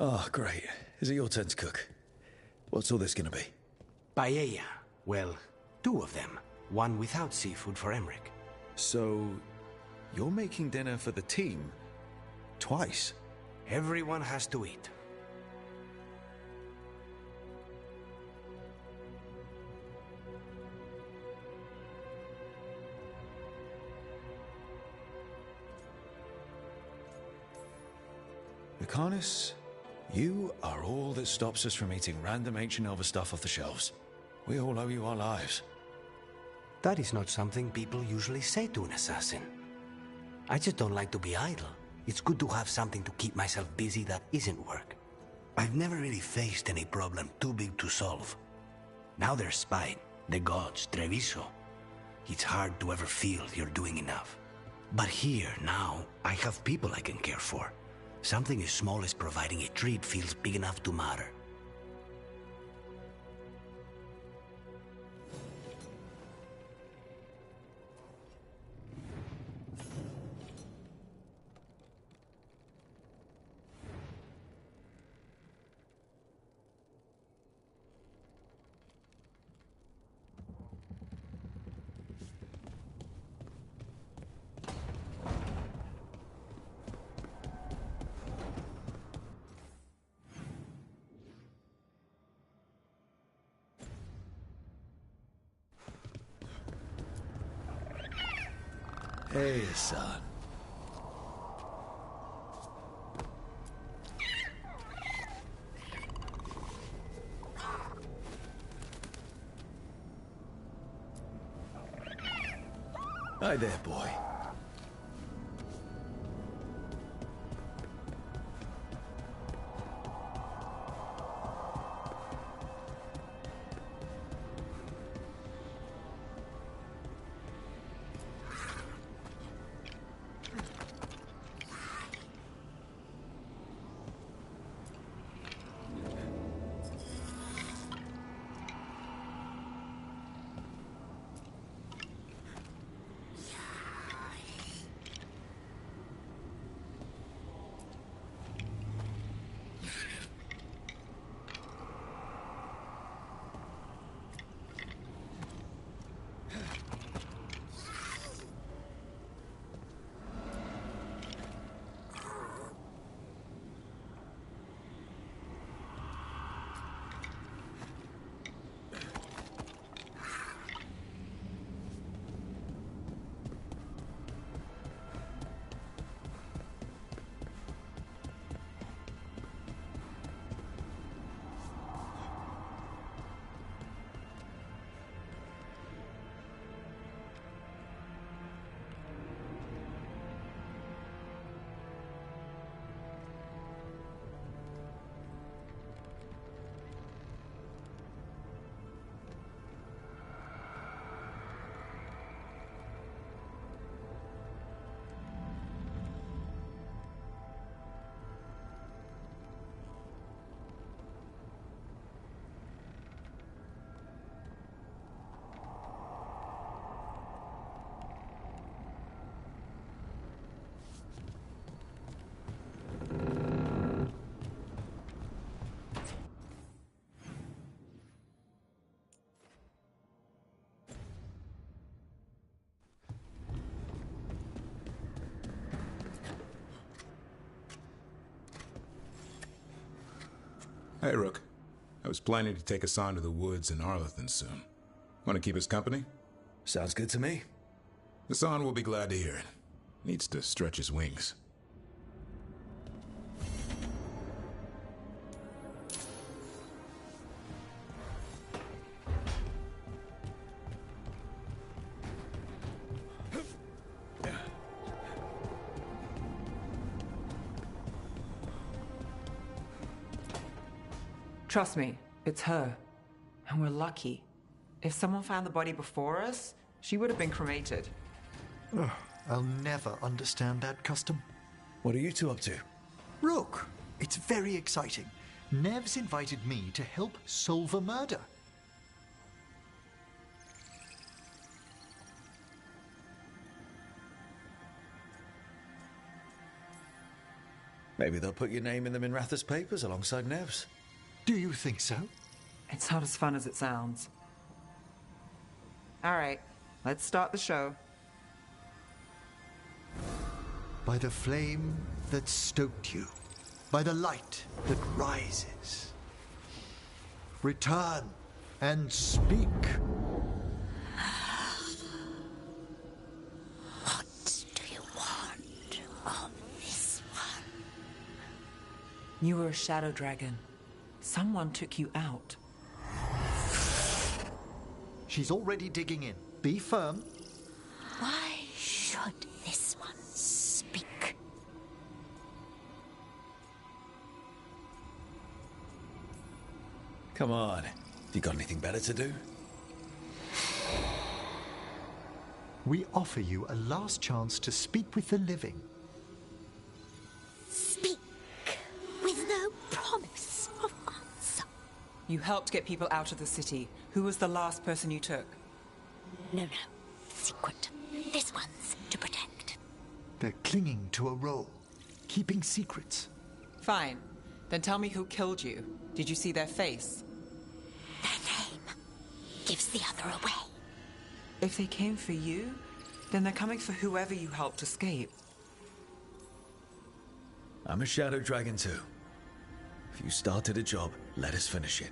Oh, great. Is it your turn to cook? What's all this gonna be? Paella. Well, two of them. One without seafood for Emmerich. So, you're making dinner for the team? Twice? Everyone has to eat. Lucanus, you are all that stops us from eating random ancient Elva stuff off the shelves. We all owe you our lives. That is not something people usually say to an assassin. I just don't like to be idle. It's good to have something to keep myself busy that isn't work. I've never really faced any problem too big to solve. Now there's Spine, the gods, Treviso. It's hard to ever feel you're doing enough. But here, now, I have people I can care for. Something as small as providing a treat feels big enough to matter. Hey, son. Hi there, boy. Hey, Rook. I was planning to take Hassan to the woods in Arlathan soon. Want to keep us company? Sounds good to me. Hassan will be glad to hear it. Needs to stretch his wings. Trust me, it's her. And we're lucky. If someone found the body before us, she would have been cremated. Ugh, I'll never understand that custom. What are you two up to? Rook, it's very exciting. Nev's invited me to help solve a murder. Maybe they'll put your name in the Minrathous papers alongside Nev's. Do you think so? It's not as fun as it sounds. All right, let's start the show. By the flame that stoked you, by the light that rises. Return and speak. What do you want of this one? You were a shadow dragon. Someone took you out. She's already digging in. Be firm. Why should this one speak? Come on. You got anything better to do? We offer you a last chance to speak with the living. Speak with no promise of answer. You helped get people out of the city. Who was the last person you took? No. Secret. This one's to protect. They're clinging to a role, keeping secrets. Fine. Then tell me who killed you. Did you see their face? Their name gives the other away. If they came for you, then they're coming for whoever you helped escape. I'm a shadow dragon too. If you started a job, let us finish it.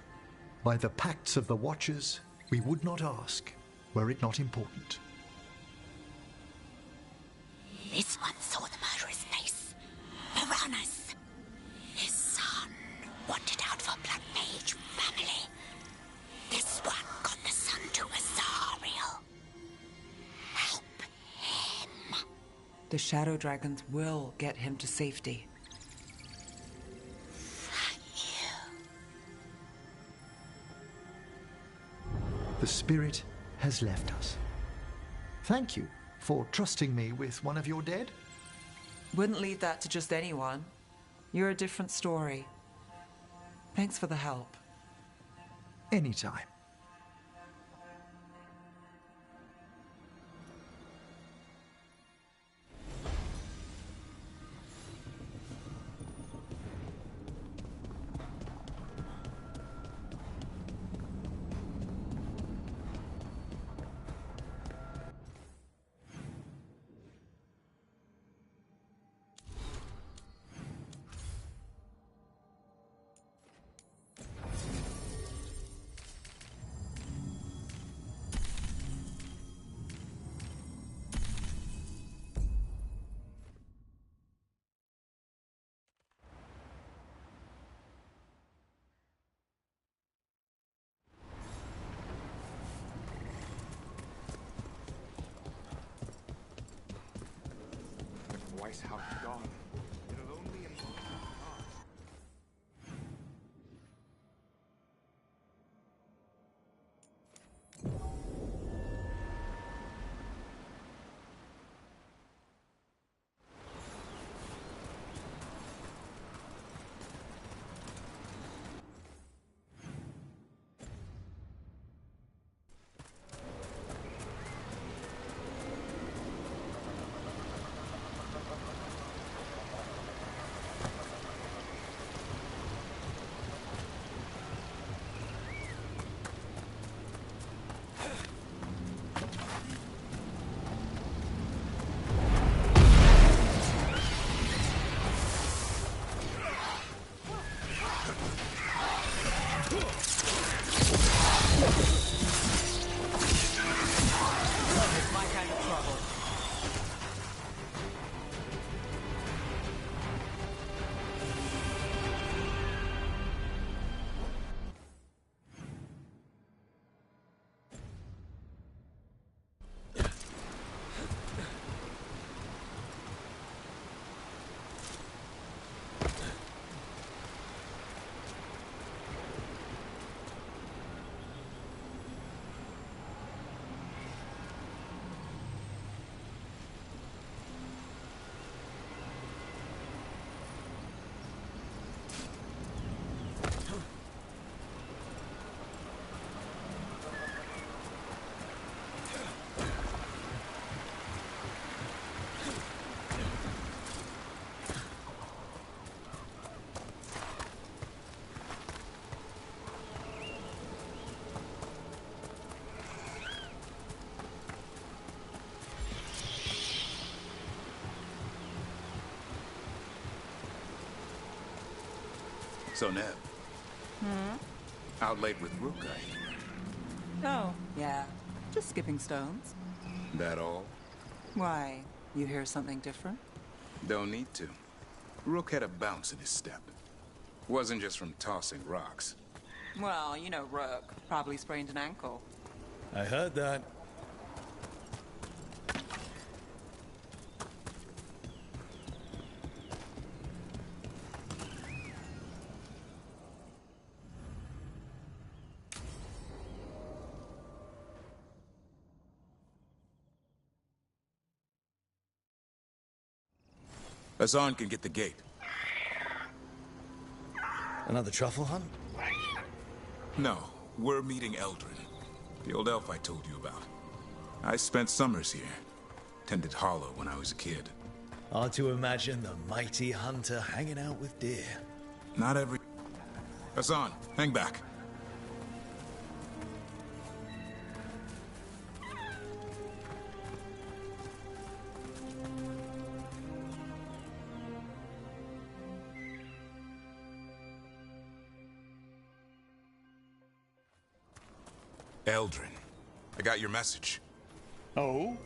By the pacts of the Watchers, we would not ask, were it not important. This one saw the murderer's face. Piranhas. His son wanted out for Black Mage family. This one got the son to Azariel. Help him. The shadow dragons will get him to safety. Thank you. The spirit has left us. Thank you for trusting me with one of your dead. Wouldn't leave that to just anyone. You're a different story. Thanks for the help. Anytime. Weiss house gone. It'll only involve art. So, Neb. Out late with Rook, I hear. Oh, yeah. Just skipping stones. That all? Why? You hear something different? Don't need to. Rook had a bounce in his step. Wasn't just from tossing rocks. Well, you know Rook. Probably sprained an ankle. I heard that. Hassan can get the gate. Another truffle hunt? No, we're meeting Eldrin, the old elf I told you about. I spent summers here. Tended Hollow when I was a kid. Hard to imagine the mighty hunter hanging out with deer. Not every... Hassan, hang back. Eldrin, I got your message. Oh?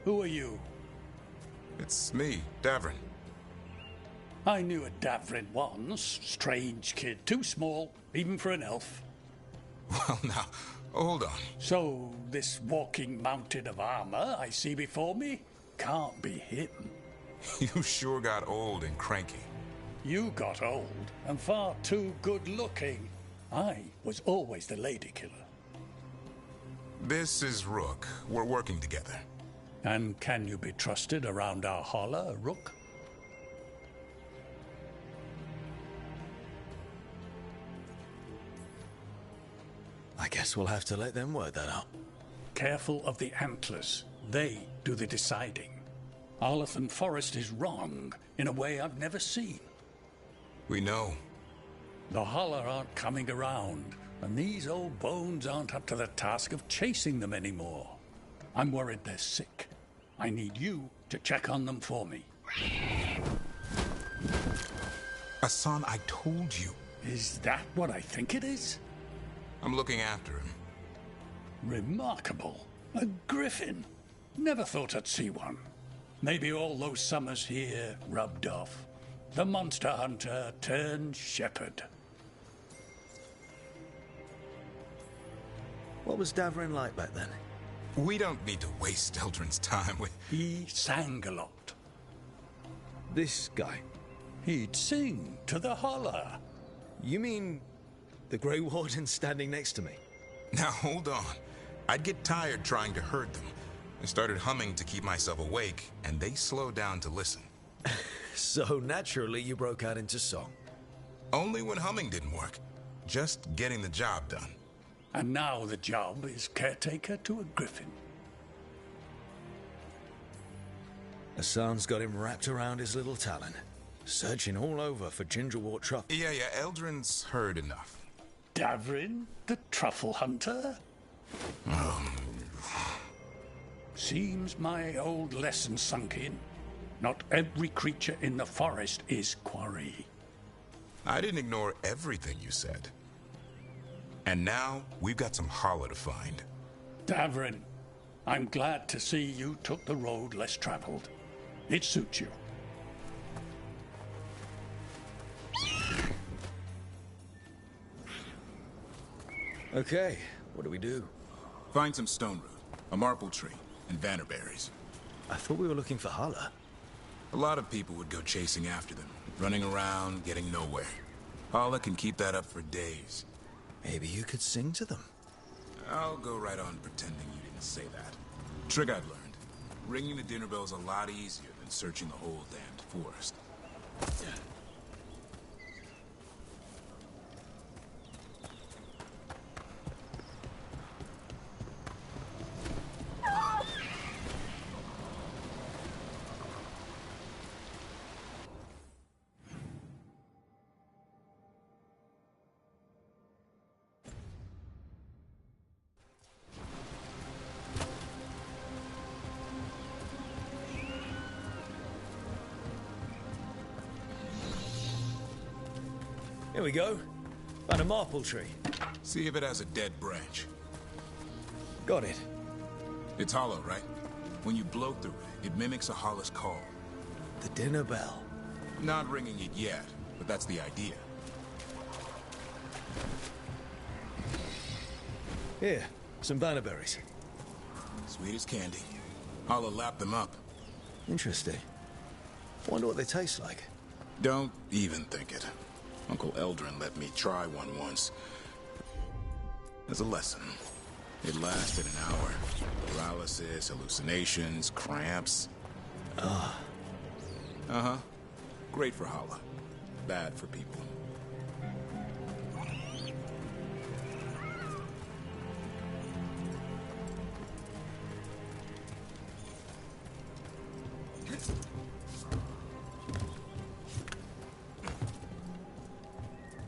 Who are you? It's me, Davrin. I knew a Davrin once. Strange kid. Too small, even for an elf. Well, now, hold on. So, this walking mountain of armor I see before me can't be him. You sure got old and cranky. You got old and far too good looking. I was always the lady killer. This is Rook. We're working together. And can you be trusted around our holler, Rook? I guess we'll have to let them work that out. Careful of the antlers. They do the deciding. Arlathan Forest is wrong in a way I've never seen. We know. The holler aren't coming around, and these old bones aren't up to the task of chasing them anymore. I'm worried they're sick. I need you to check on them for me. Hassan, I told you. Is that what I think it is? I'm looking after him. Remarkable. A griffin. Never thought I'd see one. Maybe all those summers here rubbed off. The monster hunter turned shepherd. What was Davrin like back then? We don't need to waste Eldrin's time with... He sang a lot. This guy? He'd sing to the holler. You mean the Grey Warden standing next to me? Now, hold on. I'd get tired trying to herd them. I started humming to keep myself awake, and they slowed down to listen. So naturally you broke out into song. Only when humming didn't work. Just getting the job done. And now the job is caretaker to a griffin. Hassan's got him wrapped around his little talon, searching all over for gingerwort truffle. Yeah, Eldrin's heard enough. Davrin, the truffle hunter? Seems my old lesson sunk in. Not every creature in the forest is quarry. I didn't ignore everything you said. And now, we've got some holler to find. Davrin, I'm glad to see you took the road less traveled. It suits you. Okay, what do we do? Find some stone root, a marple tree, and vannerberries. I thought we were looking for Hala. A lot of people would go chasing after them, running around, getting nowhere. Hala can keep that up for days. Maybe you could sing to them. I'll go right on pretending you didn't say that. Trick I've learned. Ringing the dinner bell's a lot easier than searching the whole damned forest. There we go. Found a marple tree. See if it has a dead branch. Got it. It's hollow, right? When you blow through it, it mimics a hollow's call. The dinner bell. Not ringing it yet, but that's the idea. Here, some bannerberries. Sweet as candy. Holla lapped them up. Interesting. Wonder what they taste like. Don't even think it. Uncle Eldrin let me try one once. As a lesson. It lasted an hour. Paralysis, hallucinations, cramps. Uh-huh. Great for Holla. Bad for people.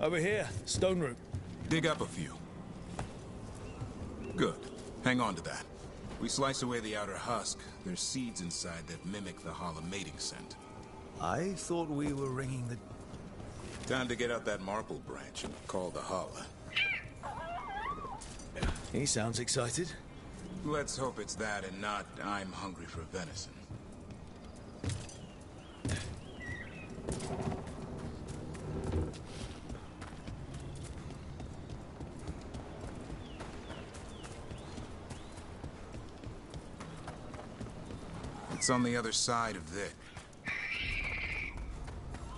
Over here, stone root. Dig up a few. Good. Hang on to that. We slice away the outer husk. There's seeds inside that mimic the Holla mating scent. I thought we were ringing the... Time to get out that marple branch and call the Holla. He sounds excited. Let's hope it's that and not I'm hungry for venison. It's on the other side of this.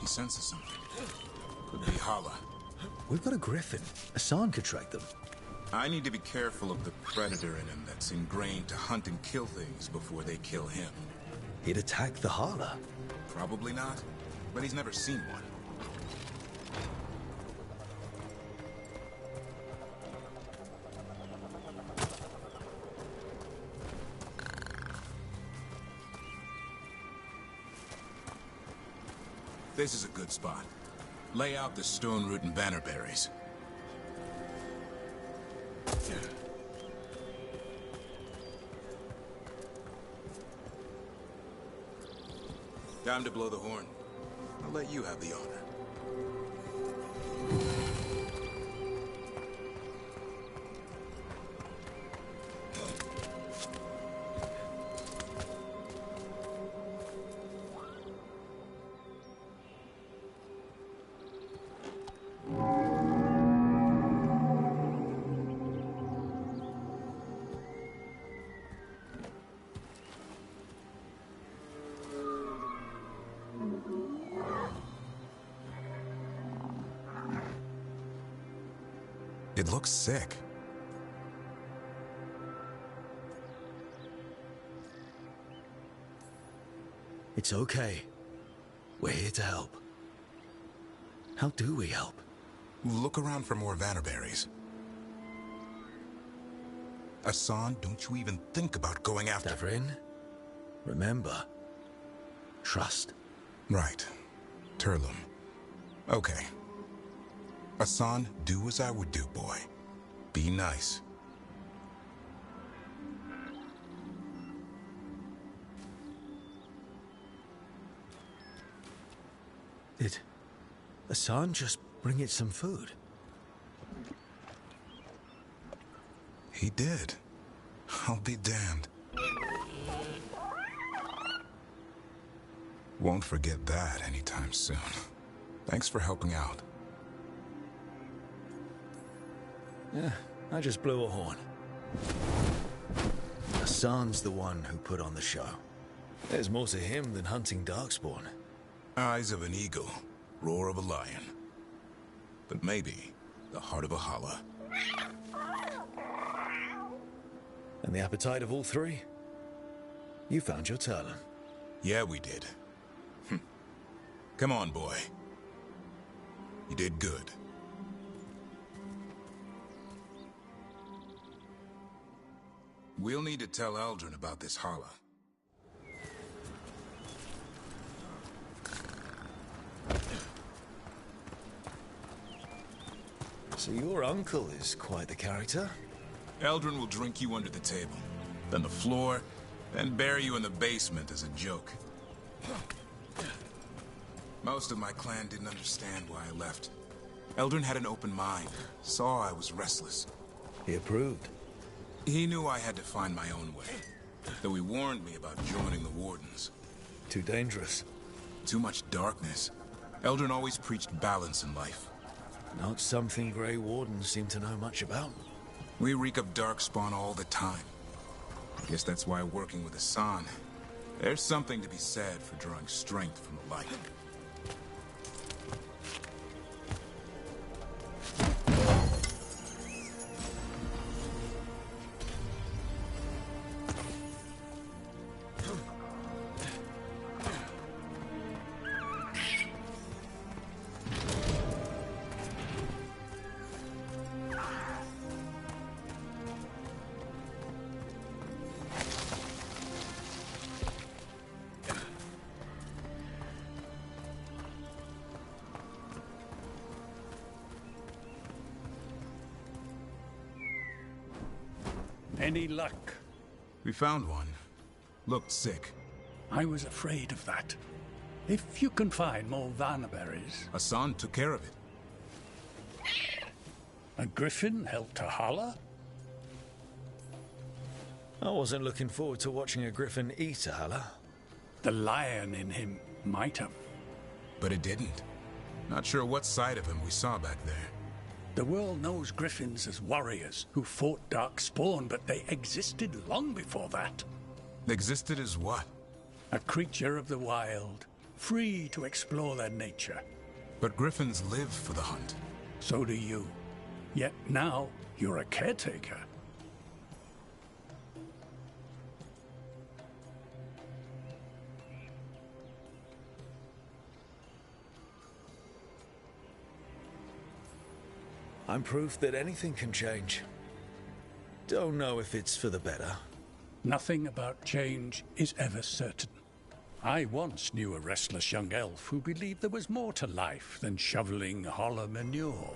He senses something. Could be Holla. We've got a griffin. Hassan could track them. I need to be careful of the predator in him that's ingrained to hunt and kill things before they kill him. He'd attack the Hala. Probably not, but he's never seen one. This is a good spot. Lay out the stone root and bannerberries. Time to blow the horn. I'll let you have the honor. It looks sick. It's okay. We're here to help. How do we help? Look around for more Vannerberries. Hassan, don't you even think about going after... Davrin, remember, trust. Right. Turlum. Okay. Hassan, do as I would do, boy. Be nice. Did Hassan just bring it some food? He did. I'll be damned. Won't forget that anytime soon. Thanks for helping out. Yeah, I just blew a horn. Hassan's the one who put on the show. There's more to him than hunting Darkspawn. Eyes of an eagle, roar of a lion. But maybe the heart of a holla. And the appetite of all three? You found your Turlum. Yeah, we did. Come on, boy. You did good. We'll need to tell Eldrin about this holla. So your uncle is quite the character? Eldrin will drink you under the table, then the floor, then bury you in the basement as a joke. Most of my clan didn't understand why I left. Eldrin had an open mind, saw I was restless. He approved. He knew I had to find my own way, though he warned me about joining the Wardens. Too dangerous. Too much darkness. Eldrin always preached balance in life. Not something Grey Wardens seem to know much about. We reek of darkspawn all the time. I guess that's why working with Hassan, there's something to be said for drawing strength from the light. Any luck? We found one. Looked sick. I was afraid of that. If you can find more Vanaberries. Hassan took care of it. A griffin helped to holler? I wasn't looking forward to watching a griffin eat a Hala. The lion in him might have. But it didn't. Not sure what side of him we saw back there. The world knows griffins as warriors who fought Darkspawn, but they existed long before that. Existed as what? A creature of the wild, free to explore their nature. But griffins live for the hunt. So do you. Yet now, you're a caretaker. I'm proof that anything can change. Don't know if it's for the better. Nothing about change is ever certain. I once knew a restless young elf who believed there was more to life than shoveling hollow manure.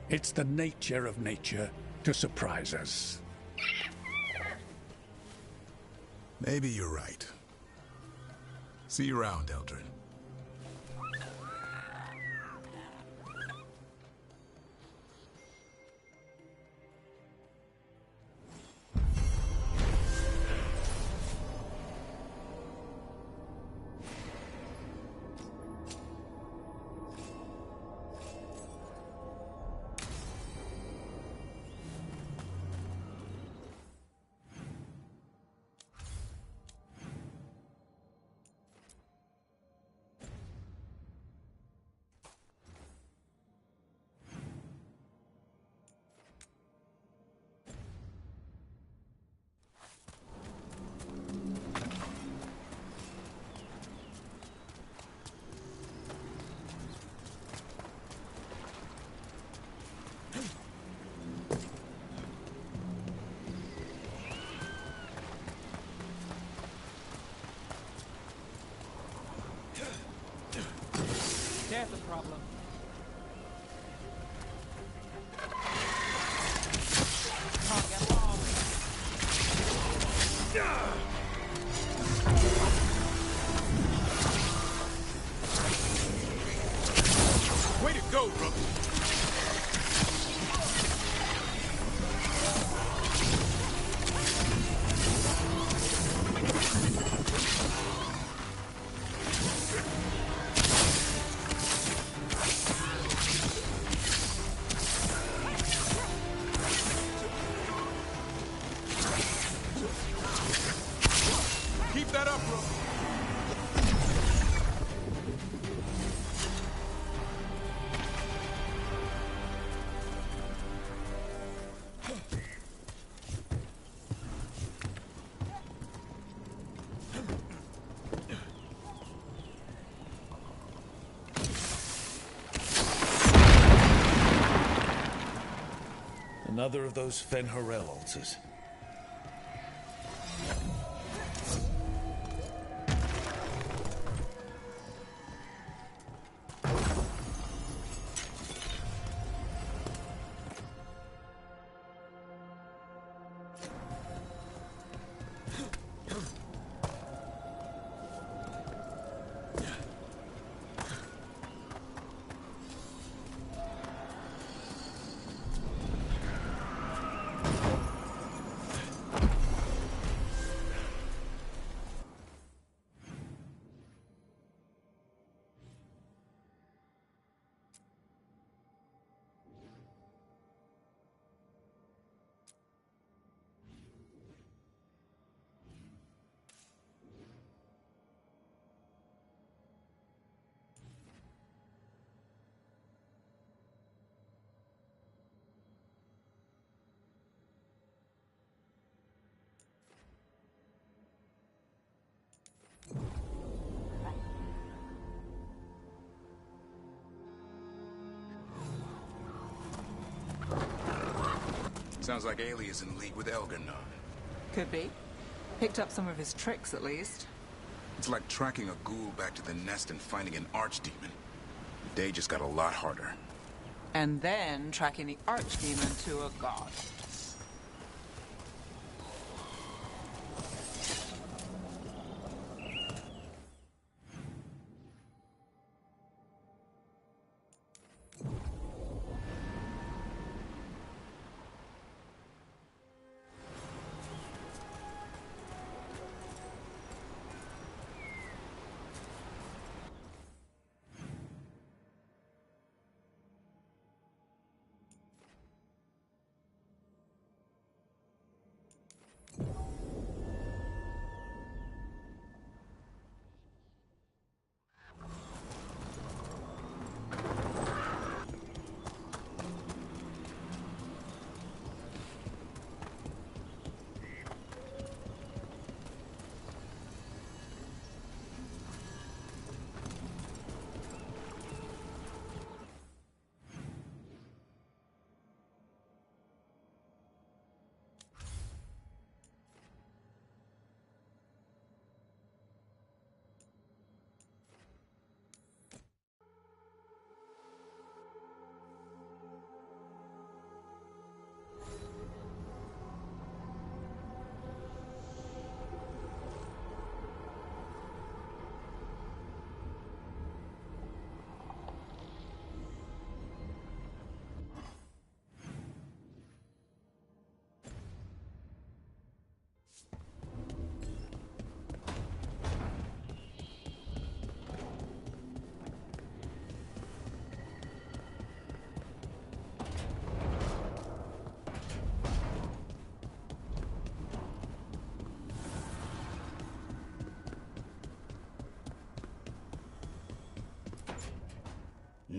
It's the nature of nature to surprise us. Maybe you're right. See you around, Eldrin. There's a problem. Can't get along. Way to go, Rook! Keep that up, Rook! Another of those Fen'Harel altars. Sounds like Ailey is in league with Elgar'nan. Could be. Picked up some of his tricks, at least. It's like tracking a ghoul back to the nest and finding an archdemon. The day just got a lot harder. And then tracking the archdemon to a god.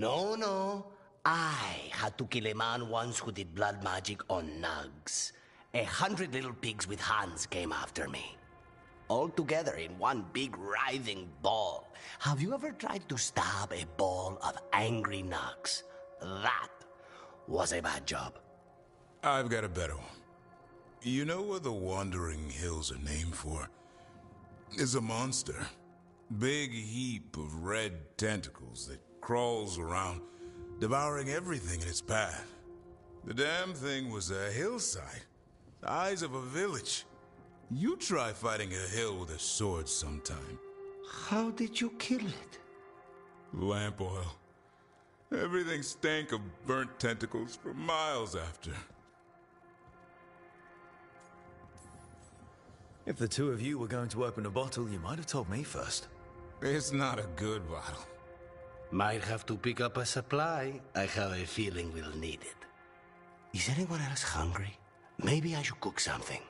No. I had to kill a man once who did blood magic on nugs. 100 little pigs with hands came after me. All together in one big writhing ball. Have you ever tried to stab a ball of angry nugs? That was a bad job. I've got a better one. You know what the Wandering Hills are named for? It's a monster. Big heap of red tentacles that crawls around, devouring everything in its path. The damn thing was a hillside, the size of a village. You try fighting a hill with a sword sometime. How did you kill it? Lamp oil. Everything stank of burnt tentacles for miles after. If the two of you were going to open a bottle, you might have told me first. It's not a good bottle. Might have to pick up a supply. I have a feeling we'll need it. Is anyone else hungry? Maybe I should cook something.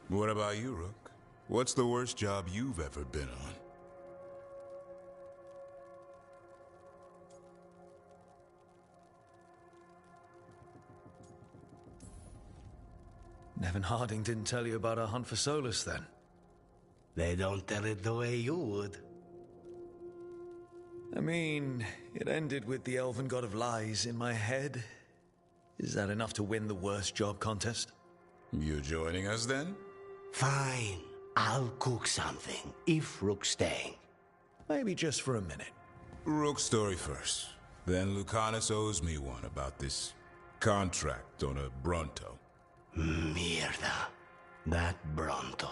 What about you, Rook? What's the worst job you've ever been on? Nevin Harding didn't tell you about our hunt for Solus, then? They don't tell it the way you would. I mean, it ended with the Elven God of Lies in my head. Is that enough to win the worst job contest? You joining us, then? Fine. I'll cook something, if Rook's staying. Maybe just for a minute. Rook's story first. Then Lucanus owes me one about this contract on a Bronto. Mierda. That Bronto.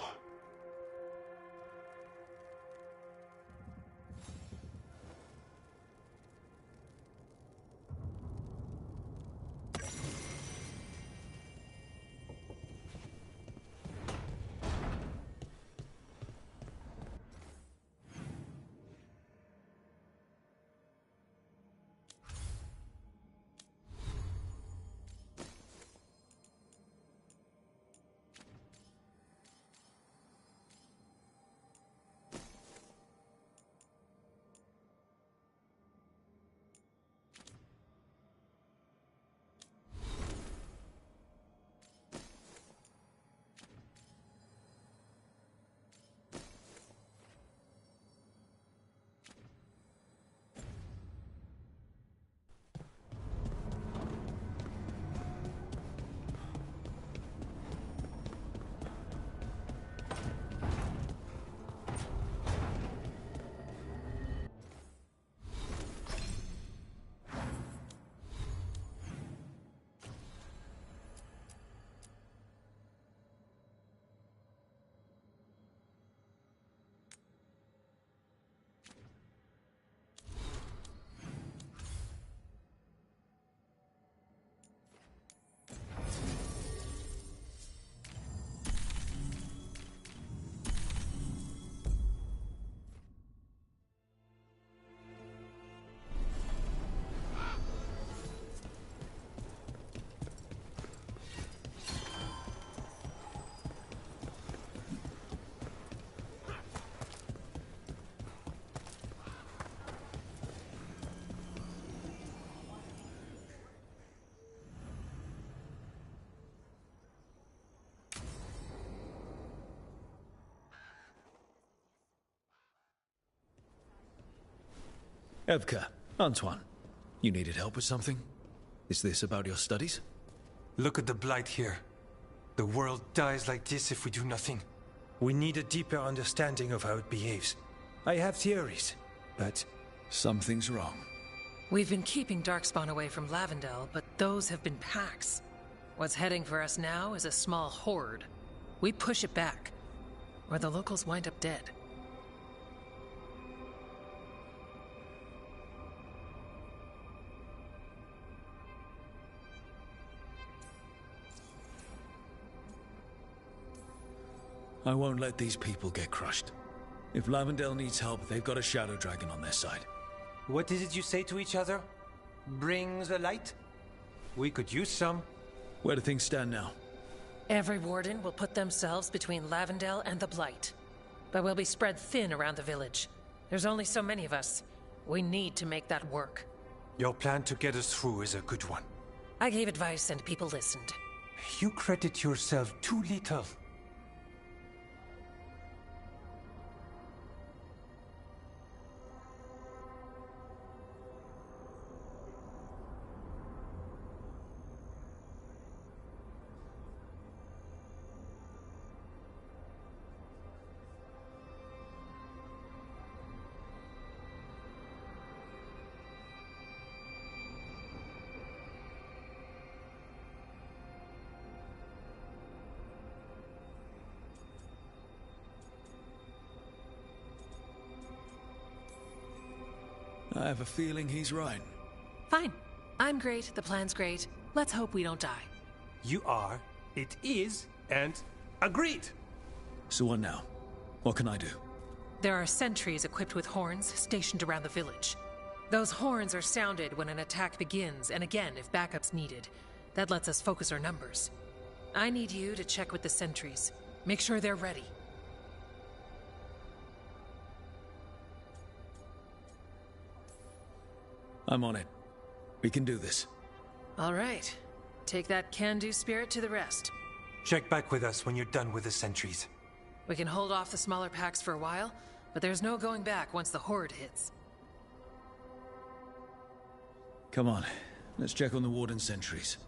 Evka, Antoine, you needed help with something? Is this about your studies? Look at the blight here. The world dies like this if we do nothing. We need a deeper understanding of how it behaves. I have theories, but... Something's wrong. We've been keeping Darkspawn away from Lavendel, but those have been packs. What's heading for us now is a small horde. We push it back, or the locals wind up dead. I won't let these people get crushed. If Lavendel needs help, they've got a Shadow Dragon on their side. What is it you say to each other? Bring the light? We could use some. Where do things stand now? Every warden will put themselves between Lavendel and the Blight. But we'll be spread thin around the village. There's only so many of us. We need to make that work. Your plan to get us through is a good one. I gave advice and people listened. You credit yourself too little. I have a feeling he's right. Fine. I'm great, the plan's great. Let's hope we don't die. You are, it is, and agreed! So what now? What can I do? There are sentries equipped with horns stationed around the village. Those horns are sounded when an attack begins, and again if backup's needed. That lets us focus our numbers. I need you to check with the sentries. Make sure they're ready. I'm on it. We can do this. All right. Take that can-do spirit to the rest. Check back with us when you're done with the sentries. We can hold off the smaller packs for a while, but there's no going back once the horde hits. Come on. Let's check on the Warden sentries.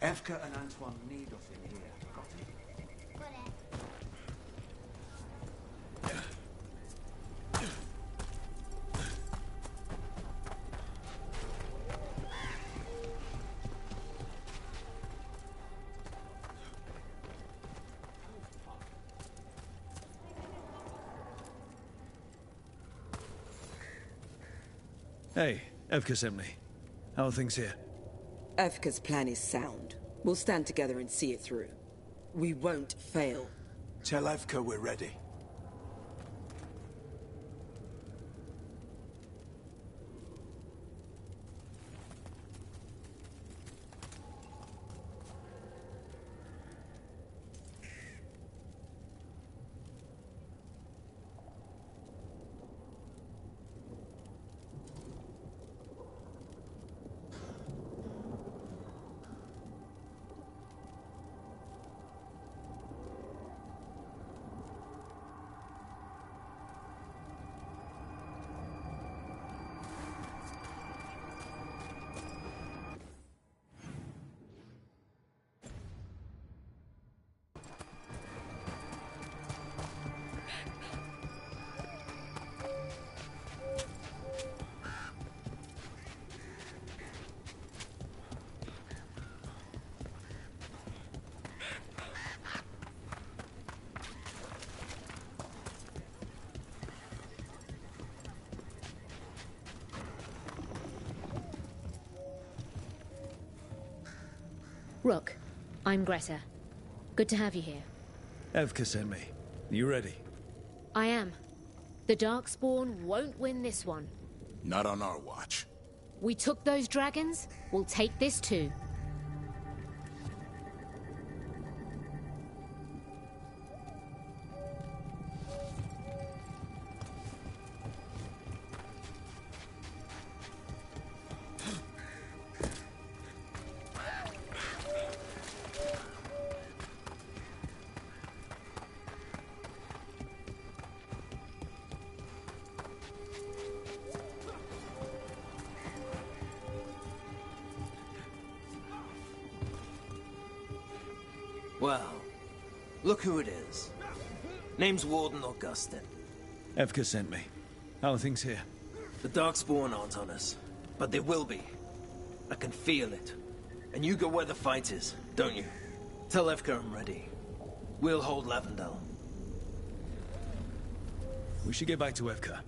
Evka and Antoine need us in here. Got it? Hey, Evka sent me. How are things here? Evka's plan is sound. We'll stand together and see it through. We won't fail. Tell Evka we're ready. Rook, I'm Greta. Good to have you here. Evka sent me. You ready? I am. The Darkspawn won't win this one. Not on our watch. We took those dragons, we'll take this too. Well, look who it is. Name's Warden Augustin. Evka sent me. How are things here? The Darkspawn aren't on us, but they will be. I can feel it. And you go where the fight is, don't you? Tell Evka I'm ready. We'll hold Lavendel. We should get back to Evka.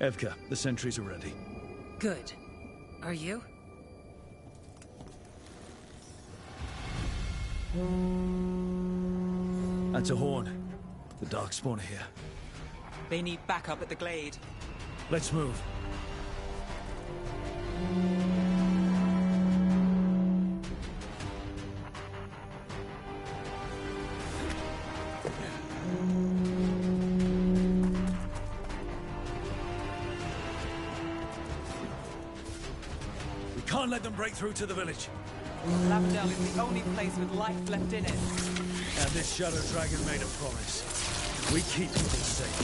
Evka, the sentries are ready. Good. Are you? That's a horn. The Darkspawn are here. They need backup at the Glade. Let's move. Can't let them break through to the village. Lavendel is the only place with life left in it. And this Shadow Dragon made a promise. We keep people safe.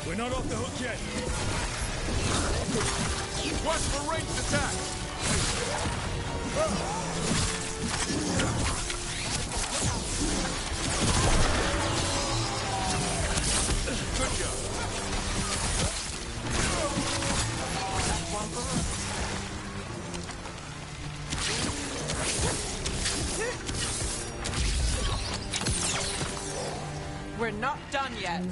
We're not off the hook yet. Watch for ranged attack! Good job. We're not done yet.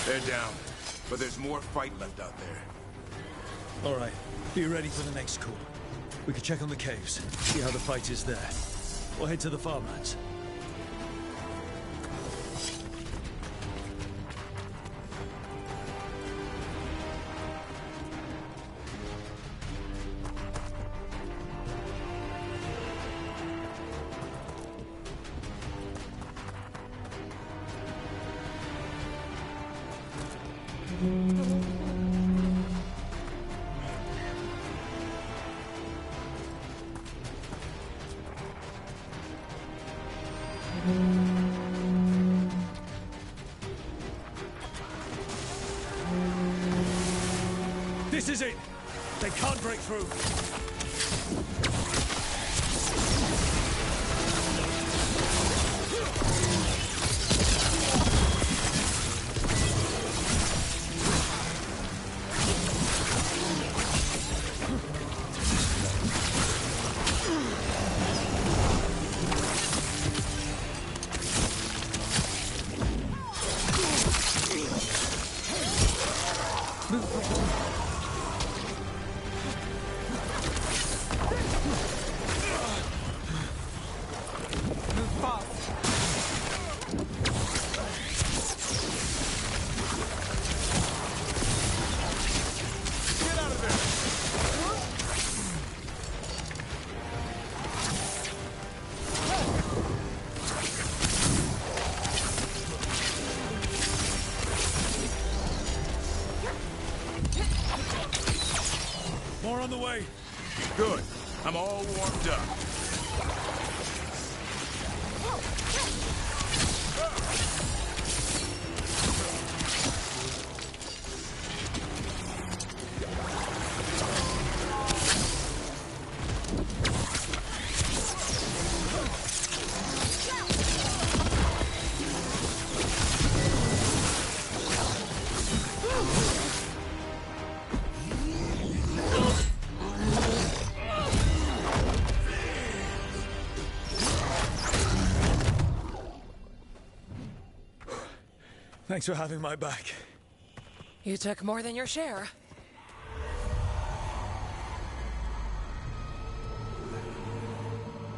They're down, but there's more fight left out there. All right, be ready for the next call. We can check on the caves, see how the fight is there. Or head to the farmlands. This is it! They can't break through! More on the way. Good. I'm all warmed up. Thanks for having my back. You took more than your share.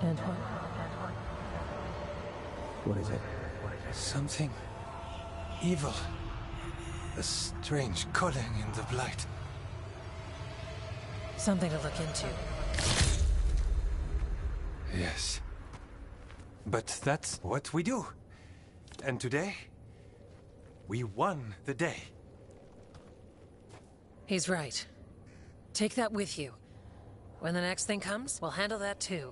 Antoine? What is it? Something evil. A strange calling in the Blight. Something to look into. Yes. But that's what we do. And today, we won the day. He's right. Take that with you. When the next thing comes, we'll handle that too.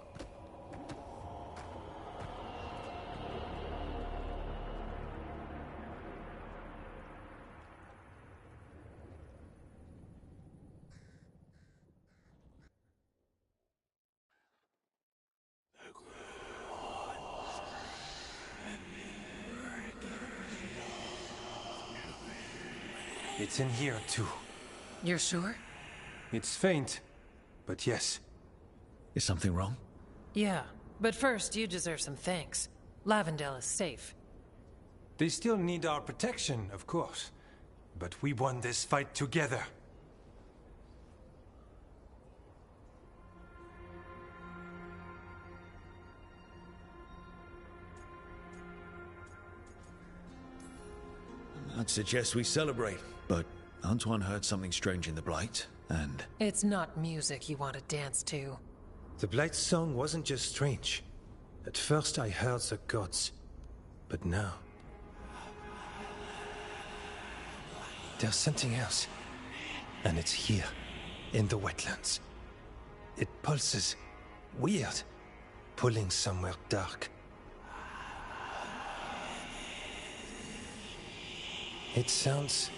It's in here, too. You're sure? It's faint, but yes. Is something wrong? Yeah, but first you deserve some thanks. Lavendale is safe. They still need our protection, of course. But we won this fight together. I'd suggest we celebrate, but Antoine heard something strange in the Blight, and... It's not music you want to dance to. The Blight's song wasn't just strange. At first I heard the gods, but now... there's something else. And it's here, in the wetlands. It pulses. Weird. Pulling somewhere dark. It sounds...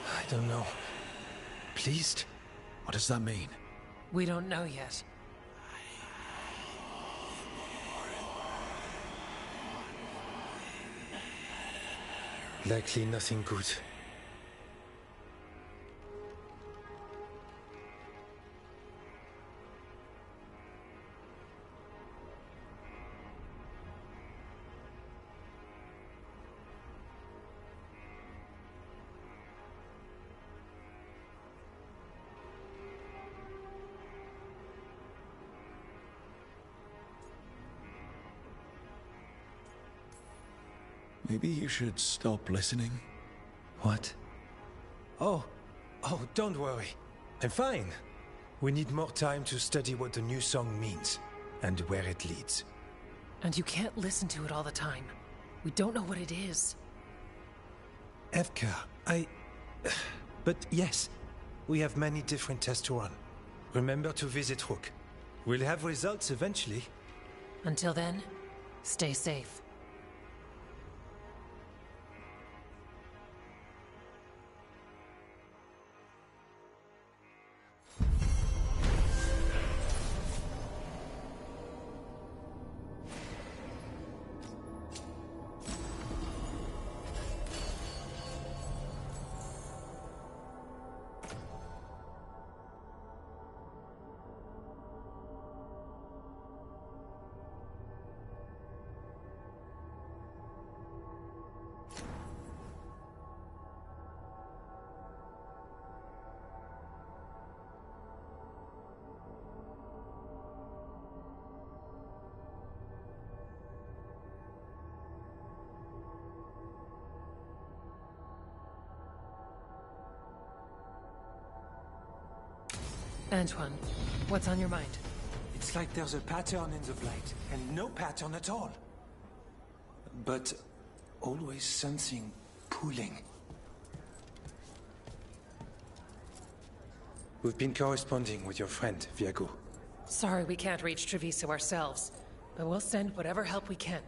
I don't know. Pleased? What does that mean? We don't know yet. Likely nothing good. Maybe you should stop listening. What? Oh, don't worry. I'm fine. We need more time to study what the new song means, and where it leads. And you can't listen to it all the time. We don't know what it is. Evka, But yes, we have many different tests to run. Remember to visit Rook. We'll have results eventually. Until then, stay safe. Antoine, what's on your mind? It's like there's a pattern in the Blight, and no pattern at all. But always something pulling. We've been corresponding with your friend, Viago. Sorry we can't reach Treviso ourselves, but we'll send whatever help we can.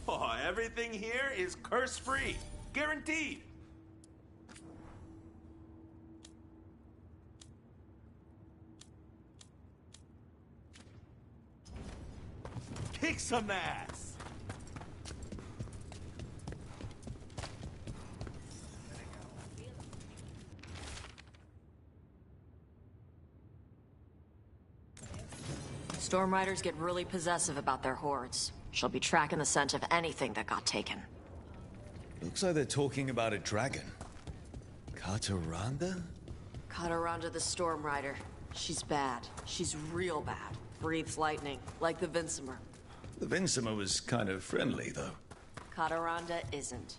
Oh, everything here is curse-free. Guaranteed. kick some ass. Storm Riders get really possessive about their hordes. She'll be tracking the scent of anything that got taken. Looks like they're talking about a dragon. Kataranda? Kataranda the Storm Rider. She's bad. She's real bad. Breathes lightning, like the Vincimer. The Vincimer was kind of friendly, though. Kataranda isn't.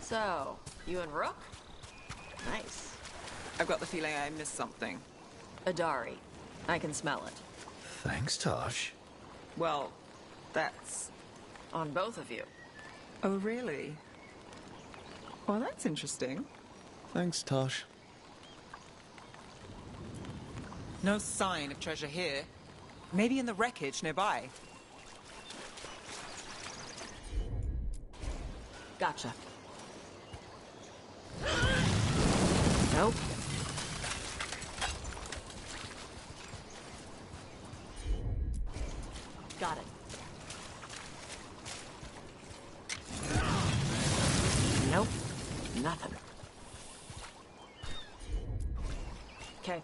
So, you and Rook? Nice. I've got the feeling I missed something. Adari. I can smell it. Thanks, Tosh. Well, that's... on both of you. Oh, really? Well, that's interesting. Thanks, Tosh. No sign of treasure here. Maybe in the wreckage nearby. Gotcha. Nope. Got it. Nope. Nothing. Okay.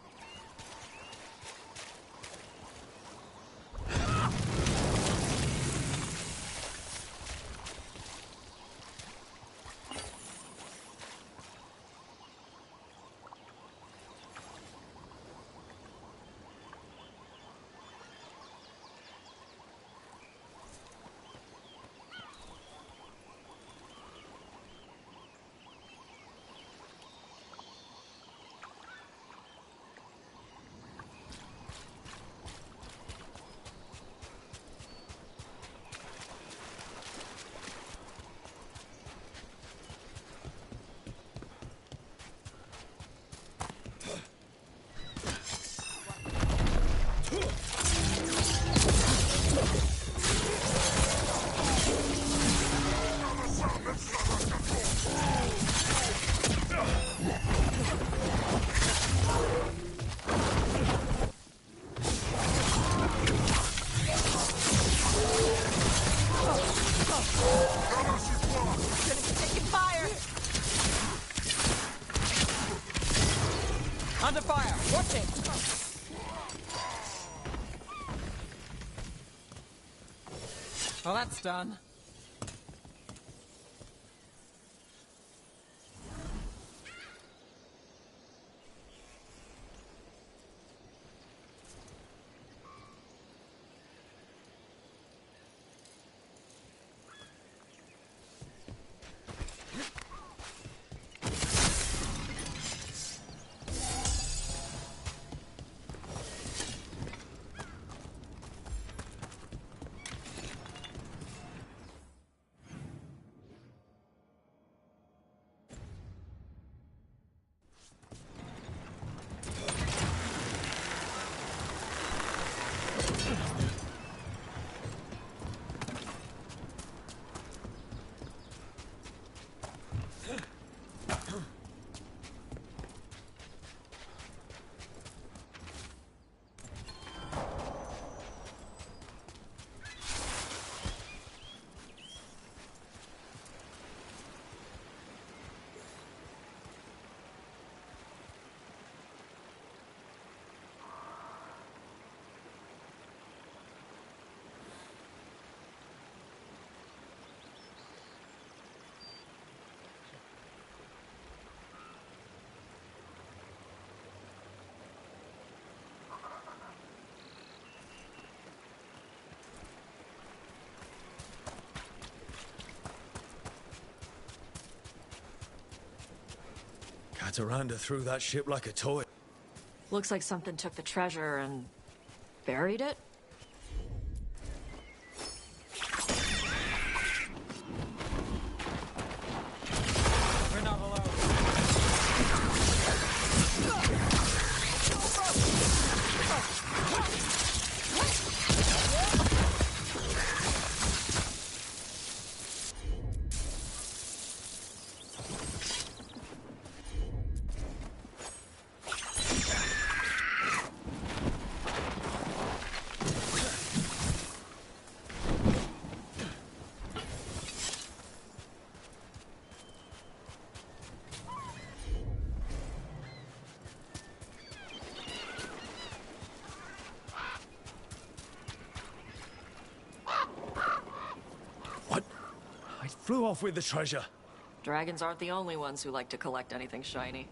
Under fire! Watch it! Well, that's done. Cataranda threw that ship like a toy. Looks like something took the treasure and buried it. We're not alone. Flew off with the treasure. Dragons aren't the only ones who like to collect anything shiny.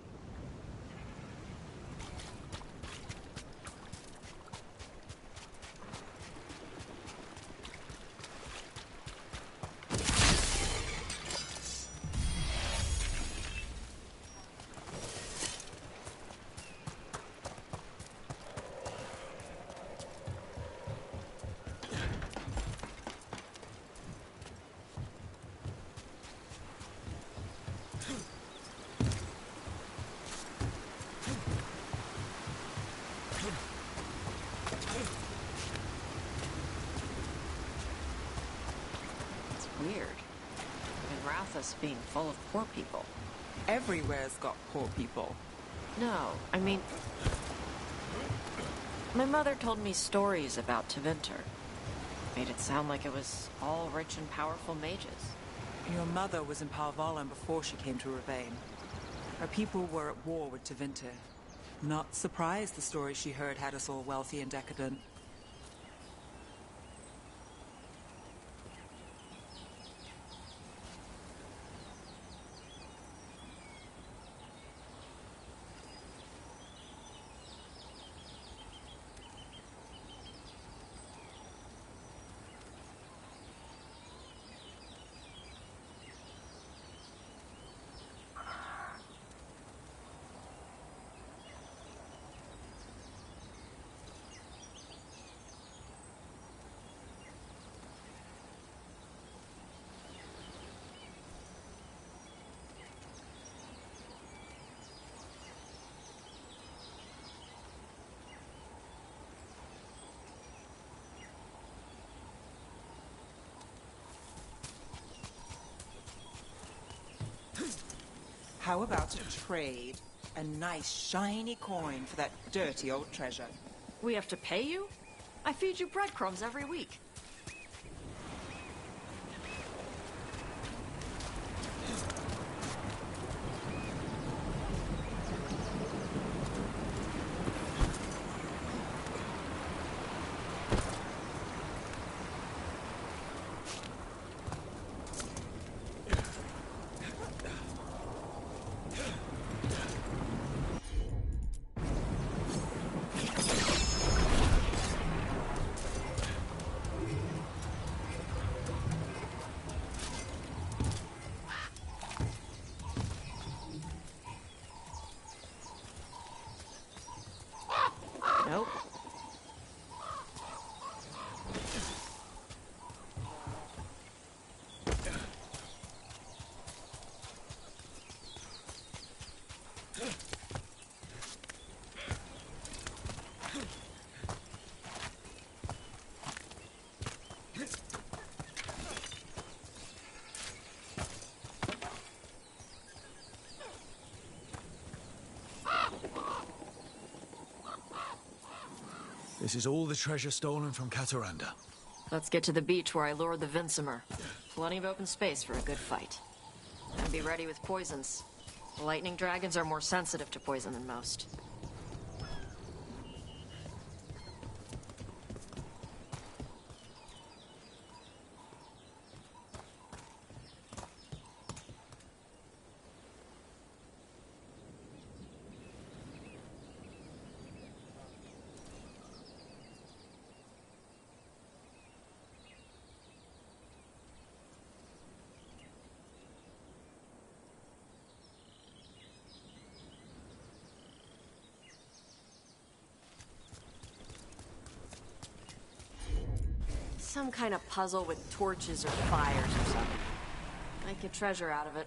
Weird. In Rathas being full of poor people. Everywhere's got poor people. No, I mean... My mother told me stories about Tevinter. Made it sound like it was all rich and powerful mages. Your mother was in Palvalan before she came to Ravane. Her people were at war with Tevinter. Not surprised the story she heard had us all wealthy and decadent. How about a trade? A nice, shiny coin for that dirty old treasure. We have to pay you? I feed you breadcrumbs every week. Nope. This is all the treasure stolen from Cataranda. Let's get to the beach where I lured the Vinsimer. Plenty of open space for a good fight. And be ready with poisons. Lightning dragons are more sensitive to poison than most. some kind of puzzle with torches or fires or something. Might get treasure out of it.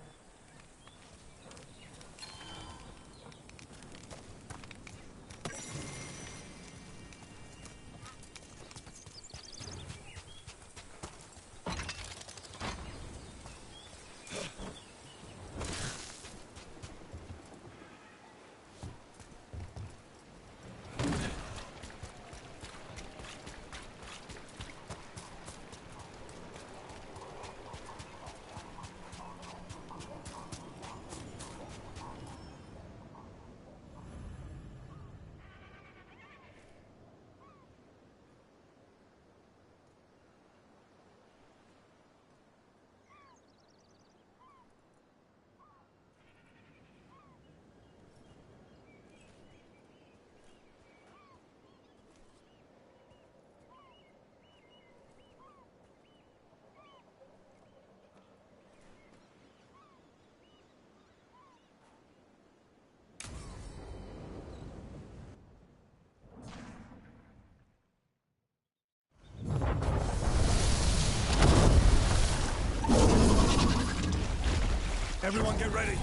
Everyone get ready.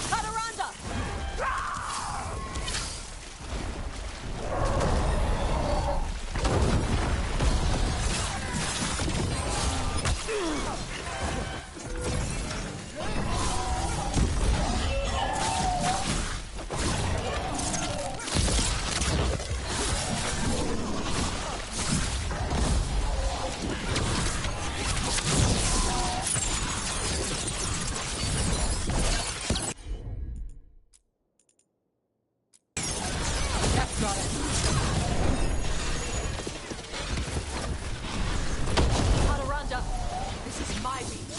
Hadaranda! Hadaranda, this is my beach.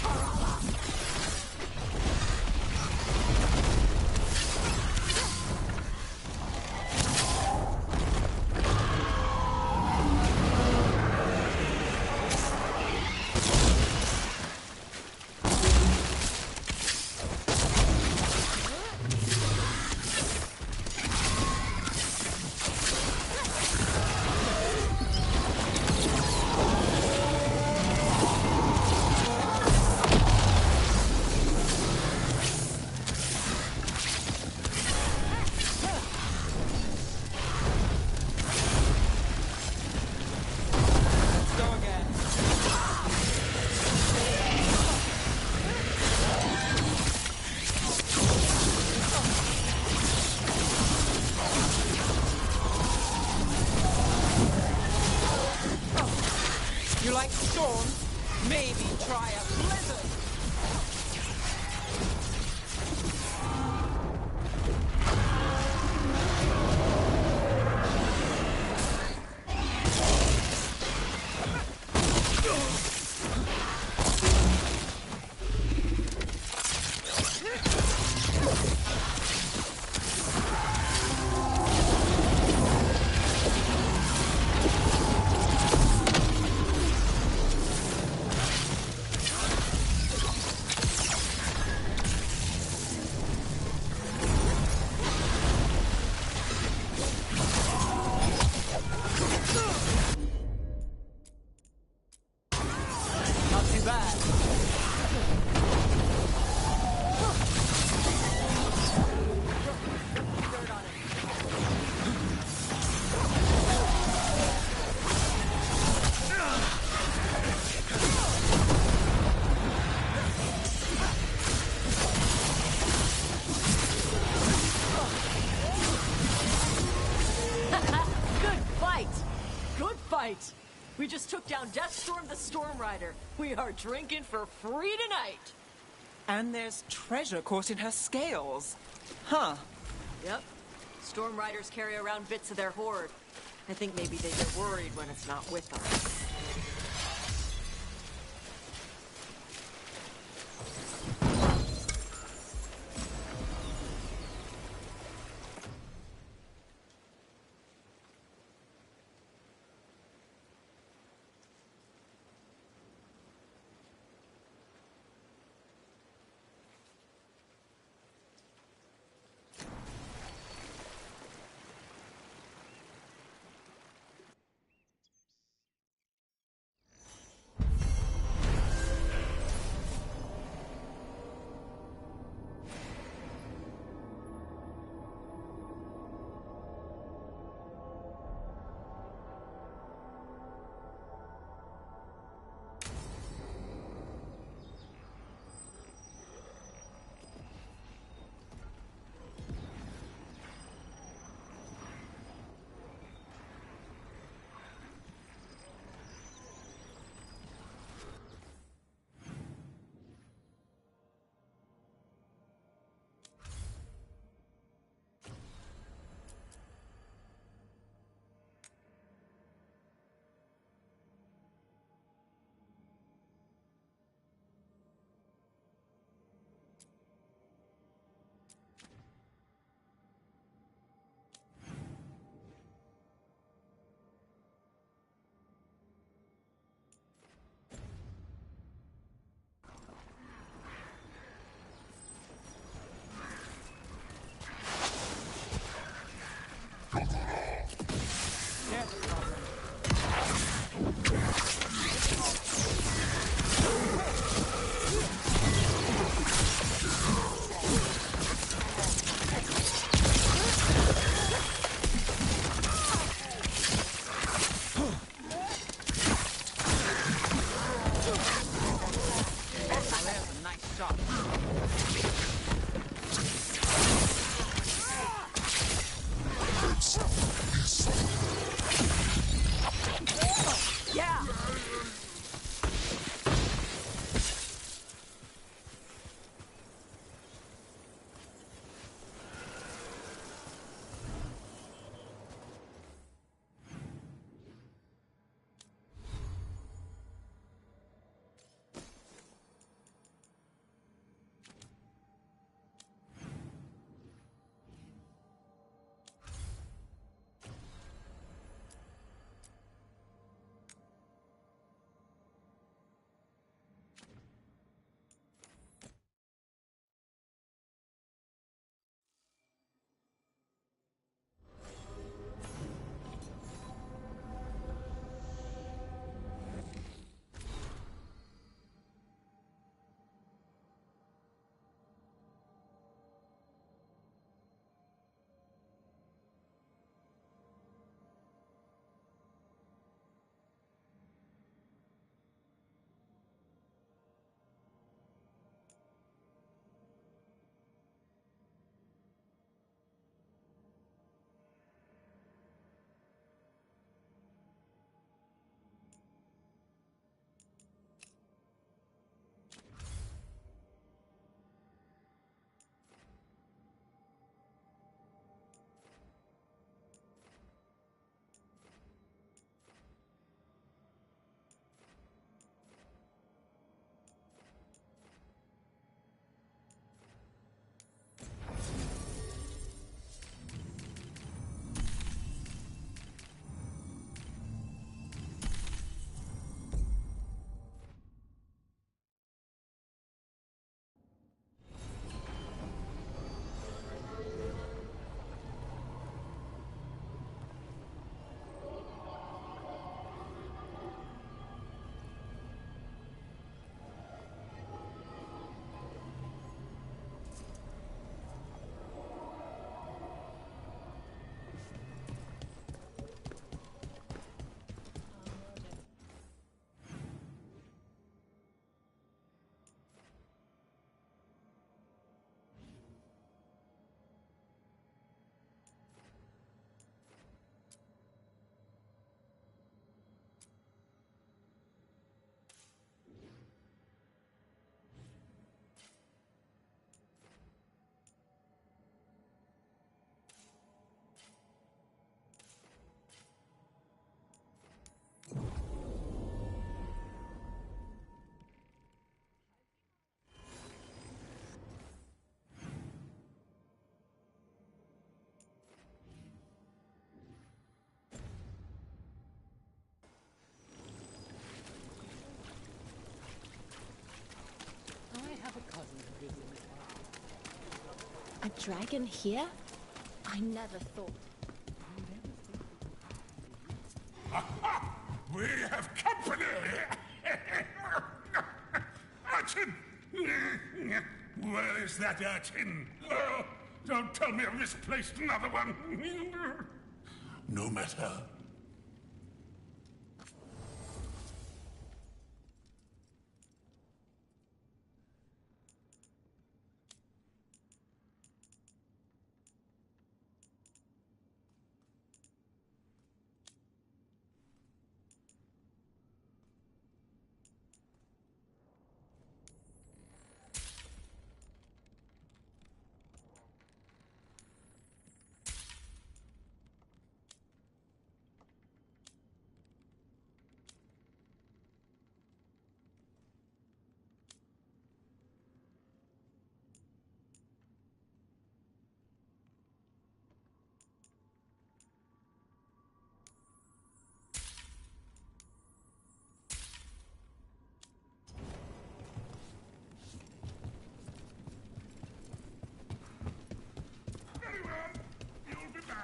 Harala! You like storms? Maybe try a blizzard. Not too bad. Dirt on it. Good fight! Good fight! We just took down Deathstorm the Storm Rider. We are drinking for free tonight! And there's treasure caught in her scales. Huh. Yep. Storm Riders carry around bits of their hoard. I think maybe they get worried when it's not with them. A dragon here? I never thought. We have company! Urchin! Where is that urchin? Oh, don't tell me I've misplaced another one! No matter.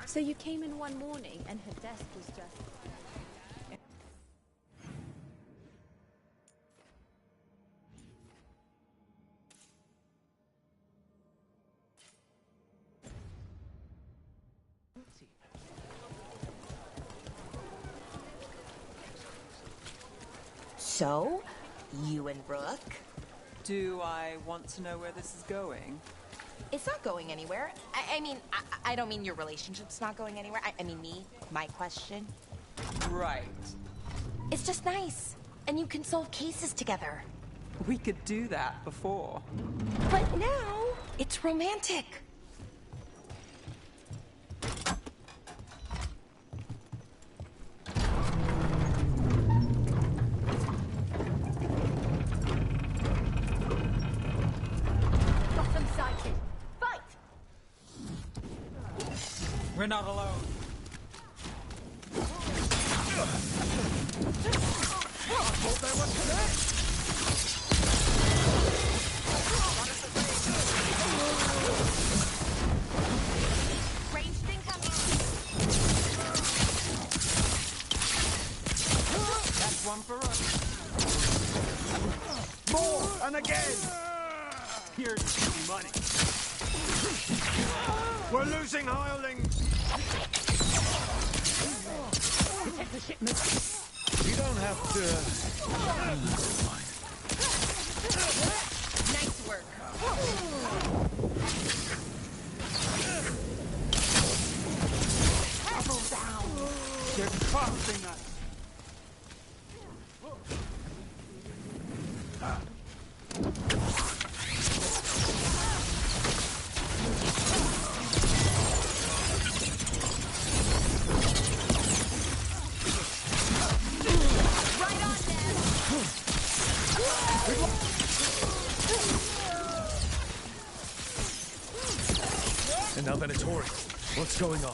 So you came in one morning and her desk was just... So, you and Rook? Do I want to know where this is going? It's not going anywhere. I mean, I don't mean your relationship's not going anywhere. I mean my question. Right. It's just nice. And you can solve cases together. We could do that before. But now, it's romantic. Gotham sighted. Fight! We're not alone. Ranged incoming. That's one for us. More and again! Here's money. We're losing hirelings! Protect the shipment. You don't have to... Nice work. Double down! They're costing us! And now Venatori. What's going on?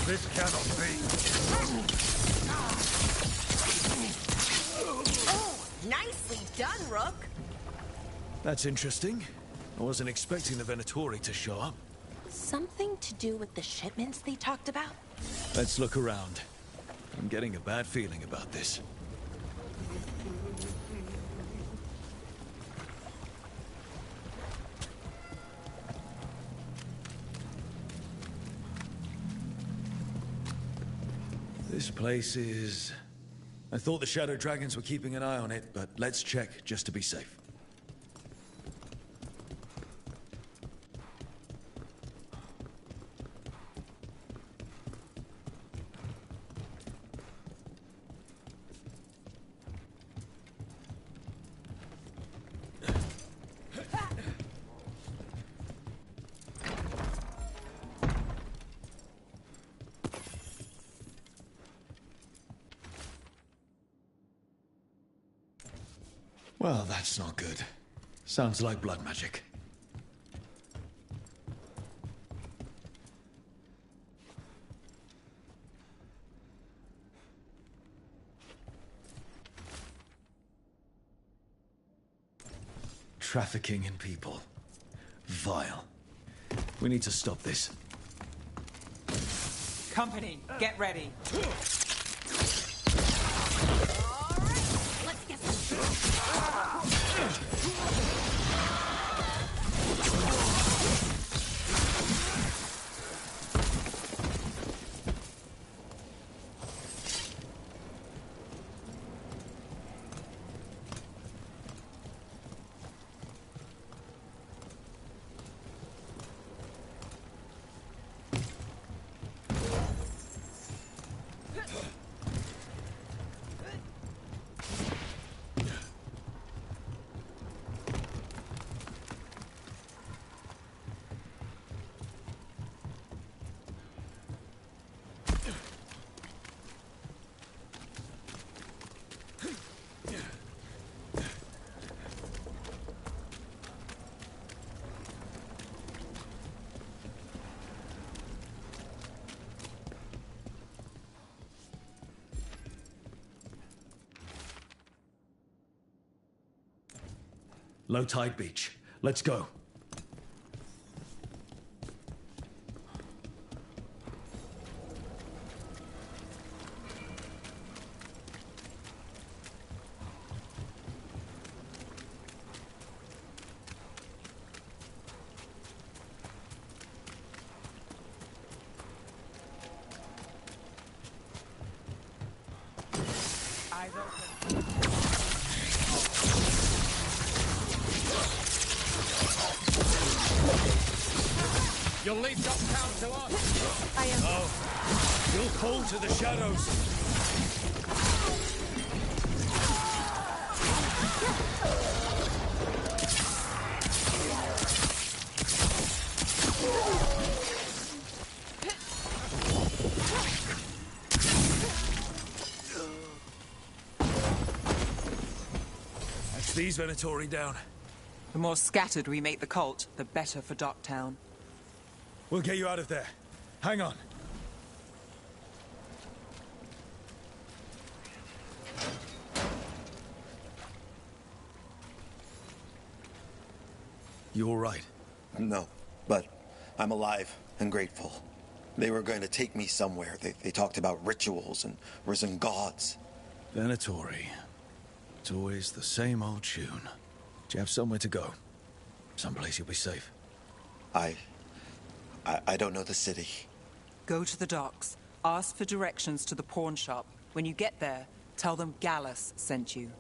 This cannot be. Nicely done, Rook. That's interesting. I wasn't expecting the Venatori to show up. Something to do with the shipments they talked about? Let's look around. I'm getting a bad feeling about this. This place is... I thought the Shadow Dragons were keeping an eye on it, but let's check just to be safe. Well, that's not good. Sounds like blood magic. Trafficking in people. Vile. We need to stop this. Company, get ready. Let's get some. Low tide beach. Let's go. Eyes open. You'll leave Docktown to us. I am. Oh, you'll fall to the shadows. That's these Venatori down. The more scattered we make the cult, the better for Docktown. We'll get you out of there. Hang on. You all right? No, but I'm alive and grateful. They were going to take me somewhere. They talked about rituals and risen gods. Venatori. It's always the same old tune. Do you have somewhere to go? Someplace you'll be safe? I don't know the city. Go to the docks. Ask for directions to the pawn shop. When you get there, tell them Gallus sent you.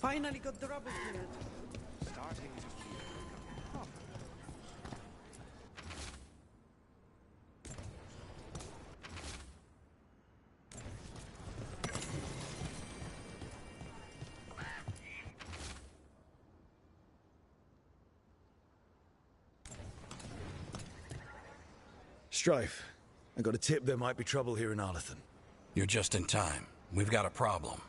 finally got the rubble cleared. Starting to feel proper. Strife, I got a tip there might be trouble here in Arlathan. You're just in time. We've got a problem.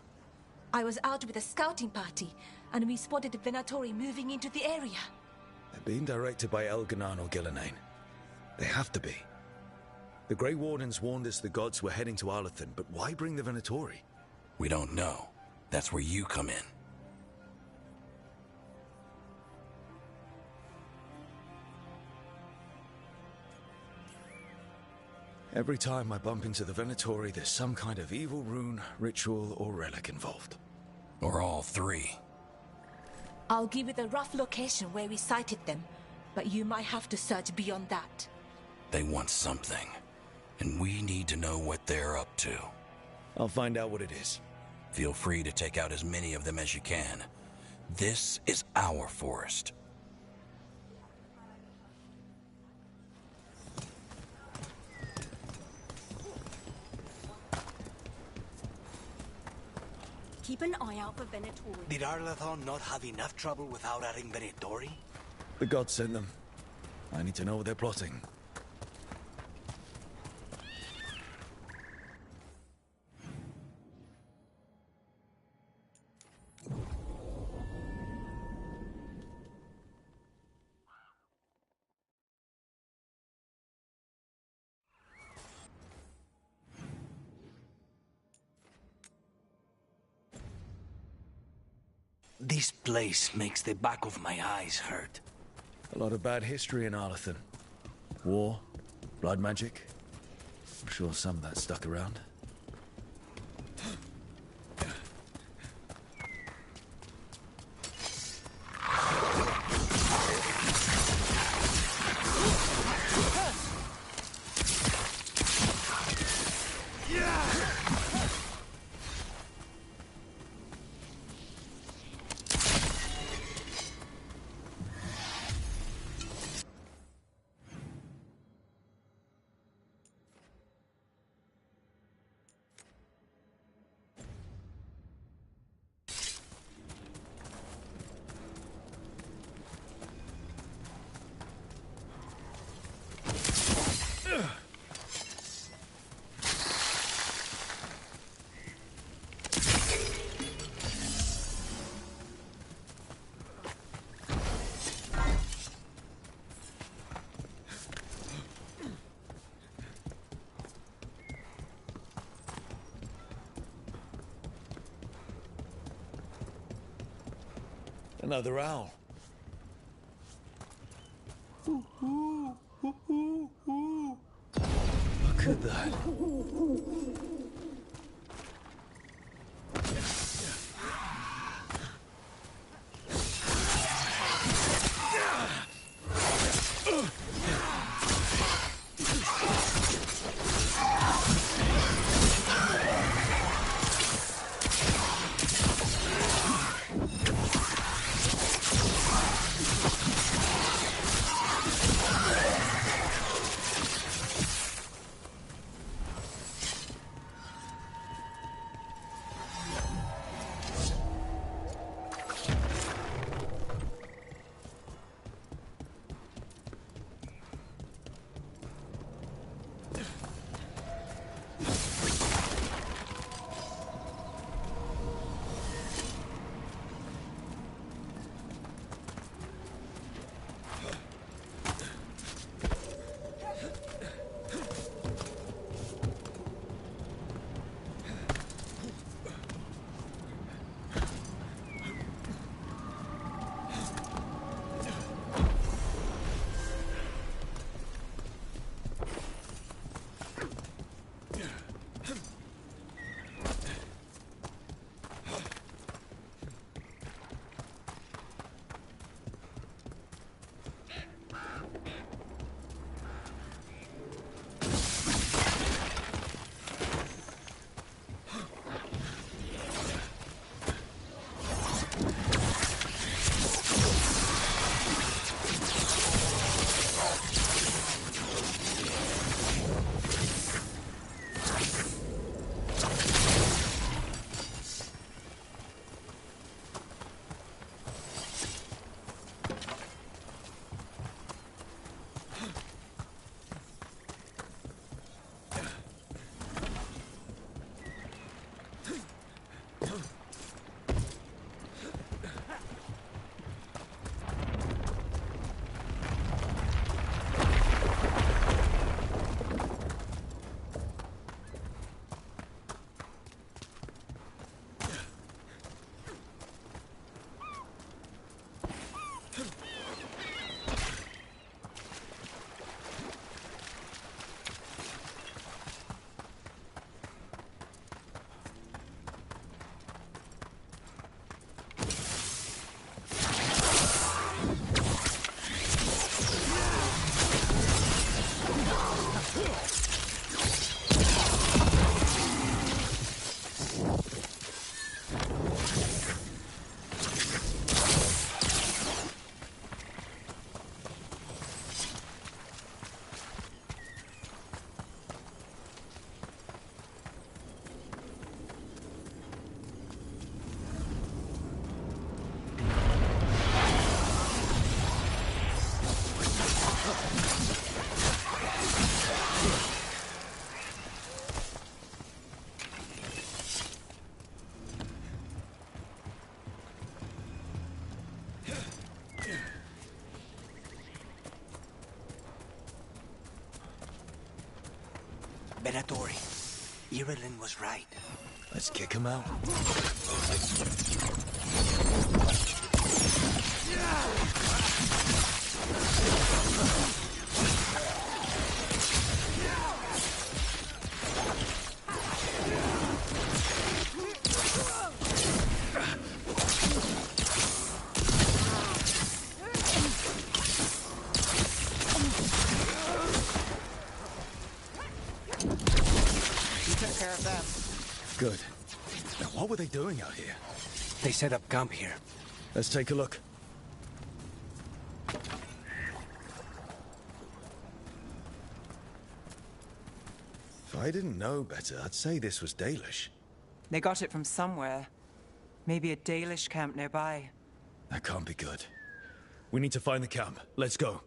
I was out with a scouting party, and we spotted the Venatori moving into the area. They're being directed by Elganan or Gillenane. They have to be. The Grey Wardens warned us the gods were heading to Arlathan, but why bring the Venatori? We don't know. That's where you come in. Every time I bump into the Venatori, there's some kind of evil rune, ritual, or relic involved. Or all three. I'll give you the rough location where we sighted them, but you might have to search beyond that. They want something, and we need to know what they're up to. I'll find out what it is. Feel free to take out as many of them as you can. This is our forest. Keep an eye out for Venatori. Did Arlathan not have enough trouble without adding Venatori? The gods sent them. I need to know what they're plotting. This place makes the back of my eyes hurt. A lot of bad history in Arlathan. War, blood magic. I'm sure some of that stuck around. Another owl. Look at that. Venatori, Irulan was right. Let's kick him out. Good. Now, what were they doing out here? They set up camp here. Let's take a look. If I didn't know better, I'd say this was Dalish. They got it from somewhere. Maybe a Dalish camp nearby. That can't be good. We need to find the camp. Let's go.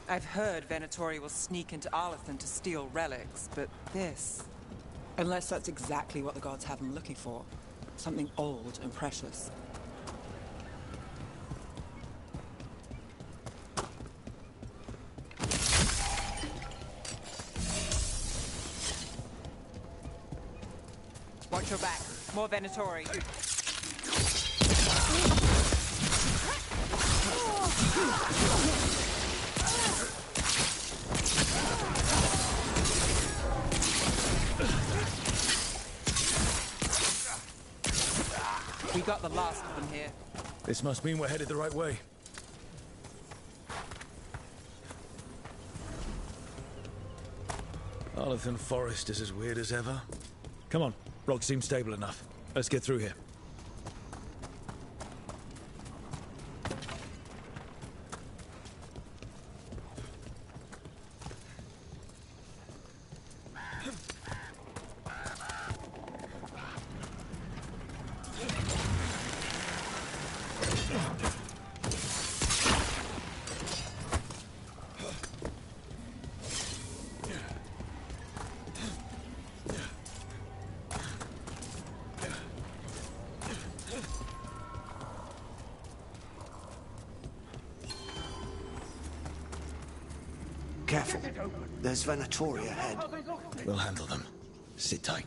I've heard Venatori will sneak into Arlathan to steal relics, but this... Unless that's exactly what the gods have him looking for. Something old and precious. Watch your back. More Venatori. We got the last of them here. This must mean we're headed the right way. Arlathan Forest is as weird as ever. Come on, rock seems stable enough. Let's get through here. Careful. There's Venatori ahead. We'll handle them. Sit tight.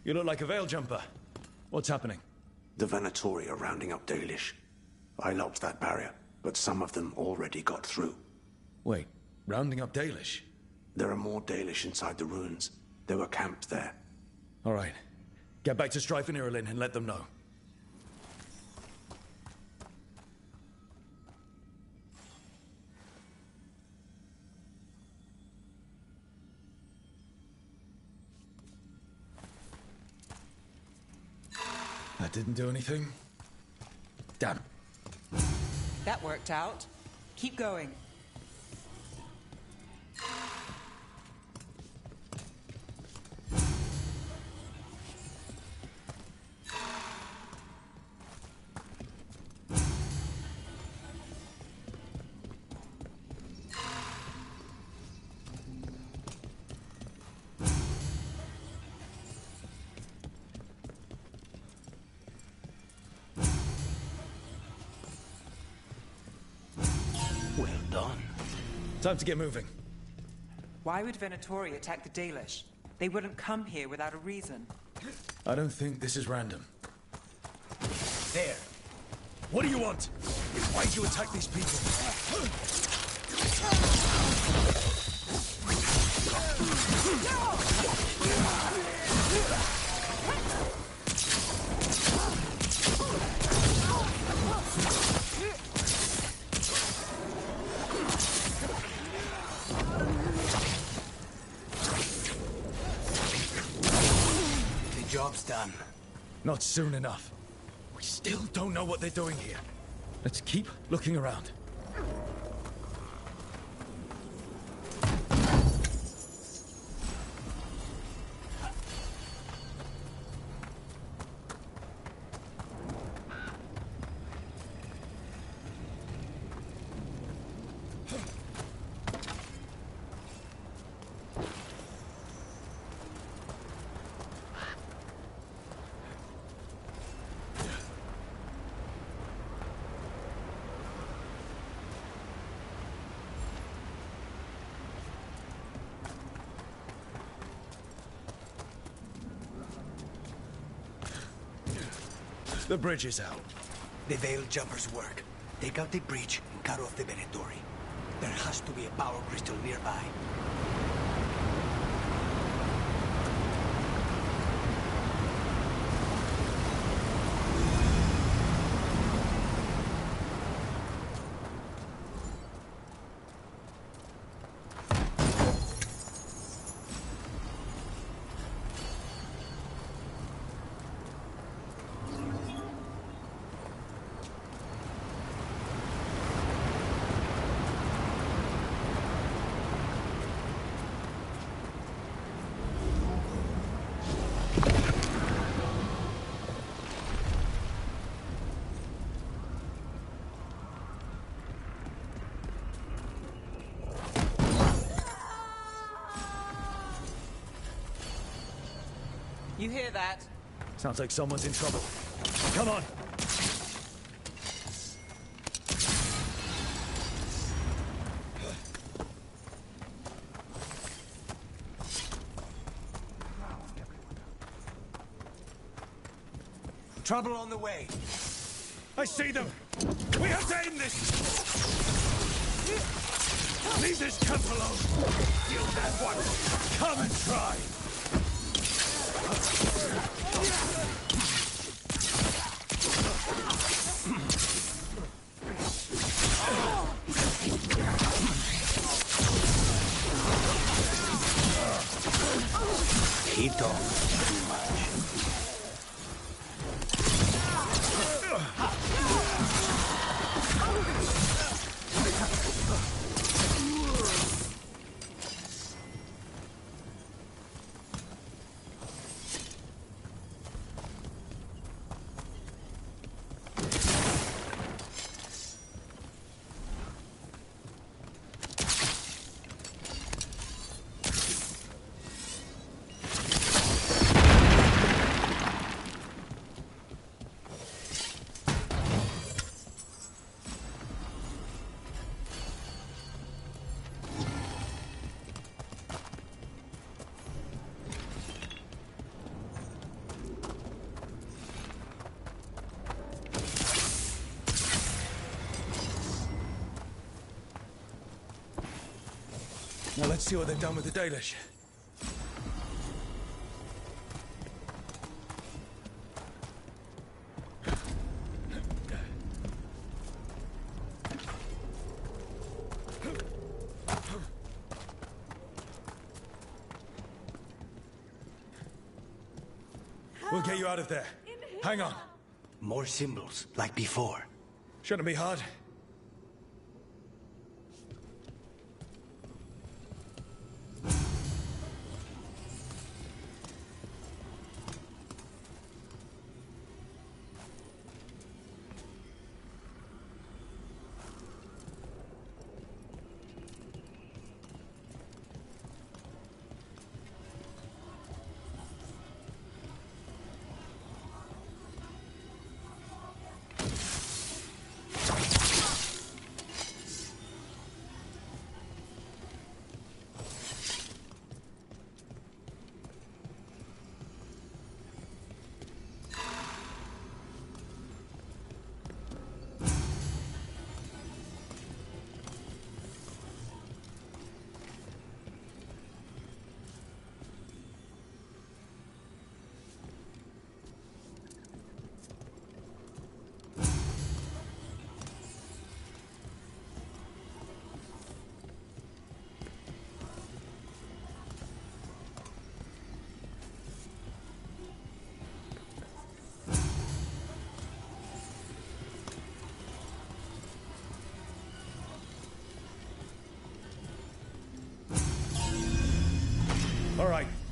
You look like a veil jumper. What's happening? The Venatori are rounding up Dalish. I locked that barrier, but some of them already got through. Wait, rounding up Dalish? There are more Dalish inside the ruins. They were camped there. All right. Get back to Strife and Irulan and let them know. That didn't do anything? Damn. That worked out. Keep going. Time to get moving. Why would Venatori attack the Dalish? They wouldn't come here without a reason. I don't think this is random. There. What do you want? Why'd you attack these people? The job's done. Not soon enough. We still don't know what they're doing here. Let's keep looking around. The bridge is out. The Veiled Jumpers work. Take out the breach and cut off the Venatori. There has to be a power crystal nearby. You hear that? Sounds like someone's in trouble. Come on! Trouble on the way. I see them! We have to end this! Leave this camp alone! You that one! Come and try! He talks too much. Now let's see what they've done with the Dalish. We'll get you out of there. Hang on. More symbols, like before. Shouldn't be hard.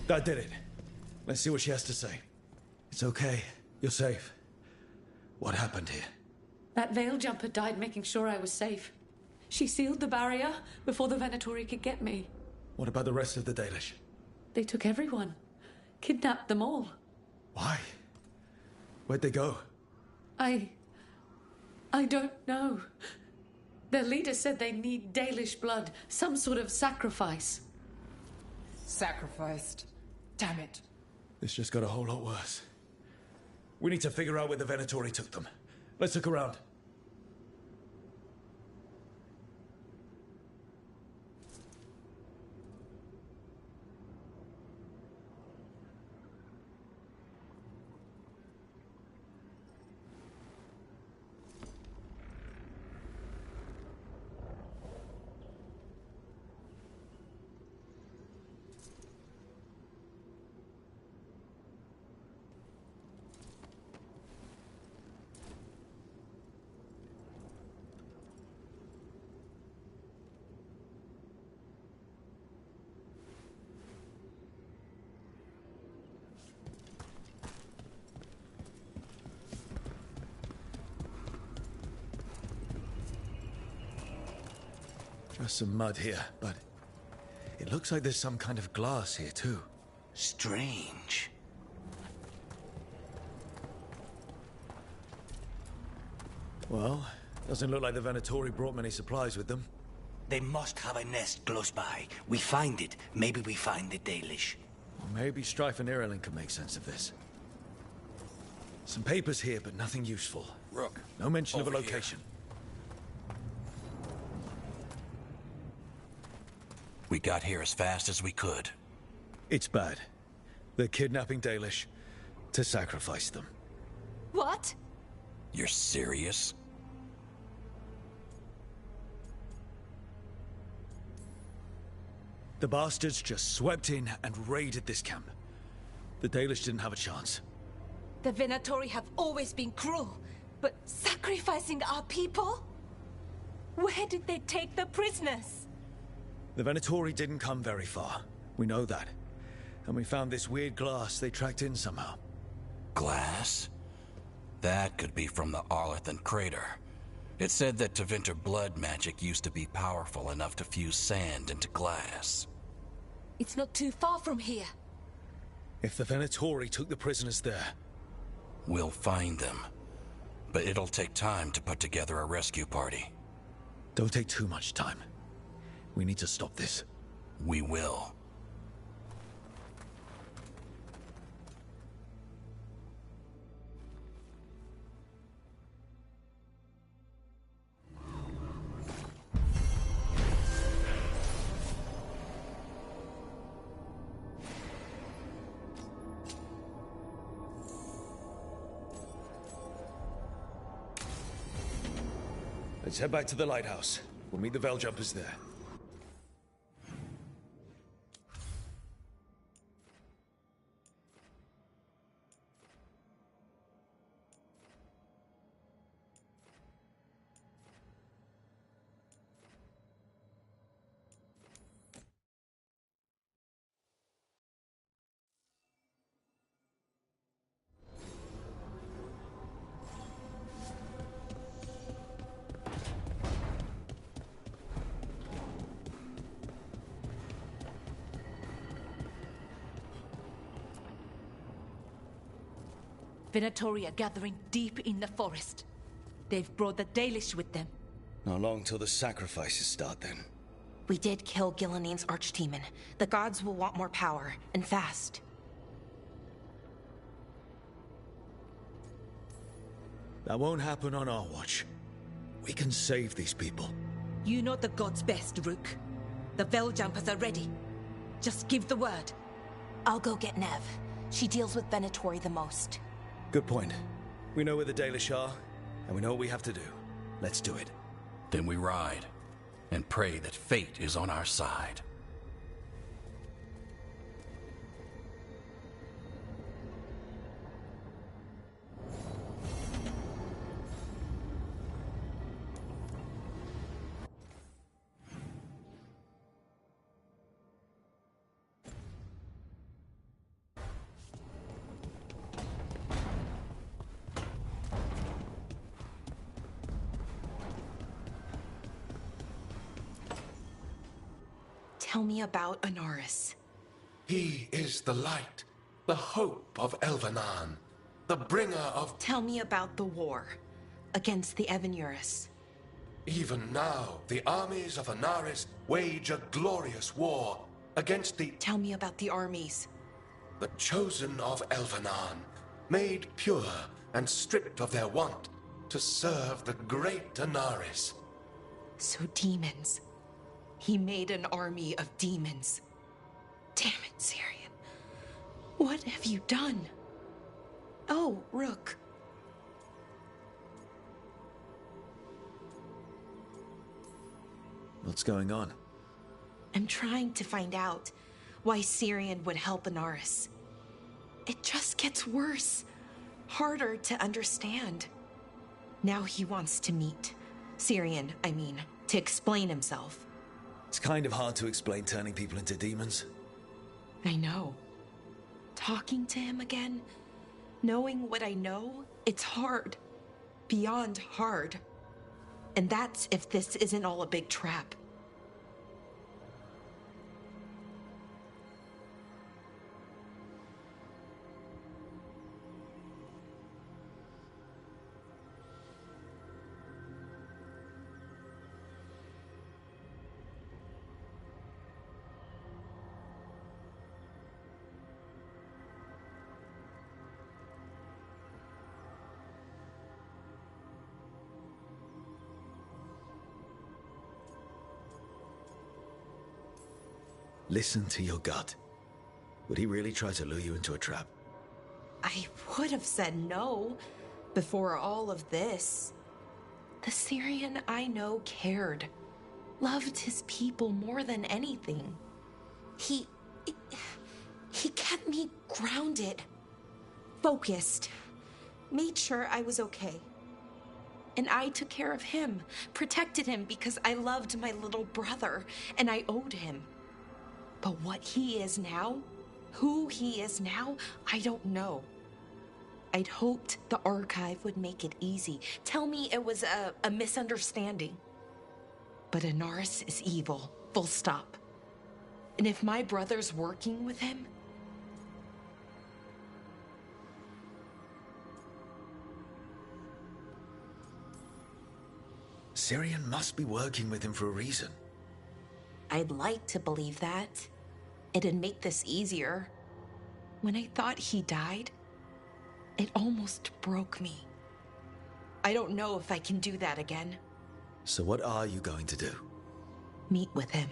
That did it. Let's see what she has to say. It's okay. You're safe. What happened here? That Veil Jumper died making sure I was safe. She sealed the barrier before the Venatori could get me. What about the rest of the Dalish? They took everyone. Kidnapped them all. Why? Where'd they go? I don't know. Their leader said they need Dalish blood, some sort of sacrifice. Sacrificed. Damn it. This just got a whole lot worse. We need to figure out where the Venatori took them. Let's look around. Just some mud here, but it looks like there's some kind of glass here too. Strange. Well, doesn't look like the Venatori brought many supplies with them. They must have a nest close by. We find it. Maybe we find the Dalish. Maybe Strife and Irilin can make sense of this. Some papers here, but nothing useful. Rook. No mention of a over location. We got here as fast as we could. It's bad. They're kidnapping Dalish to sacrifice them. What? You're serious? The bastards just swept in and raided this camp. The Dalish didn't have a chance. The Venatori have always been cruel, but sacrificing our people? Where did they take the prisoners? The Venatori didn't come very far. We know that. And we found this weird glass they tracked in somehow. Glass? That could be from the Arlathan crater. It said that Tevinter blood magic used to be powerful enough to fuse sand into glass. It's not too far from here. If the Venatori took the prisoners there... We'll find them. But it'll take time to put together a rescue party. Don't take too much time. We need to stop this. We will. Let's head back to the lighthouse. We'll meet the Veil Jumpers there. Venatori are gathering deep in the forest. They've brought the Dalish with them. Not long till the sacrifices start then. We did kill Gilleneen's archdemon. The gods will want more power, and fast. That won't happen on our watch. We can save these people. You know the gods best, Rook. The Veil Jumpers are ready. Just give the word. I'll go get Nev. She deals with Venatori the most. Good point. We know where the Dalish are, and we know what we have to do. Let's do it. Then we ride, and pray that fate is on our side. Tell me about Anaris. He is the light, the hope of Elvenan, the bringer of... Tell me about the war against the Evenuris. Even now, the armies of Anaris wage a glorious war against the... Tell me about the armies. The chosen of Elvenan, made pure and stripped of their want to serve the great Anaris. So demons. He made an army of demons. Damn it, Syrian. What have you done? Oh, Rook. What's going on? I'm trying to find out why Syrian would help Anaris. It just gets worse. Harder to understand. Now he wants to meet. Syrian, I mean, to explain himself. It's kind of hard to explain turning people into demons. I know. Talking to him again, knowing what I know, it's hard. Beyond hard. And that's if this isn't all a big trap. Listen to your gut. Would he really try to lure you into a trap? I would have said no before all of this. The Syrian I know cared. Loved his people more than anything. He kept me grounded. Focused. Made sure I was okay. And I took care of him. Protected him because I loved my little brother. And I owed him. But what he is now, who he is now, I don't know. I'd hoped the Archive would make it easy. Tell me it was a misunderstanding. But Anaris is evil, full stop. And if my brother's working with him... Syrian must be working with him for a reason. I'd like to believe that. It'd make this easier. When I thought he died, it almost broke me. I don't know if I can do that again. So what are you going to do? Meet with him.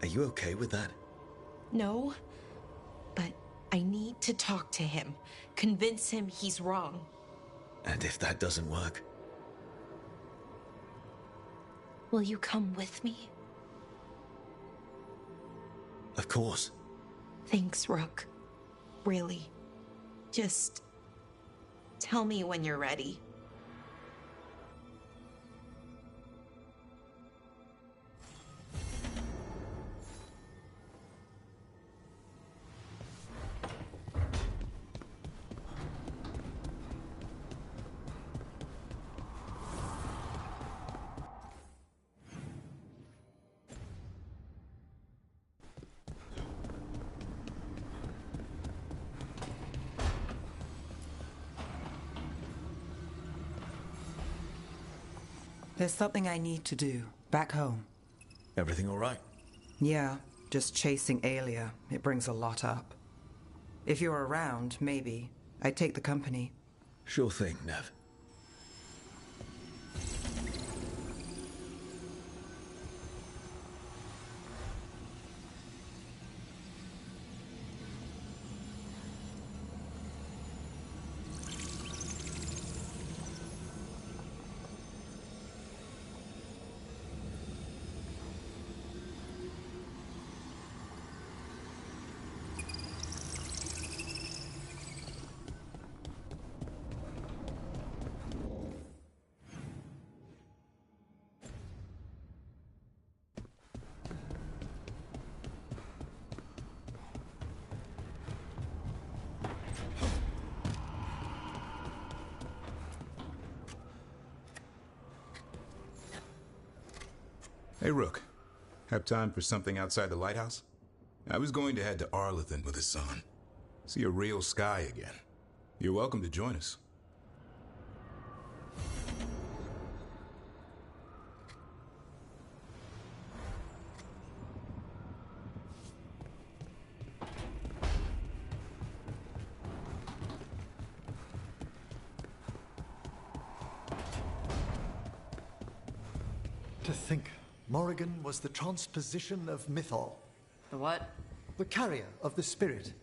Are you okay with that? No, but I need to talk to him. Convince him he's wrong. And if that doesn't work? Will you come with me? Of course. Thanks, Rook. Really. Just tell me when you're ready. There's something I need to do, back home. Everything all right? Yeah, just chasing Aelia. It brings a lot up. If you're around, maybe. I'd take the company. Sure thing, Nev. Hey, Rook. Have time for something outside the lighthouse? I was going to head to Arlathan with Hassan. See a real sky again. You're welcome to join us. To think, Morrigan was the transposition of Mythol. The what? The carrier of the spirit.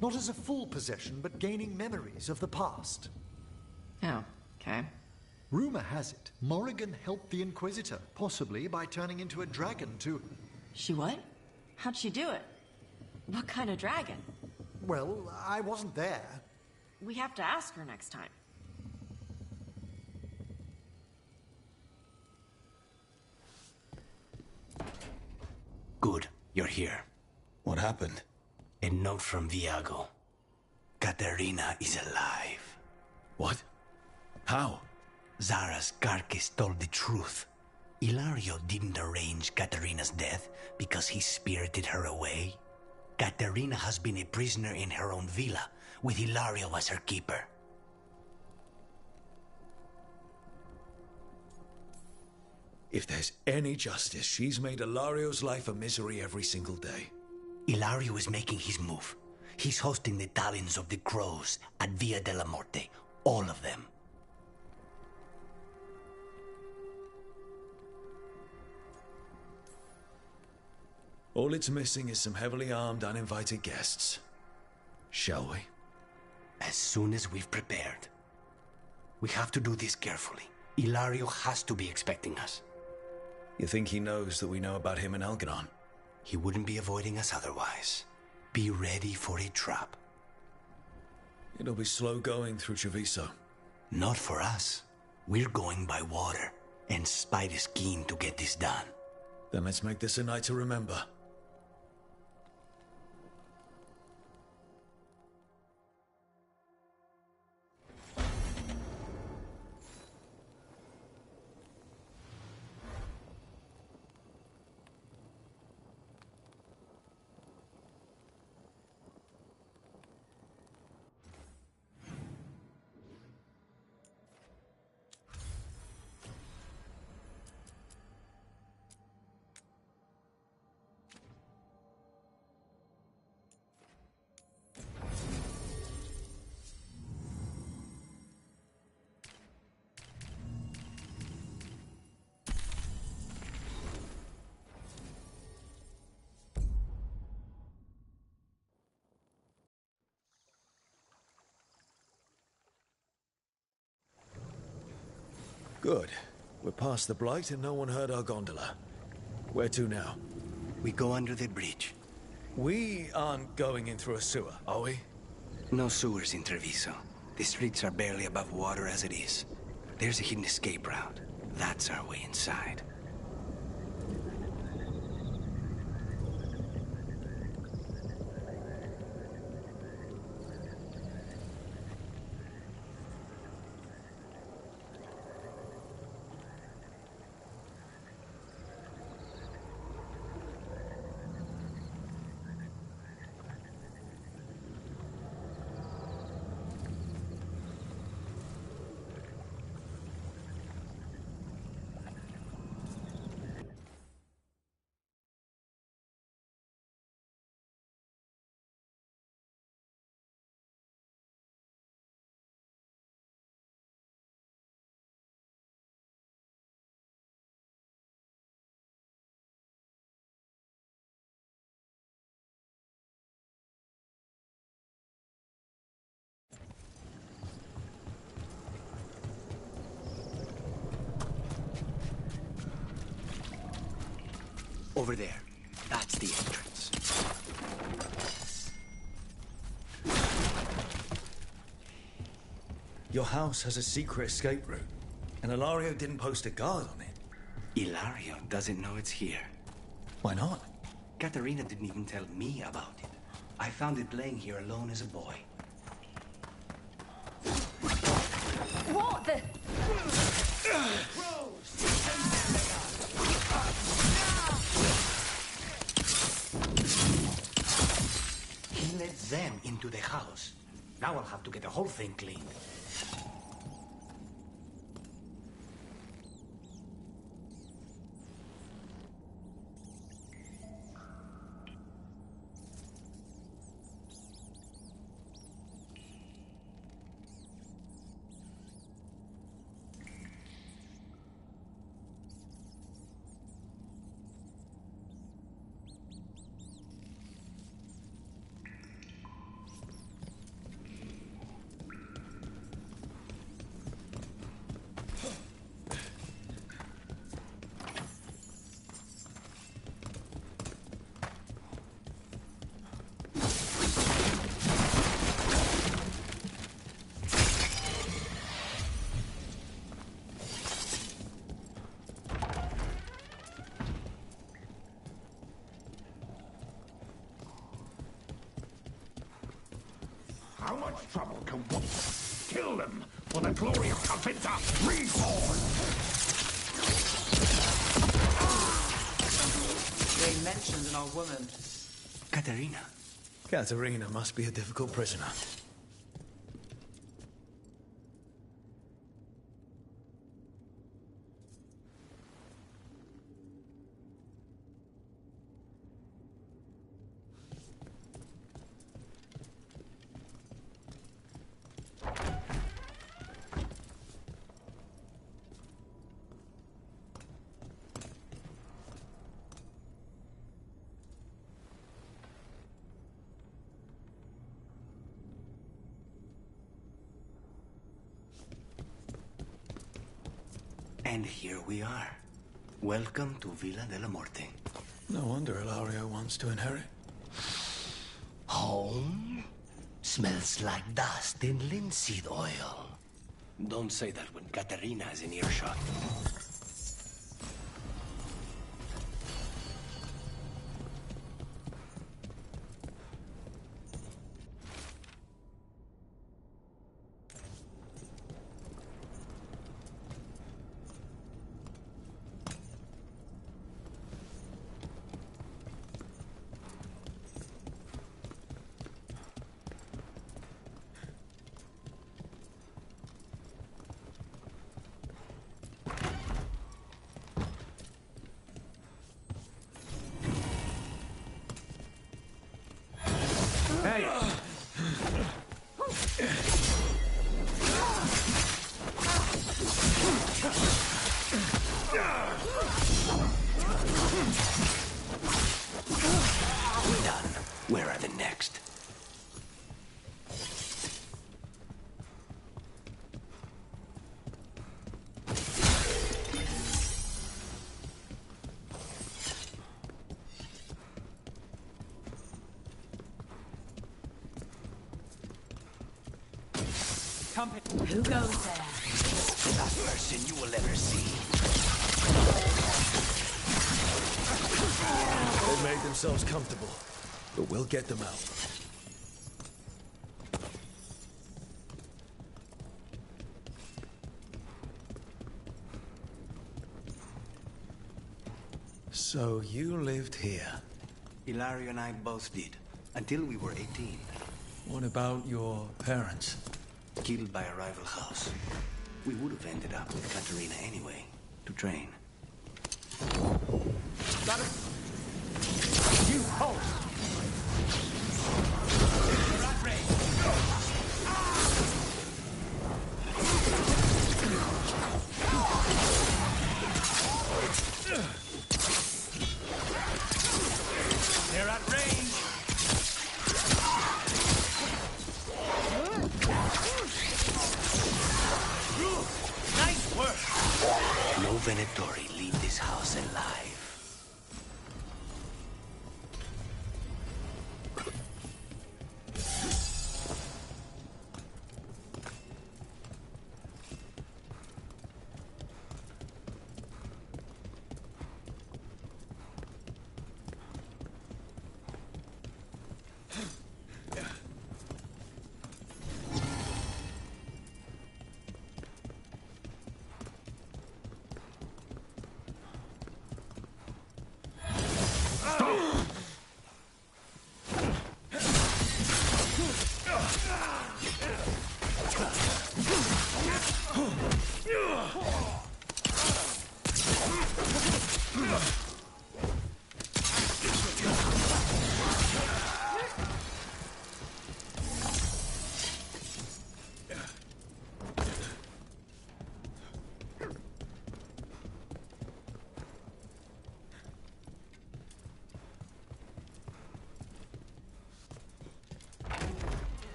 Not as a full possession, but gaining memories of the past. Oh, okay. Rumor has it, Morrigan helped the Inquisitor, possibly by turning into a dragon to... She what? How'd she do it? What kind of dragon? Well, I wasn't there. We have to ask her next time. Good, you're here. What happened? A note from Viago. Katerina is alive. What? How? Zara's Carcass told the truth. Ilario didn't arrange Katerina's death because he spirited her away. Katerina has been a prisoner in her own villa, with Ilario as her keeper. If there's any justice, she's made Ilario's life a misery every single day. Ilario is making his move. He's hosting the Talons of the Crows at Via della Morte. All of them. All it's missing is some heavily armed, uninvited guests. Shall we? As soon as we've prepared. We have to do this carefully. Ilario has to be expecting us. You think he knows that we know about him and Elganon? He wouldn't be avoiding us otherwise. Be ready for a trap. It'll be slow going through Treviso. Not for us. We're going by water, and Spite is keen to get this done. Then let's make this a night to remember. Good. We're past the Blight and no one heard our gondola. Where to now? We go under the bridge. We aren't going in through a sewer, are we? No sewers in Treviso. The streets are barely above water as it is. There's a hidden escape route. That's our way inside. Over there. That's the entrance. Your house has a secret escape route, and Ilario didn't post a guard on it. Ilario doesn't know it's here. Why not? Katerina didn't even tell me about it. I found it laying here alone as a boy. What the... let them into the house. Now I'll have to get the whole thing cleaned. How much trouble can one kill them for the glory of Kalfinta Reborn? They mentioned an old woman. Katerina. Katerina must be a difficult prisoner. And here we are. Welcome to Villa de la Muerte. No wonder Ilario wants to inherit. Home? Smells like dust and linseed oil. Don't say that when Katerina is in earshot. Hey! Done. Where are the next? Who goes there? The last person you will ever see. They've made themselves comfortable, but we'll get them out. So you lived here? Ilario and I both did, until we were 18. What about your parents? Killed by a rival house. We would have ended up with Katerina anyway, to train. Got it! You hold! They're at range! Nice work! No Venatori leave this house alive.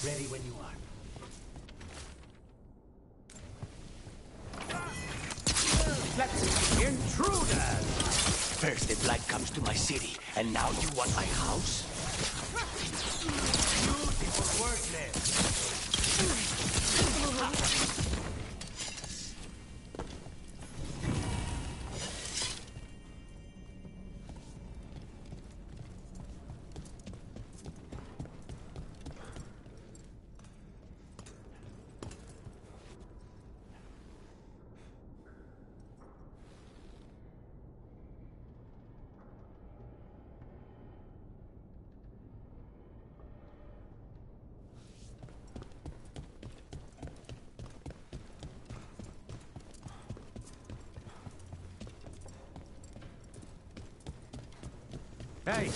Ready when you are. Intruders! First the blood comes to my city, and now you want my house? Beautiful worthless. Hey!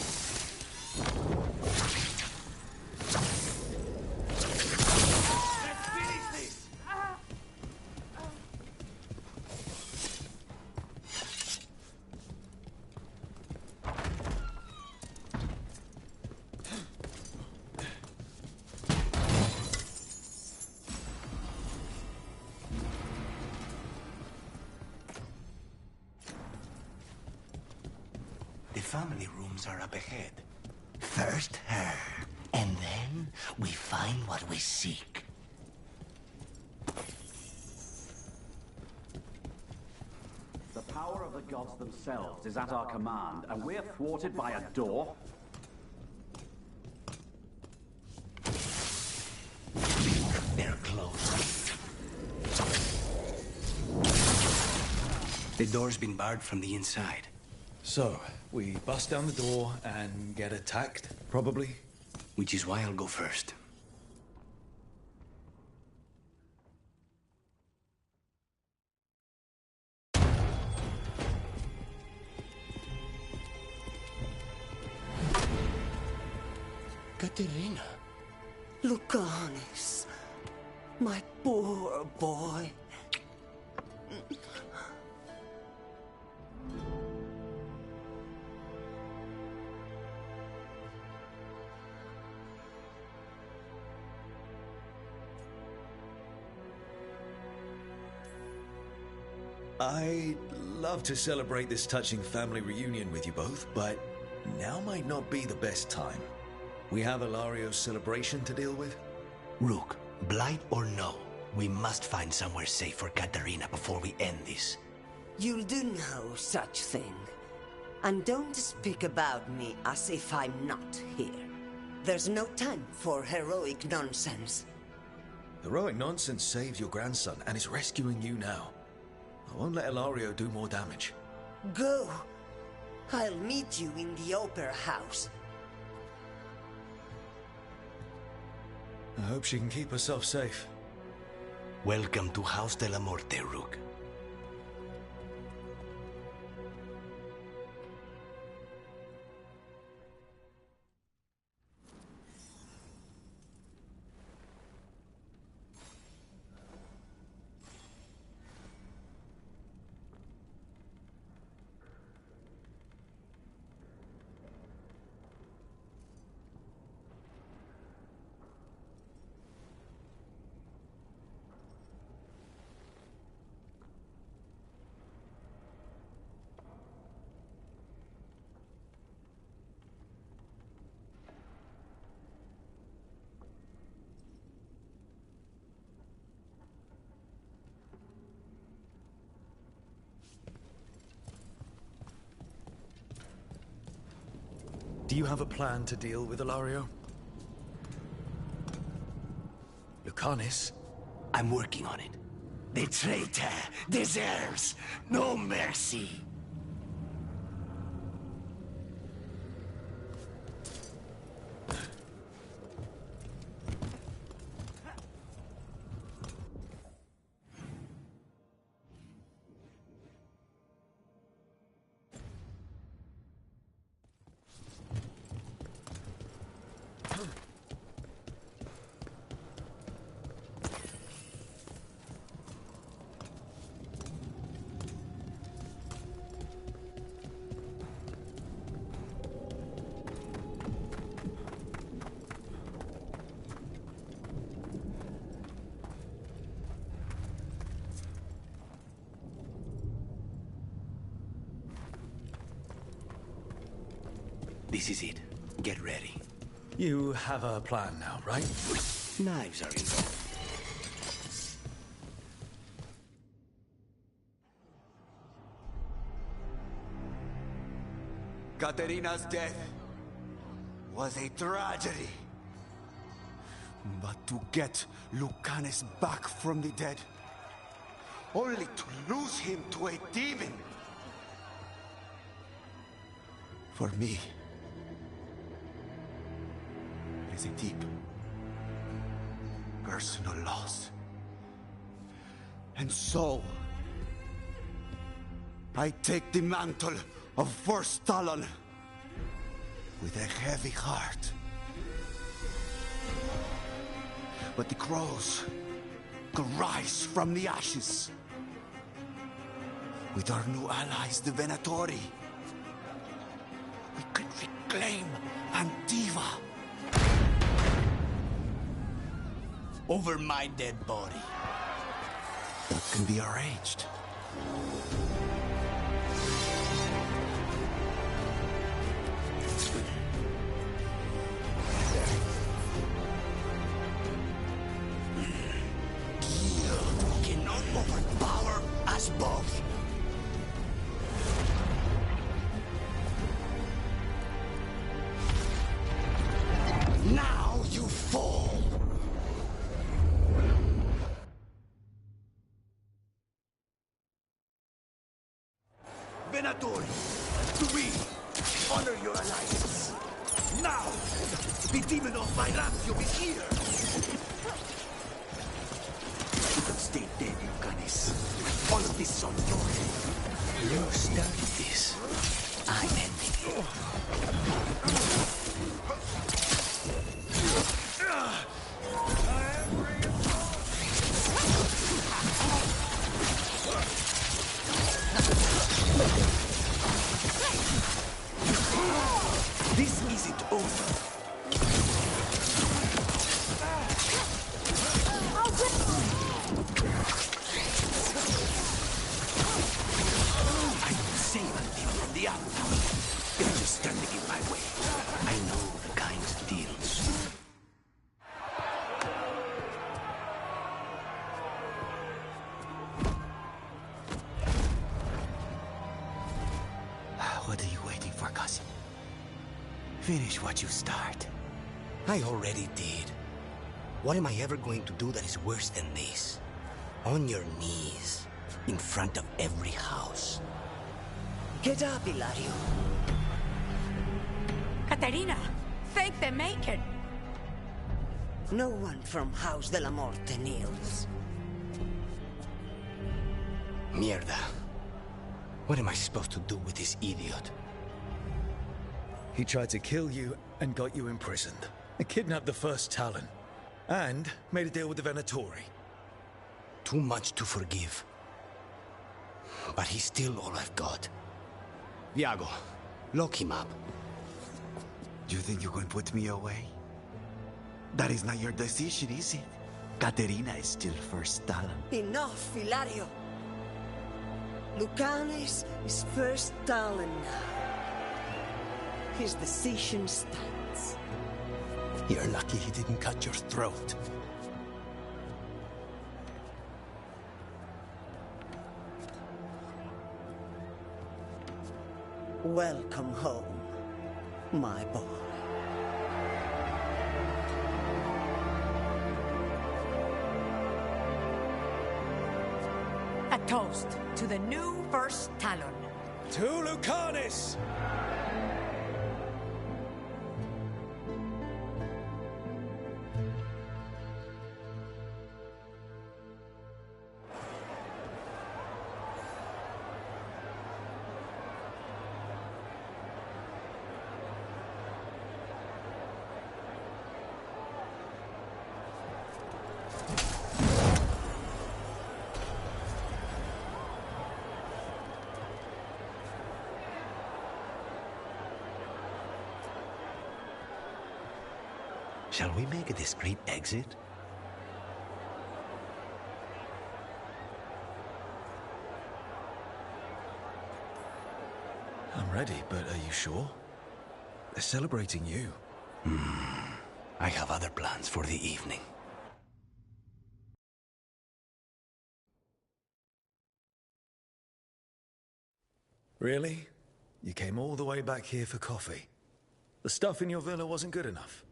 The family rooms are up ahead. First her, and then we find what we seek. The power of the gods themselves is at our command, and we're thwarted by a door? They're closed. The door's been barred from the inside. So, we bust down the door and get attacked, probably? Which is why I'll go first. Katerina. Lucanus, my poor boy. I'd love to celebrate this touching family reunion with you both, but now might not be the best time. We have Ilario's celebration to deal with. Rook, blight or no, we must find somewhere safe for Katerina before we end this. You'll do no such thing. And don't speak about me as if I'm not here. There's no time for heroic nonsense. Heroic nonsense saved your grandson and is rescuing you now. I won't let Ilario do more damage. Go. I'll meet you in the Opera House. I hope she can keep herself safe. Welcome to House de la Morte, Rook. Do you have a plan to deal with Ilario? Lucanus? I'm working on it. The traitor deserves no mercy. This is it. Get ready. You have a plan now, right? Knives are involved. Katerina's death was a tragedy. But to get Lucanus back from the dead, only to lose him to a demon. For me, it is a deep, personal loss. And so, I take the mantle of First Talon with a heavy heart. But the crows could rise from the ashes. With our new allies, the Venatori, we could reclaim Antiva. Over my dead body. That can be arranged. Cannot overpower us both. Now you fall. Venatori, do we honor your alliance? Now, the demon of Byzantium is here. You can stay dead, Lucanus. All of this is on your head. You started this. I'm ending it. This isn't over. I will save Antiva from the outlaw. They're just standing in my way. I know the kind of deals. What are you waiting for, cousin? Finish what you start. I already did. What am I ever going to do that is worse than this? On your knees, in front of every house. Get up, Ilario. Caterina, fake the making. No one from House de la Morte kneels. Mierda. What am I supposed to do with this idiot? He tried to kill you and got you imprisoned. And kidnapped the First Talon. And made a deal with the Venatori. Too much to forgive. But he's still all I've got. Viago, lock him up. You think you can put me away? That is not your decision, is it? Caterina is still First Talon. Enough, Ilario. Lucanus is First Talon now. His decision stands. You're lucky he didn't cut your throat. Welcome home, my boy. A toast to the new First Talon. To Lucanus! Shall we make a discreet exit? I'm ready, but are you sure? They're celebrating you. I have other plans for the evening. Really? You came all the way back here for coffee? The stuff in your villa wasn't good enough?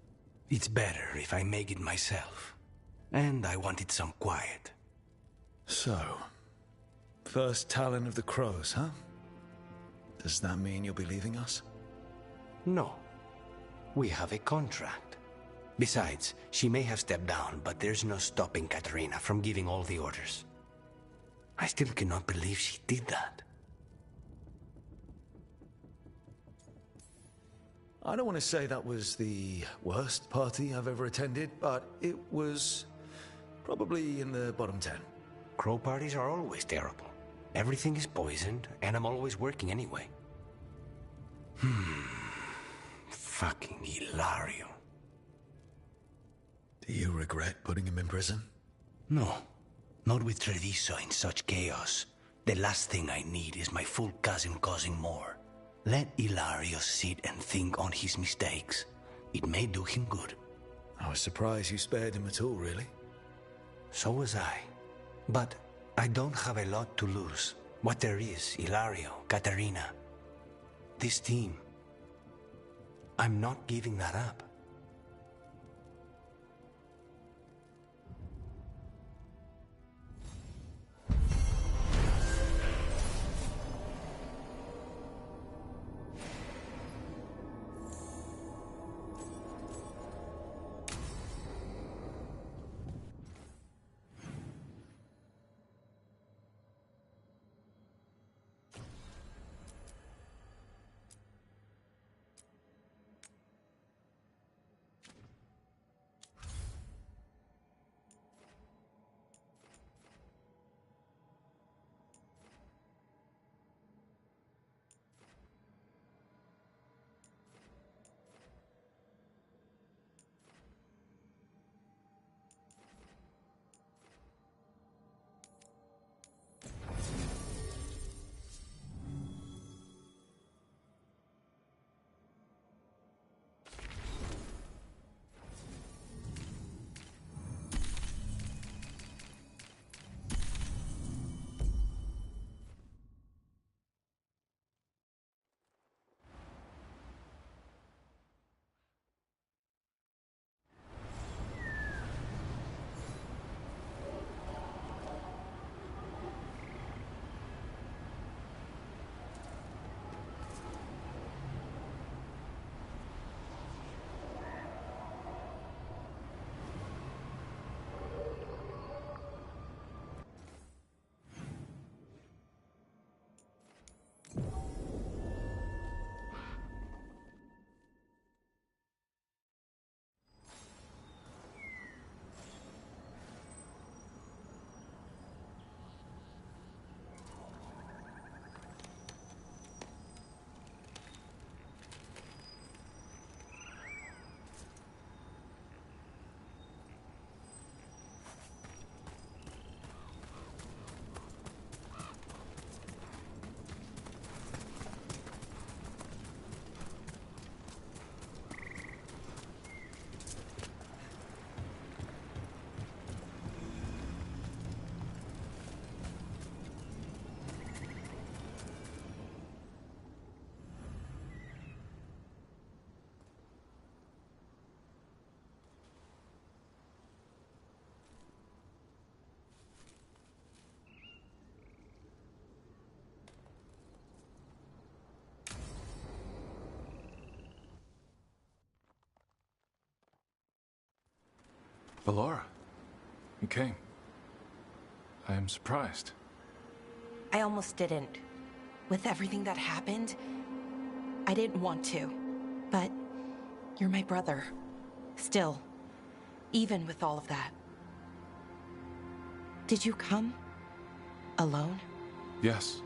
It's better if I make it myself. And I wanted some quiet. So, first Talon of the Crows, huh? Does that mean you'll be leaving us? No. We have a contract. Besides, she may have stepped down, but there's no stopping Katarina from giving all the orders. I still cannot believe she did that. I don't want to say that was the worst party I've ever attended, but it was probably in the bottom 10. Crow parties are always terrible. Everything is poisoned, and I'm always working anyway. Fucking Hilario. Do you regret putting him in prison? No. Not with Treviso in such chaos. The last thing I need is my full cousin causing more. Let Hilario sit and think on his mistakes. It may do him good. I was surprised you spared him at all, really. So was I. But I don't have a lot to lose. What there is, Hilario, Katarina. This team. I'm not giving that up. Valora, you came. I am surprised. I almost didn't. With everything that happened, I didn't want to. But you're my brother. Still. Even with all of that. Did you come? Alone? Yes.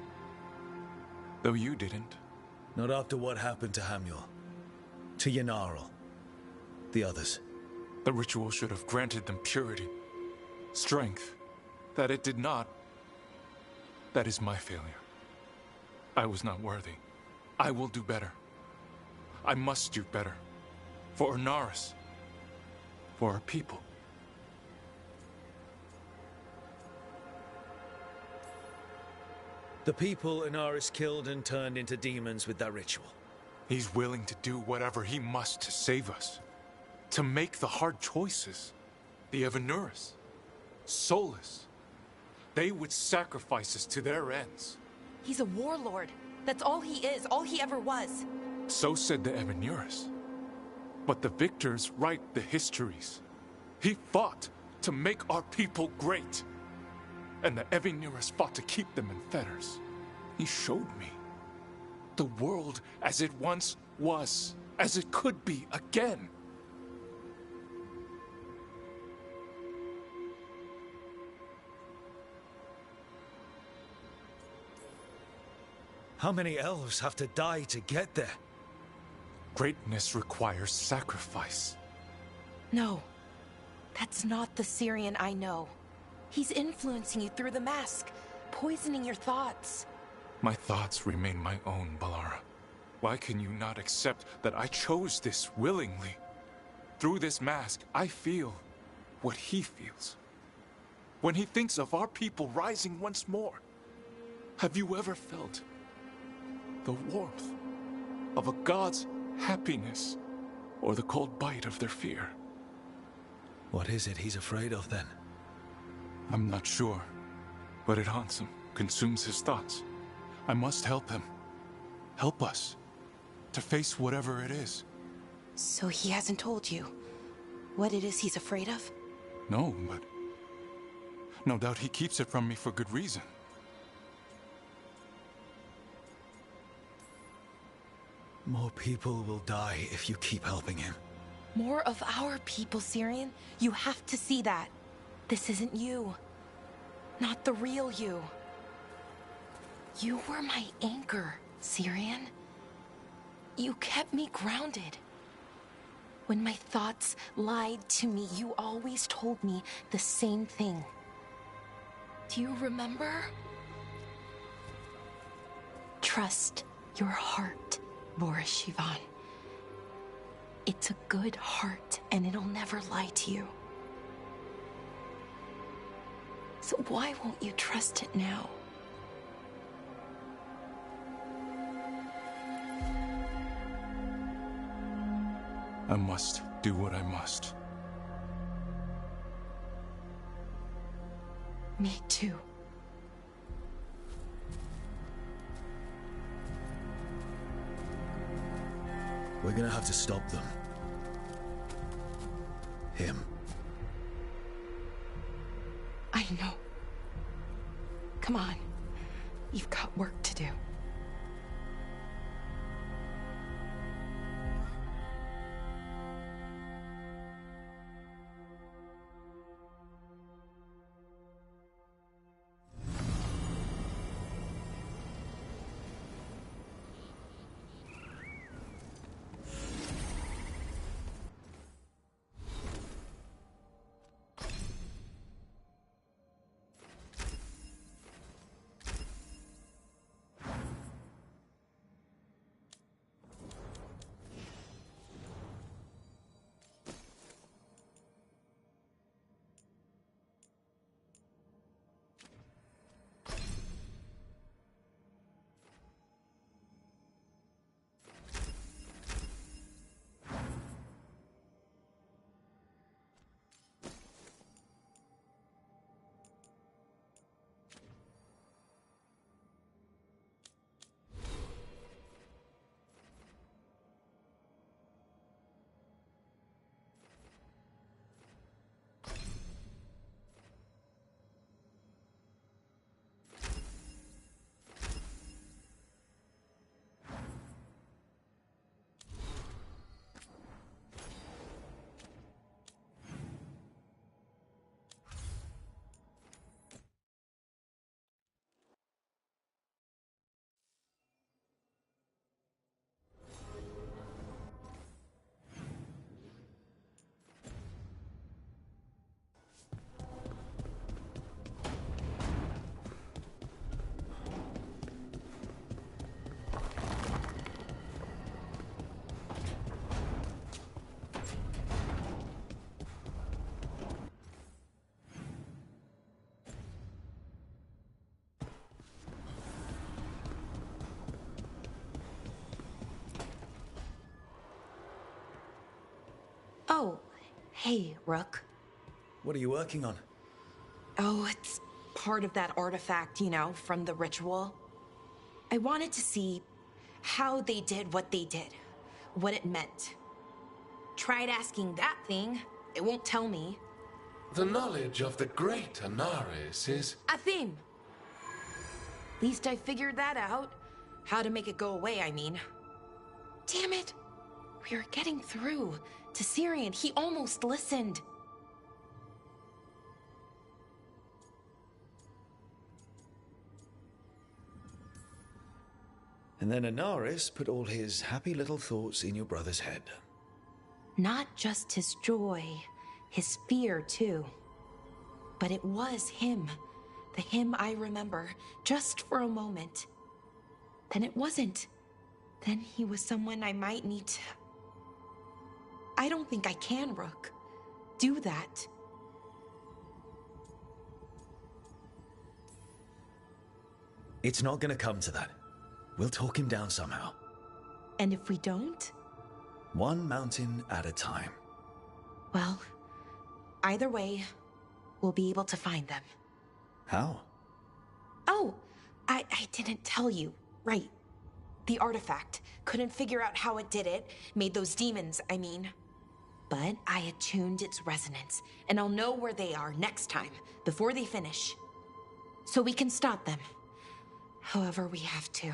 Though you didn't. Not after what happened to Hamuel. To Ynnarl. The others. The ritual should have granted them purity. Strength. That it did not. That is my failure. I was not worthy. I will do better. I must do better. For Inaris. For our people. The people Inaris killed and turned into demons with that ritual. He's willing to do whatever he must to save us. To make the hard choices. The Evanuris. Solus. They would sacrifice us to their ends. He's a warlord. That's all he is, all he ever was. So said the Evanuris. But the victors write the histories. He fought to make our people great. And the Evanuris fought to keep them in fetters. He showed me the world as it once was, as it could be again. How many elves have to die to get there? Greatness requires sacrifice. No, that's not the Syrian I know. He's influencing you through the mask, poisoning your thoughts. My thoughts remain my own, Balara. Why can you not accept that I chose this willingly? Through this mask, I feel what he feels. When he thinks of our people rising once more, have you ever felt the warmth of a god's happiness or the cold bite of their fear? What is it he's afraid of then? I'm not sure, but it haunts him, consumes his thoughts. I must help him. Help us to face whatever it is. So he hasn't told you what it is he's afraid of? No, but no doubt he keeps it from me for good reason. More people will die if you keep helping him. More of our people, Syrian. You have to see that. This isn't you. Not the real you. You were my anchor, Syrian. You kept me grounded. When my thoughts lied to me, you always told me the same thing. Do you remember? Trust your heart, Boris Shivan. It's a good heart, and it'll never lie to you. So why won't you trust it now? I must do what I must. Me too. We're gonna have to stop them. Him. I know. Come on. You've got work to do. Oh, hey, Rook. What are you working on? Oh, it's part of that artifact, you know, from the ritual. I wanted to see how they did what they did, what it meant. Tried asking that thing. It won't tell me. The knowledge of the great Anaris is... A theme. Least I figured that out. How to make it go away, I mean. Damn it. We were getting through. To Syrian, he almost listened. And then Anaris put all his happy little thoughts in your brother's head. Not just his joy, his fear too. But it was him. The him I remember, just for a moment. Then it wasn't. Then he was someone I might need to... I don't think I can, Rook. Do that. It's not gonna come to that. We'll talk him down somehow. And if we don't? One mountain at a time. Well, either way, we'll be able to find them. How? Oh, I didn't tell you. Right. The artifact. Couldn't figure out how it did it. Made those demons, I mean. But I attuned its resonance, and I'll know where they are next time, before they finish. So we can stop them. However we have to.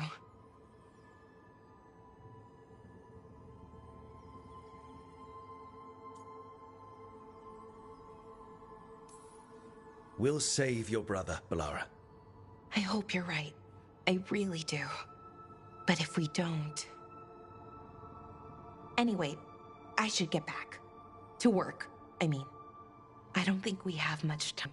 We'll save your brother, Balara. I hope you're right. I really do. But if we don't... Anyway, I should get back. To work, I mean. I don't think we have much time.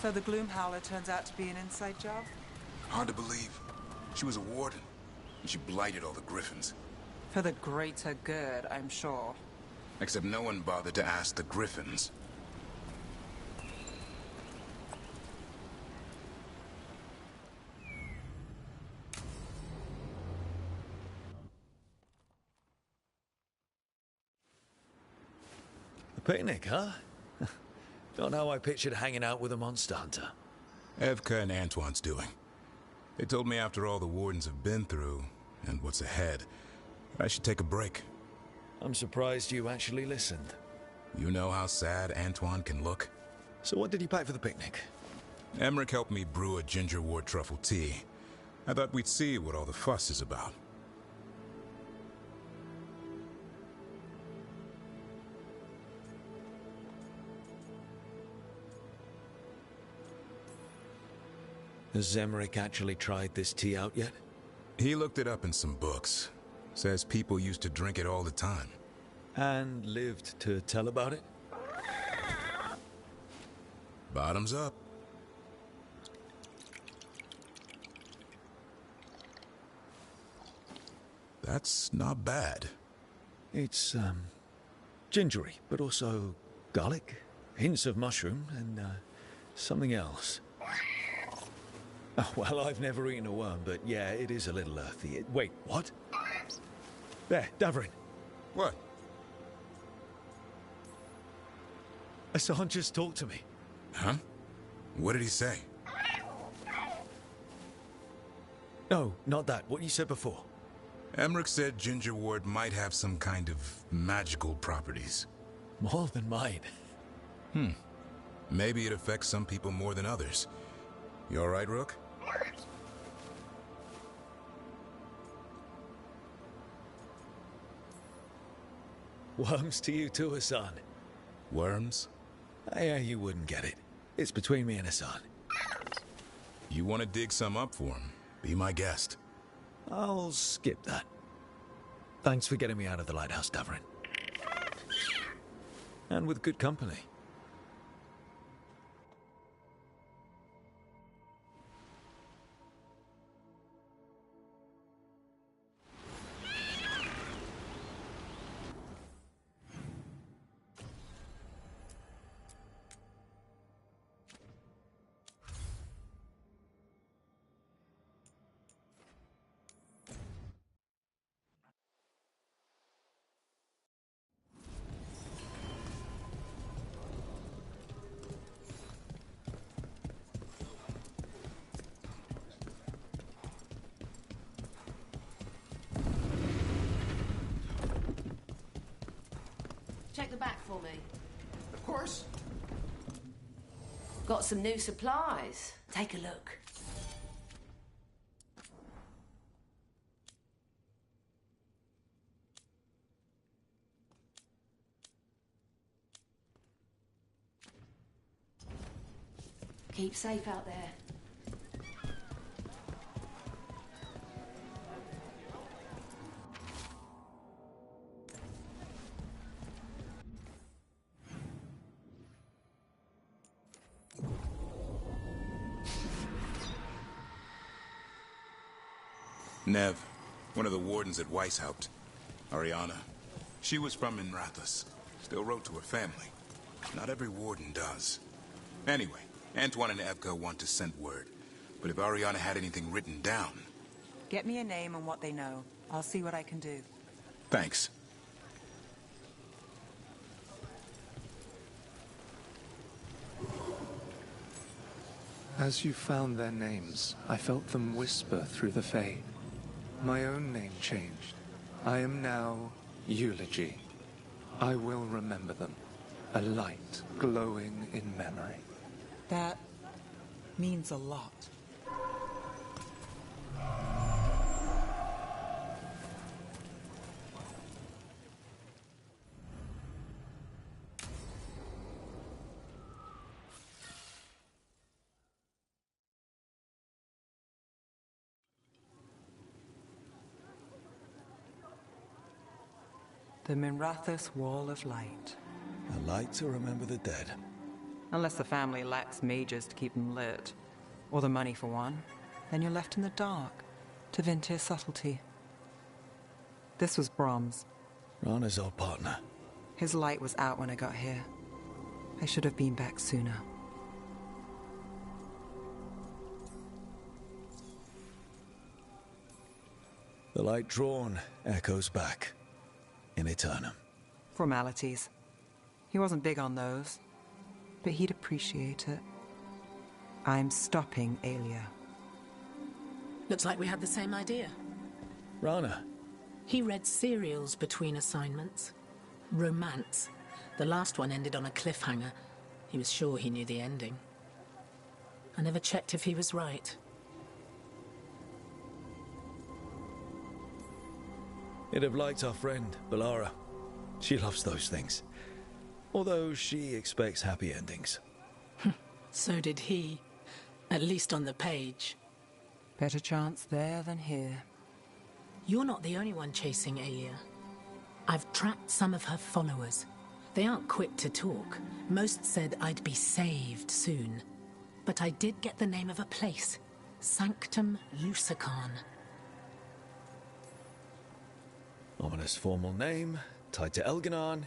So the Gloom Howler turns out to be an inside job? Hard to believe. She was a warden, and she blighted all the Griffins. For the greater good, I'm sure. Except no one bothered to ask the Griffins. A picnic, huh? Don't know how I pictured hanging out with a monster hunter. Evka and Antoine's doing. They told me after all the wardens have been through, and what's ahead, I should take a break. I'm surprised you actually listened. You know how sad Antoine can look? So what did you pack for the picnic? Emmerich helped me brew a gingerwort truffle tea. I thought we'd see what all the fuss is about. Has Emmerich actually tried this tea out yet? He looked it up in some books. Says people used to drink it all the time. And lived to tell about it? Bottoms up. That's not bad. It's, gingery, but also garlic, hints of mushroom, and, something else. Oh, well, I've never eaten a worm, but yeah, it is a little earthy. Wait, what? There, Davrin. What? Hassan just talked to me. Huh? What did he say? No, not that. What you said before. Emmerich said Ginger Ward might have some kind of magical properties. More than mine. Maybe it affects some people more than others. You all right, Rook? Worms to you too, Hassan. Worms? Yeah, you wouldn't get it. It's between me and Hassan. You want to dig some up for him? Be my guest. I'll skip that. Thanks for getting me out of the lighthouse, Davrin. And with good company. Check the back for me. Of course. Got some new supplies. Take a look. Keep safe out there. Nev, one of the wardens at Weishaupt. Ariana. She was from Minrathous. Still wrote to her family. Not every warden does. Anyway, Antoine and Evka want to send word. But if Ariana had anything written down... Get me a name and what they know. I'll see what I can do. Thanks. As you found their names, I felt them whisper through the fade. My own name changed. I am now Eulogy. I will remember them. A light glowing in memory. That means a lot. The Minrathous Wall of Light. A light to remember the dead. Unless the family lacks mages to keep them lit. Or the money for one. Then you're left in the dark. To Ventir's subtlety. This was Brahms. Rana's old partner. His light was out when I got here. I should have been back sooner. The light drawn echoes back. In Eternum. Formalities. He wasn't big on those, but he'd appreciate it. I'm stopping Aelia. Looks like we had the same idea. Rana. He read serials between assignments. Romance. The last one ended on a cliffhanger. He was sure he knew the ending. I never checked if he was right. He'd have liked our friend, Balara. She loves those things. Although she expects happy endings. So did he. At least on the page. Better chance there than here. You're not the only one chasing Aelia. I've tracked some of her followers. They aren't quick to talk. Most said I'd be saved soon. But I did get the name of a place. Sanctum Lusican. Ominous formal name, tied to Elganon.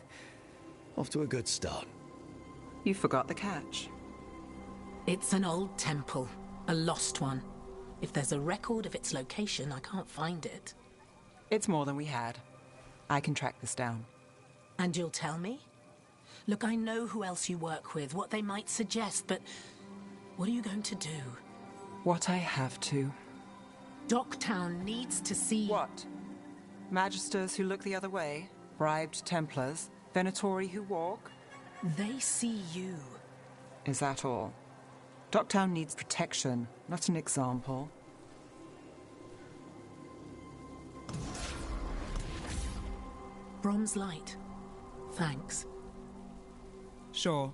Off to a good start. You forgot the catch. It's an old temple. A lost one. If there's a record of its location, I can't find it. It's more than we had. I can track this down. And you'll tell me? Look, I know who else you work with, what they might suggest, but what are you going to do? What I have to. Docktown needs to see... What? Magisters who look the other way? Bribed Templars? Venatori who walk? They see you. Is that all? Docktown needs protection, not an example. Brom's light. Thanks. Sure.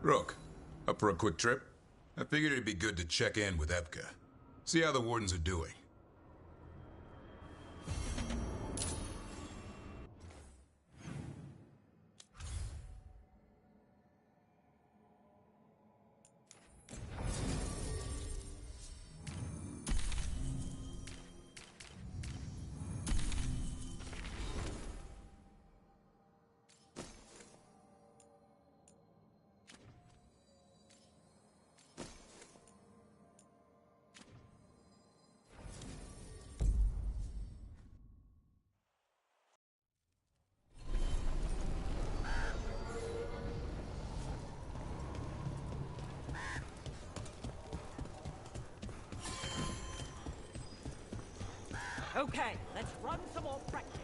Rook, up for a quick trip? I figured it'd be good to check in with Evka. See how the Wardens are doing. Okay, let's run some more practice.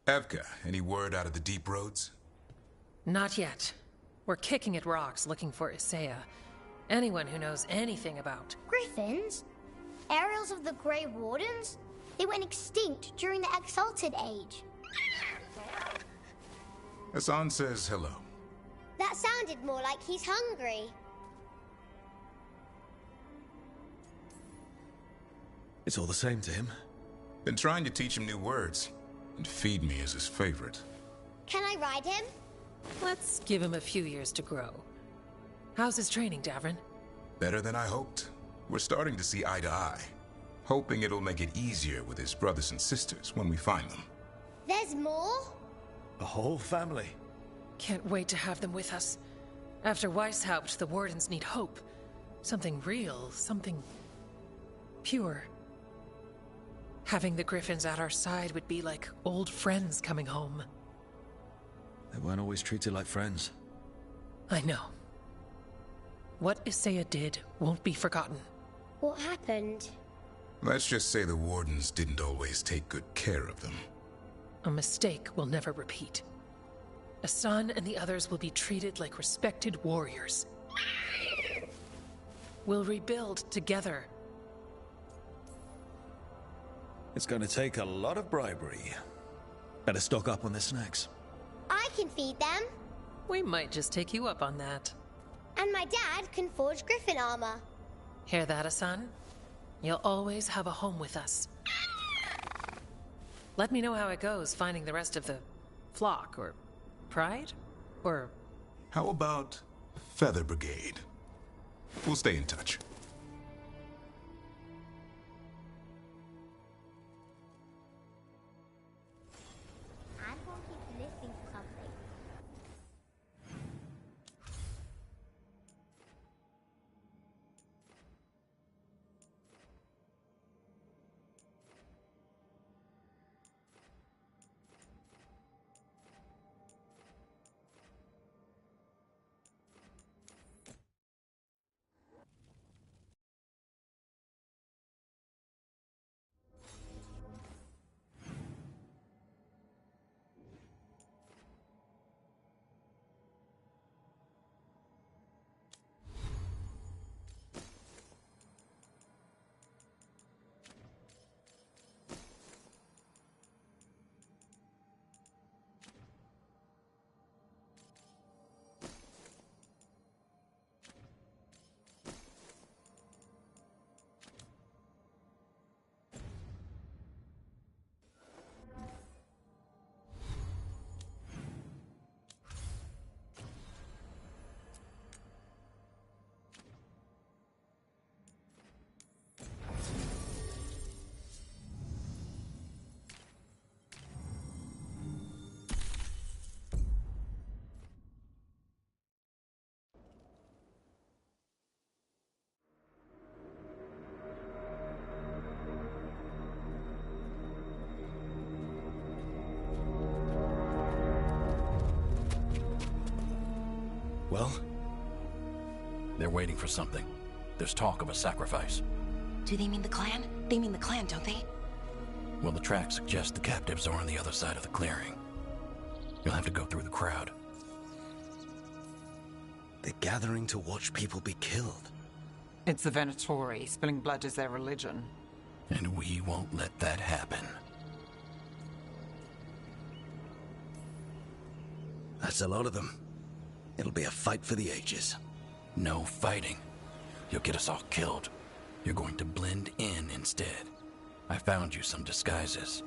Evka, any word out of the Deep Roads? Not yet. We're kicking at rocks looking for Isaiah. Anyone who knows anything about... Griffins? Aerials of the Grey Wardens? They went extinct during the Exalted Age. Hassan says hello. That sounded more like he's hungry. It's all the same to him. Been trying to teach him new words, and feed me is his favorite. Can I ride him? Let's give him a few years to grow. How's his training, Davrin? Better than I hoped. We're starting to see eye to eye. Hoping it'll make it easier with his brothers and sisters when we find them. There's more? A whole family. Can't wait to have them with us. After Weishaupt, the Wardens need hope. Something real, something... pure. Having the Griffins at our side would be like old friends coming home. They weren't always treated like friends. I know. What Isaiah did won't be forgotten. What happened? Let's just say the Wardens didn't always take good care of them. A mistake we'll never repeat. Hassan and the others will be treated like respected warriors. We'll rebuild together. It's going to take a lot of bribery. Better stock up on the snacks. I can feed them. We might just take you up on that. And my dad can forge Griffin armor. Hear that, Hassan? You'll always have a home with us. Let me know how it goes finding the rest of the flock, or pride, or... How about Feather Brigade? We'll stay in touch. I'm going to keep listening for something. Well? They're waiting for something. There's talk of a sacrifice. Do they mean the clan? They mean the clan, don't they? Well, the tracks suggest the captives are on the other side of the clearing. You'll have to go through the crowd. They're gathering to watch people be killed. It's the Venatori. Spilling blood is their religion. And we won't let that happen. That's a lot of them. It'll be a fight for the ages. No fighting. You'll get us all killed. You're going to blend in instead. I found you some disguises.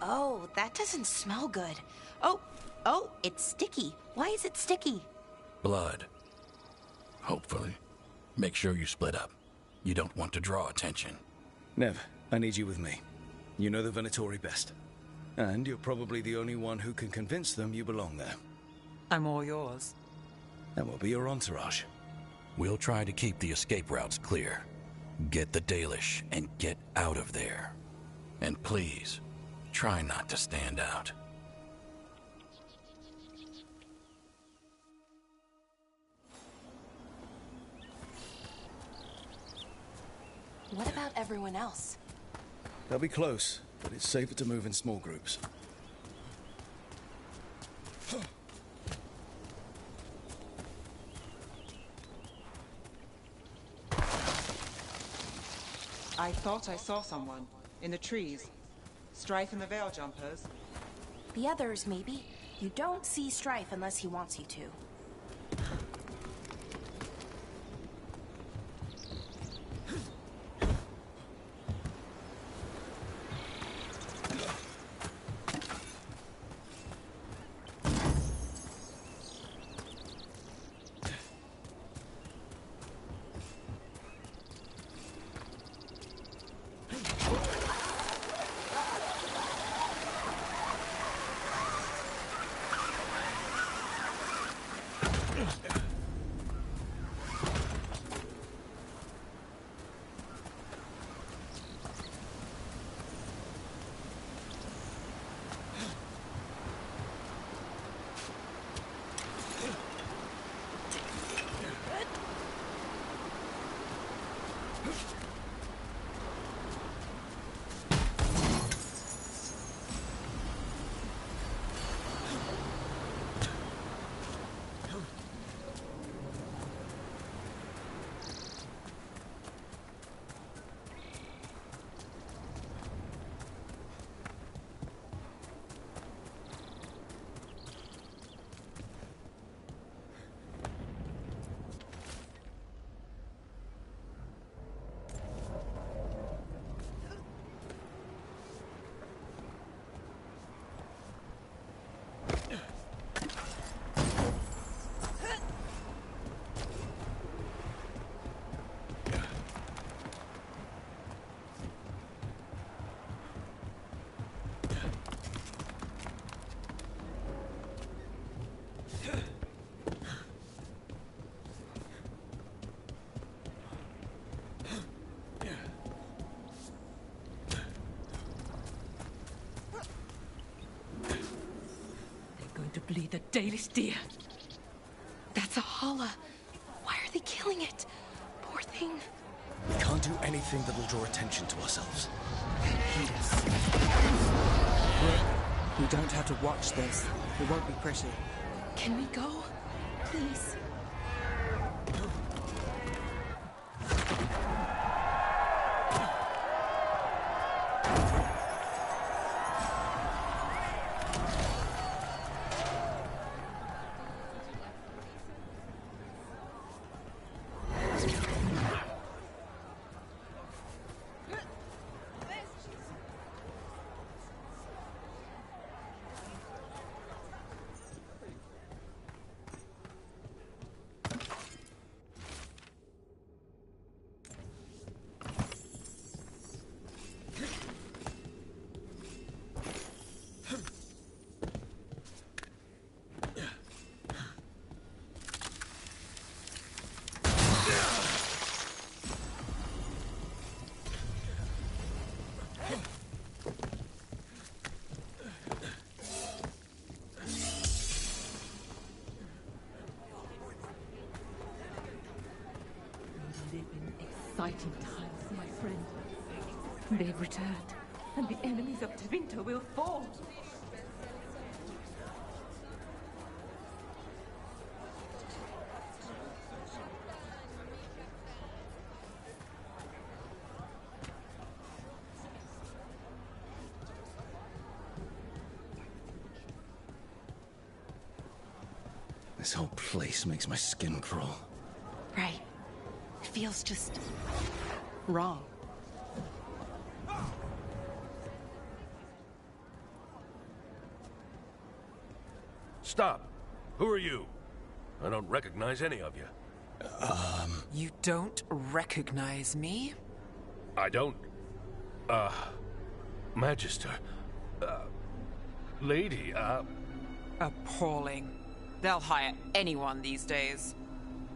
Oh, that doesn't smell good. Oh, it's sticky. Why is it sticky? Blood. Hopefully. Make sure you split up. You don't want to draw attention. Nev, I need you with me. You know the Venatori best. And you're probably the only one who can convince them you belong there. I'm all yours. And we'll be your entourage. We'll try to keep the escape routes clear. Get the Dalish and get out of there. And please, try not to stand out. What about everyone else? They'll be close, but it's safer to move in small groups. I thought I saw someone. In the trees. Strife and the Veil Jumpers. The others, maybe. You don't see Strife unless he wants you to. To bleed the Dalish deer. That's a Hala. Why are they killing it? Poor thing. We can't do anything that'll draw attention to ourselves. We don't have to watch this. It won't be pretty. Can we go? Please. exciting times, my friend. They've returned, and the enemies of Tevinter will fall. This whole place makes my skin crawl. Right. It feels just wrong. Stop. Who are you? I don't recognize any of you. You don't recognize me? I don't. Magister. Lady, Appalling. They'll hire anyone these days.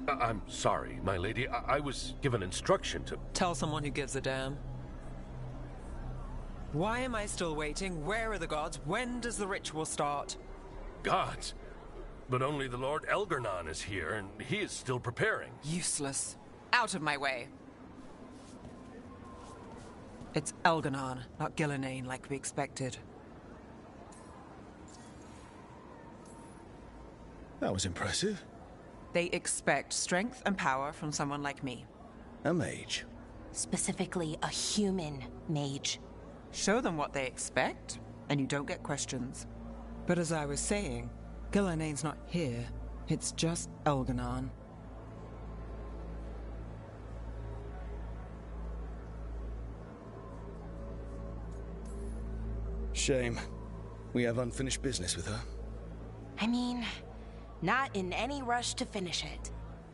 I'm sorry, my lady. I was given instruction to... Tell someone who gives a damn. Why am I still waiting? Where are the gods? When does the ritual start? Gods? But only the Lord Elgar'nan is here, and he is still preparing. Useless. Out of my way. It's Elgar'nan, not Gillenane like we expected. That was impressive. They expect strength and power from someone like me. A mage. Specifically, a human mage. Show them what they expect, and you don't get questions. But as I was saying, Gillenane's not here. It's just Elgar'nan. Shame. We have unfinished business with her. I mean, not in any rush to finish it.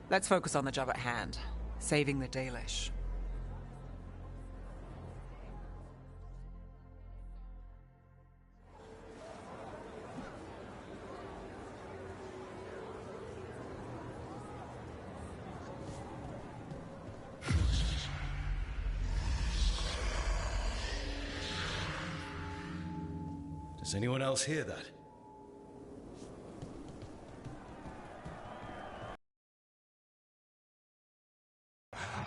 Let's focus on the job at hand. Saving the Dalish. Does anyone else hear that?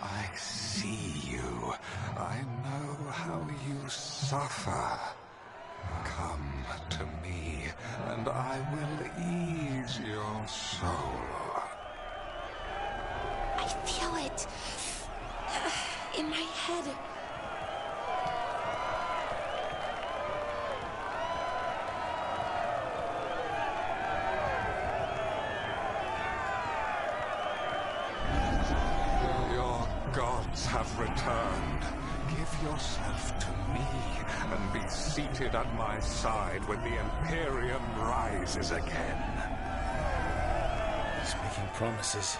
I see you. I know how you suffer. Come to me, and I will ease your soul. I feel it. In my head. Have returned. Give yourself to me and be seated at my side when the Imperium rises again. Speaking promises.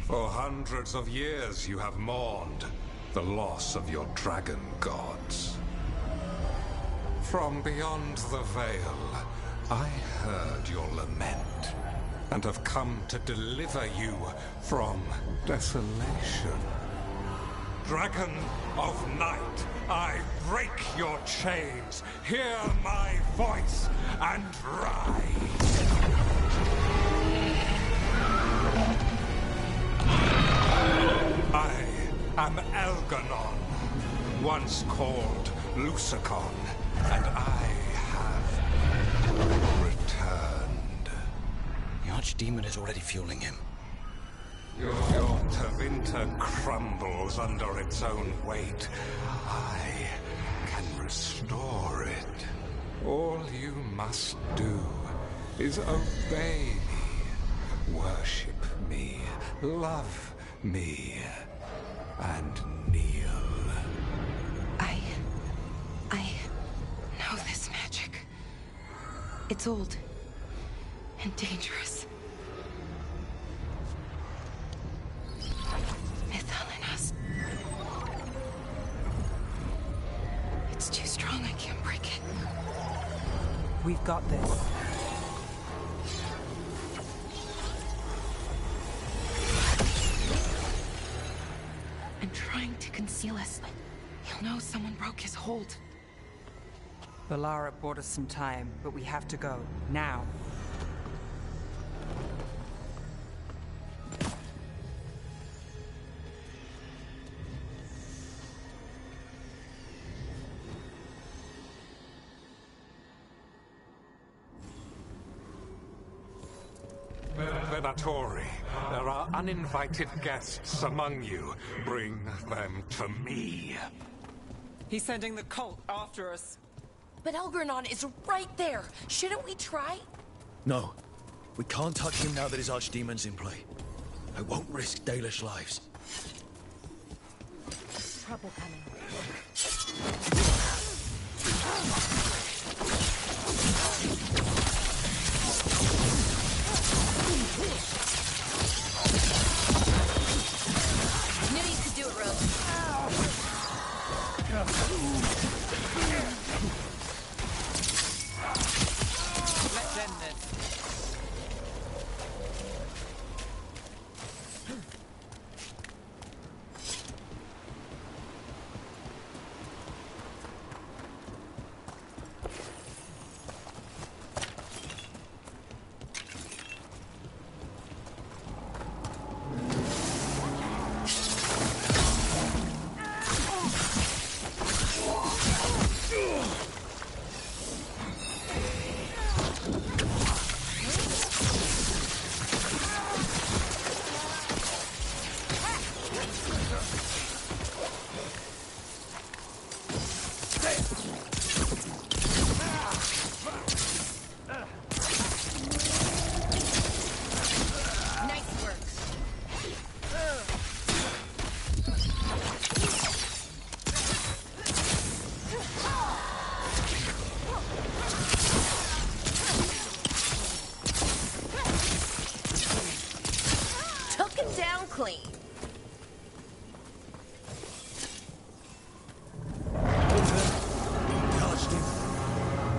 For hundreds of years you have mourned the loss of your dragon gods. From beyond the veil, I heard your lament, and have come to deliver you from desolation. Dragon of Night, I break your chains. Hear my voice and rise. I am Elgar'nan, once called Lusakon, and I have returned. The Archdemon is already fueling him. Your Tevinter crumbles under its own weight. I can restore it. All you must do is obey me, worship me, love me, and kneel. I know this magic. It's old and dangerous. Mythalinas. It's too strong, I can't break it. We've got this. I'm trying to conceal us. He'll know someone broke his hold. Valara bought us some time, but we have to go. Now. Venatori, there are uninvited guests among you. Bring them to me. He's sending the cult after us. But Elgranon is right there. Shouldn't we try? No. We can't touch him now that his archdemon's in play. I won't risk Dalish lives. Trouble coming. Knew you could do it, Rogue. Let's end this. Clean.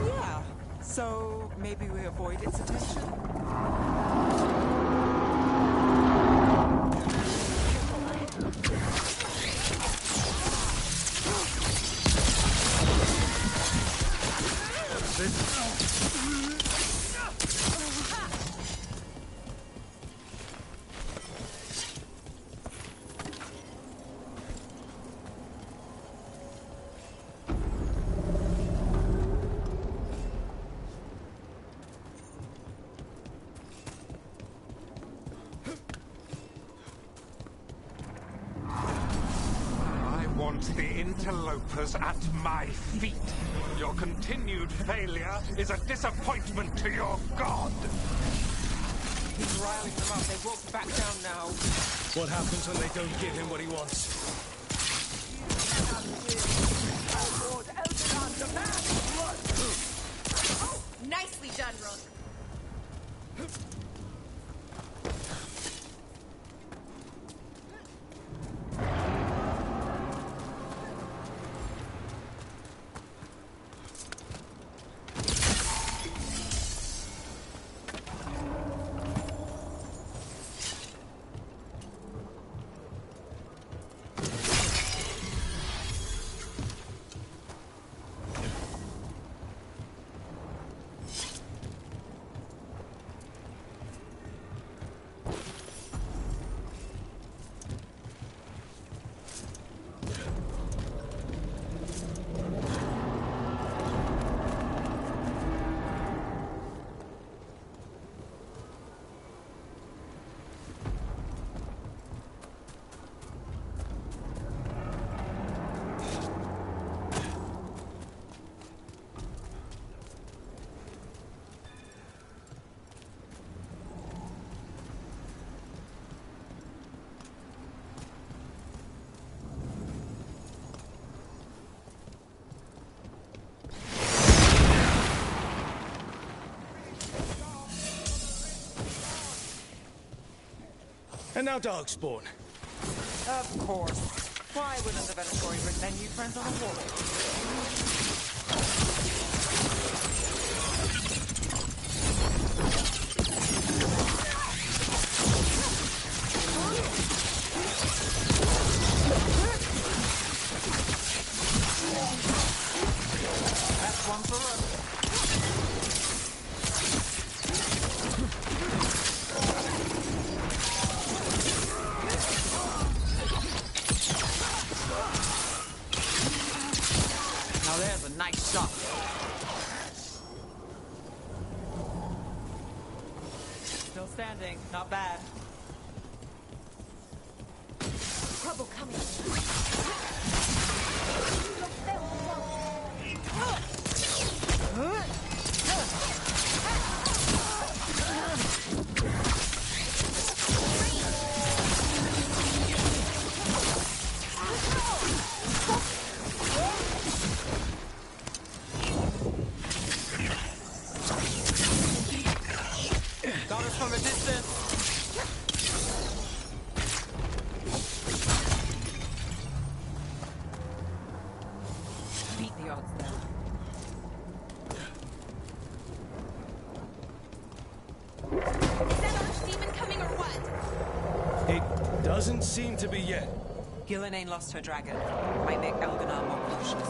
Yeah, so maybe we avoid its attention? The interlopers at my feet. Your continued failure is a disappointment to your god. He's riling them up. They won't back down now. What happens when they don't give him what he wants? Oh, nicely done, Rook. And now Darkspawn. Of course. Why wouldn't the Venatori bring their new friends on a walk? That's one for us. Now there's a nice shot. Still standing. Not bad. Trouble coming. Got us from a distance. Beat the odds then. Is that archdemon coming or what? It doesn't seem to be yet. Gillenane lost her dragon. Might make Elganar more cautious.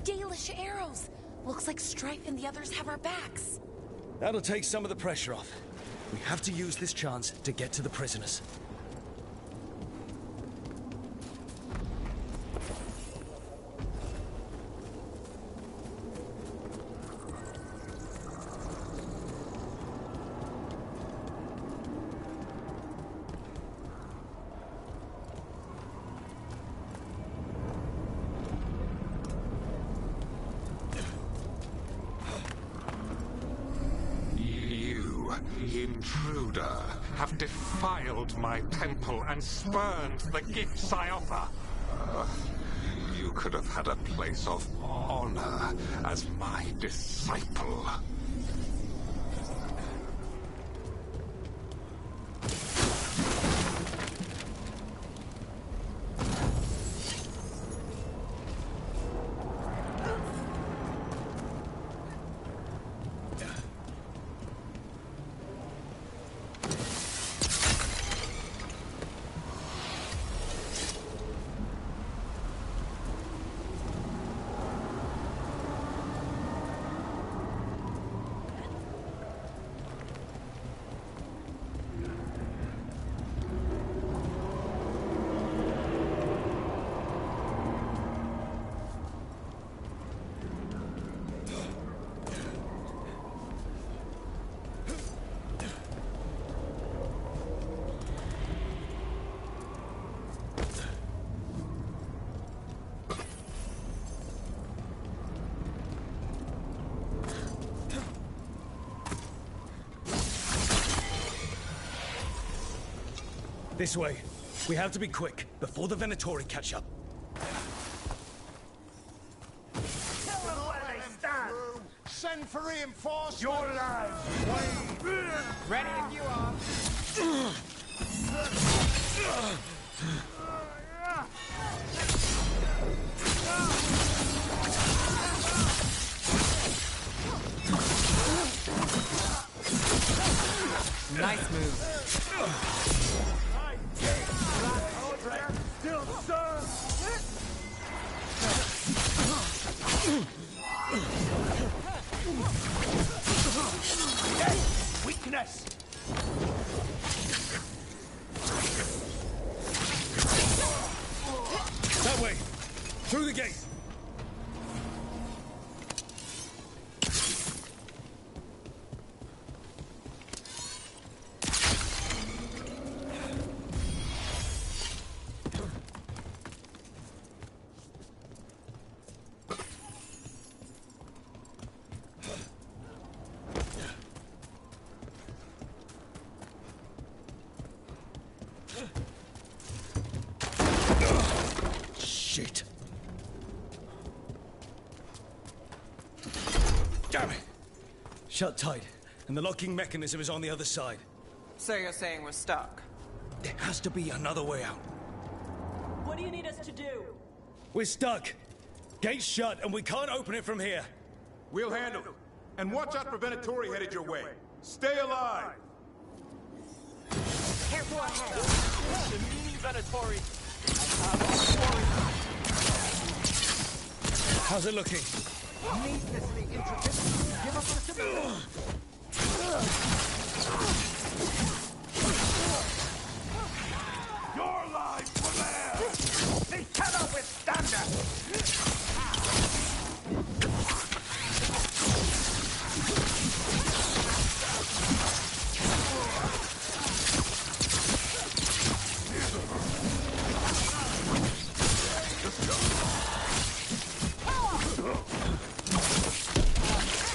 Dalish arrows. Looks like Strife and the others have our backs. That'll take some of the pressure off. We have to use this chance to get to the prisoners. Intruder, have defiled my temple and spurned the gifts I offer. You could have had a place of honor as my disciple. This way. We have to be quick, before the Venatori catch up. Tell them where they stand! Send for reinforcements! Your lives, Ready if you are. Nice move. Still serve. Weakness. That way! Through the gate! Shit. Damn it! Shut tight, and the locking mechanism is on the other side. So you're saying we're stuck? There has to be another way out. What do you need us to do? We're stuck. Gate's shut, and we can't open it from here. We'll handle it. And watch out for Venatori headed your way. Stay alive! Careful ahead. The meaning Venatori. How's it looking? Needlessly intricate. Give us the stability. Your lives were there. They cannot withstand us.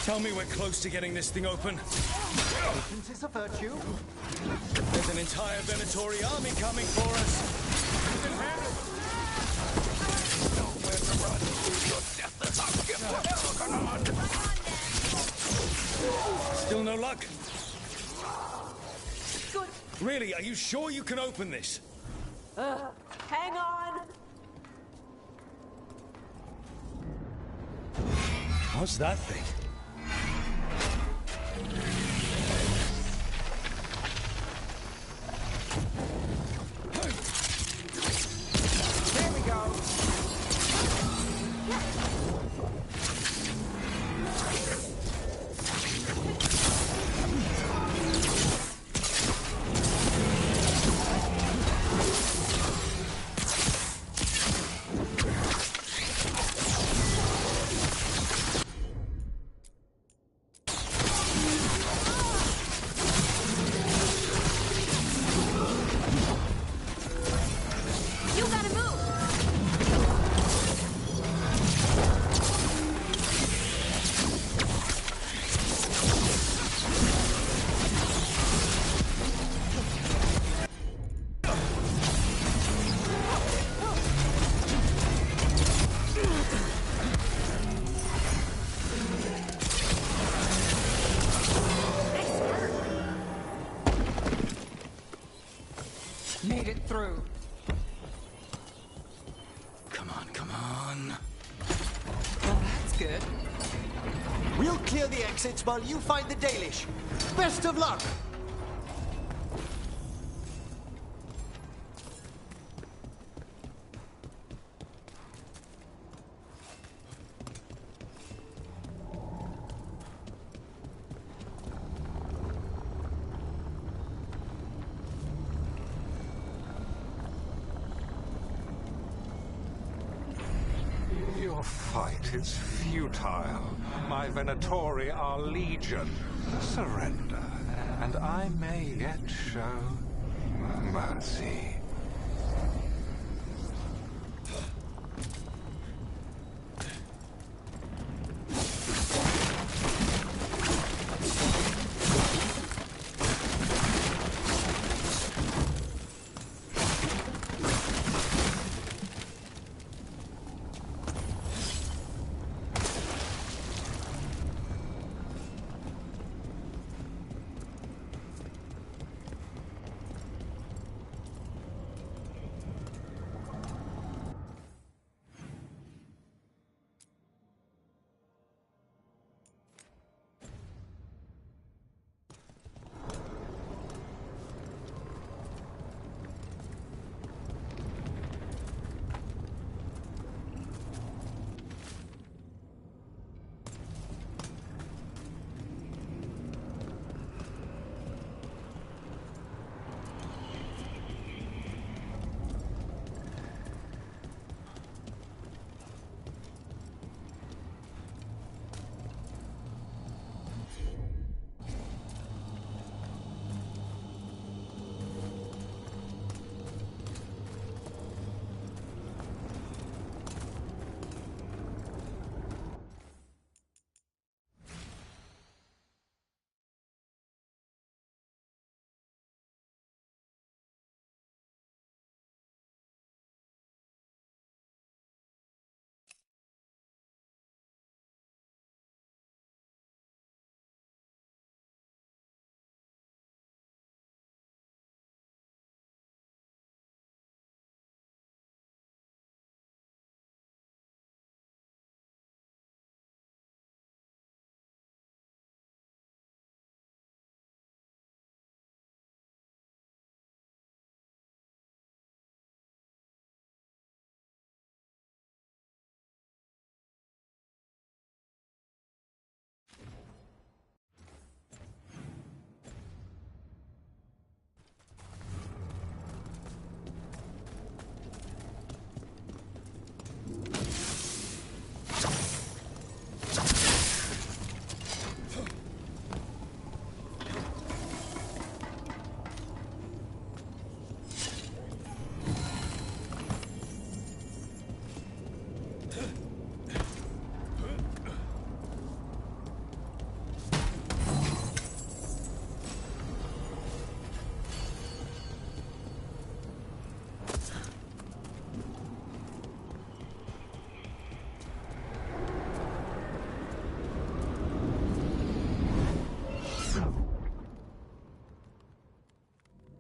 Tell me we're close to getting this thing open. Patience is a virtue. There's an entire Venatori army coming for us. You can handle it. Still no luck? Good. Really, are you sure you can open this? Hang on. What's that thing? Here we go. You gotta move! Made it through. Come on, come on. Well, that's good. We'll clear the exits while you find the Dalish. Best of luck! Your fight is futile. My Venatori are legion. Surrender, and I may yet show mercy.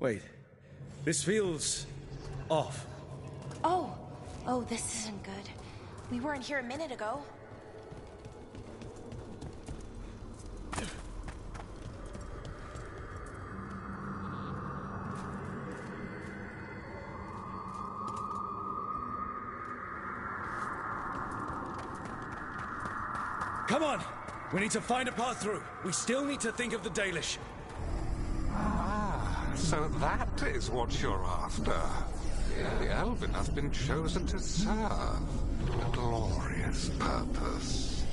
Wait. This feels off. Oh, this isn't good. We weren't here a minute ago. Come on! We need to find a path through. We still need to think of the Dalish. Ah, so that is what you're after. The Elven has been chosen to serve a glorious purpose.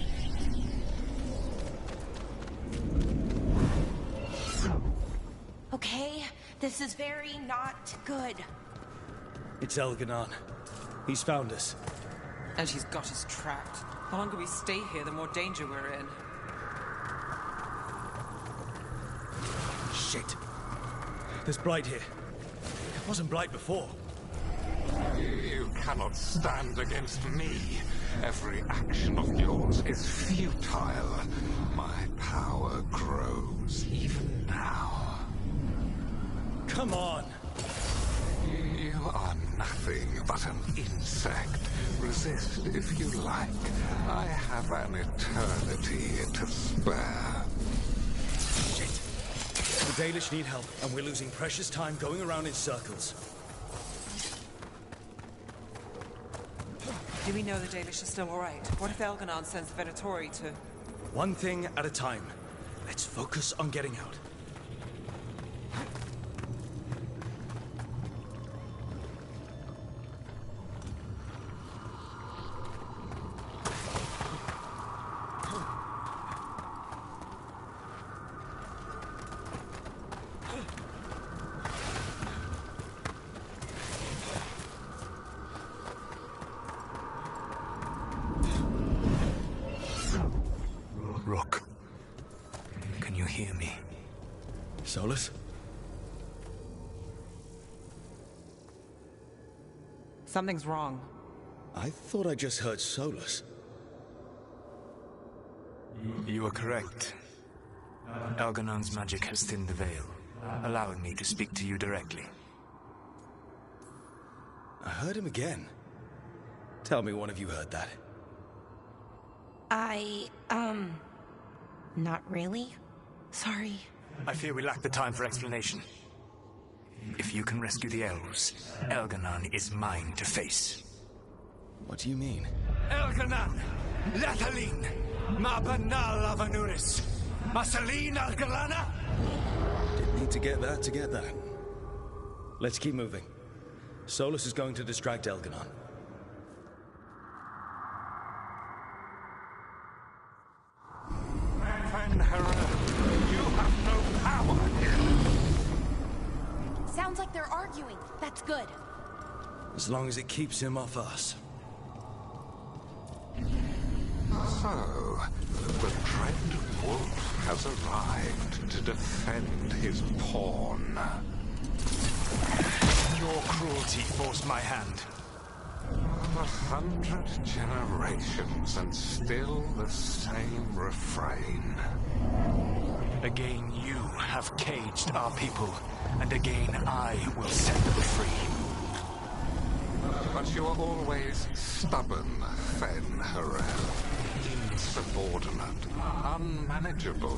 Okay, this is very not good. It's Elganon. He's found us. And he's got us trapped. The longer we stay here, the more danger we're in. Shit. There's Blight here. It wasn't Blight before. You cannot stand against me. Every action of yours is futile. My power grows even now. Come on! You are nothing but an insect. Resist if you like. I have an eternity to spare. Shit. The Dalish need help, and we're losing precious time going around in circles. Do we know the Dalish are still alright? What if Elganon sends the Venatori to... One thing at a time. Let's focus on getting out. Rook, can you hear me? Solus? Something's wrong. I thought I just heard Solus. You are correct. Elganon's magic has thinned the veil, allowing me to speak to you directly. I heard him again. Tell me one of you heard that. Not really. Sorry. I fear we lack the time for explanation. If you can rescue the elves, Elganon is mine to face. What do you mean? Elganon! Lathaline! Ma Banal Avanuris! Masaline Algalana! Didn't need to get that. Let's keep moving. Solus is going to distract Elganon. You have no power here. Sounds like they're arguing. That's good. As long as it keeps him off us. So, the Dread Wolf has arrived to defend his pawn. Your cruelty forced my hand. 100 generations and still the same refrain. Again you have caged our people, and again I will set them free. But you are always stubborn, Fen-Harel. Insubordinate, unmanageable,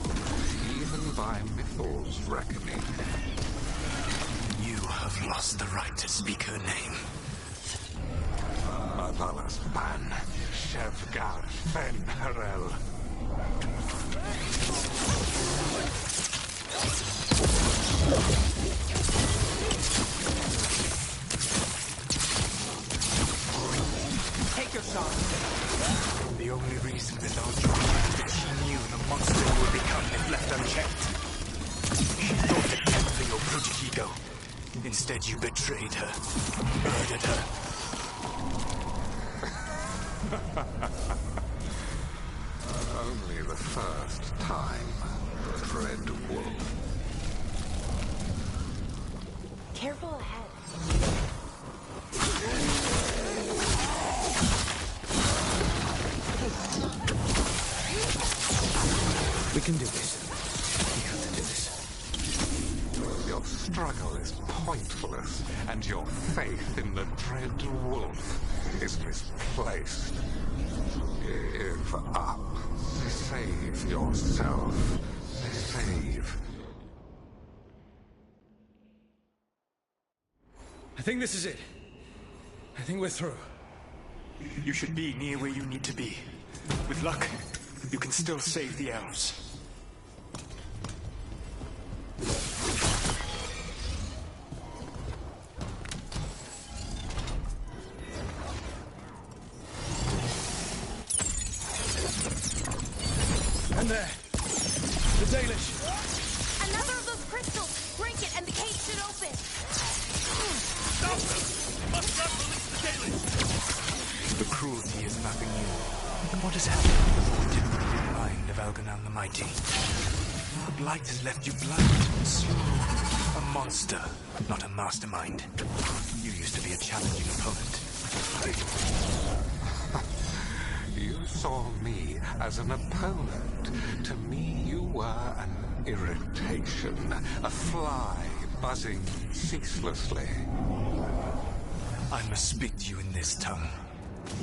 even by Mythal's reckoning. You have lost the right to speak her name. Avalas Ban, Shevgar Fen-Harel. Take your shot. The only reason Vinod tried is that she knew the monster would become if left unchecked. She thought to temper your protegido. Instead, you betrayed her, murdered her. Only the first time, Dread Wolf. Careful ahead. We can do this. We have to do this. Your struggle is pointless, and your faith in the dread wolf is misplaced. Give up. Save yourself. Save. I think this is it. I think we're through. You should be near where you need to be. With luck, you can still save the elves. And there. The Dalish. Another of those crystals! Break it and the gate should open! Stop them! Must not release the Dalish! The cruelty is nothing new. What has happened to the more temporary mind of Elganon the Mighty? The Blight has left you blind, slow. A monster, not a mastermind. You used to be a challenging opponent. You saw me as an opponent. To me, you were an irritation, a fly buzzing ceaselessly. I must speak to you in this tongue.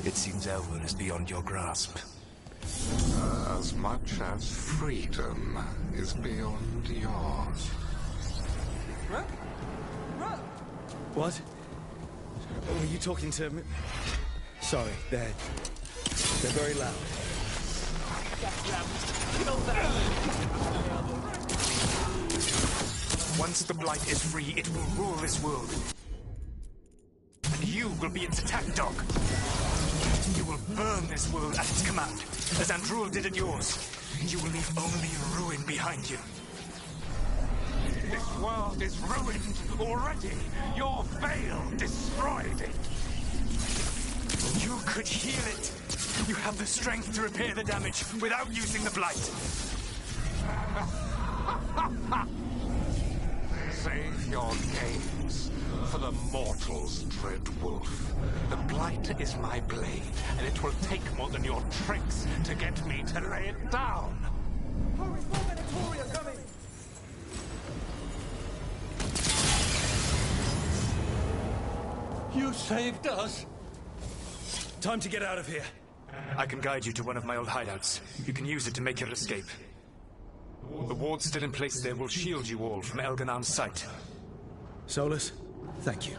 It seems Elven is beyond your grasp. As much as freedom is beyond yours. What? Were you talking to me? Sorry, they're very loud. Once the Blight is free, it will rule this world. And you will be its attack dog. You will burn this world at its command, as Andrul did at yours. You will leave only ruin behind you. This world is ruined already. Your veil destroyed it. You could heal it. You have the strength to repair the damage without using the Blight. Save your games for the mortals, dread wolf. The Blight is my blade, and it will take more than your tricks to get me to lay it down. Hurry, more Venatori are coming! You saved us. Time to get out of here. I can guide you to one of my old hideouts. You can use it to make your escape. The wards still in place there will shield you all from Elganon's sight. Solus, thank you.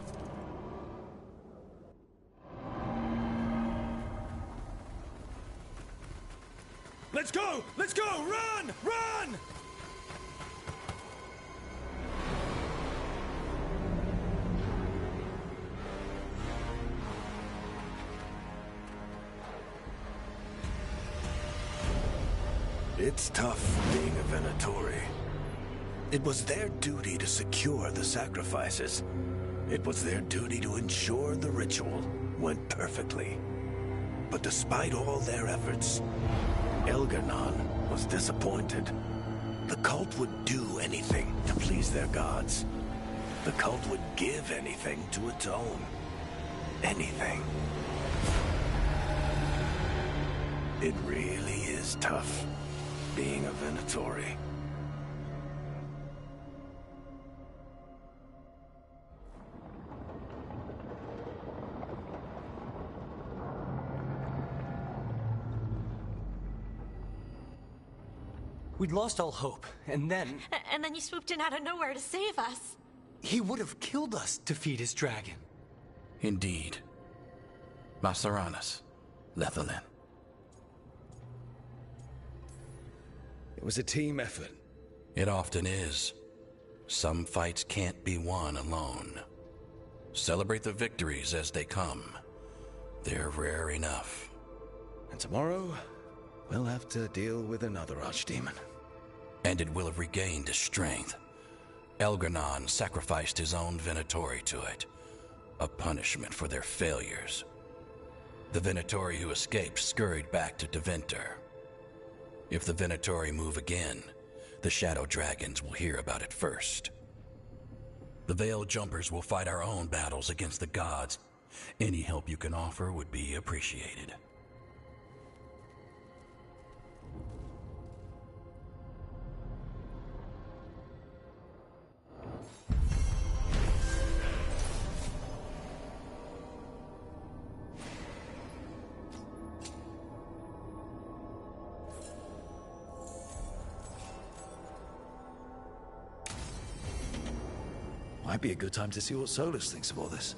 Let's go! Let's go! Run! Run! It's tough being a Venatori. It was their duty to secure the sacrifices. It was their duty to ensure the ritual went perfectly. But despite all their efforts, Elganon was disappointed. The cult would do anything to please their gods. The cult would give anything to atone. Anything. It really is tough being a Venatori. We'd lost all hope, and then... And then you swooped in out of nowhere to save us. He would have killed us to feed his dragon. Indeed. Masaranas, Lethalin. It was a team effort. It often is. Some fights can't be won alone. Celebrate the victories as they come. They're rare enough. And tomorrow, we'll have to deal with another archdemon. And it will have regained its strength. Elganon sacrificed his own Venatori to it. A punishment for their failures. The Venatori who escaped scurried back to Deventer. If the Venatori move again, the Shadow Dragons will hear about it first. The Veil Jumpers will fight our own battles against the gods. Any help you can offer would be appreciated. Might be a good time to see what Solus thinks of all this.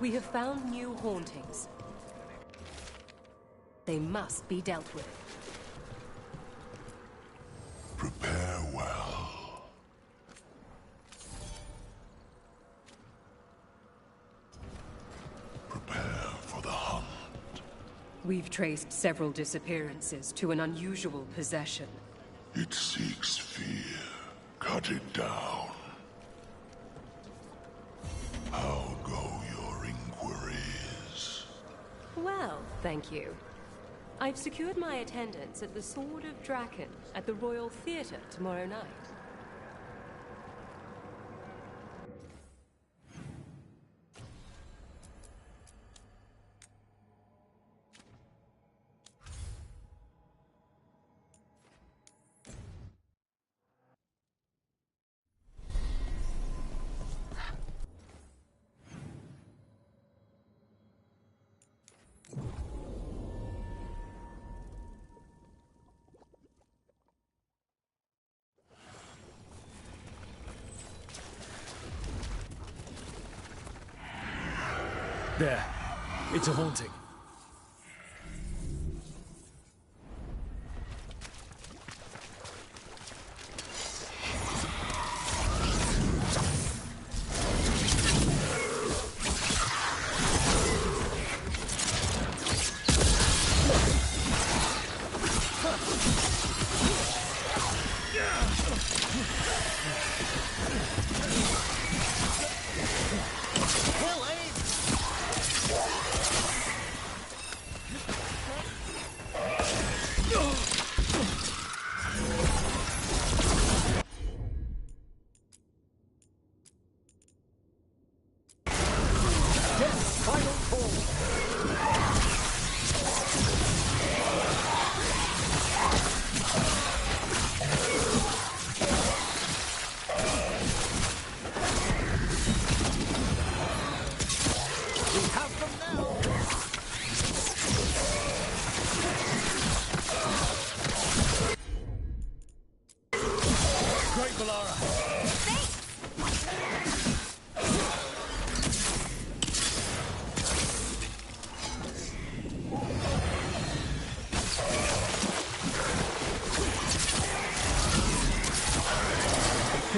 We have found new hauntings. They must be dealt with. Prepare well. Prepare for the hunt. We've traced several disappearances to an unusual possession. It seeks fear. Cut it down. How go your inquiries? Well, thank you. I've secured my attendance at the Sword of Draken at the Royal Theatre tomorrow night. There. It's a haunting.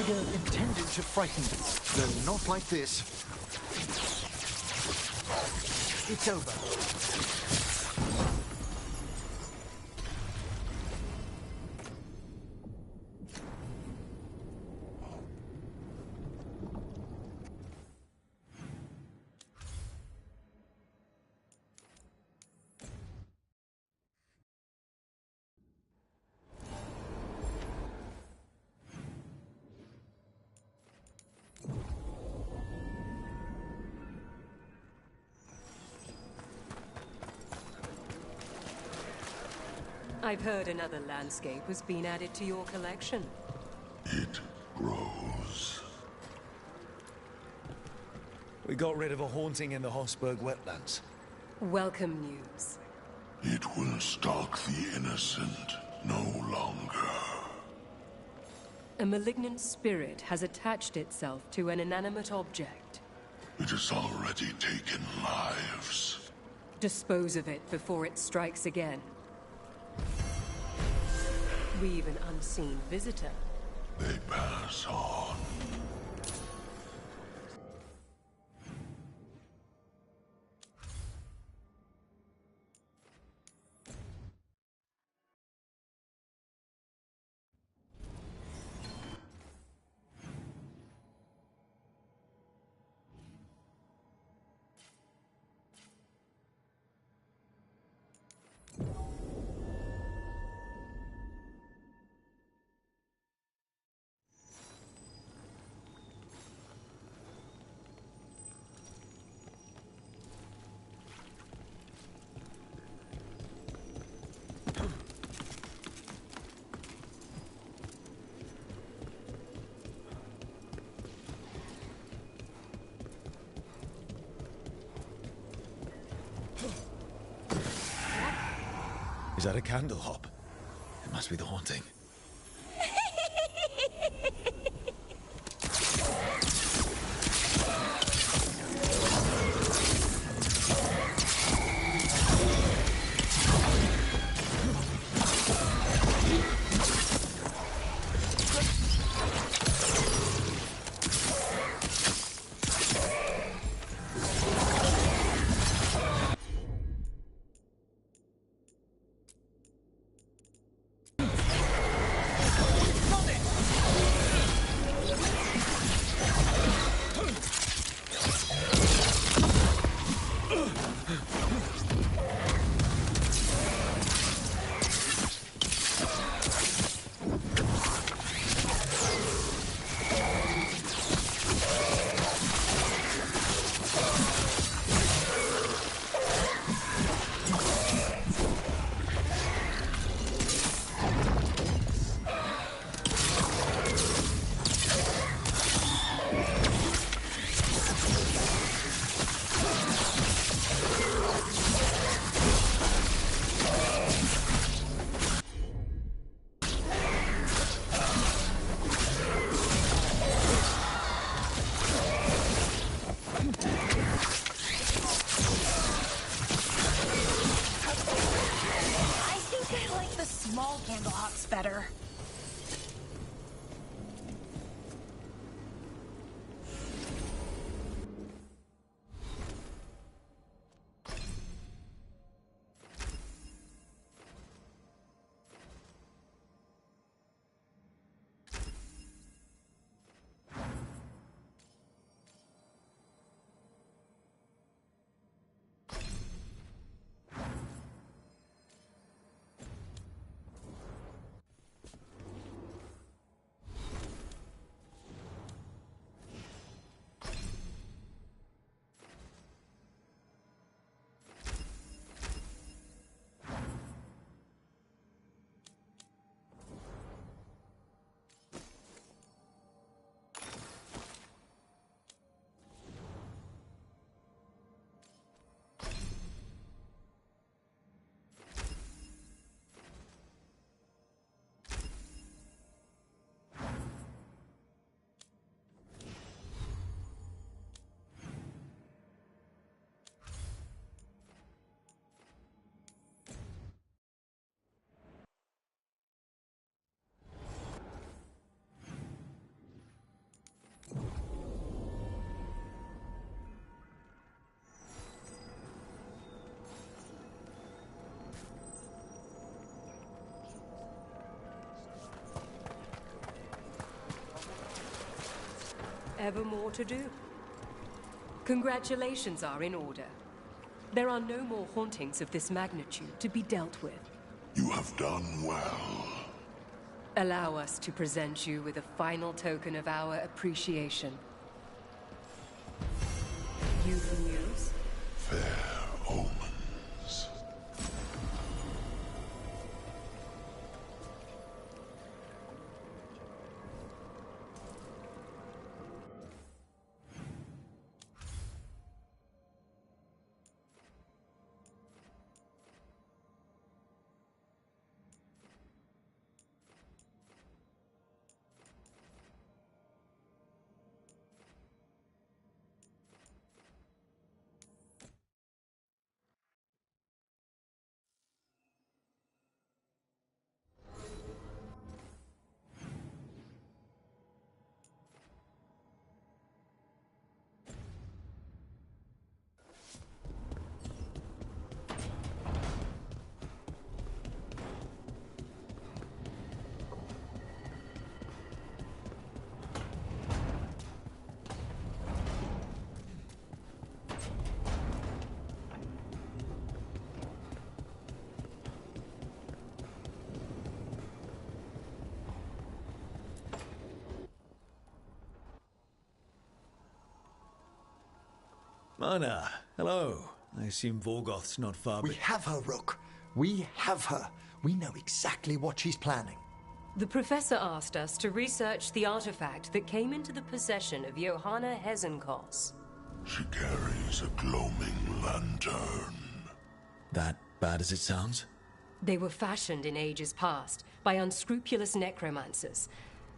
Intended to frighten me, though not like this. It's over. I've heard another landscape has been added to your collection. It grows. We got rid of a haunting in the Hossberg wetlands. Welcome news. It will stalk the innocent no longer. A malignant spirit has attached itself to an inanimate object. It has already taken lives. Dispose of it before it strikes again. We've an unseen visitor. They pass on. Is that a candle hop? It must be the haunting. Better. Ever more to do. Congratulations are in order. There are no more hauntings of this magnitude to be dealt with. You have done well. Allow us to present you with a final token of our appreciation. You can use? Fair omens. Mana, hello. I assume Vorgoth's not far We have her, Rook. We have her. We know exactly what she's planning. The professor asked us to research the artifact that came into the possession of Johanna Hezenkos. She carries a gloaming lantern. That bad as it sounds? They were fashioned in ages past by unscrupulous necromancers.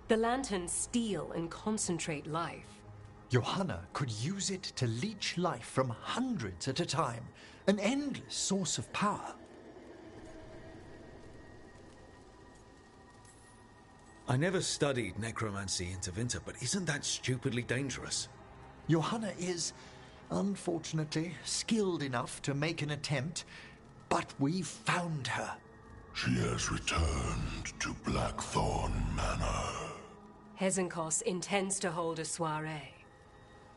The lanterns steal and concentrate life. Johanna could use it to leech life from hundreds at a time. An endless source of power. I never studied necromancy in Tevinter, but isn't that stupidly dangerous? Johanna is, unfortunately, skilled enough to make an attempt, but we've found her. She has returned to Blackthorn Manor. Hezenkos intends to hold a soiree.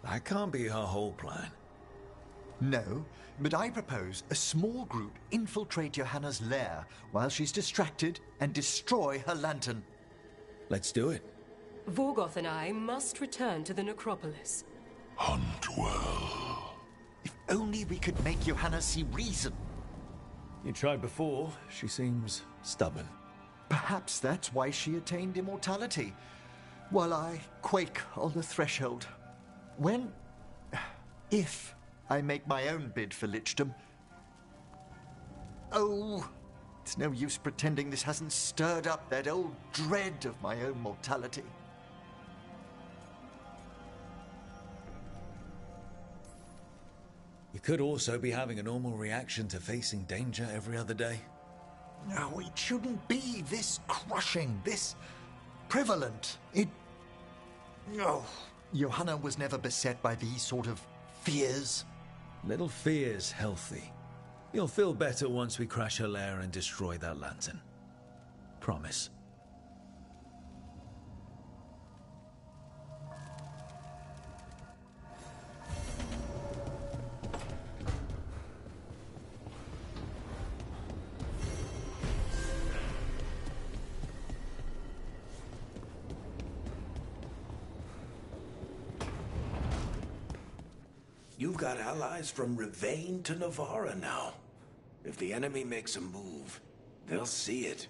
That can't be her whole plan. No, but I propose a small group infiltrate Johanna's lair while she's distracted and destroy her lantern. Let's do it. Vorgoth and I must return to the necropolis. Hunt well. If only we could make Johanna see reason. You tried before. She seems stubborn. Perhaps that's why she attained immortality, while I quake on the threshold. If I make my own bid for lichdom. Oh, it's no use pretending this hasn't stirred up that old dread of my own mortality. You could also be having a normal reaction to facing danger every other day. No, it shouldn't be this crushing, this prevalent. No. Johanna was never beset by these sort of fears. Little fear's healthy. You'll feel better once we crash her lair and destroy that lantern. Promise. You've got allies from Rivain to Navarra now. If the enemy makes a move, they'll see it.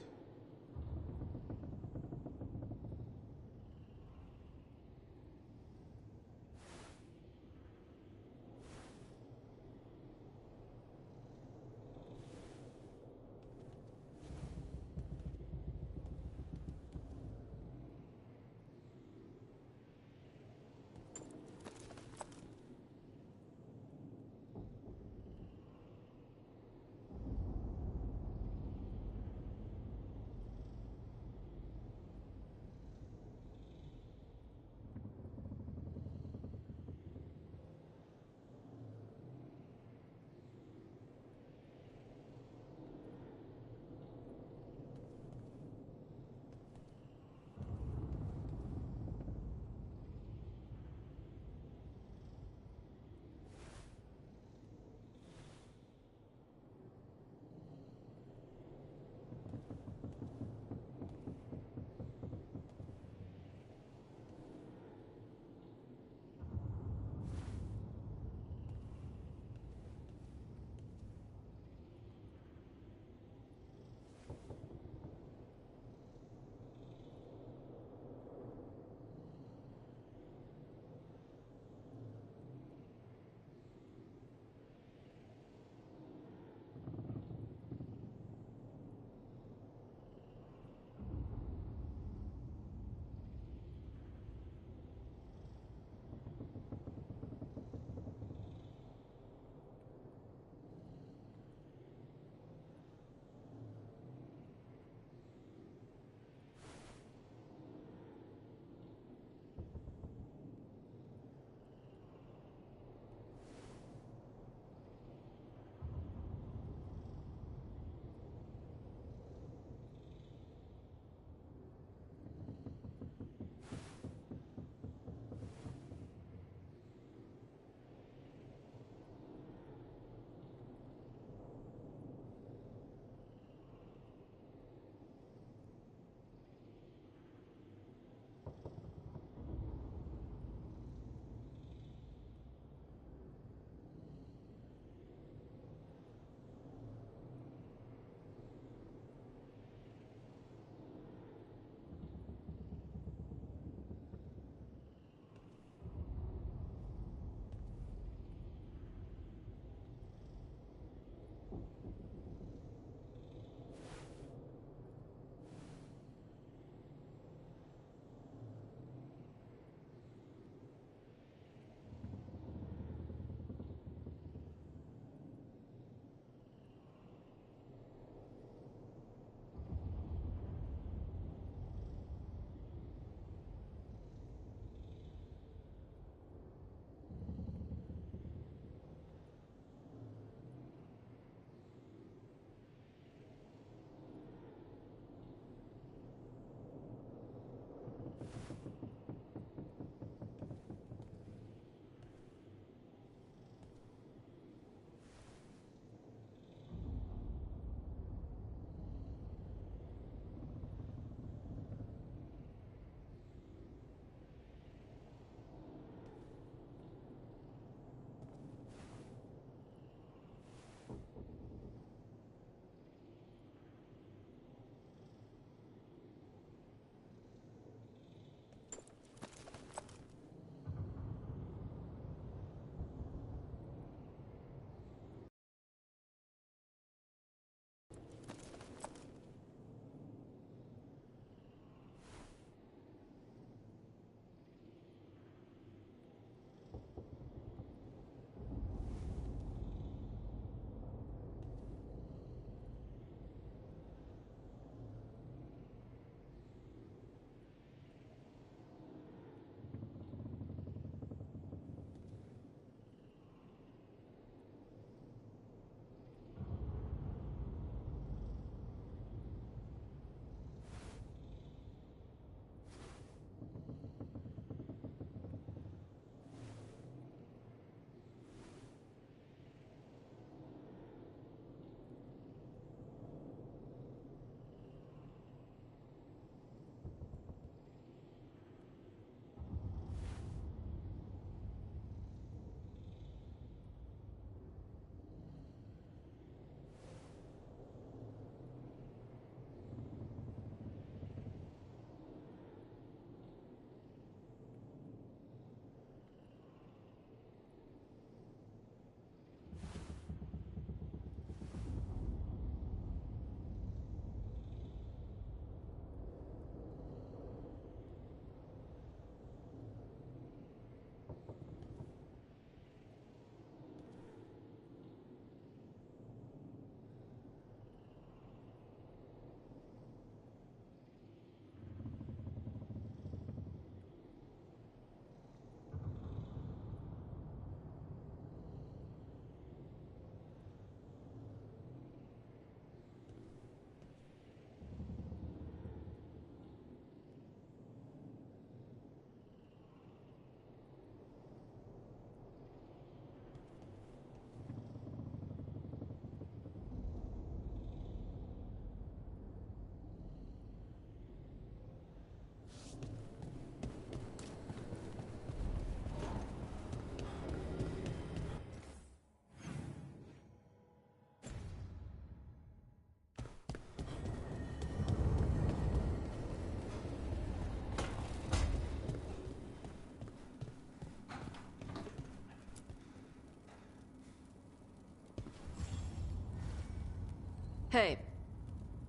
Hey,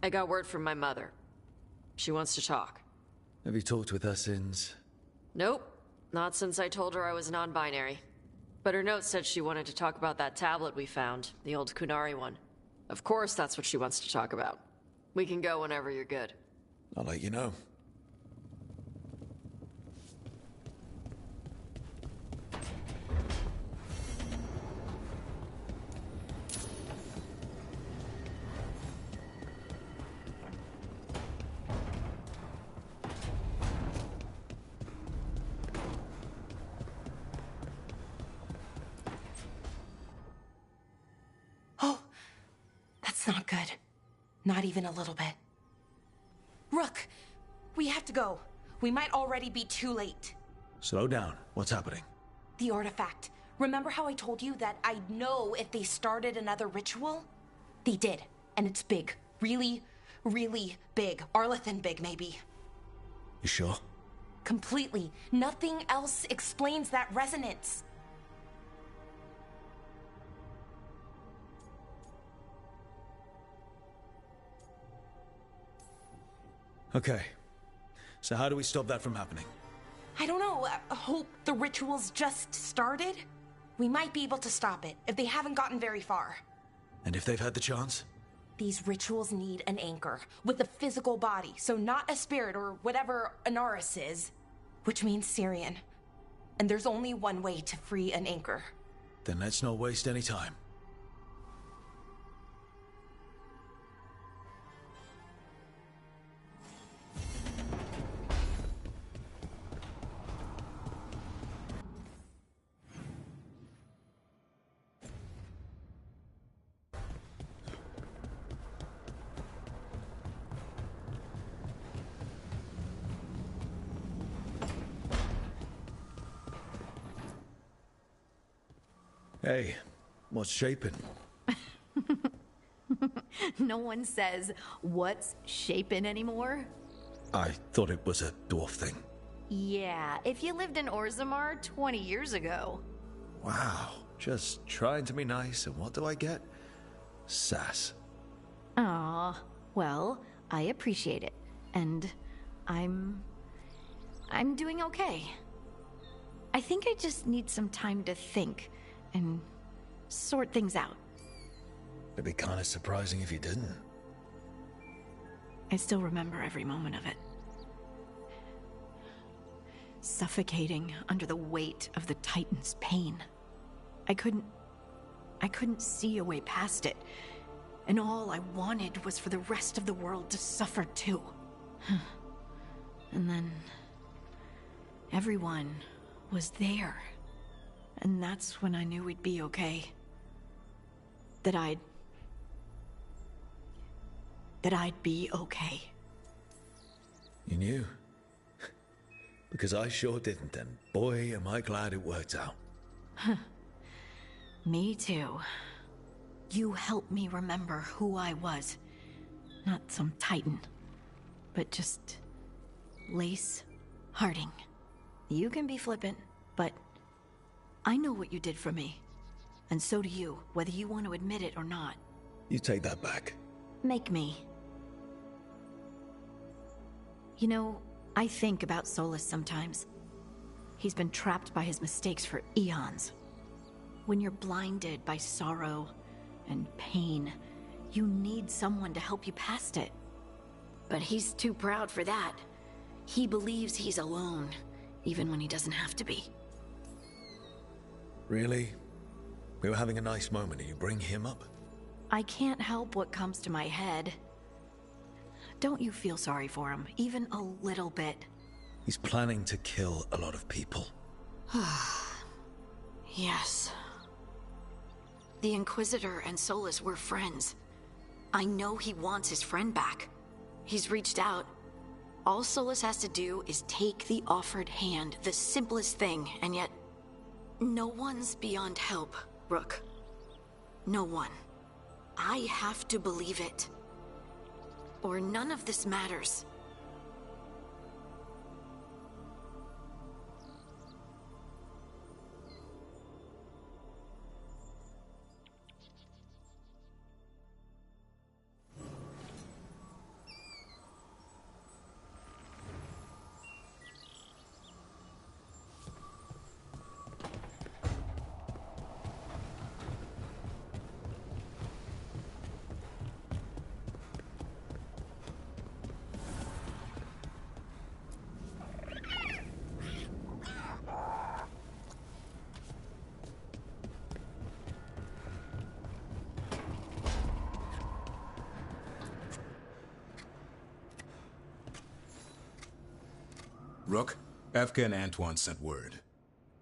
I got word from my mother. She wants to talk. Have you talked with her since? Nope, not since I told her I was non-binary. But her note said she wanted to talk about that tablet we found, the old Kunari one. Of course that's what she wants to talk about. We can go whenever you're good. I'll let you know. That's not good. Not even a little bit. Rook, we have to go. We might already be too late. Slow down. What's happening? The artifact. Remember how I told you that I'd know if they started another ritual? They did. And it's big. Really, really big. Arlathan big, maybe. You sure? Completely. Nothing else explains that resonance. Okay. So how do we stop that from happening? I don't know. I hope the ritual's just started. We might be able to stop it if they haven't gotten very far. And if they've had the chance? These rituals need an anchor with a physical body, so not a spirit or whatever Anaris is, which means Syrian. And there's only one way to free an anchor. Then let's not waste any time. Hey, what's shaping? No one says, what's shaping anymore? I thought it was a dwarf thing. Yeah, if you lived in Orzammar 20 years ago. Wow, just trying to be nice, and what do I get? Sass. Aw, well, I appreciate it. And I'm doing okay. I think I just need some time to think and sort things out. It'd be kind of surprising if you didn't. I still remember every moment of it. Suffocating under the weight of the Titan's pain. I couldn't see a way past it. And all I wanted was for the rest of the world to suffer too. And then everyone was there. And that's when I knew we'd be okay. That I'd be okay. You knew? Because I sure didn't, and boy, am I glad it worked out. Me too. You helped me remember who I was. Not some Titan, but just Lace Harding. You can be flippant, but I know what you did for me. And so do you, whether you want to admit it or not. You take that back. Make me. You know, I think about Solas sometimes. He's been trapped by his mistakes for eons. When you're blinded by sorrow and pain, you need someone to help you past it. But he's too proud for that. He believes he's alone, even when he doesn't have to be. Really? We were having a nice moment and you bring him up? I can't help what comes to my head. Don't you feel sorry for him, even a little bit? He's planning to kill a lot of people. Yes. The Inquisitor and Solas were friends. I know he wants his friend back. He's reached out. All Solas has to do is take the offered hand, the simplest thing, and yet no one's beyond help, Rook. No one. I have to believe it. Or none of this matters. Rook, Efka and Antoine sent word.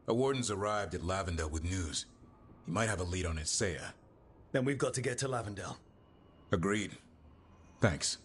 A warden's arrived at Lavendel with news. He might have a lead on Isaiah. Then we've got to get to Lavendel. Agreed. Thanks.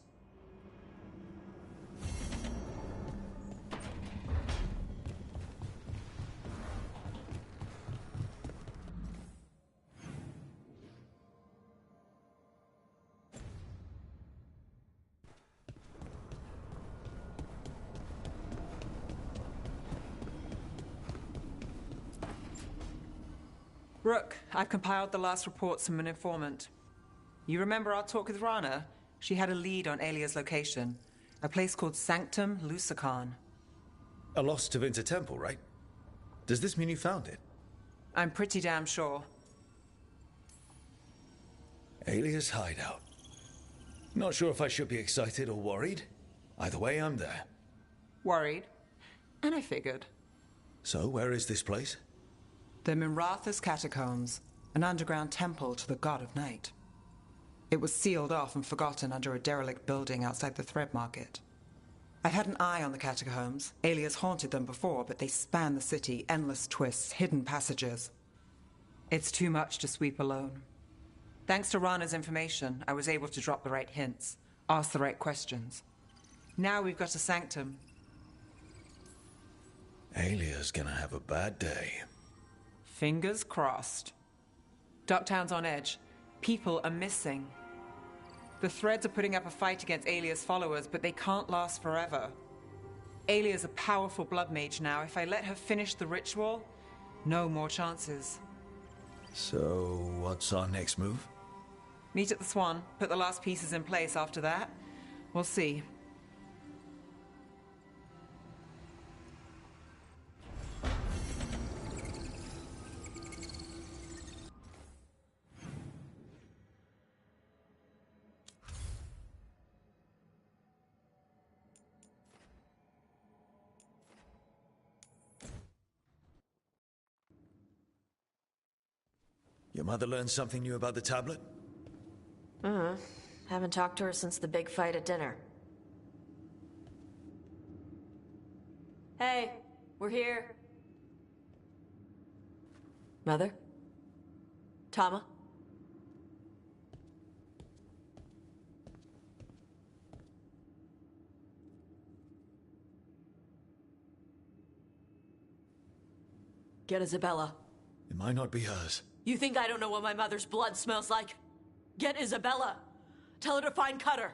Rook, I've compiled the last reports from an informant. You remember our talk with Rana? She had a lead on Alia's location. A place called Sanctum Lusican. A lost Tevinter temple, right? Does this mean you found it? I'm pretty damn sure. Alia's hideout. Not sure if I should be excited or worried. Either way, I'm there. Worried. And I figured. So, where is this place? The Minratha's Catacombs, an underground temple to the god of night. It was sealed off and forgotten under a derelict building outside the Thread Market. I've had an eye on the catacombs. Alia's haunted them before, but they span the city, endless twists, hidden passages. It's too much to sweep alone. Thanks to Rana's information, I was able to drop the right hints, ask the right questions. Now we've got a sanctum. Alia's gonna have a bad day. Fingers crossed. Ducktown's on edge. People are missing. The Threads are putting up a fight against Alia's followers, but they can't last forever. Alia's a powerful blood mage now. If I let her finish the ritual, no more chances. So, what's our next move? Meet at the Swan, put the last pieces in place after that. We'll see. Your mother learned something new about the tablet? Haven't talked to her since the big fight at dinner. Hey, we're here. Mother? Tama? Get Isabella. It might not be hers. You think I don't know what my mother's blood smells like? Get Isabella. Tell her to find Cutter.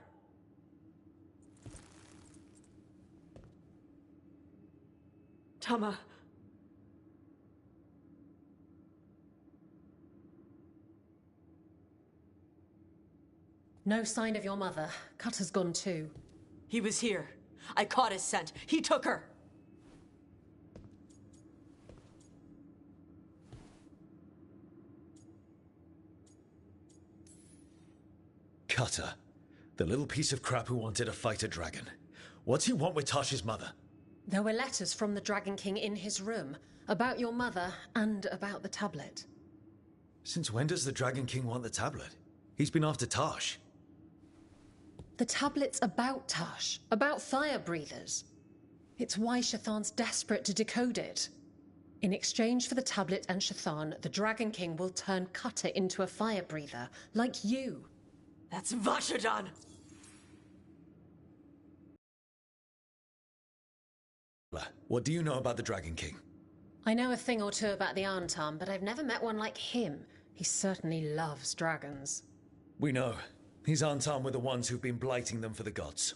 Tama. No sign of your mother. Cutter's gone too. He was here. I caught his scent. He took her. Cutter. The little piece of crap who wanted to fight a dragon. What's he want with Tasha's mother? There were letters from the Dragon King in his room about your mother and about the tablet. Since when does the Dragon King want the tablet? He's been after Tash. The tablet's about Tash, about fire breathers. It's why Shathan's desperate to decode it. In exchange for the tablet and Shathan, the Dragon King will turn Cutter into a fire breather, like you. That's Vashadan! What do you know about the Dragon King? I know a thing or two about the Arntam, but I've never met one like him. He certainly loves dragons. We know. His Arntam were the ones who've been blighting them for the gods.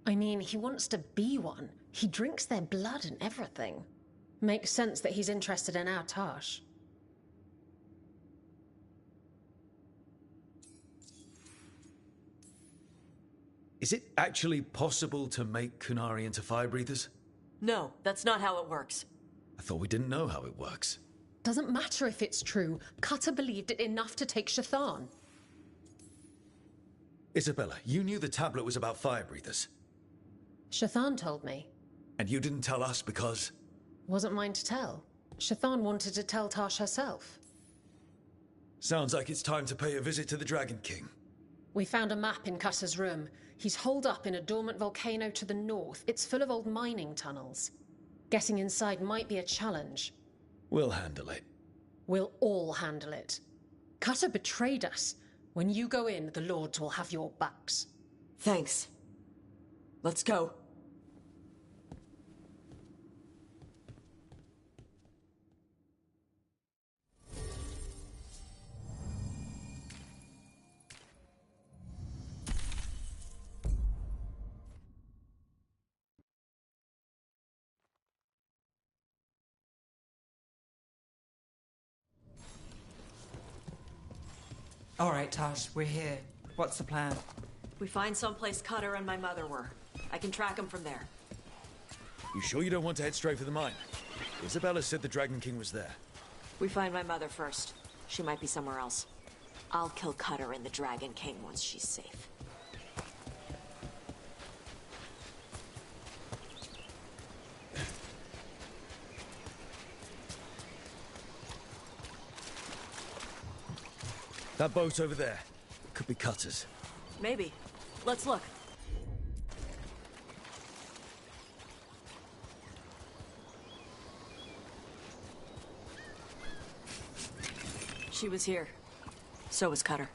I mean, he wants to be one. He drinks their blood and everything. Makes sense that he's interested in our Tash. Is it actually possible to make Qunari into fire breathers? No, that's not how it works. I thought we didn't know how it works. Doesn't matter if it's true. Cutter believed it enough to take Shathan. Isabella, you knew the tablet was about fire breathers. Shathan told me. And you didn't tell us because... Wasn't mine to tell. Shathan wanted to tell Tash herself. Sounds like it's time to pay a visit to the Dragon King. We found a map in Cutter's room. He's holed up in a dormant volcano to the north. It's full of old mining tunnels. Getting inside might be a challenge. We'll handle it. We'll all handle it. Cutter betrayed us. When you go in, the Lords will have your backs. Thanks. Let's go. All right, Tash, we're here. What's the plan? We find someplace Cutter and my mother were. I can track them from there. You sure you don't want to head straight for the mine? Isabella said the Dragon King was there. We find my mother first. She might be somewhere else. I'll kill Cutter and the Dragon King once she's safe. That boat over there. Could be Cutter's. Maybe. Let's look. She was here. So was Cutter.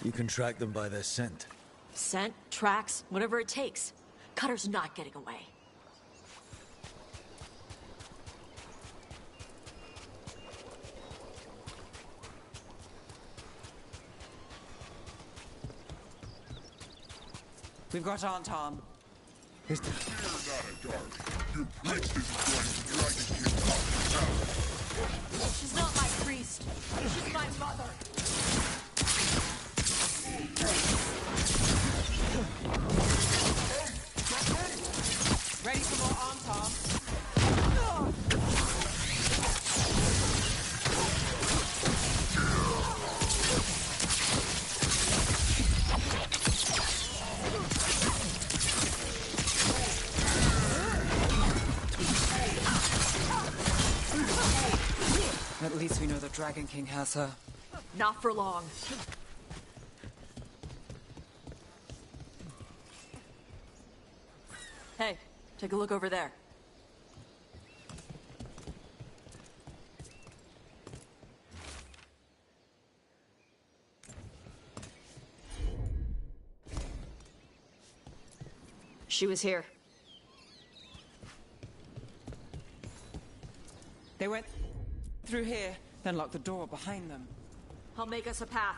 You can track them by their scent. Scent, tracks, whatever it takes. Cutter's not getting away. We've got Aunt Tom. Fear not, Adari. Your priest isn't going to Dragon King now. She's not my priest. She's my mother. Ready for more Aunt Tom? At least we know the Dragon King has her. Not for long. Hey, take a look over there. She was here. They went through here, then locked the door behind them. I'll make us a path.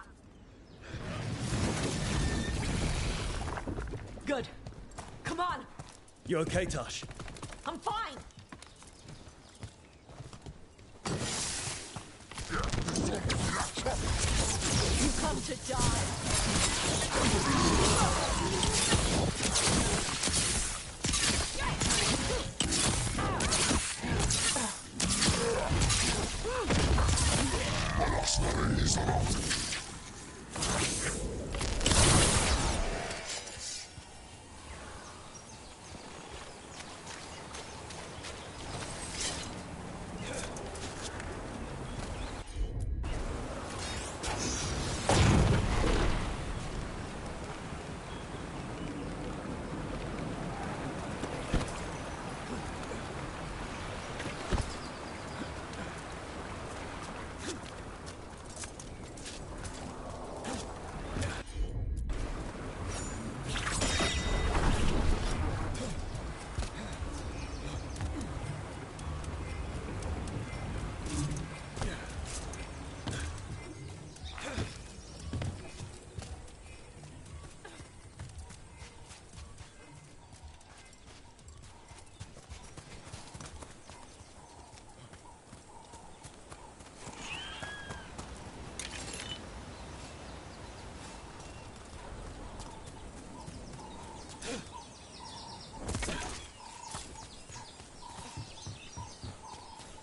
Good. Come on! You okay, Tash? I'm fine! You come to die!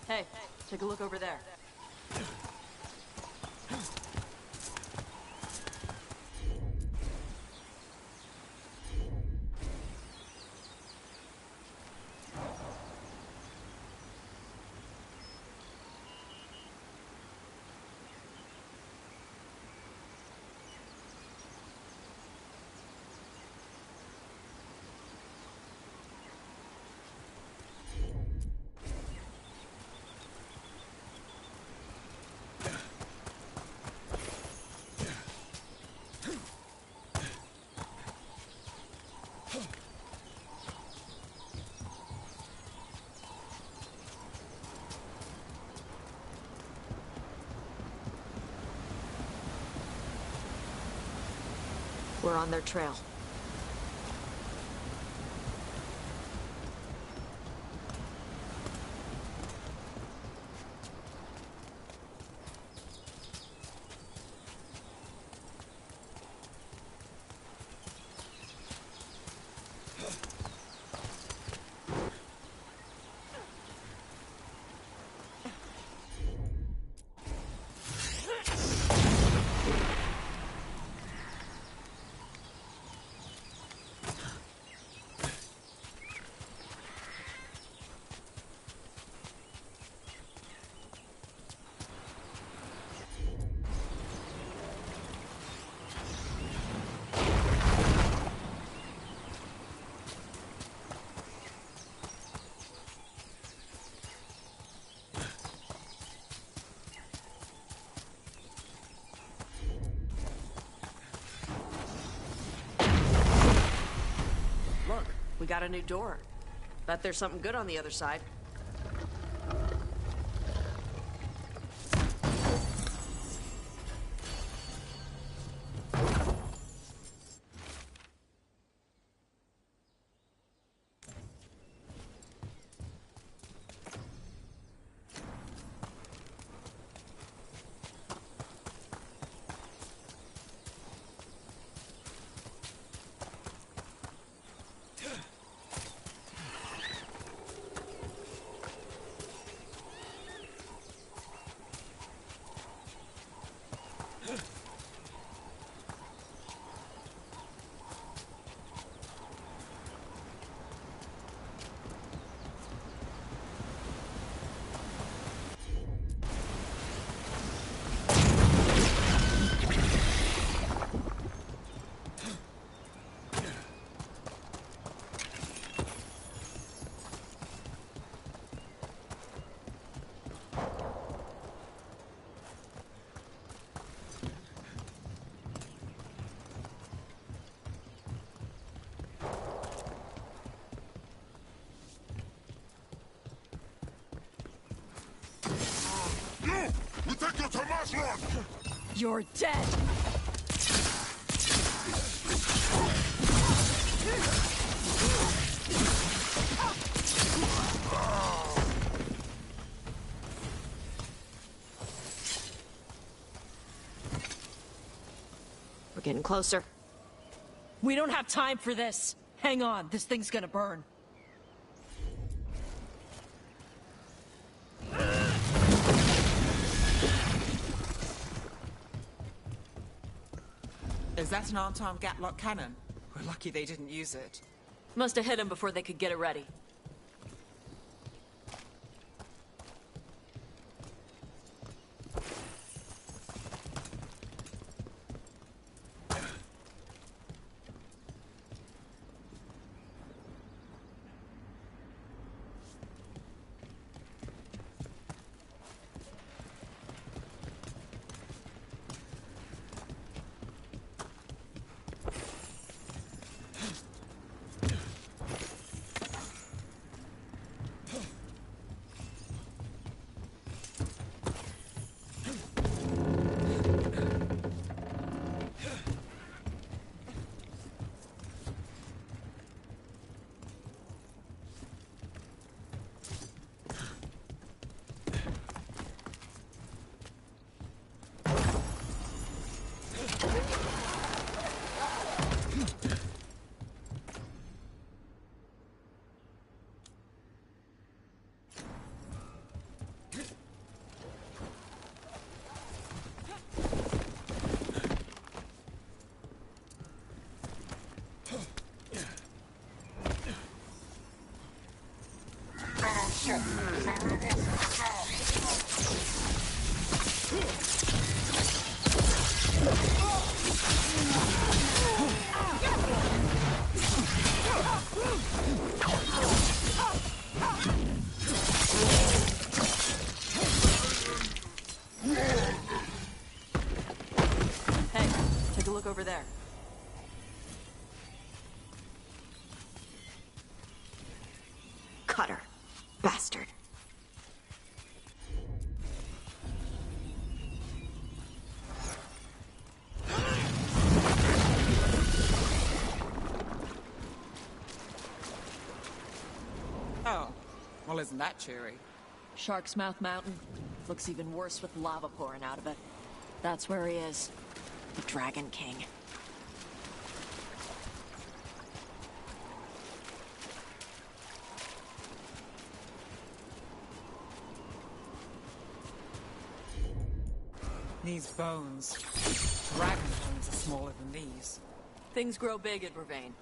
Hey, take a look over there. We're on their trail. We got a new door. Bet there's something good on the other side. We take you to Masron! You're dead! We're getting closer. We don't have time for this. Hang on, this thing's gonna burn. Is that an armed Gatlock cannon? We're lucky they didn't use it. Must have hit him before they could get it ready. Hey, take a look over there. Cutter. Bastard. isn't that cheery. Shark's Mouth Mountain. Looks even worse with lava pouring out of it. That's where he is. The Dragon King. These bones. Dragon bones are smaller than these. Things grow big at Ravane.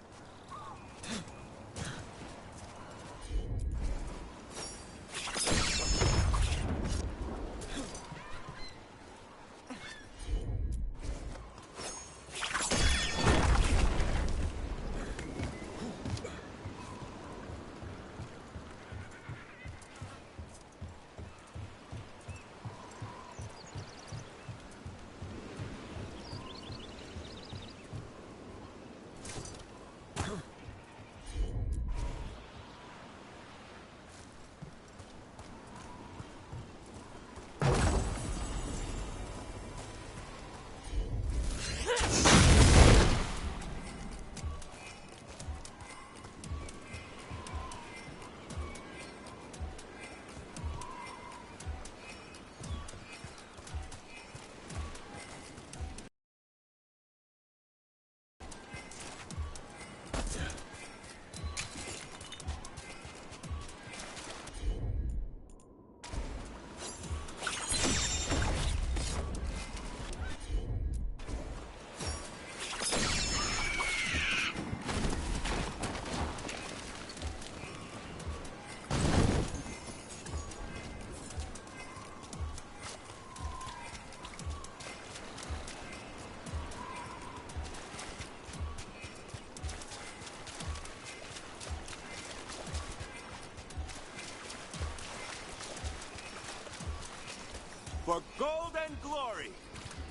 For gold and glory!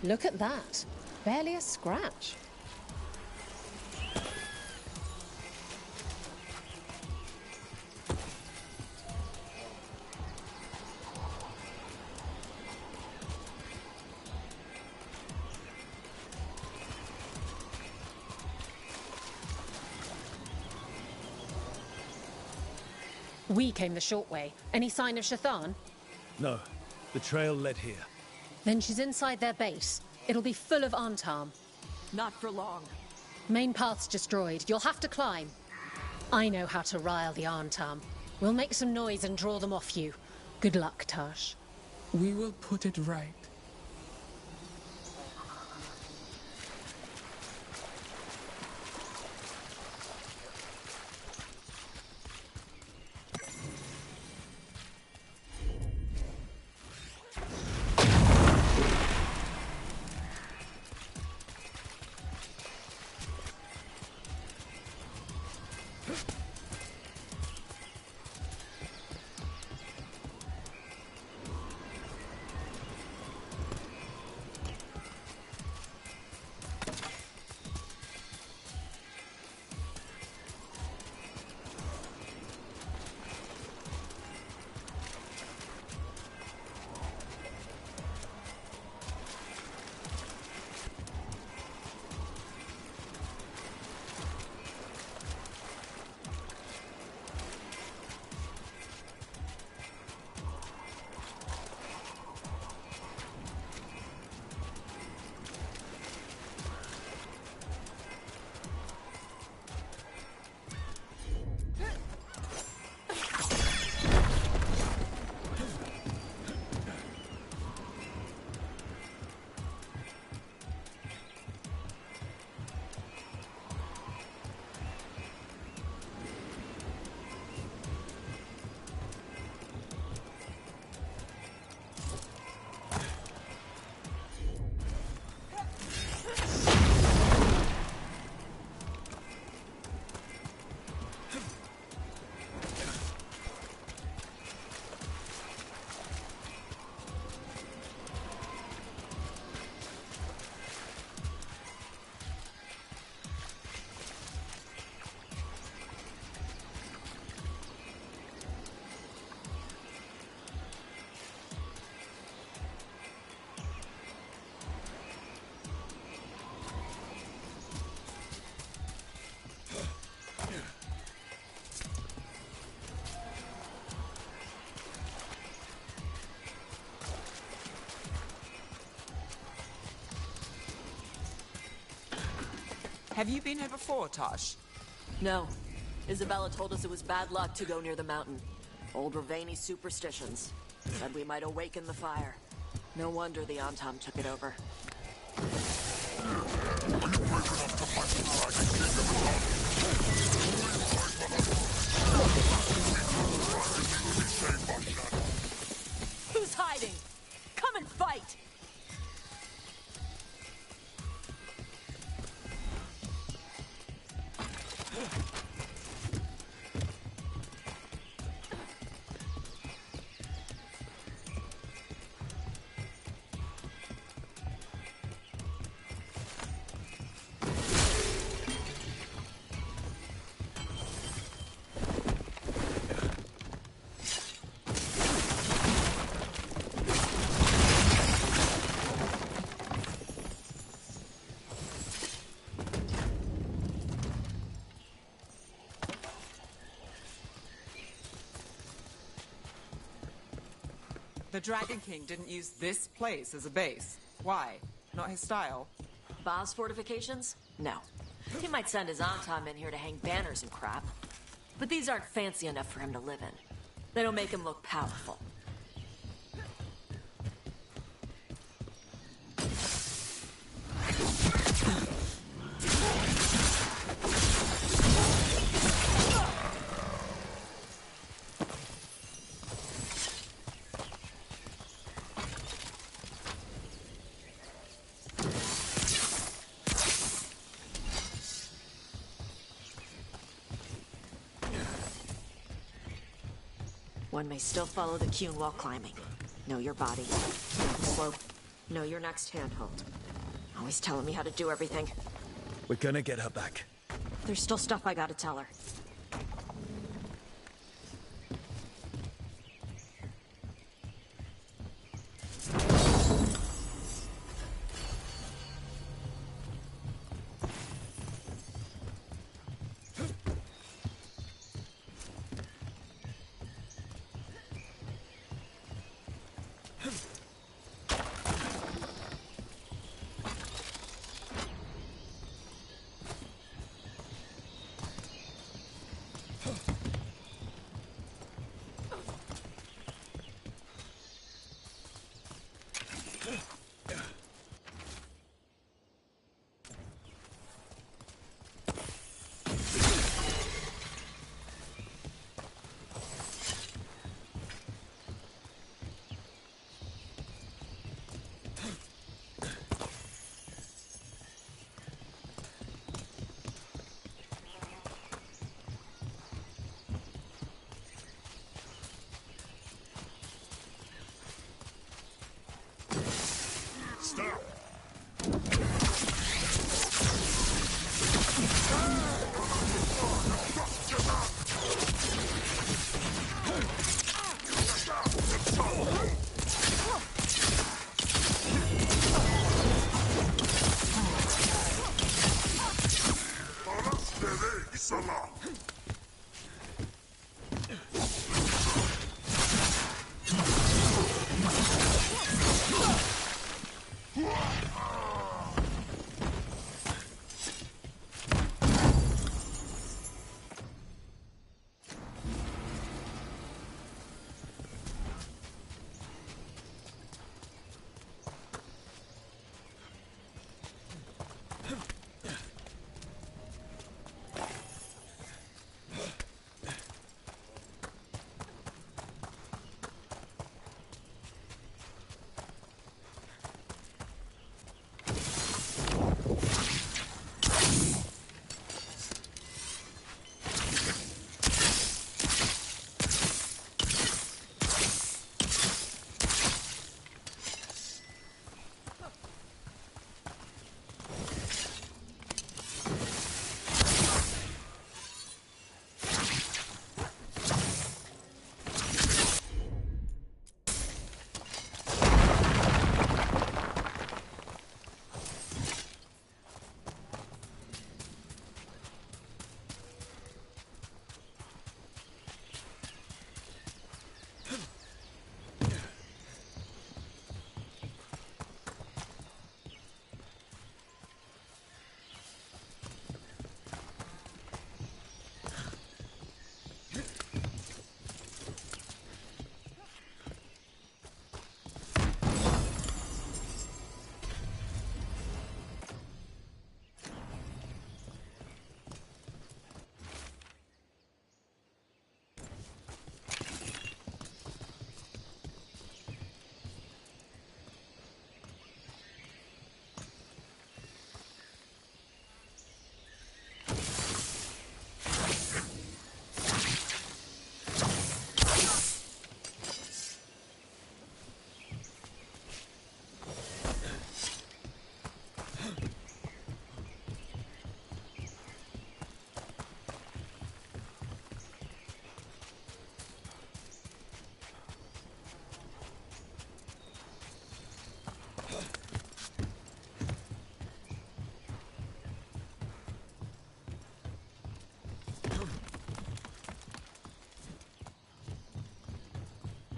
Look at that. Barely a scratch. We came the short way. Any sign of Shathan? No. The trail led here. Then she's inside their base. It'll be full of Antam. Not for long. Main path's destroyed. You'll have to climb. I know how to rile the Antam. We'll make some noise and draw them off you. Good luck, Tash. We will put it right. Have you been here before, Tosh? No. Isabella told us it was bad luck to go near the mountain. Old Ravani superstitions. Said we might awaken the fire. No wonder the Antam took it over. Who's hiding? Come and fight! The Dragon King didn't use this place as a base. Why? Not his style. Baz fortifications? No. He might send his Antam in here to hang banners and crap. But these aren't fancy enough for him to live in. They don't make him look powerful. One may still follow the Qun while climbing. Know your body. Know the slope. Know your next handhold. Always telling me how to do everything. We're gonna get her back. There's still stuff I gotta tell her. Stop!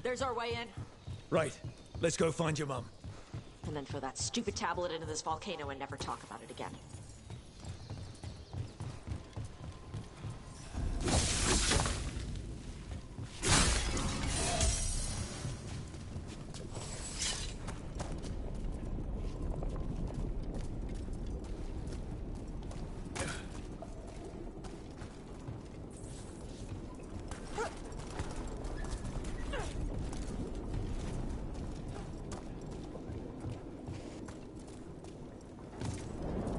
there's our way in. Right. Let's go find your mum. And then throw that stupid tablet into this volcano and never talk about it again.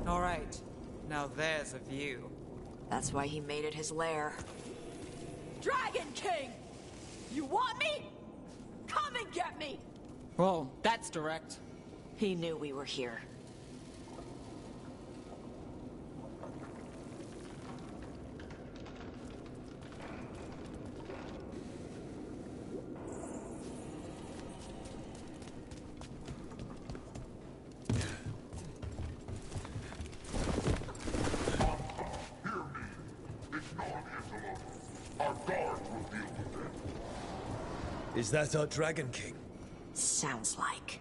All right. Now there's a view. That's why he made it his lair. Dragon King! You want me? Come and get me! Well, that's direct. He knew we were here. Is that our Dragon King? Sounds like.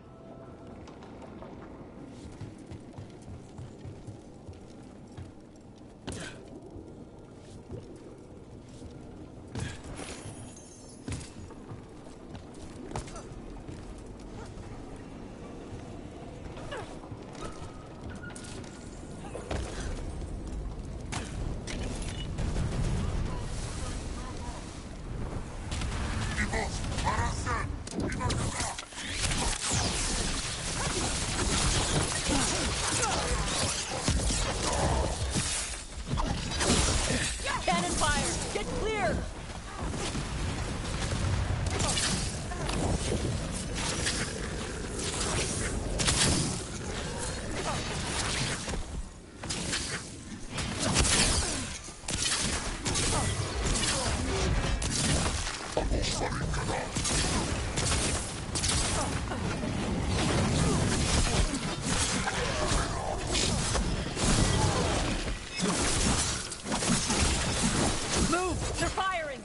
Cannon fire! Get clear! Move! They're firing!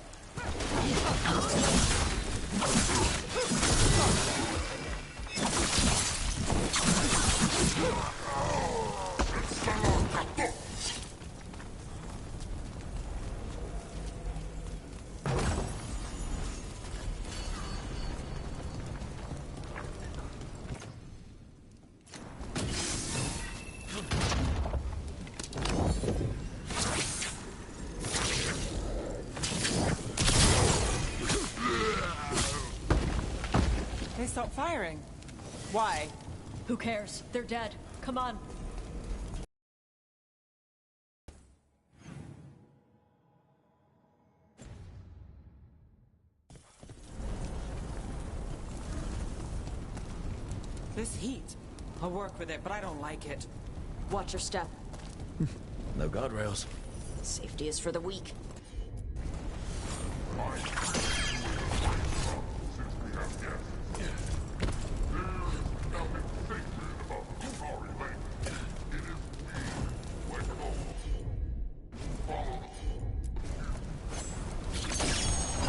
They stopped firing. Why? Who cares? They're dead. Come on. This heat. I'll work with it, but I don't like it. Watch your step. No guardrails. Safety is for the weak.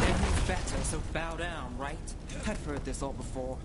They move better, so bow down, right? I've heard this all before.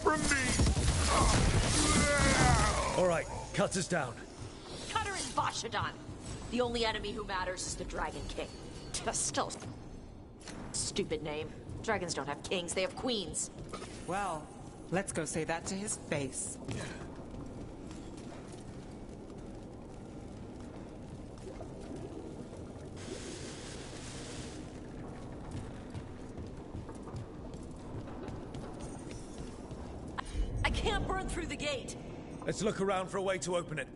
from me! All right, cut us down. Cutter is Vashadon. The only enemy who matters is the Dragon King. Still, stupid name. Dragons don't have kings, they have queens. Well, let's go say that to his face. I can't burn through the gate. Let's look around for a way to open it.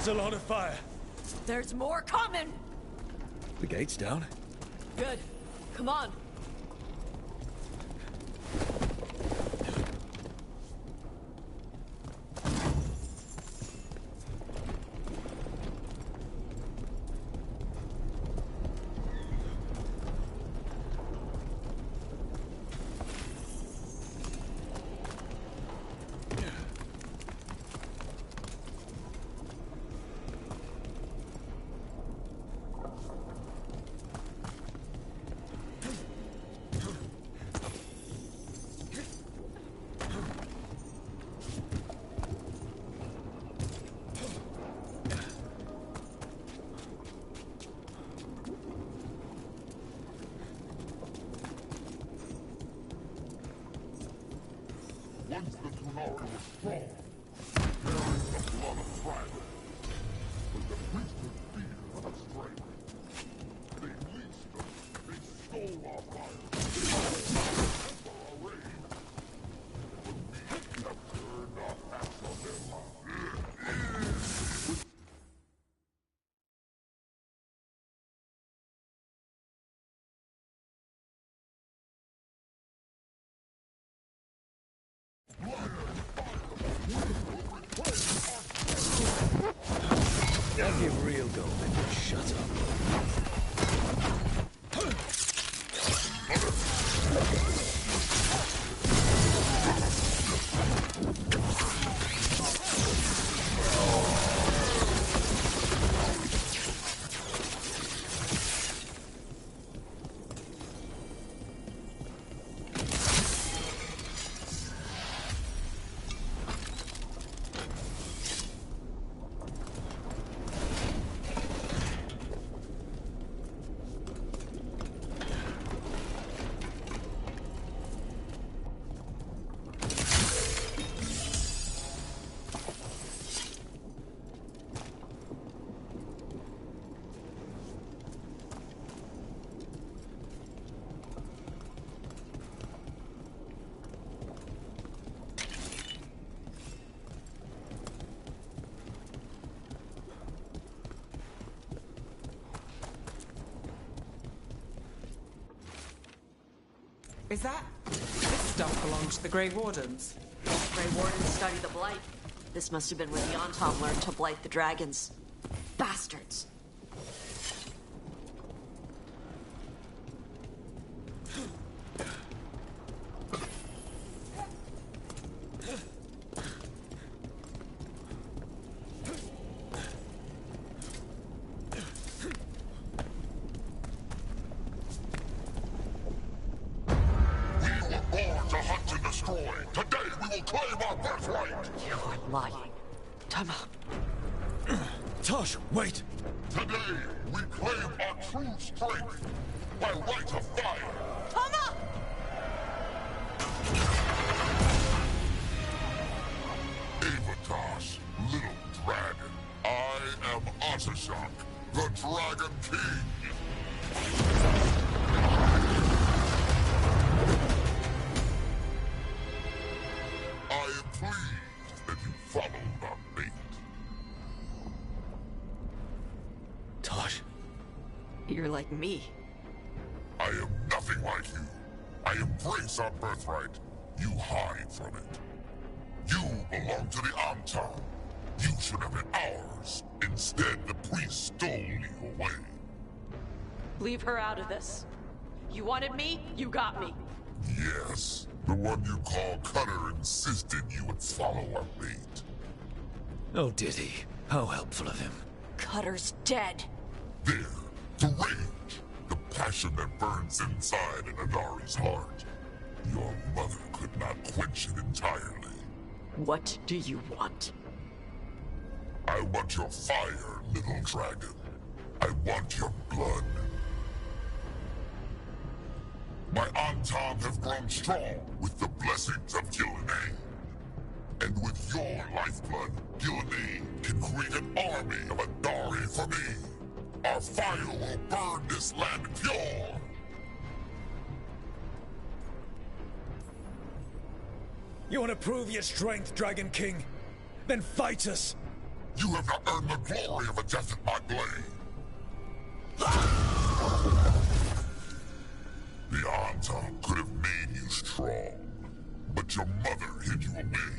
A lot of fire. There's more coming! The gate's down. Good. Come on. Once the Kunari was strong, carrying the blood of Dragon. But the priesthood feared the strength. They leased us. They stole our fire. Our reign. But we have turned our backs on them. I'll give real gold if you shut up. Is that... This stuff belongs to the Grey Wardens. Grey Wardens study the Blight. This must have been where the Yontam learned to blight the dragons. Bastards! reclaim our birthright! You are lying. Tama. Tosh, wait! Today, we claim our true strength by right of fire! Tama! Avatosh, little dragon. I am Otashok, the Dragon King! I am pleased that you followed our fate. Tosh. You're like me. I am nothing like you. I embrace our birthright. You hide from it. You belong to the Amtam. You should have been ours. Instead, the priest stole you away. Leave her out of this. You wanted me, you got me. Yes, the one you call Cutter insisted you would follow our fate. Oh, did he? How helpful of him. Cutter's dead. There, the rage, the passion that burns inside an Adari's heart. Your mother could not quench it entirely. What do you want? I want your fire, little dragon. I want your blood. My Amtam have grown strong with the blessings of Gillenay. And with your lifeblood, Gillenay can create an army of Adari for me. Our fire will burn this land pure. You want to prove your strength, Dragon King? Then fight us! You have not earned the glory of a death at my blade. The Amtam could have made you strong, but your mother hid you away,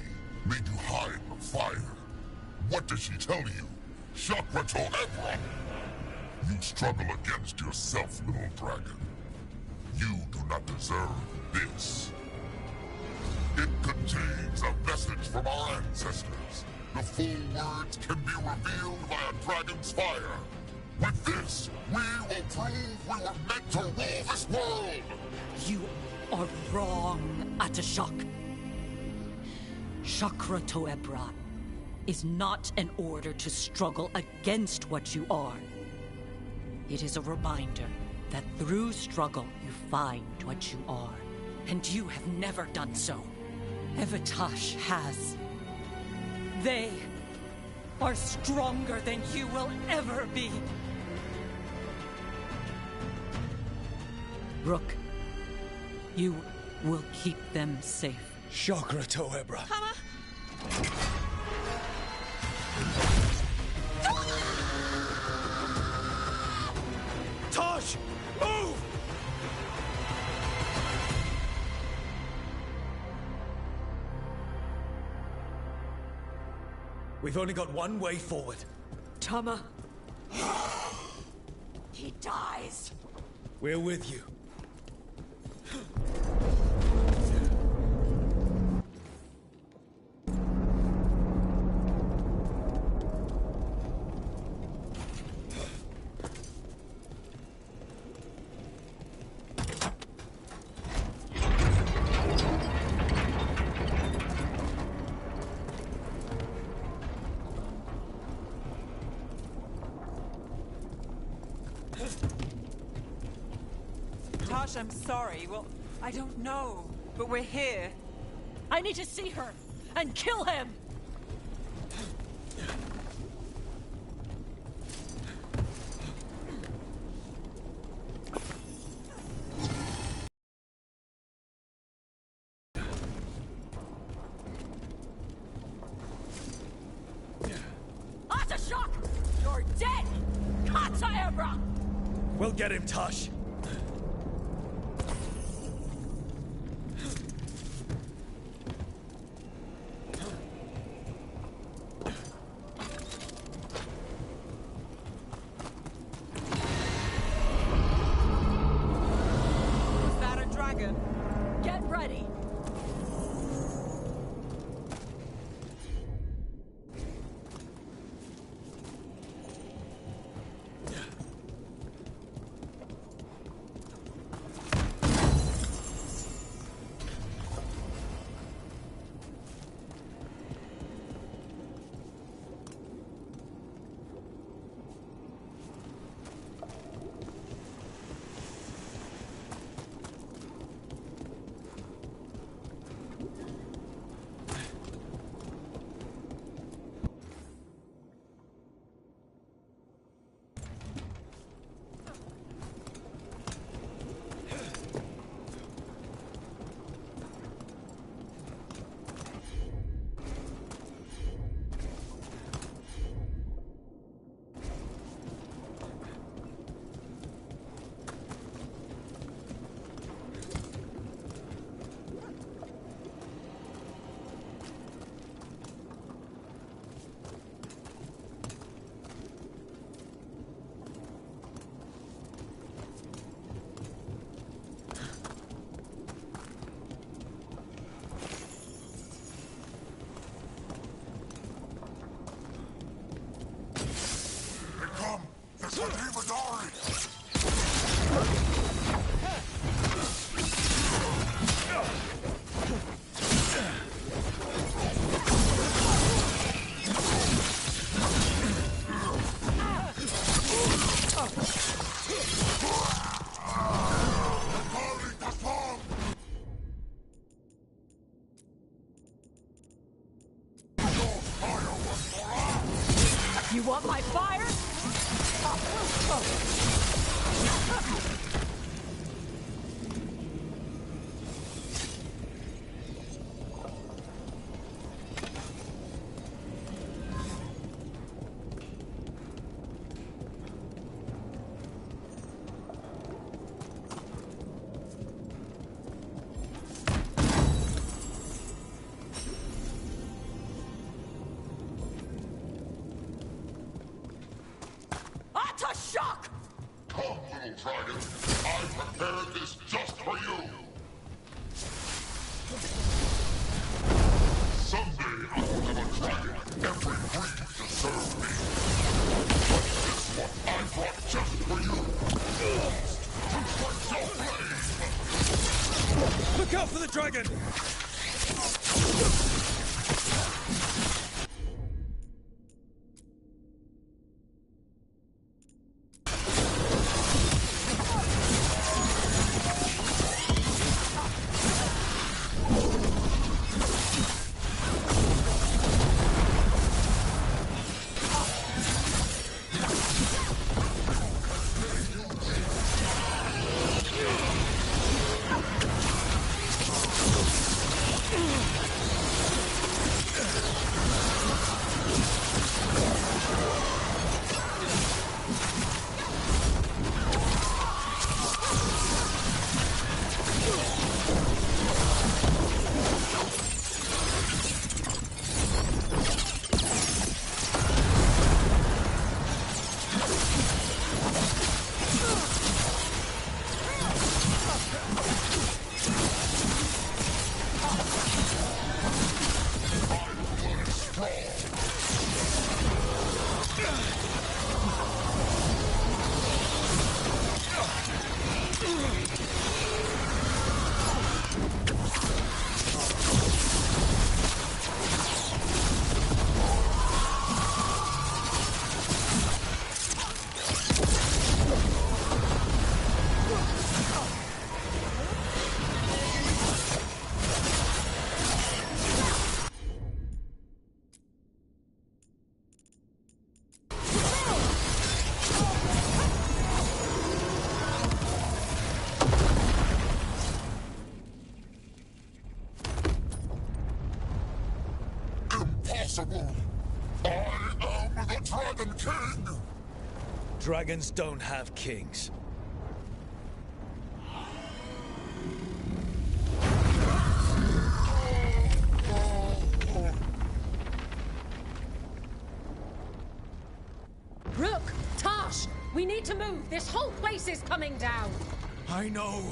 made you hide the fire. What did she tell you? Shakrato Ebra! You struggle against yourself, little dragon. You do not deserve this. It contains a message from our ancestors. The full words can be revealed by a dragon's fire. With this, we will prove we were meant to rule this world! You are wrong, Atashok. Chakra Toebra is not an order to struggle against what you are. It is a reminder that through struggle you find what you are. And you have never done so. Evatosh has. They are stronger than you will ever be. Rook, you will keep them safe. Chakra Toebra. Tama! Tosh! Move! We've only got one way forward. Tama. He dies. We're with you. Tosh, I'm sorry. Well, I don't know. But we're here. I need to see her and kill him! Atashok! You're dead! Kataebra! We'll get him, Tosh. Get ready! You want my fire? Shock! Come, little dragon. I prepared this just for you. Someday I will have a dragon every breed to serve me. But this one I brought just for you. To quench your flame. Look out for the dragon! Impossible! I am the Dragon King! Dragons don't have kings. Rook! Tarsh! We need to move! This whole place is coming down! I know.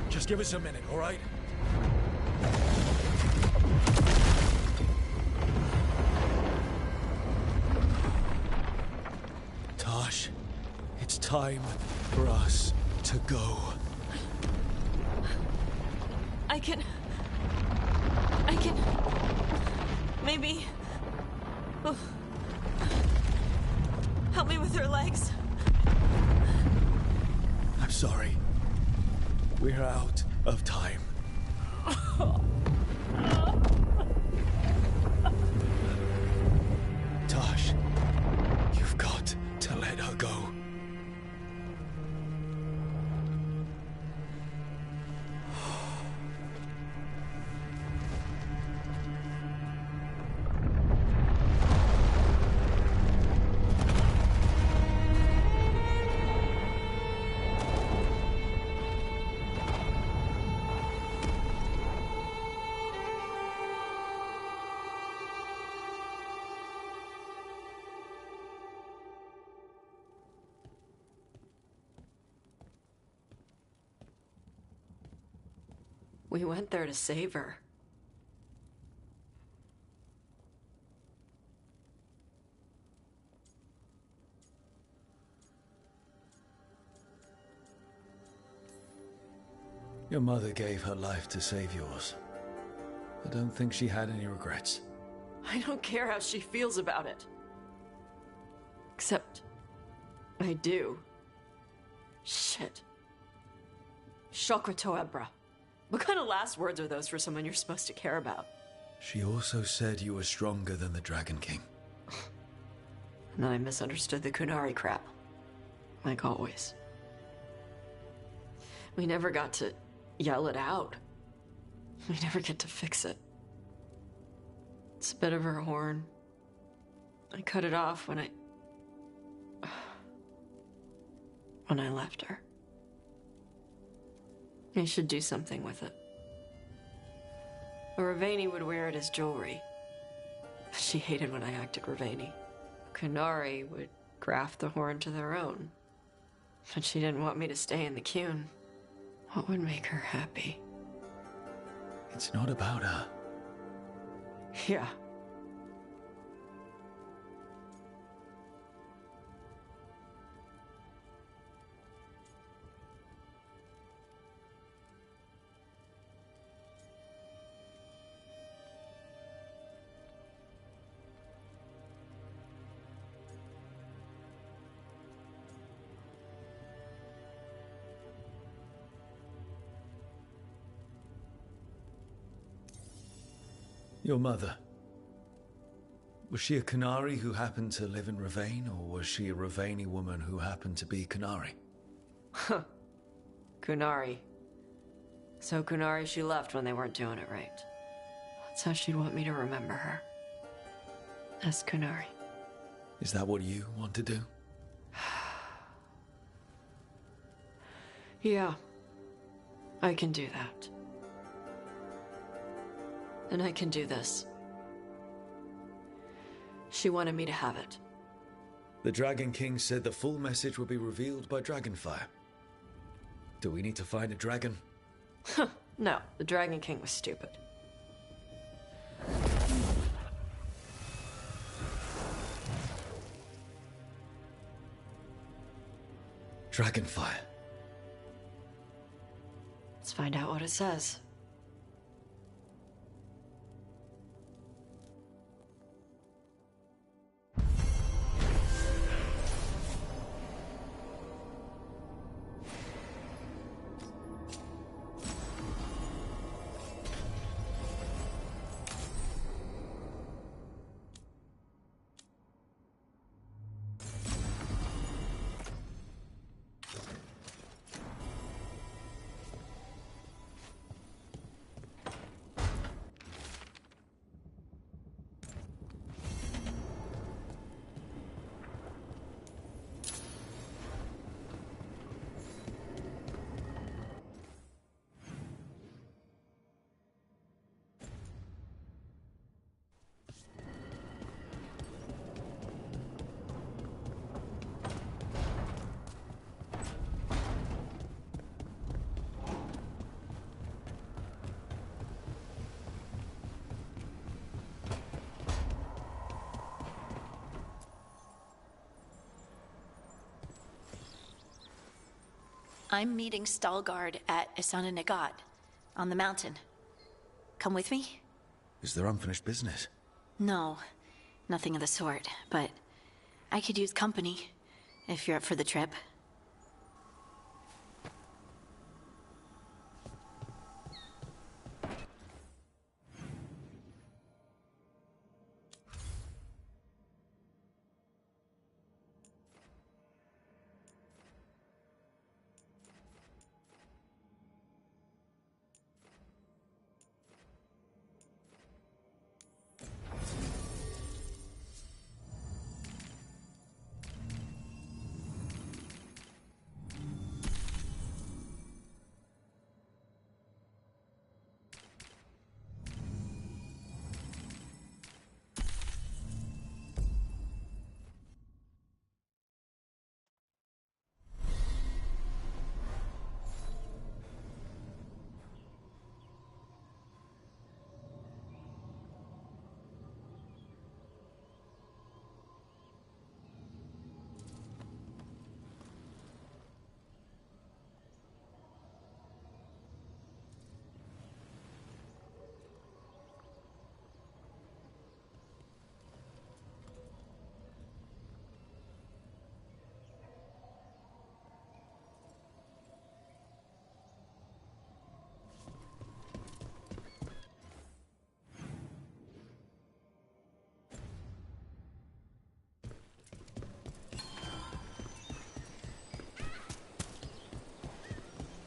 Just give us a minute, all right? Tosh, it's time for us to go. I can... Maybe... Oh. Help me with her legs. I'm sorry. We're out of time. Tosh, you've got to let her go. We went there to save her. Your mother gave her life to save yours. I don't think she had any regrets. I don't care how she feels about it. Except, I do. Shit. Shokra Toebra. What kind of last words are those for someone you're supposed to care about? She also said you were stronger than the Dragon King. And then I misunderstood the Kunari crap. Like always. We never got to yell it out. We never get to fix it. It's a bit of her horn. I cut it off when I left her. I should do something with it. Ravani would wear it as jewelry. But she hated when I acted Ravani. Kunari would graft the horn to their own. But she didn't want me to stay in the Qun. What would make her happy? It's not about her. Yeah. Your mother. Was she a Kunari who happened to live in Ravane, or was she a Ravani woman who happened to be Kunari? Huh. Kunari. So Kunari she left when they weren't doing it right. That's how she'd want me to remember her. As Kunari. Is that what you want to do? Yeah. I can do that. And I can do this. She wanted me to have it. The Dragon King said the full message would be revealed by Dragonfire. Do we need to find a dragon? No, the Dragon King was stupid. Dragonfire. Let's find out what it says. I'm meeting Stalgard at Isana Nagat, on the mountain. Come with me? Is there unfinished business? No, nothing of the sort, but I could use company, if you're up for the trip.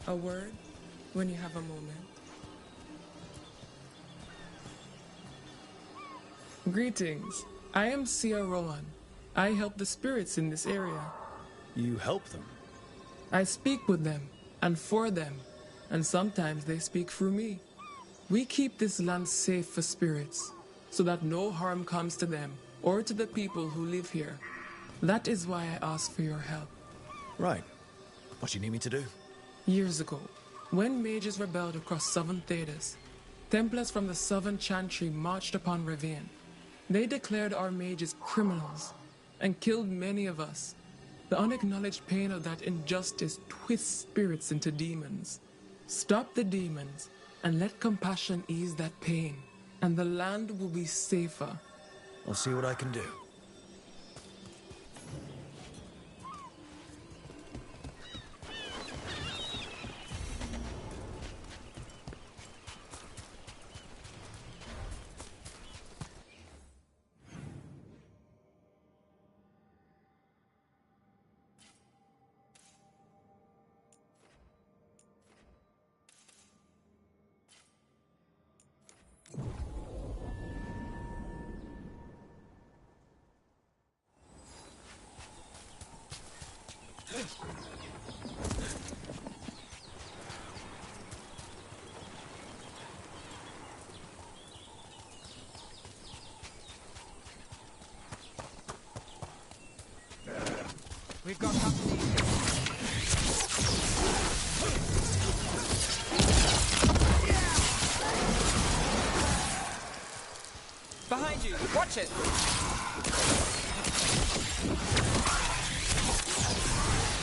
A word when you have a moment. Greetings. I am Sia Rowan. I help the spirits in this area. You help them? I speak with them and for them, and sometimes they speak through me. We keep this land safe for spirits, so that no harm comes to them or to the people who live here. That is why I ask for your help. Right. What do you need me to do? Years ago, when mages rebelled across southern Thedas, Templars from the southern Chantry marched upon Ravine. They declared our mages criminals and killed many of us. The unacknowledged pain of that injustice twists spirits into demons. Stop the demons and let compassion ease that pain, and the land will be safer. I'll see what I can do. We've got company. Behind you! Watch it!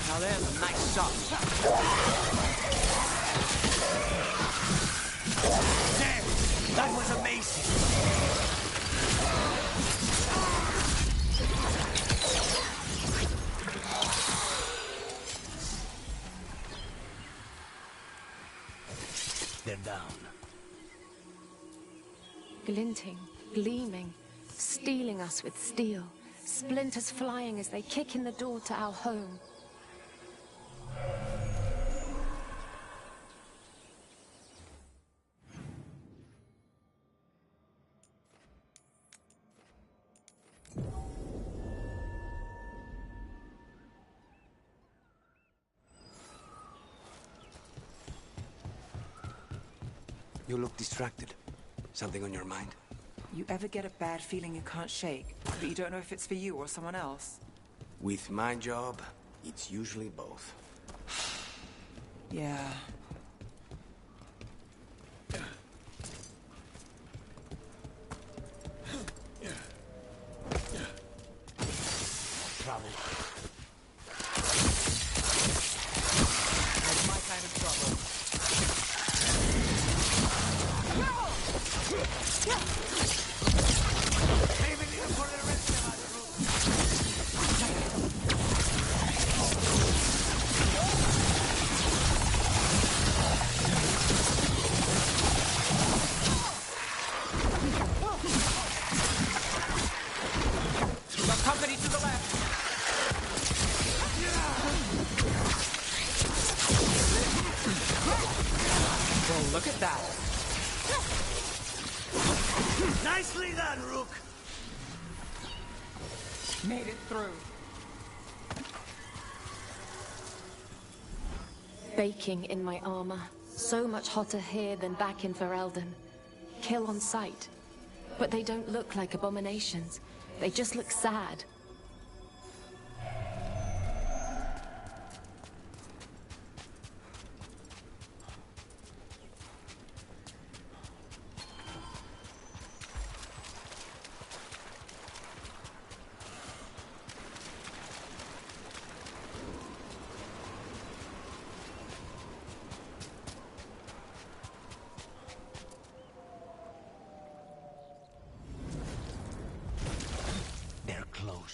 Now there's a nice shot. Damn! That was amazing! They're down. Glinting, gleaming, stealing us with steel. Splinters flying as they kick in the door to our home. You look distracted. Something on your mind? You ever get a bad feeling you can't shake, but you don't know if it's for you or someone else? With my job, it's usually both. Yeah. Trouble. That's my kind of trouble. Company to the left. Well, look at that. Nicely done, Rook! Made it through. Baking in my armor. So much hotter here than back in Ferelden. Kill on sight. But they don't look like abominations. They just look sad. They're close.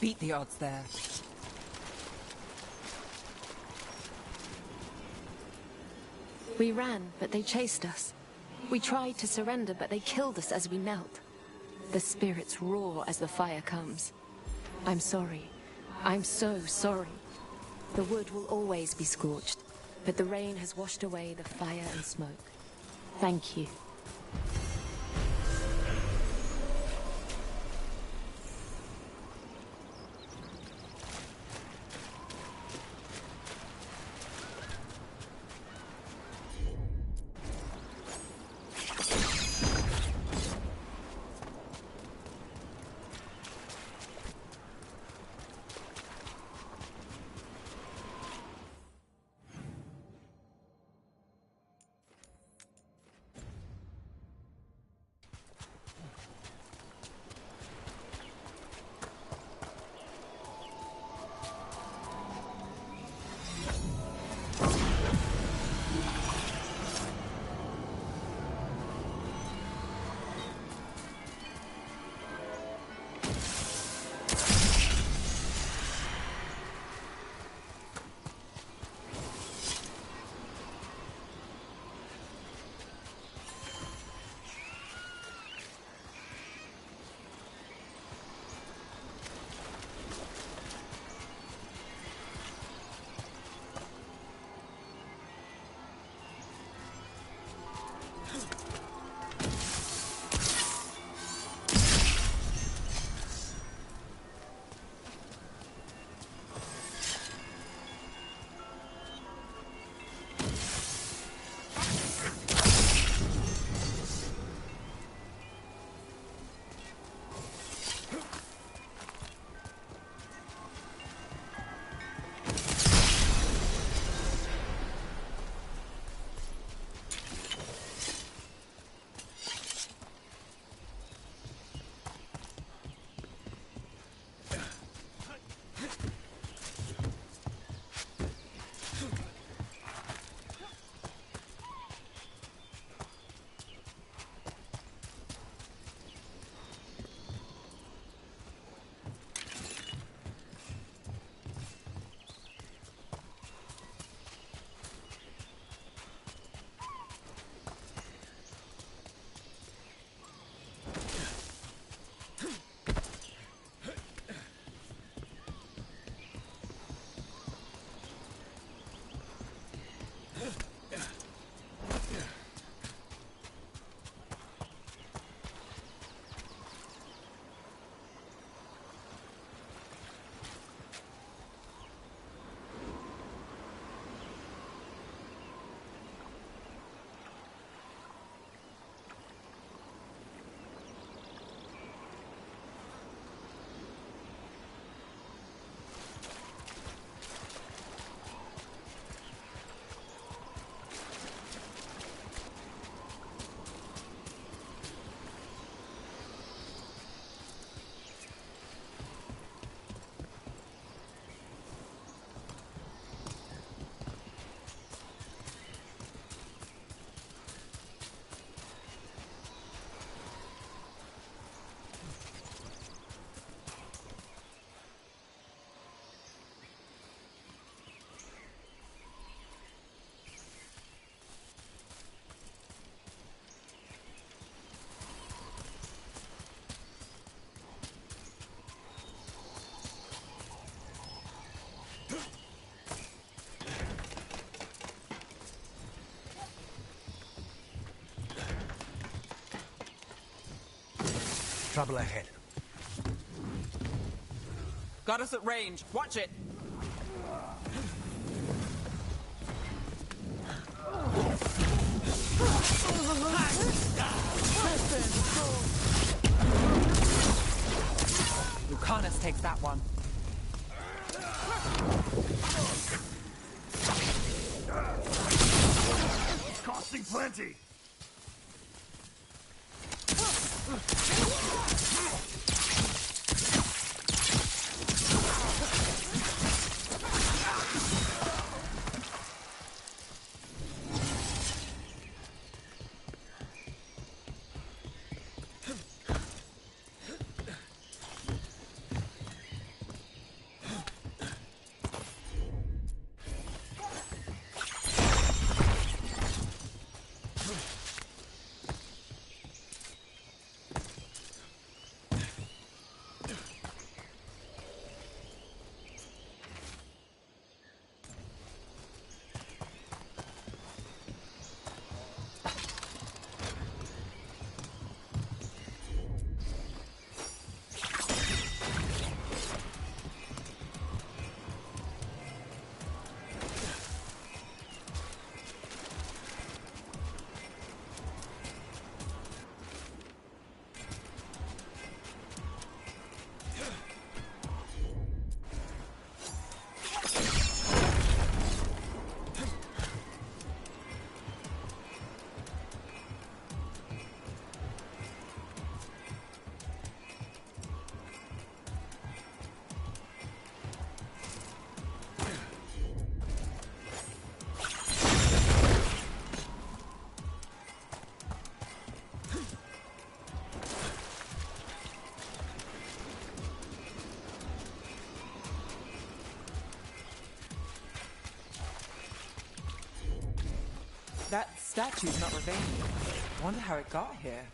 beat the odds there. We ran, but they chased us. We tried to surrender, but they killed us as we knelt. The spirits roar as the fire comes. I'm sorry. I'm so sorry. The wood will always be scorched, but the rain has washed away the fire and smoke. Thank you. Trouble ahead. Got us at range. Watch it. Lucanus takes that one. It's costing plenty. That statue's not Ravane. Wonder how it got here.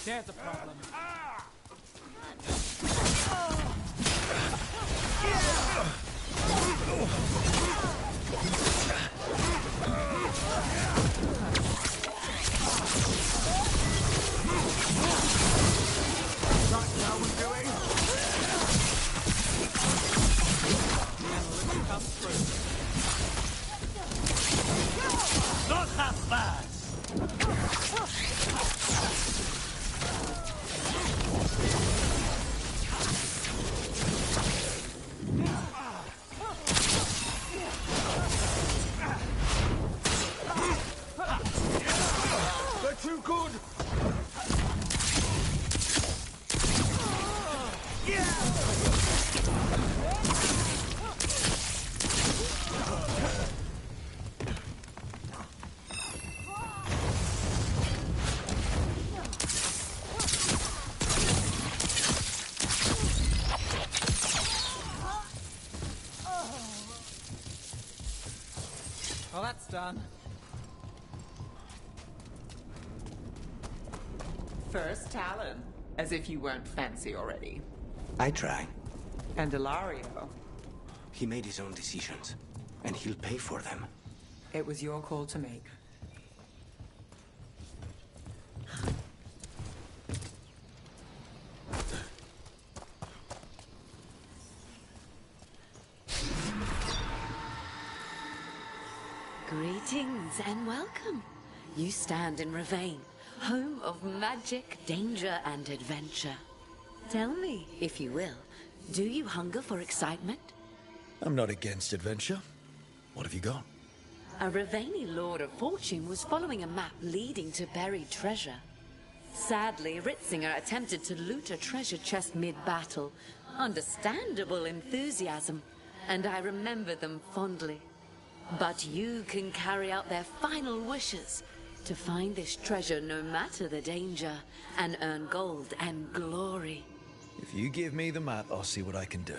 There's a problem. Not half bad. Well, that's done. First Talon. As if you weren't fancy already. I try. And Ilario. He made his own decisions, and he'll pay for them. It was your call to make. Greetings and welcome. You stand in Ravain, home of magic, danger, and adventure. Tell me, if you will, do you hunger for excitement? I'm not against adventure. What have you got? A Ravani Lord of Fortune was following a map leading to buried treasure. Sadly, Ritzinger attempted to loot a treasure chest mid-battle. Understandable enthusiasm, and I remember them fondly. But you can carry out their final wishes to find this treasure no matter the danger, and earn gold and glory. If you give me the map, I'll see what I can do.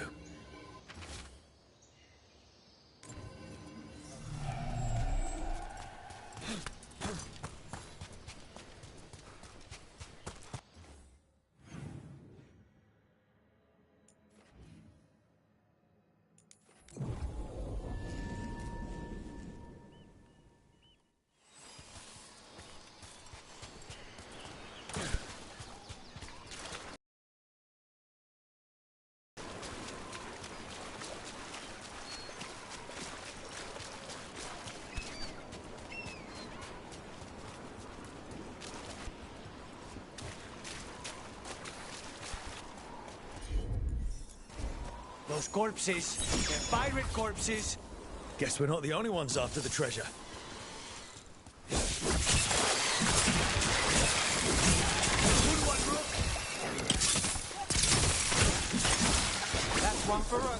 Those corpses, they're pirate corpses. Guess we're not the only ones after the treasure. Good one, Rook. That's one for Rook.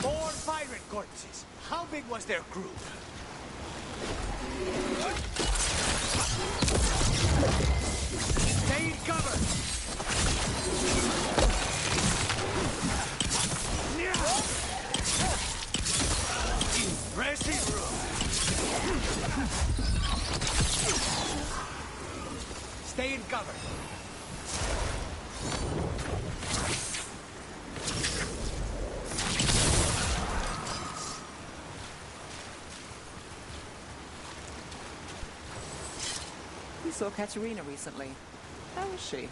More pirate corpses. How big was their crew? Stay in cover! Impressive, bro. Stay in cover. We saw Katerina recently. How is she?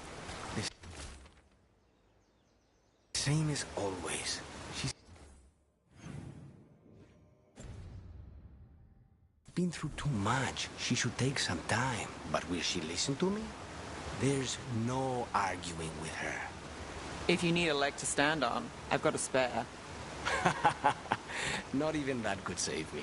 Same as always. She's been through too much. She should take some time. But will she listen to me? There's no arguing with her. If you need a leg to stand on, I've got a spare. Not even that could save me.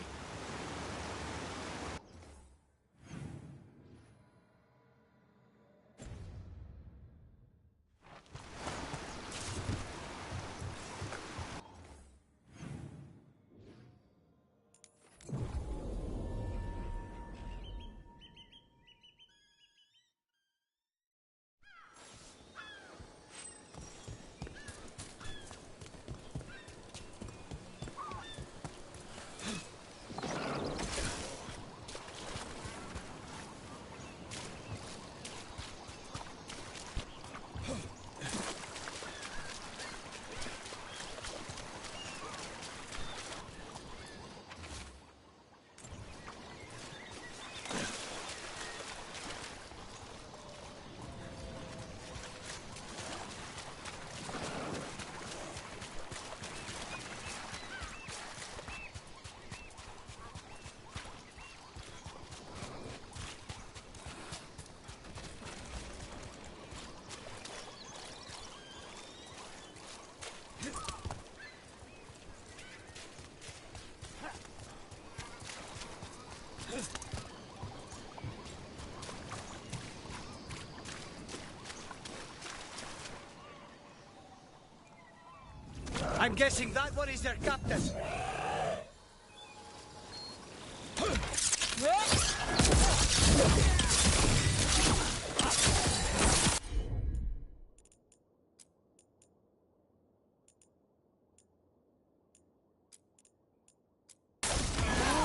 I'm guessing that one is their captain.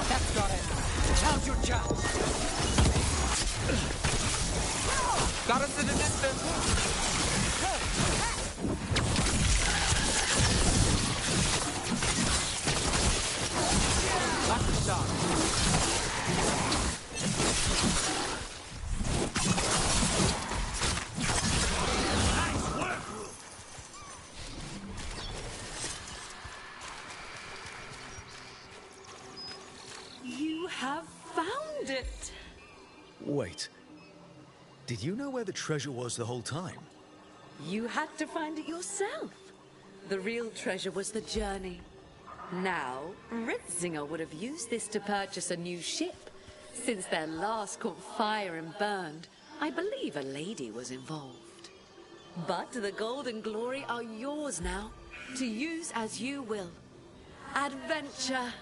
That's got it. Now's your chance. Got us in the distance. That's the shot. Nice work, Rook. You have found it. Wait. Did you know where the treasure was the whole time? You had to find it yourself. The real treasure was the journey. Now, Ritzinger would have used this to purchase a new ship. Since their last caught fire and burned, I believe a lady was involved. But the gold and glory are yours now, to use as you will. Adventure!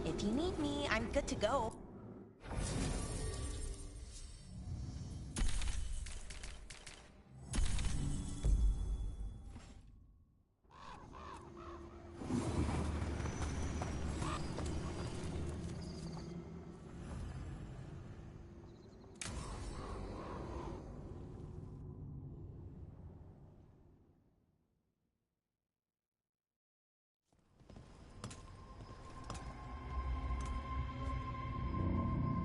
If you need me, I'm good to go.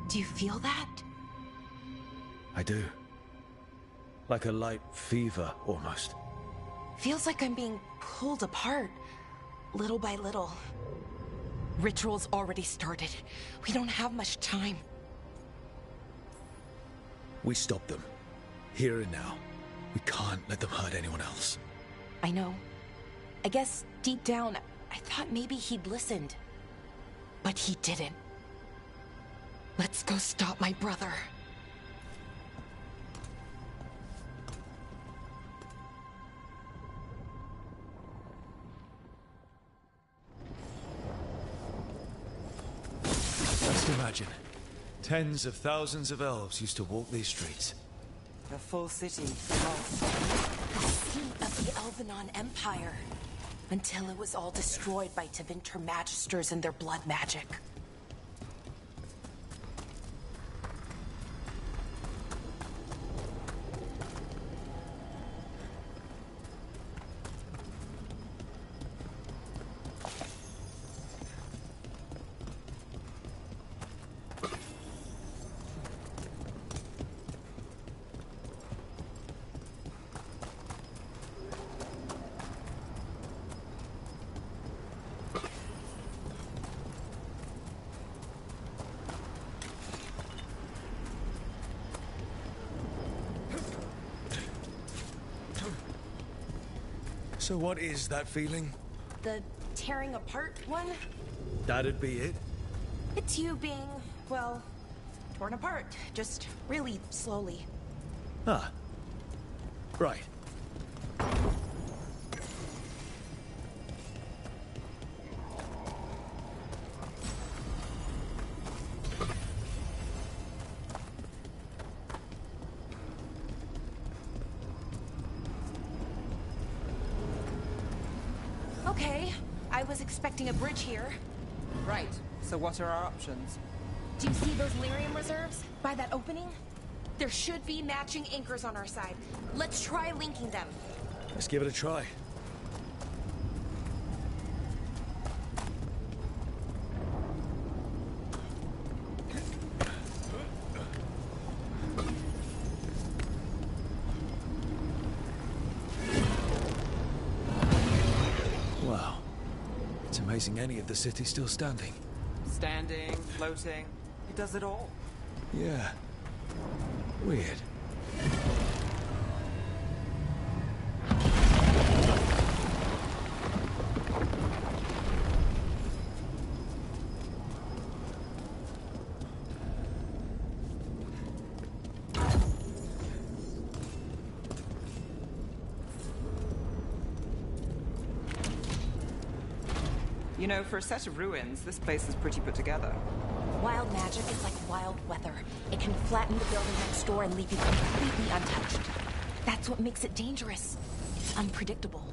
Do you feel that? I do. Like a light fever, almost. Feels like I'm being pulled apart, little by little. Ritual's already started. We don't have much time. We stop them. Here and now. We can't let them hurt anyone else. I know. I guess deep down, I thought maybe he'd listened. But he didn't. Let's go stop my brother. imagine. Tens of thousands of elves used to walk these streets. The full city The lost. seat of the Elvenon Empire. Until it was all destroyed by Tevinter Magisters and their blood magic. So what is that feeling? The tearing apart one? That'd be it? It's you being, well, torn apart. Just really slowly. Ah. Right. Okay, I was expecting a bridge here. Right, so what are our options? Do you see those lyrium reserves by that opening? There should be matching anchors on our side. Let's try linking them. Let's give it a try. Wow. It's amazing any of the city's still standing. Standing, floating, it does it all. Yeah. Weird. You know, for a set of ruins, this place is pretty put together. Wild magic is like wild weather. It can flatten the building next door and leave you completely untouched. That's what makes it dangerous. It's unpredictable.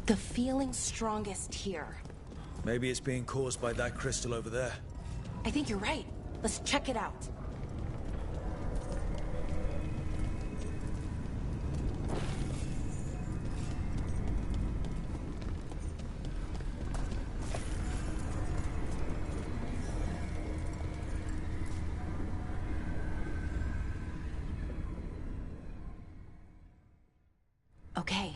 The feeling's strongest here. Maybe it's being caused by that crystal over there. I think you're right. Let's check it out. Okay.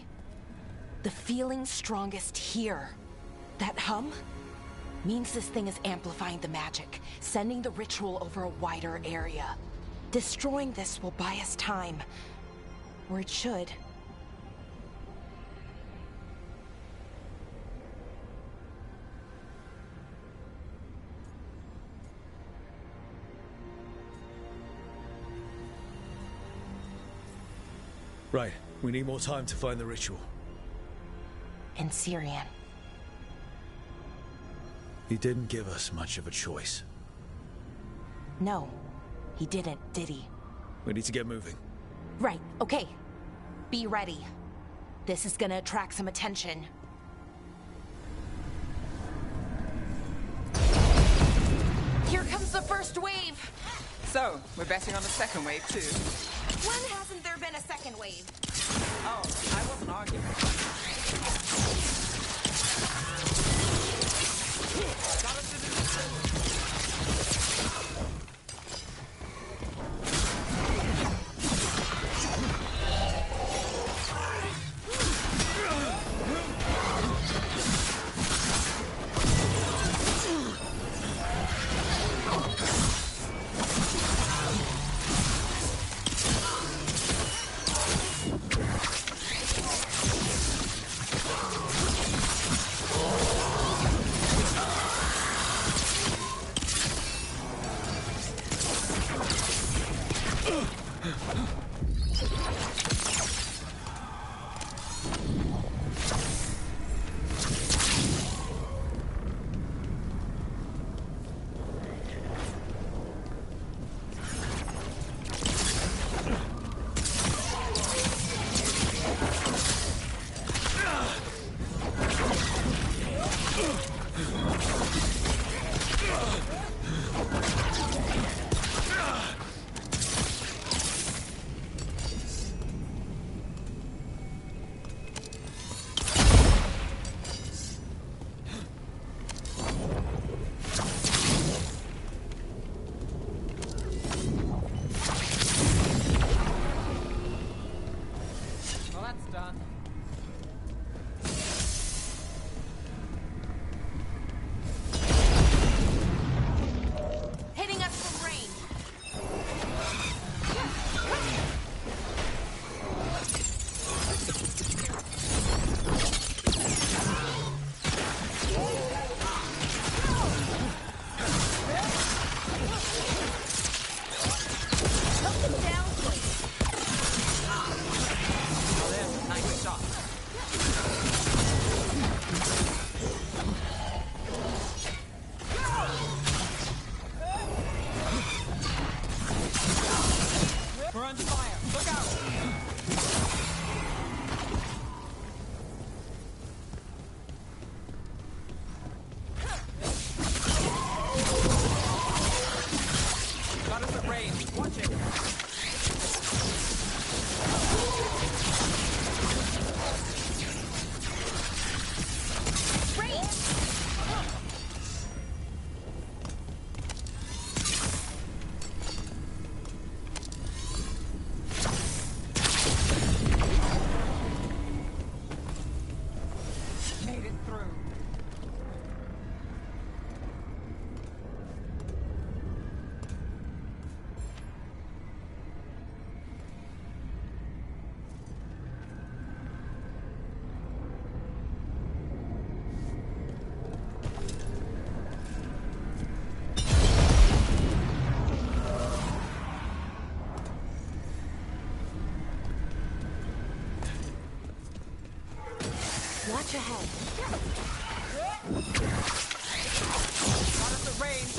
The feeling's strongest here. That hum means this thing is amplifying the magic, sending the ritual over a wider area. Destroying this will buy us time. Or it should. Right. We need more time to find the ritual. In Syrian. He didn't give us much of a choice. No, he didn't, did he? We need to get moving. Right, okay. Be ready. This is gonna attract some attention. Here comes the first wave! So, we're betting on the second wave, too. When hasn't there been a second wave? Oh, I wasn't arguing. that's done. Hitting us from range. We're under fire. Look out! Got us at range. Watch it. Made it through. Watch ahead. Got us at range.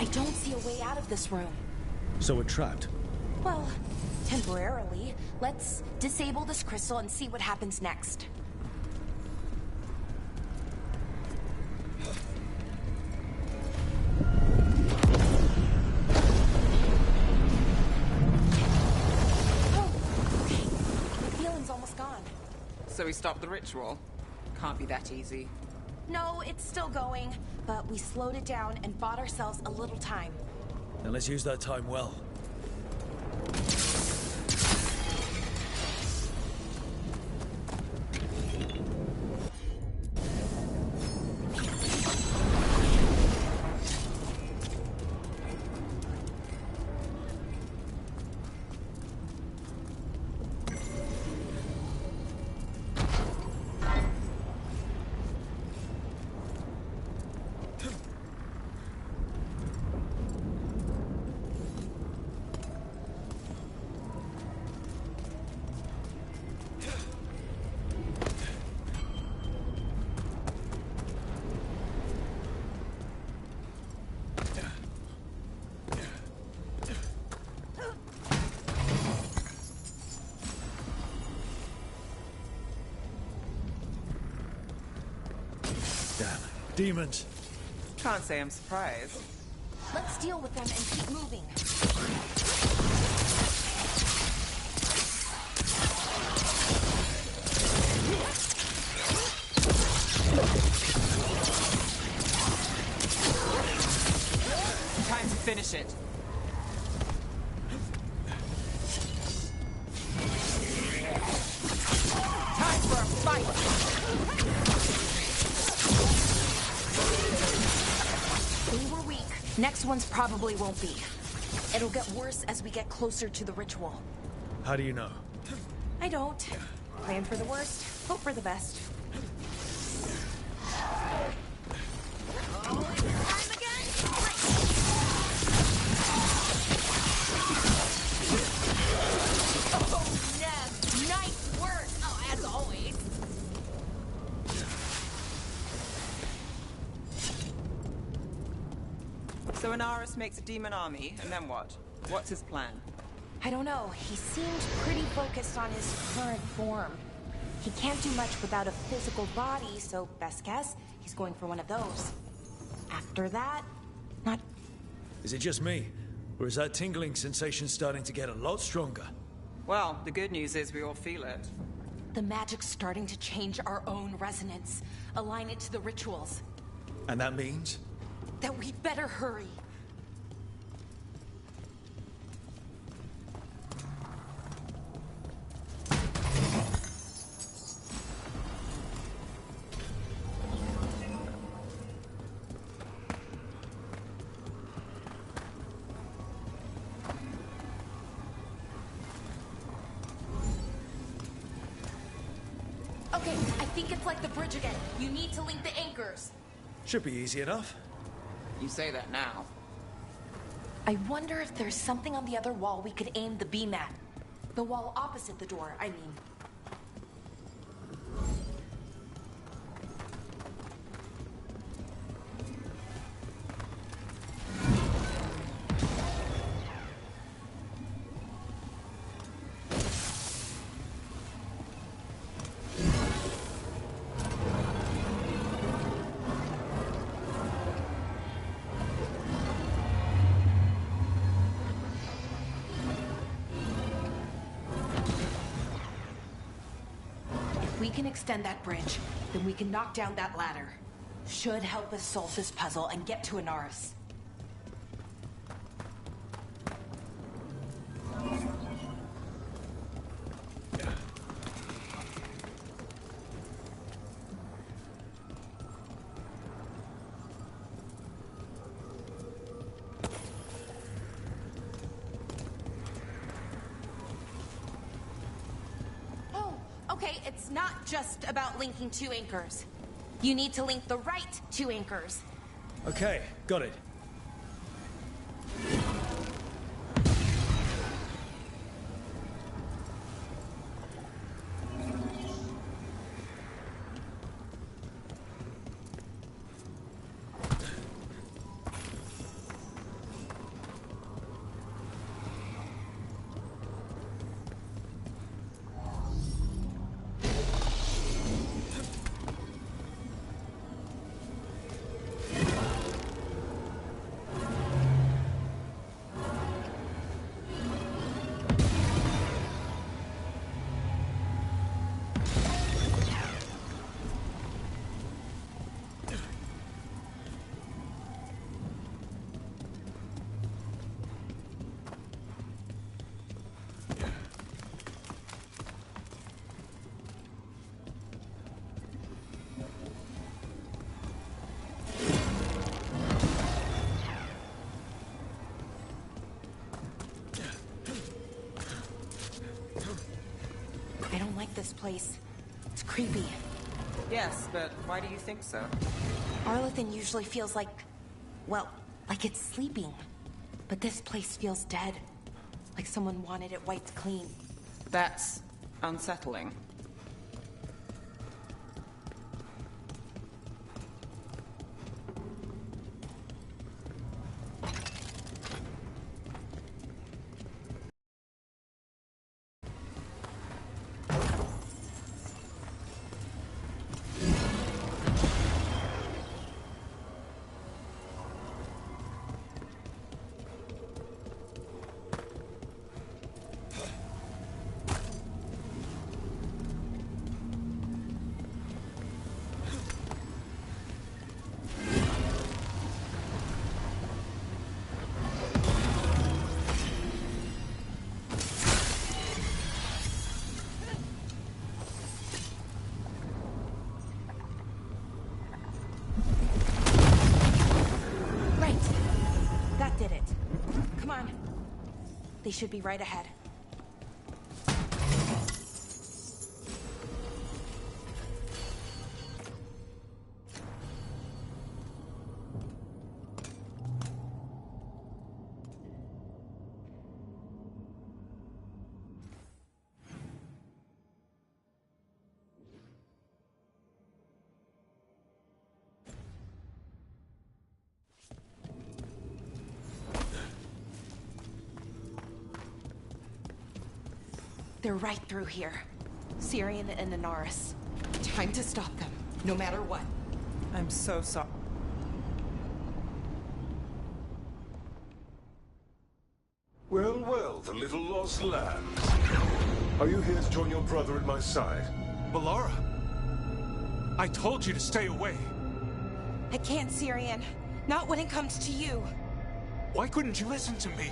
I don't see a way out of this room. So we're trapped. Well, temporarily. Let's disable this crystal and see what happens next. Oh, okay. The feeling's almost gone. So we stopped the ritual. Can't be that easy. No, it's still going, but we slowed it down and bought ourselves a little time. Then let's use that time well. Damn. Demons. Can't say I'm surprised. Let's deal with them and keep moving. Time to finish it. Time for a fight! They were weak. Next ones probably won't be. It'll get worse as we get closer to the ritual. How do you know? I don't. Plan for the worst, hope for the best. Oh, it's time again? Great. Inaris makes a demon army, and then what? What's his plan? I don't know. He seemed pretty focused on his current form. He can't do much without a physical body, so best guess, he's going for one of those. After that, not... Is it just me? Or is that tingling sensation starting to get a lot stronger? Well, the good news is we all feel it. The magic's starting to change our own resonance. Align it to the rituals. And that means? That we'd better hurry. Okay, I think it's like the bridge again. You need to link the anchors. Should be easy enough. You say that now. I wonder if there's something on the other wall we could aim the beam at. The wall opposite the door, I mean. We can extend that bridge, then we can knock down that ladder. Should help us solve this puzzle and get to Inaris. Okay, it's not just about linking two anchors. You need to link the right two anchors. Okay, got it. I don't like this place. It's creepy. Yes, but why do you think so? Arlathan usually feels like, well, like it's sleeping. But this place feels dead. Like someone wanted it wiped clean. That's unsettling. They should be right ahead. They're right through here. Syrian and Inaris. Time to stop them, no matter what. I'm so sorry. Well, well, the little lost lambs. Are you here to join your brother at my side? Bellara! I told you to stay away. I can't, Syrian. Not when it comes to you. Why couldn't you listen to me?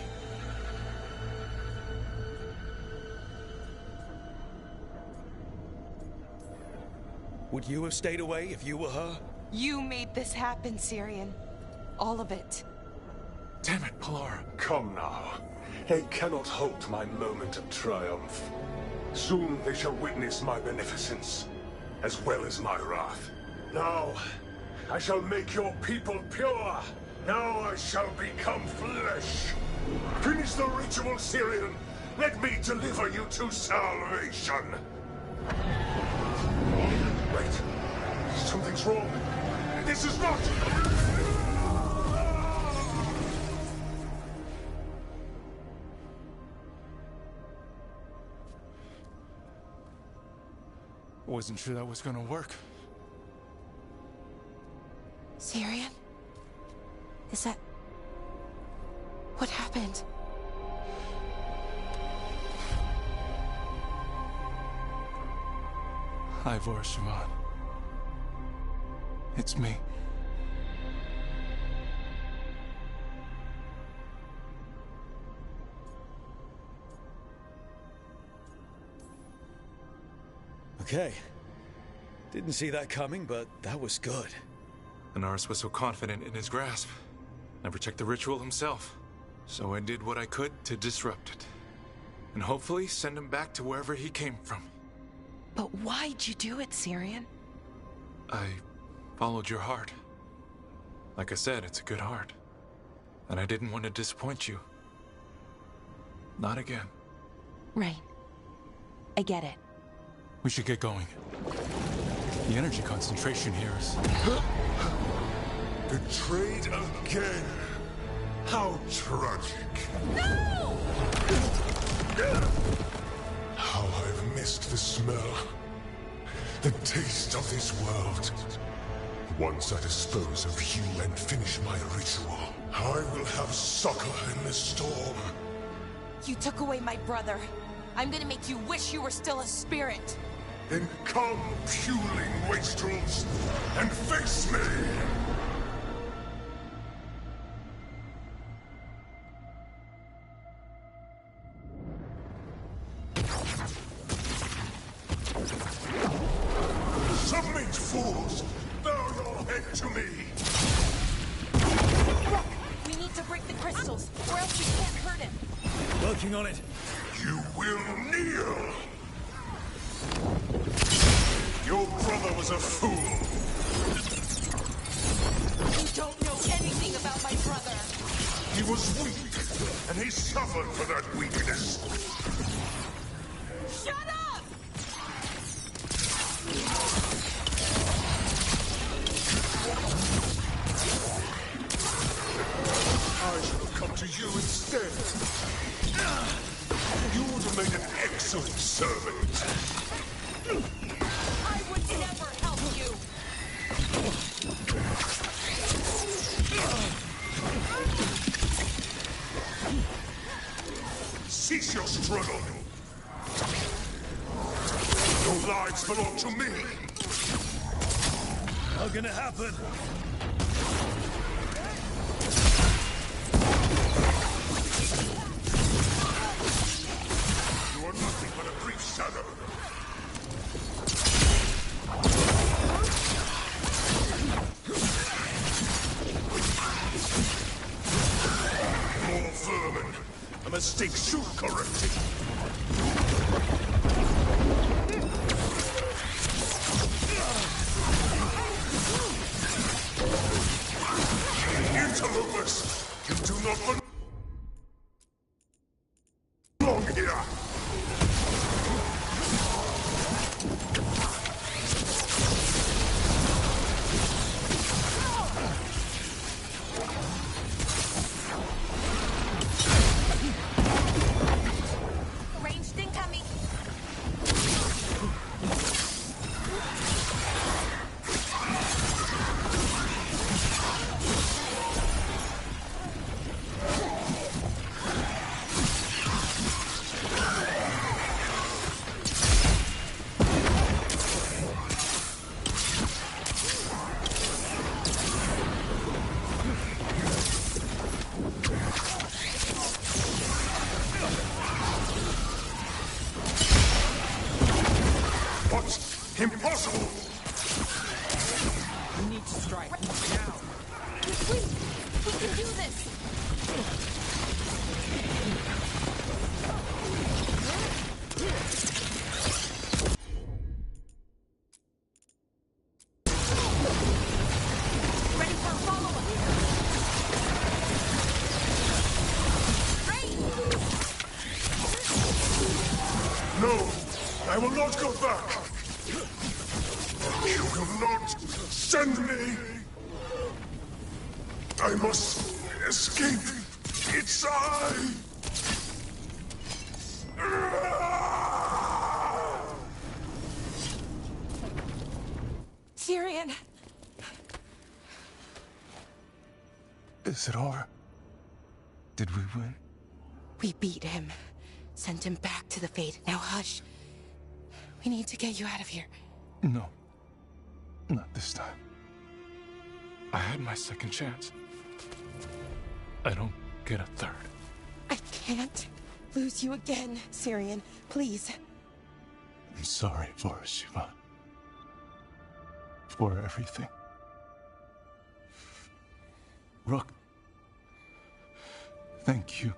Would you have stayed away if you were her? You made this happen, Syrian. All of it. Damn it, Bellara. Come now. They cannot halt my moment of triumph. Soon they shall witness my beneficence, as well as my wrath. Now, I shall make your people pure. Now I shall become flesh. Finish the ritual, Syrian. Let me deliver you to salvation. Wait. Something's wrong. This is not... I wasn't sure that was gonna work. Syrian? Is that... what happened? Ivor Shaman. It's me. Okay. Didn't see that coming, but that was good. Inaris was so confident in his grasp. Never checked the ritual himself. So I did what I could to disrupt it. And hopefully send him back to wherever he came from. But why'd you do it, Syrian? I followed your heart. Like I said, it's a good heart. And I didn't want to disappoint you. Not again. Right. I get it. We should get going. The energy concentration here is... Betrayed again. How tragic. No! How I've missed the smell. The taste of this world. Once I dispose of you and finish my ritual, I will have succor in the storm. You took away my brother. I'm gonna make you wish you were still a spirit. Then come, puling wastrels, and face me! Submit, fools! Bow your head to me! Rook, we need to break the crystals, or else we can't hurt him. Working on it. You will kneel! Your brother was a fool. You don't know anything about my brother. He was weak, and he suffered for that weakness. Shut up! I should have come to you instead. You would have made an excellent servant. I would never help you! Cease your struggle! Your lives belong to me! Not gonna happen! You are nothing but a brief shadow! More vermin! A mistake soon corrected! Interlopers! You do not belong here! Ranged incoming! I will not go back! You will not send me! I must escape its eye! Tyrion! Is it over? Did we win? We beat him. Sent him back to the Fade. Now hush. We need to get you out of here. No. Not this time. I had my second chance. I don't get a third. I can't lose you again, Syrian. Please. I'm sorry for Siobhan. For everything. Rook, thank you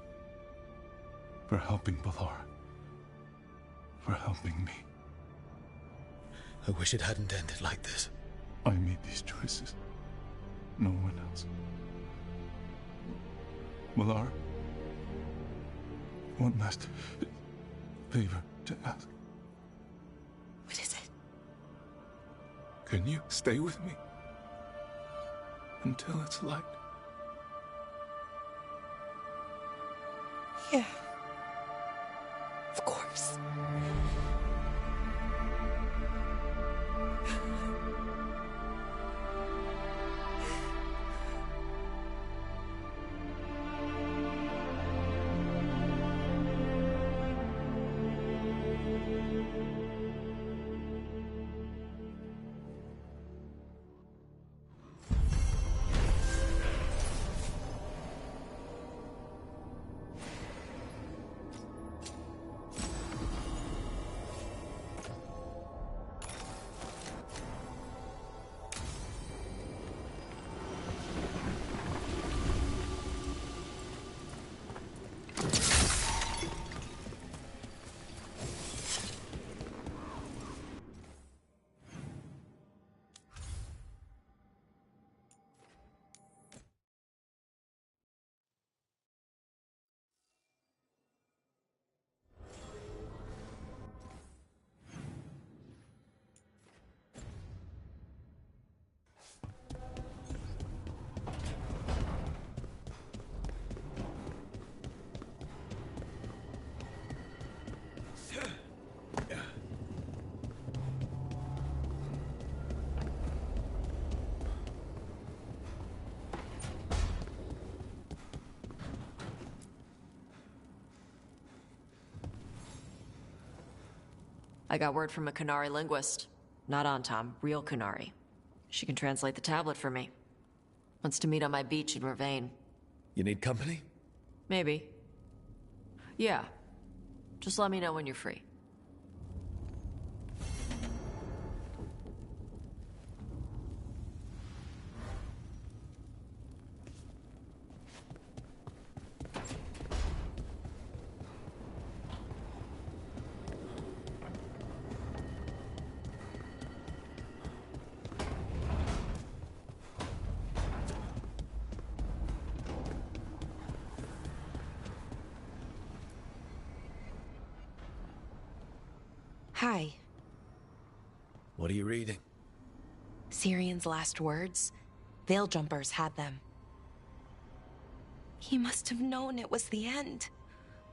for helping Balara. For helping me. I wish it hadn't ended like this. I made these choices. No one else. Balara, one last favor to ask. What is it? Can you stay with me until it's light? Yeah. Of course. I got word from a Qunari linguist. Not Antam, real Qunari. She can translate the tablet for me. Wants to meet on my beach in Ravane. You need company? Maybe. Yeah. Just let me know when you're free. Hi. What are you reading? Syrion's last words. Veil Jumpers had them. He must have known it was the end.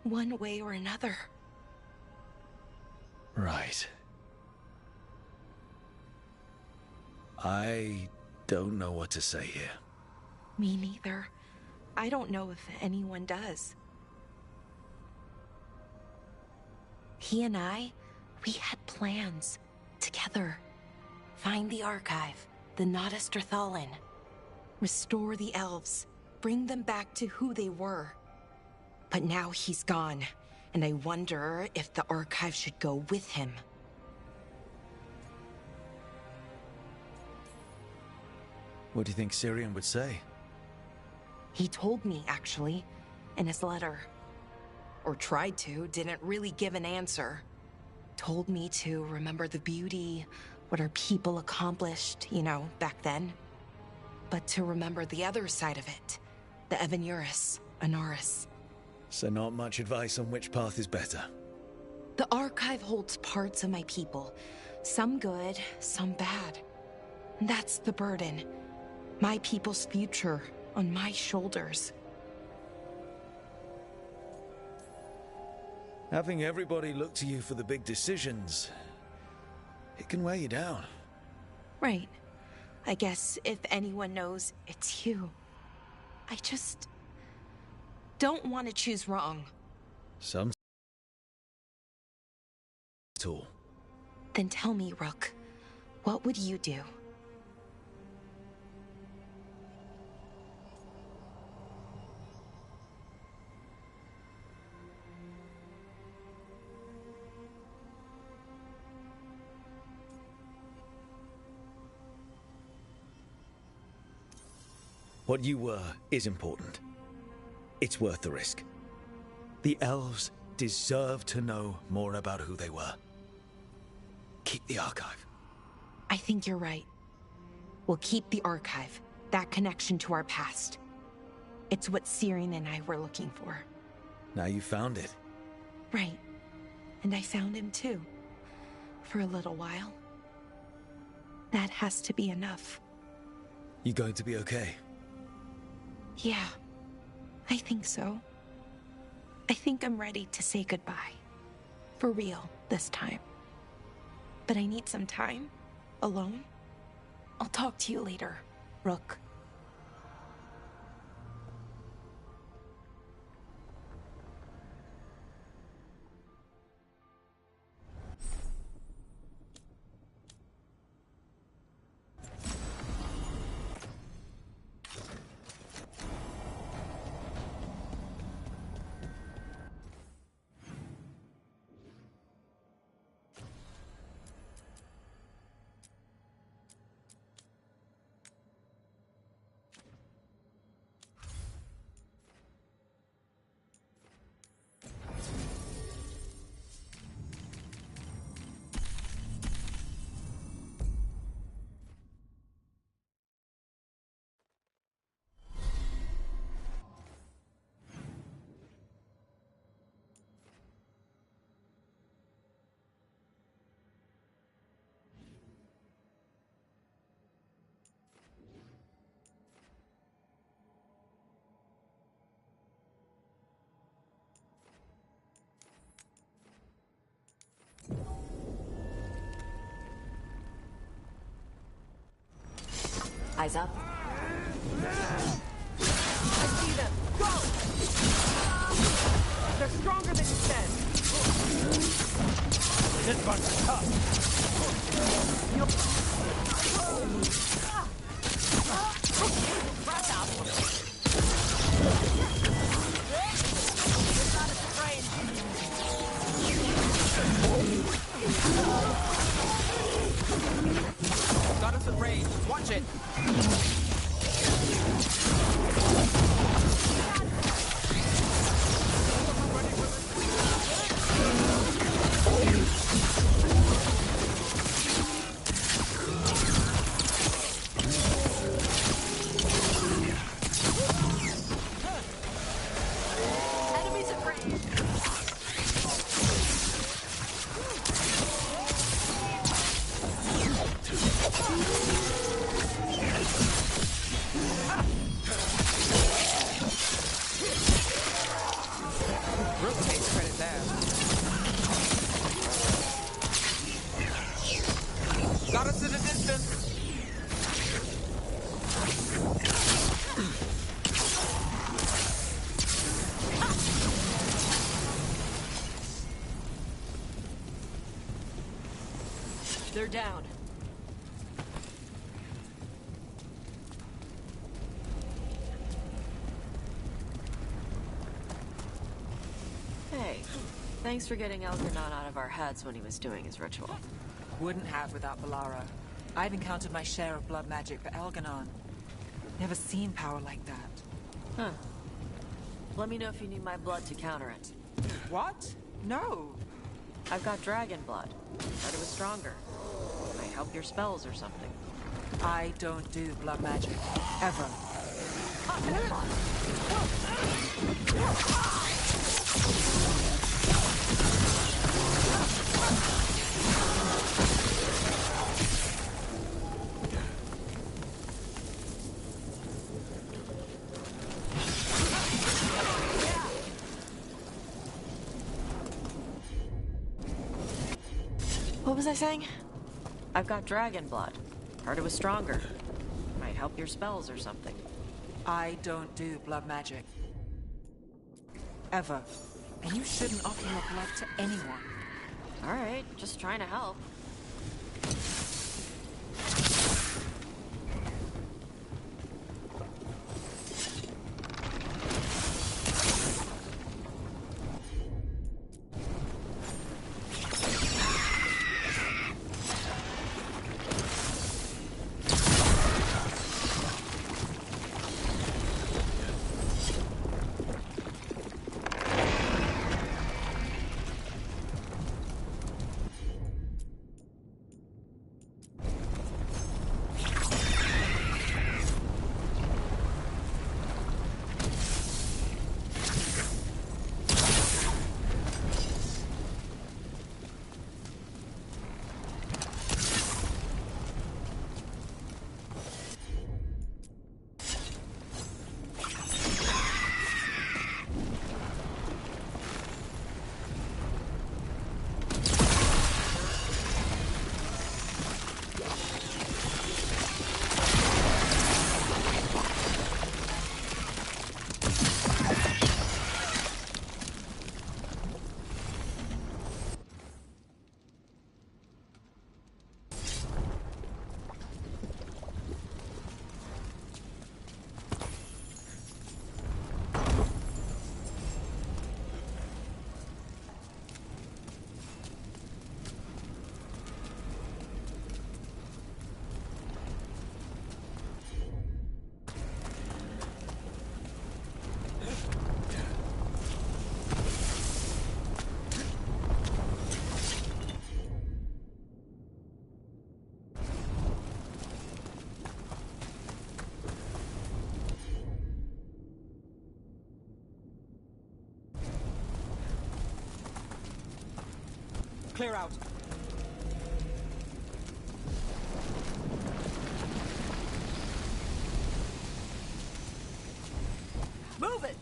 One way or another. Right. I don't know what to say here. Me neither. I don't know if anyone does. He and I, we had plans. Together. Find the archive, the Nodaster Thalin. Restore the elves. Bring them back to who they were. But now he's gone, and I wonder if the archive should go with him. What do you think Syrian would say? He told me, actually, in his letter. Or tried to, didn't really give an answer. Told me to remember the beauty, what our people accomplished, you know, back then. But to remember the other side of it. The Evan Uris, Anaris. So not much advice on which path is better. The Archive holds parts of my people. Some good, some bad. That's the burden. My people's future on my shoulders. Having everybody look to you for the big decisions, it can weigh you down. Right. I guess if anyone knows, it's you. I just don't want to choose wrong. Some tool. Then tell me, Rook, what would you do? What you were is important. It's worth the risk. The elves deserve to know more about who they were. Keep the Archive. I think you're right. We'll keep the Archive, that connection to our past. It's what Cirion and I were looking for. Now you found it. Right. And I found him too. For a little while. That has to be enough. You going to be okay? Yeah, I think so. I think I'm ready to say goodbye. For real, this time. But I need some time, alone. I'll talk to you later, Rook. Eyes up. I see them. Go! They're stronger than you said. This one's tough. Got us at range. Watch it. Enemies at range. Rook takes credit there. Got us at a distance. They're down. Hey, thanks for getting Elganon out of our heads when he was doing his ritual. Wouldn't have without Valara. I've encountered my share of blood magic, but Elganon, never seen power like that. Huh. Let me know if you need my blood to counter it. What? No. I've got dragon blood. Heard it was stronger. Might help your spells or something. I don't do blood magic. Ever. What was I saying? I've got dragon blood. Heard it was stronger. Might help your spells or something. I don't do blood magic. Ever. And you shouldn't offer your blood to anyone. Alright, just trying to help. Clear out. Move it!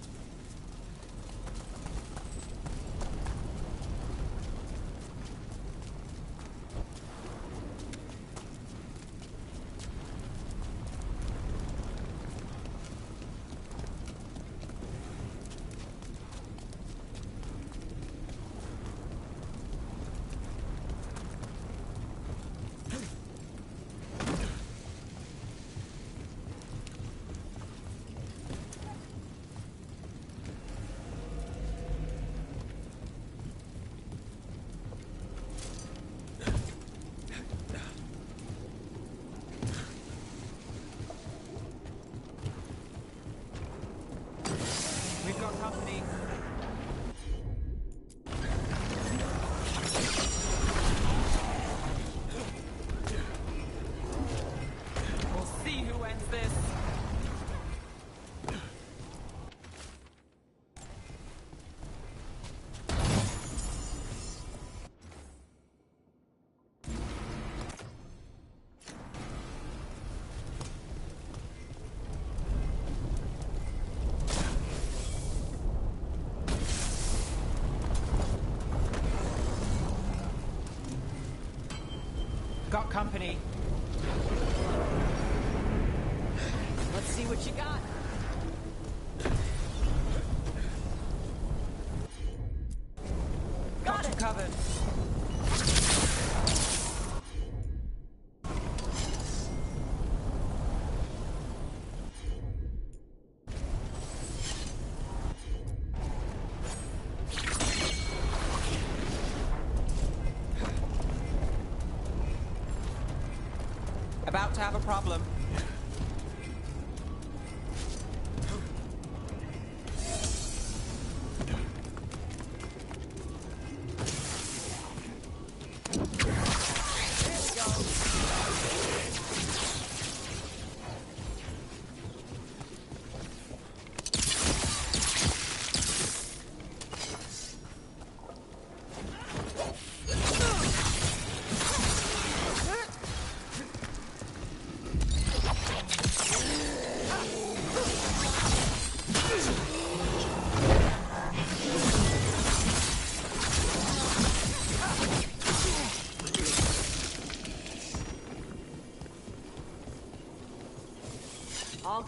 We've got company. We'll see who ends this. Got company. Let's see what you got. Got you covered. About to have a problem.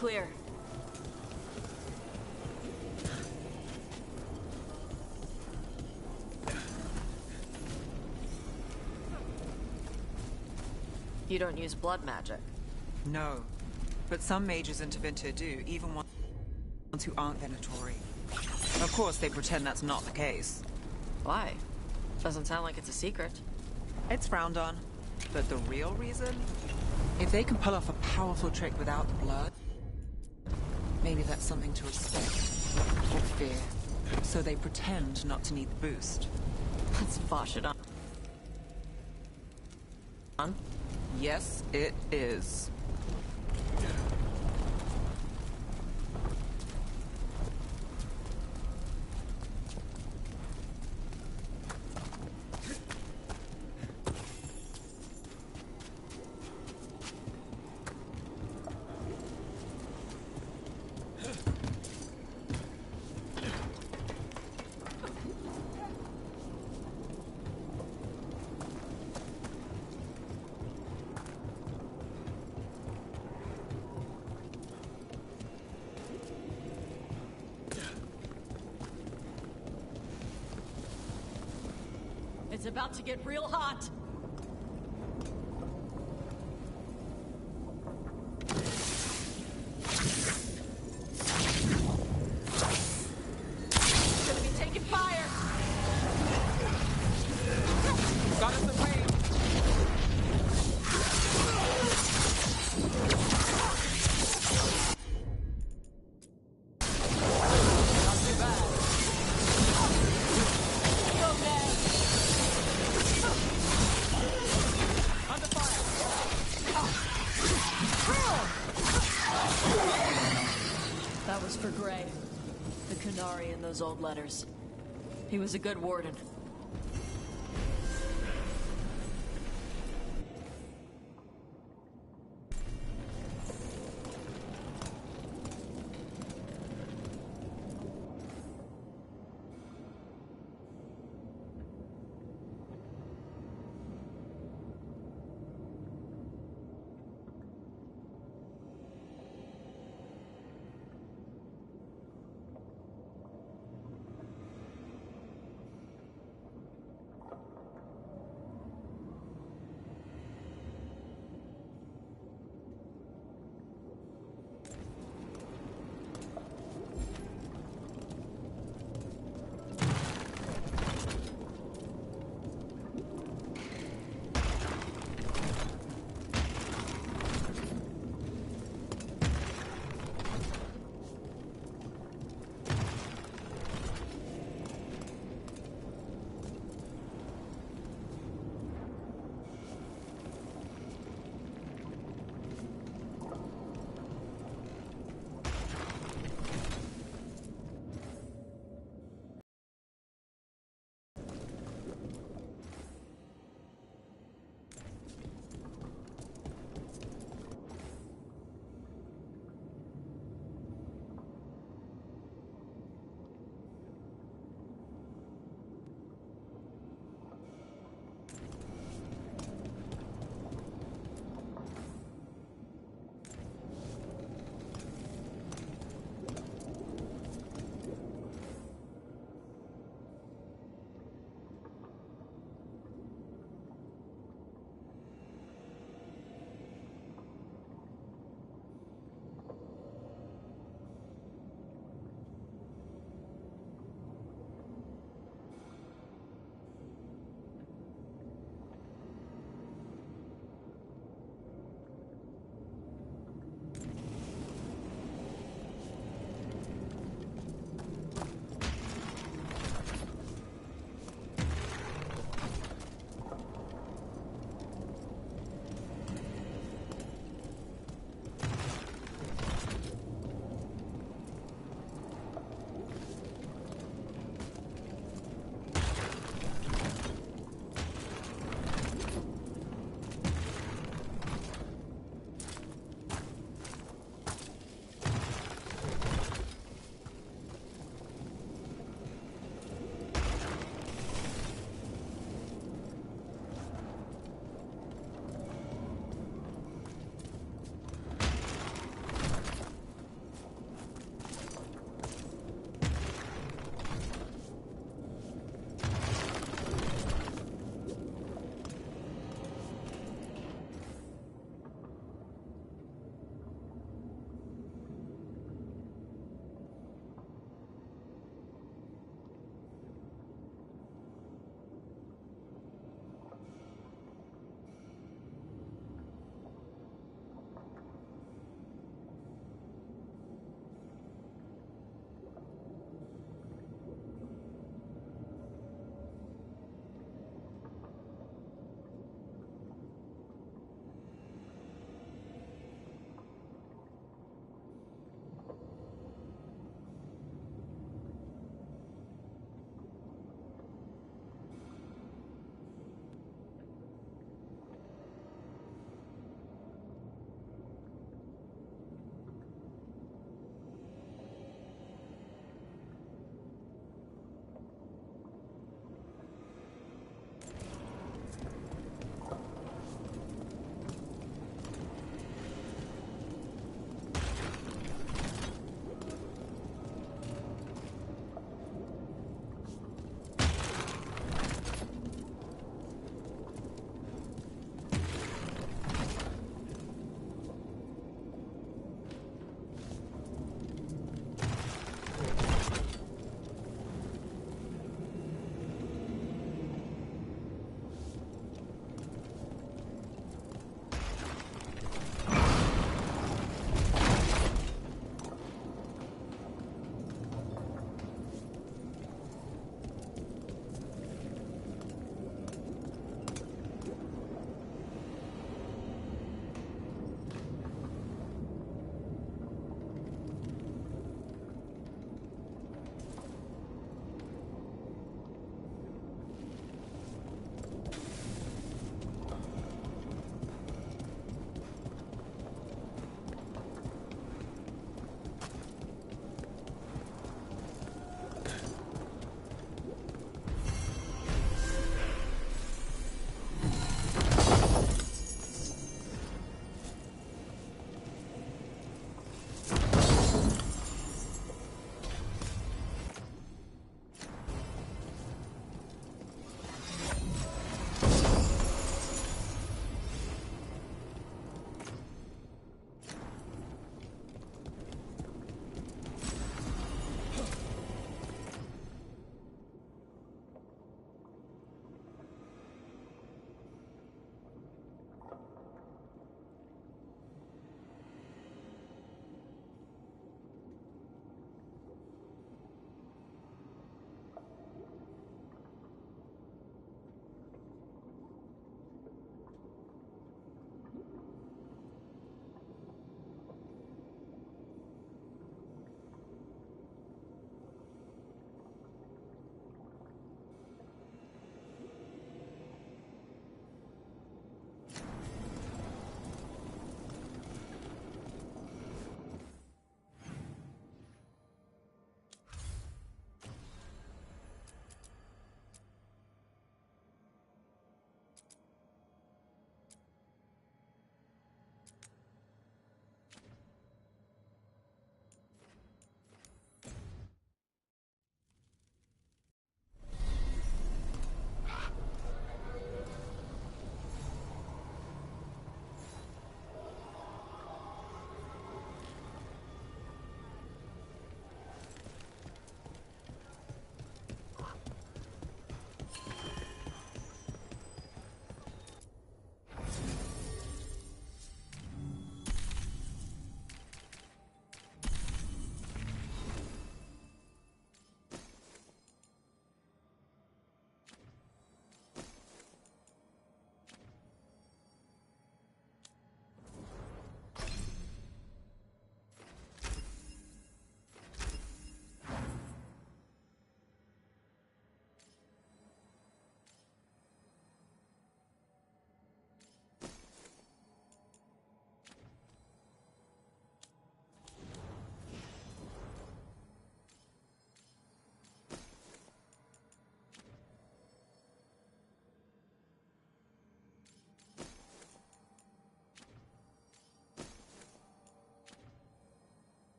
clear. You don't use blood magic? No. But some mages in Tevinter do, even ones who aren't Venatori. Of course, they pretend that's not the case. Why? Doesn't sound like it's a secret. It's frowned on. But the real reason? If they can pull off a powerful trick without the blood, maybe that's something to respect. Or fear. So they pretend not to need the boost. Let's bosh it on. Yes, it is. It's about to get real hot. It's gonna be taking fire. Got us some rain. That was for Gray. The Kunari in those old letters. He was a good warden.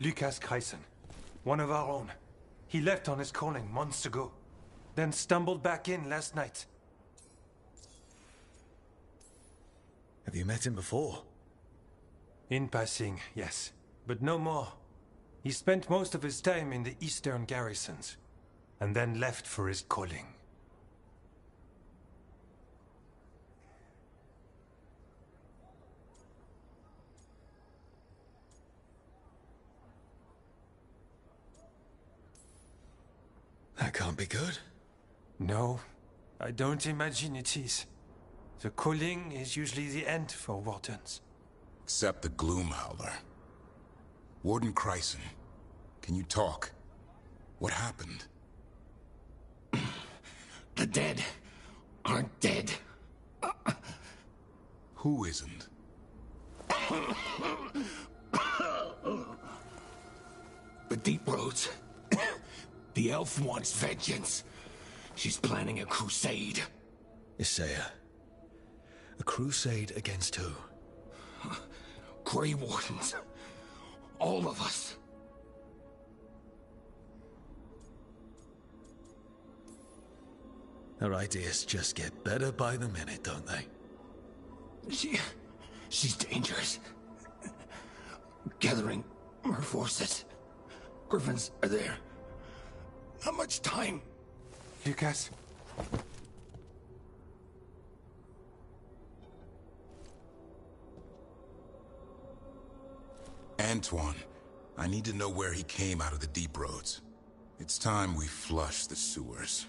Lucas Chryson, one of our own. He left on his calling months ago, then stumbled back in last night. Have you met him before? In passing, yes, but no more. He spent most of his time in the eastern garrisons, and then left for his calling. That can't be good. No, I don't imagine it is. The calling is usually the end for wardens. Except the Gloomhowler. Warden Chryson, can you talk? What happened? The dead aren't dead. Who isn't? The Deep Roads. The elf wants vengeance. She's planning a crusade. Isaiah. A crusade against who? Grey Wardens. All of us. Her ideas just get better by the minute, don't they? She's dangerous. Gathering her forces. Griffins are there. Not much time. Lucas? Antoine, I need to know where he came out of the Deep Roads. It's time we flush the sewers.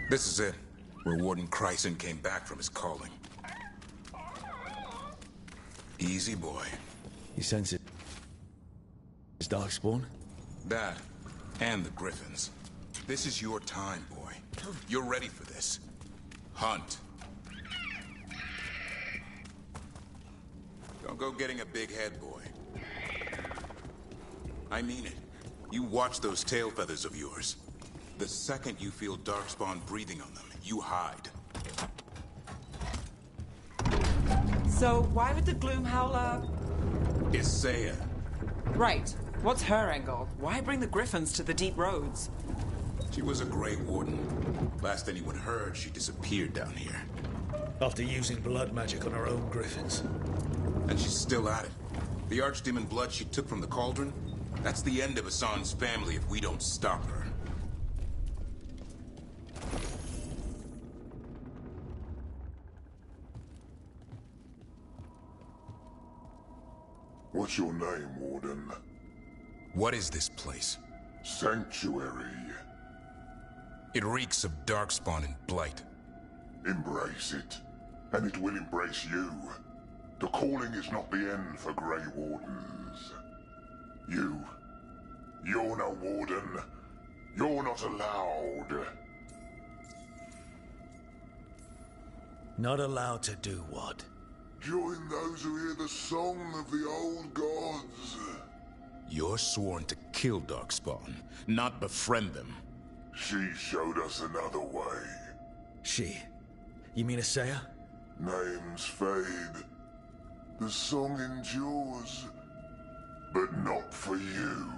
This is it, where Warden Chryson came back from his calling. Easy, boy. You sense it? Is Darkspawn? That, and the Griffins. This is your time, boy. You're ready for this. Hunt. Don't go getting a big head, boy. I mean it. You watch those tail feathers of yours. The second you feel Darkspawn breathing on them, you hide. So, why would the Gloomhowler... Isaiah. Right. What's her angle? Why bring the Griffins to the Deep Roads? She was a Grey Warden. Last anyone heard, she disappeared down here. After using blood magic on her own Griffins. And she's still at it. The Archdemon blood she took from the Cauldron? That's the end of Hassan's family if we don't stop her. What's your name, Warden? What is this place? Sanctuary. It reeks of Darkspawn and Blight. Embrace it, and it will embrace you. The calling is not the end for Grey Wardens. You're no Warden. You're not allowed. Not allowed to do what? Join those who hear the song of the old gods. You're sworn to kill Darkspawn, not befriend them. She showed us another way. She? You mean Isaiah? Names fade. The song endures. But not for you.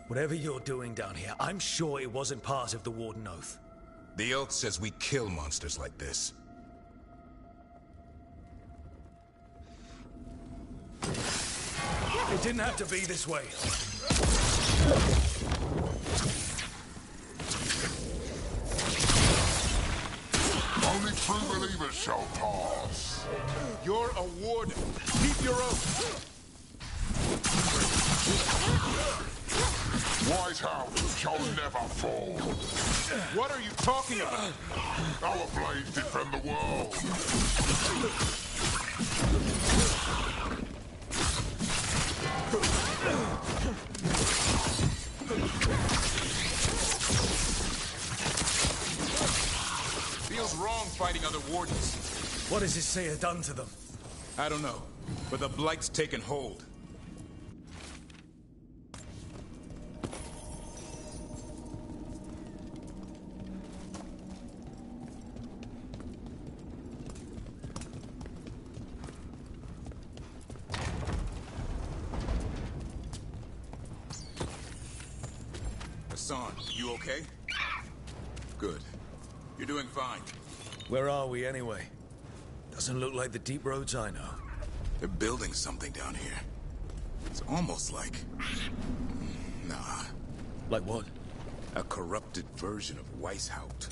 Whatever you're doing down here, I'm sure it wasn't part of the Warden Oath. The Oath says we kill monsters like this. It didn't have to be this way. Only true believers shall pass. You're a warden. Keep your oath. White House shall never fall. What are you talking about? Our blades defend the world. Feels wrong fighting other wardens. What has Isaiah done to them? I don't know, but the Blight's taken hold. Hassan, you okay? Good. You're doing fine. Where are we anyway? Doesn't look like the deep roads I know. They're building something down here. It's almost like... Nah. Like what? A corrupted version of Weishaupt.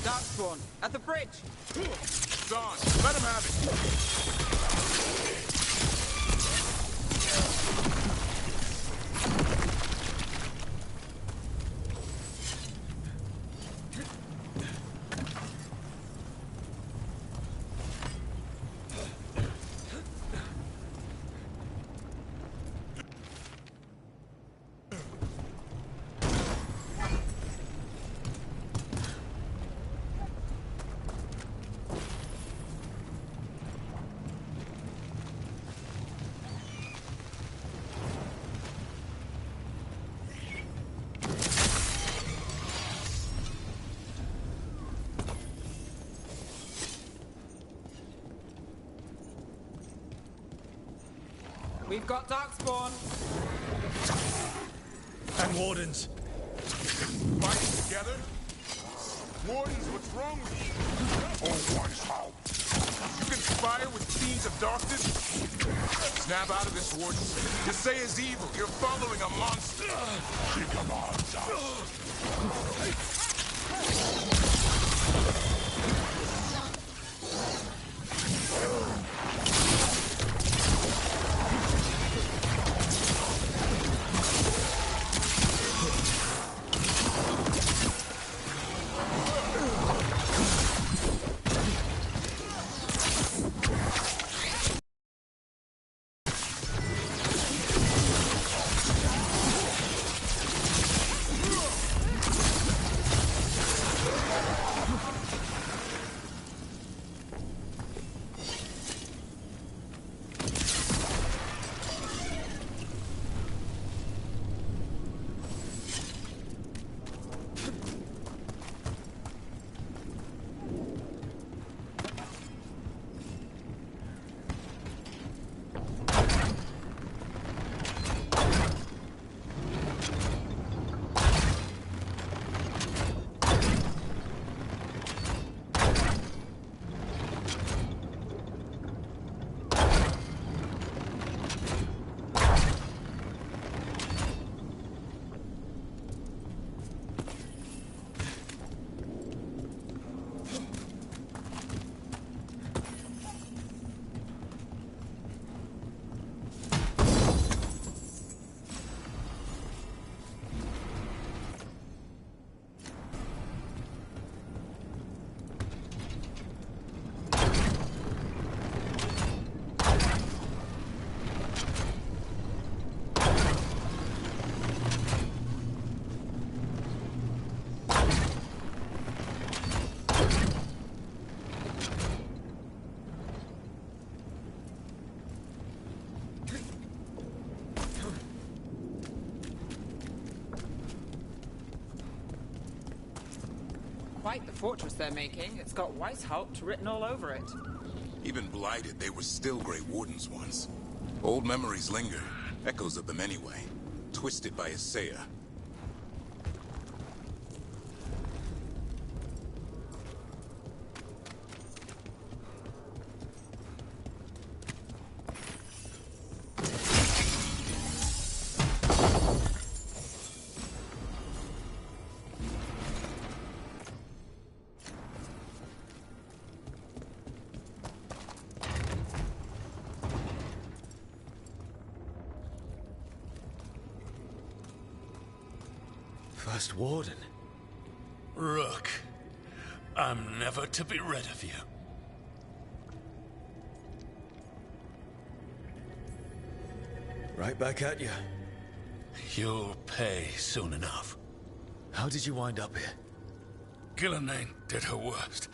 Darkspawn, at the bridge! Zahn, let him have it! We've got Darkspawn! And Wardens. Fighting together? Wardens, what's wrong with you? Oh, Weishaupt. You conspire with fiends of darkness? Snap out of this, Warden. Ysaye is evil. You're following a monster. She commands us. Quite the fortress they're making. It's got Weishaupt written all over it. Even blighted, they were still Grey Wardens once. Old memories linger. Echoes of them anyway. Twisted by Ysaye. First Warden. Rook, I'm never to be rid of you. Right back at you. You'll pay soon enough. How did you wind up here? Gillenane did her worst.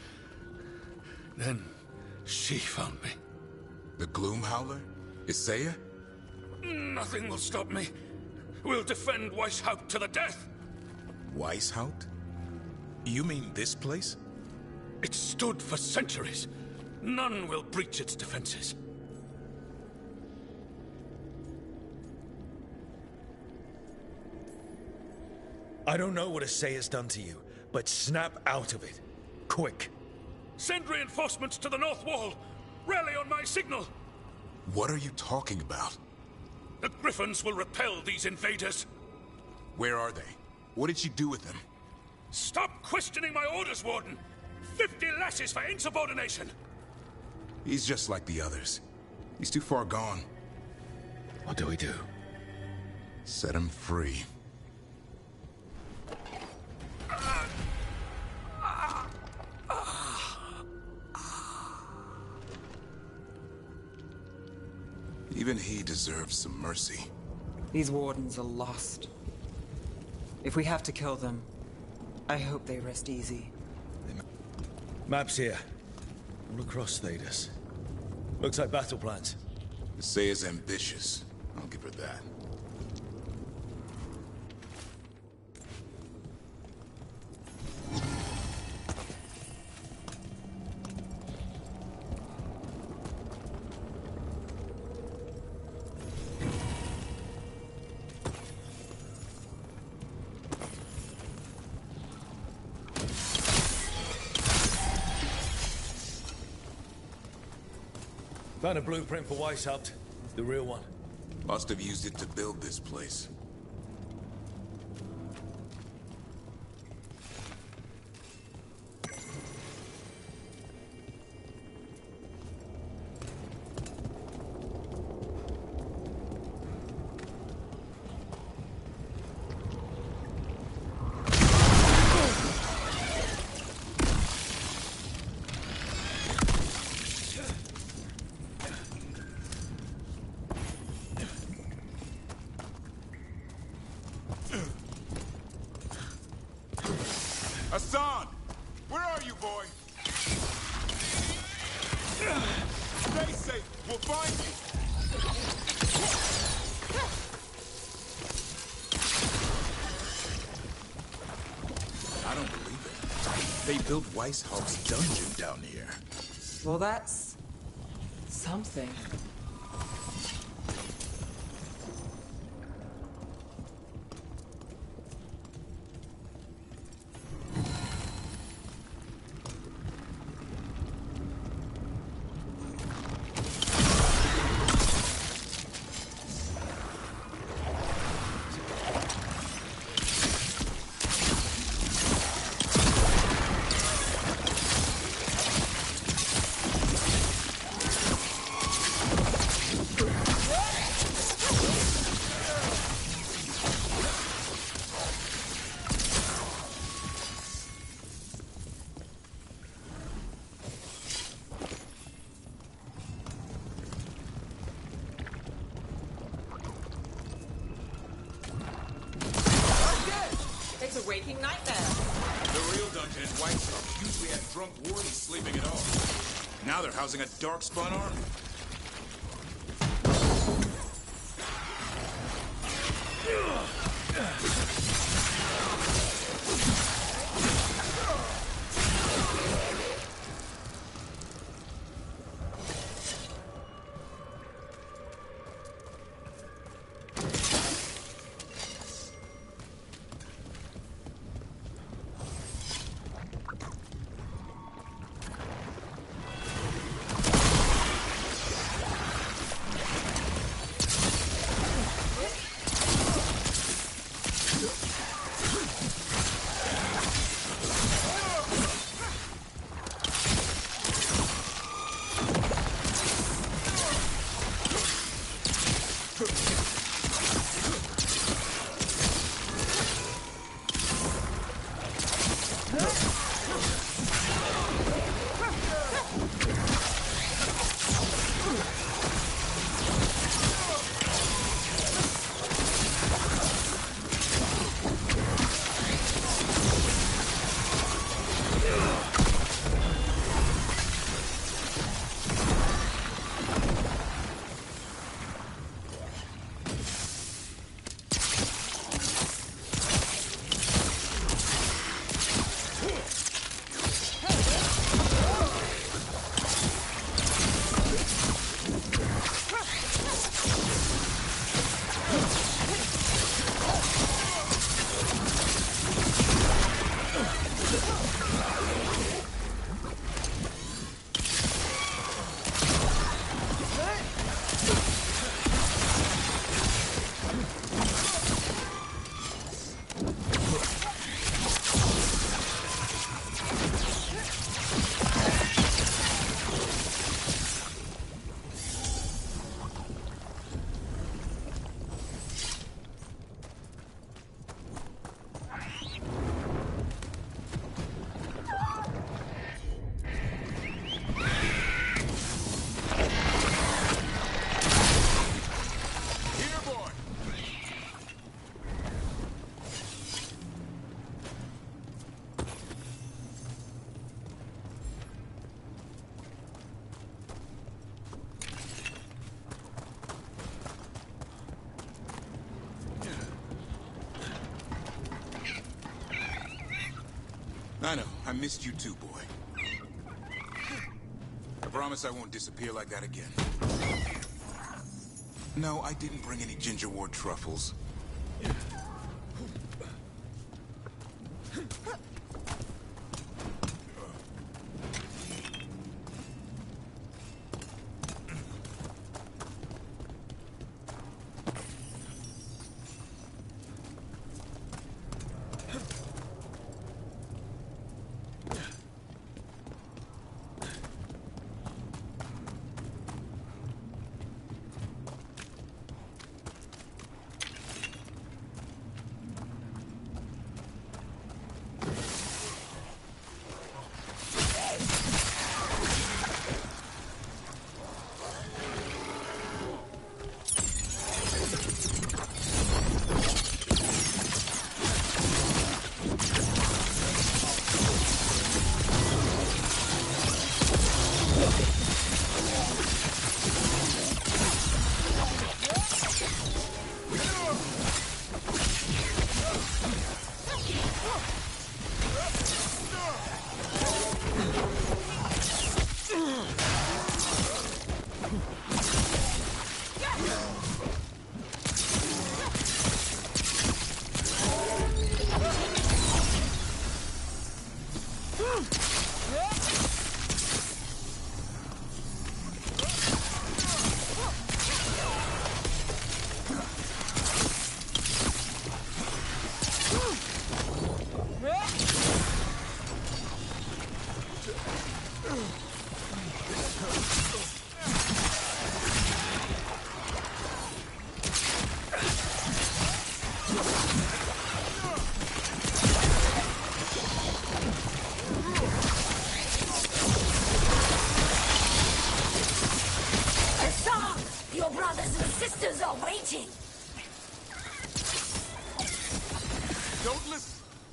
Then she found me. The Gloom Howler? Isaiah? Nothing will stop me. We'll defend Weishaupt to the death. Weishaupt? You mean this place? It stood for centuries. None will breach its defenses. I don't know what Isaiah's done to you, but snap out of it. Quick. Send reinforcements to the north wall. Rally on my signal. What are you talking about? The Griffins will repel these invaders. Where are they? What did you do with them? Stop questioning my orders, Warden! 50 lashes for insubordination! He's just like the others. He's too far gone. What do we do? Set him free. Even he deserves some mercy. These wardens are lost. If we have to kill them, I hope they rest easy. Map's here. All across Thedas. Looks like battle plans. Isaiah's ambitious. I'll give her that. Found a blueprint for Weishaupt. The real one. Must have used it to build this place. Hassan! Where are you, boy? Stay safe. We'll find you. I don't believe it. They built Weishaupt's dungeon down here. Well, that's something. It's a waking nightmare. The real dungeon in Weishaupt usually had drunk wardens sleeping it off. Now they're housing a darkspawn army. I missed you too, boy. I promise I won't disappear like that again. No, I didn't bring any ginger wort truffles.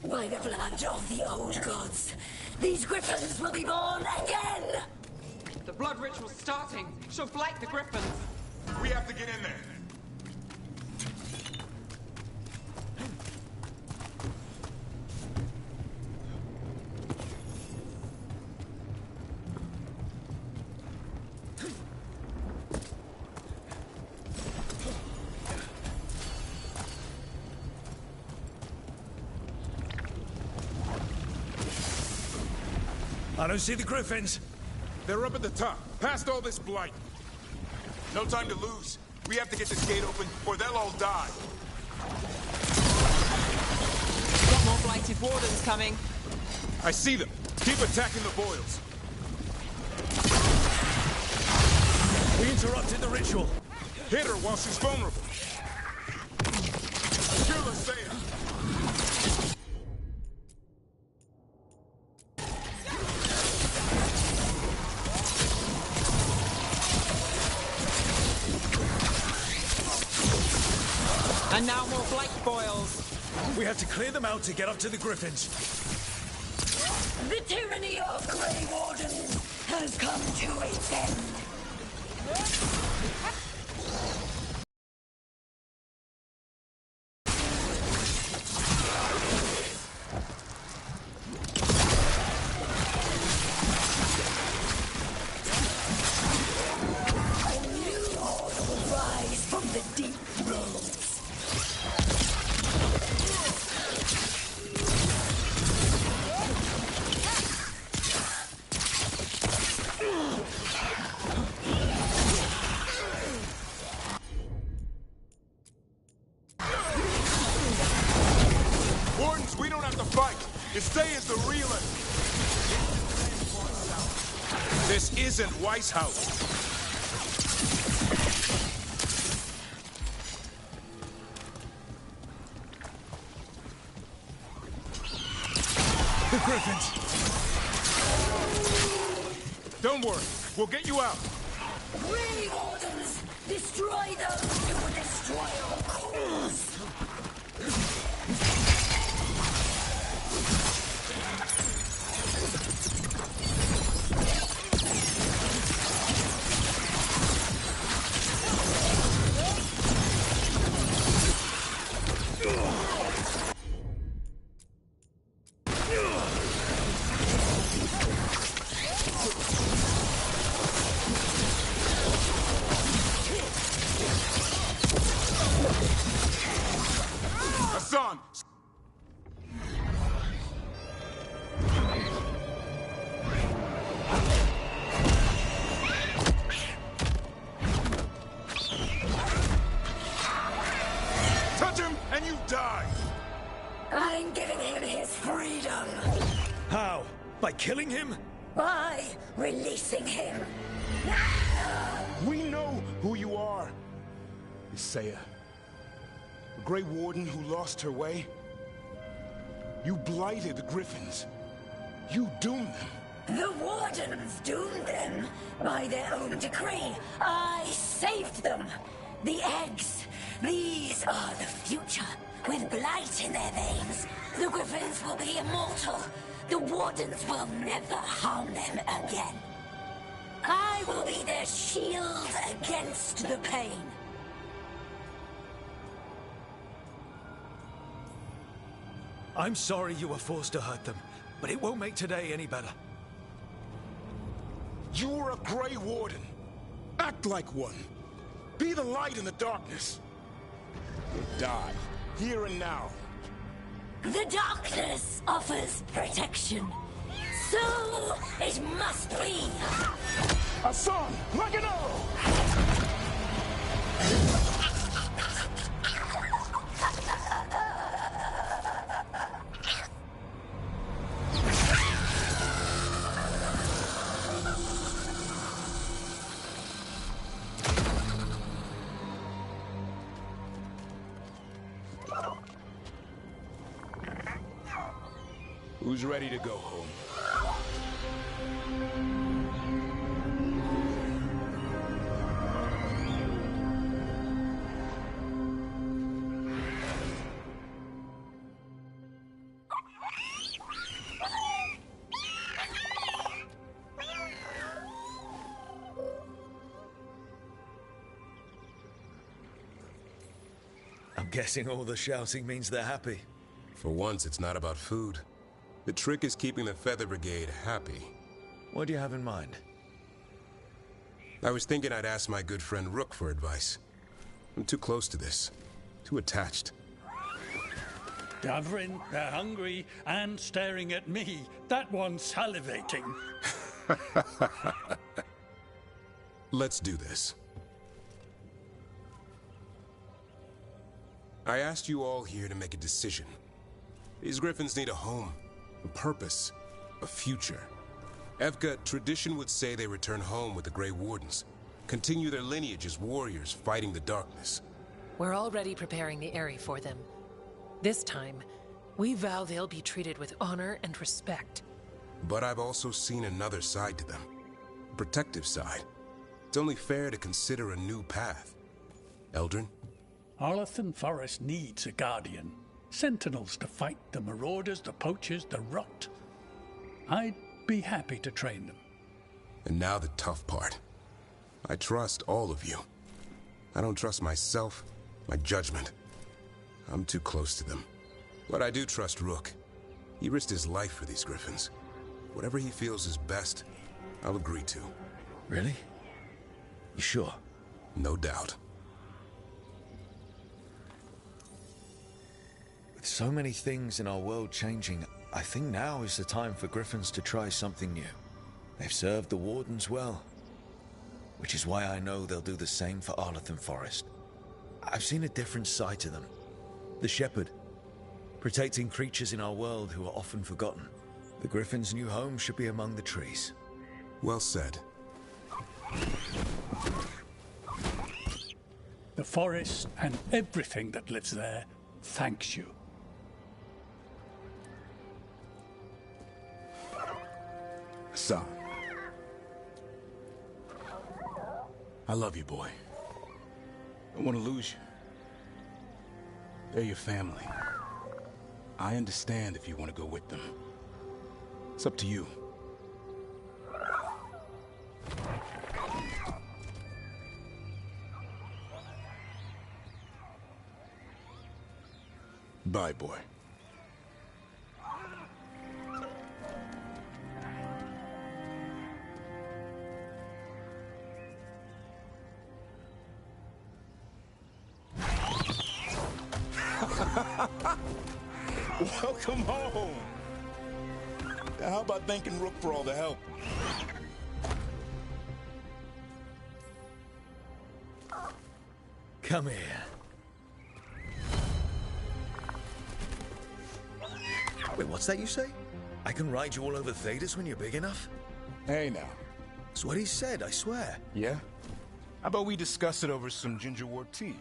By the blood of the old gods, these griffins will be born again! The blood ritual's starting. She'll blight the griffins. We have to get in there. I don't see the griffins. They're up at the top, past all this blight. No time to lose. We have to get this gate open, or they'll all die. Got more blighted wardens coming. I see them. Keep attacking the boils. We interrupted the ritual. Hit her while she's vulnerable. Kill her, Seiya. And now more blight boils. We have to clear them out to get up to the griffins. The tyranny of Grey Wardens has come to its end. A new order will rise from the deep roads. Wardens, we don't have to fight. Istay is the realer. This isn't Weiss House. The griffins. Don't worry, we'll get you out. Grey Wardens! Destroy those who will destroy our cause! by releasing him. We know who you are. Isaiah. A Grey Warden who lost her way. You blighted the Griffins. You doomed them. The Wardens doomed them by their own decree. I saved them. The eggs. These are the future. With blight in their veins, the Griffins will be immortal. The Wardens will never harm them again. I will be their shield against the pain. I'm sorry you were forced to hurt them, but it won't make today any better. You were a Grey Warden. Act like one. Be the light in the darkness. Or die, here and now. The darkness offers protection. So it must be. Hassan, like an arrow! Who's ready to go home? I'm guessing all the shouting means they're happy. For once, it's not about food. The trick is keeping the Feather Brigade happy. What do you have in mind? I was thinking I'd ask my good friend Rook for advice. I'm too close to this. Too attached. Davrin, they're hungry and staring at me. That one's salivating. Let's do this. I asked you all here to make a decision. These Griffins need a home, a purpose, a future. Evka, tradition would say they return home with the Grey Wardens, continue their lineage as warriors fighting the darkness. We're already preparing the Eyrie for them. This time, we vow they'll be treated with honor and respect. But I've also seen another side to them. A protective side. It's only fair to consider a new path. Eldrin? Arlathan Forest needs a guardian. Sentinels to fight the marauders, the poachers, the rot. I'd be happy to train them. And now the tough part. I trust all of you. I don't trust myself, my judgment. I'm too close to them. But I do trust Rook. He risked his life for these Griffins. Whatever he feels is best, I'll agree to. Really? You sure? No doubt. With so many things in our world changing, I think now is the time for Griffins to try something new. They've served the Wardens well, which is why I know they'll do the same for Arlathan Forest. I've seen a different side to them. The Shepherd, protecting creatures in our world who are often forgotten. The Griffins' new home should be among the trees. Well said. The forest and everything that lives there thanks you. Son. I love you, boy. Don't want to lose you. They're your family. I understand if you want to go with them. It's up to you. Bye, boy. Welcome home. How about thanking Rook for all the help? Come here. Wait, what's that you say? I can ride you all over Thedas when you're big enough? Hey now. That's what he said, I swear. Yeah? How about we discuss it over some gingerwort tea?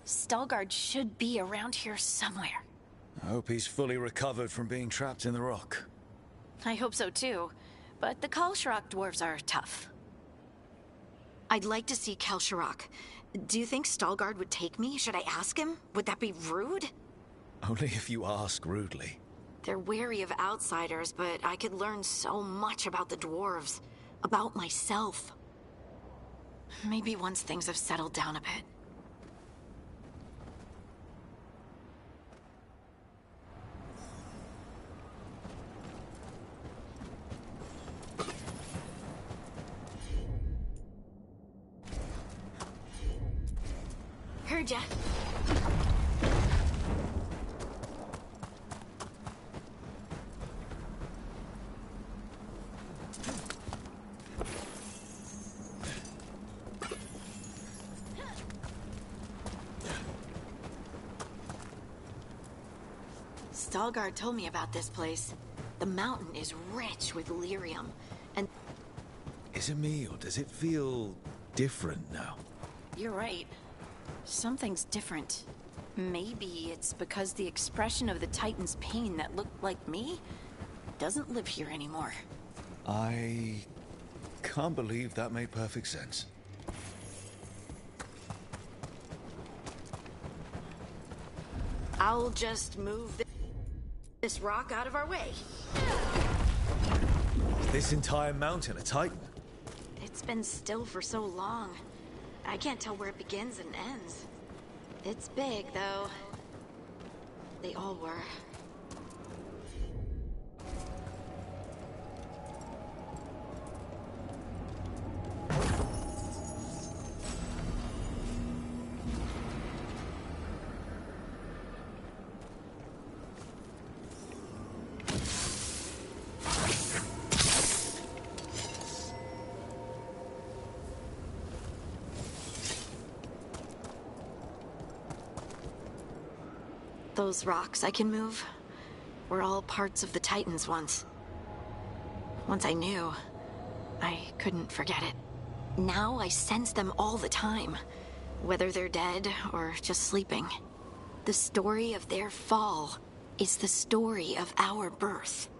Stalgard should be around here somewhere. I hope he's fully recovered from being trapped in the rock. I hope so too, but the Kalsharok dwarves are tough. I'd like to see Kalsharok. Do you think Stalgard would take me? Should I ask him? Would that be rude? Only if you ask rudely. They're wary of outsiders, but I could learn so much about the dwarves. About myself. Maybe once things have settled down a bit. Heard ya. Stalgard told me about this place. The mountain is rich with lyrium, and... Is it me, or does it feel different now? You're right. Something's different. Maybe it's because the expression of the Titan's pain that looked like me doesn't live here anymore. I can't believe that made perfect sense. I'll just move this rock out of our way. This entire mountain a Titan? It's been still for so long. I can't tell where it begins and ends. It's big, though. They all were. Those rocks I can move were all parts of the Titans once. Once I knew, I couldn't forget it. Now I sense them all the time, whether they're dead or just sleeping. The story of their fall is the story of our birth.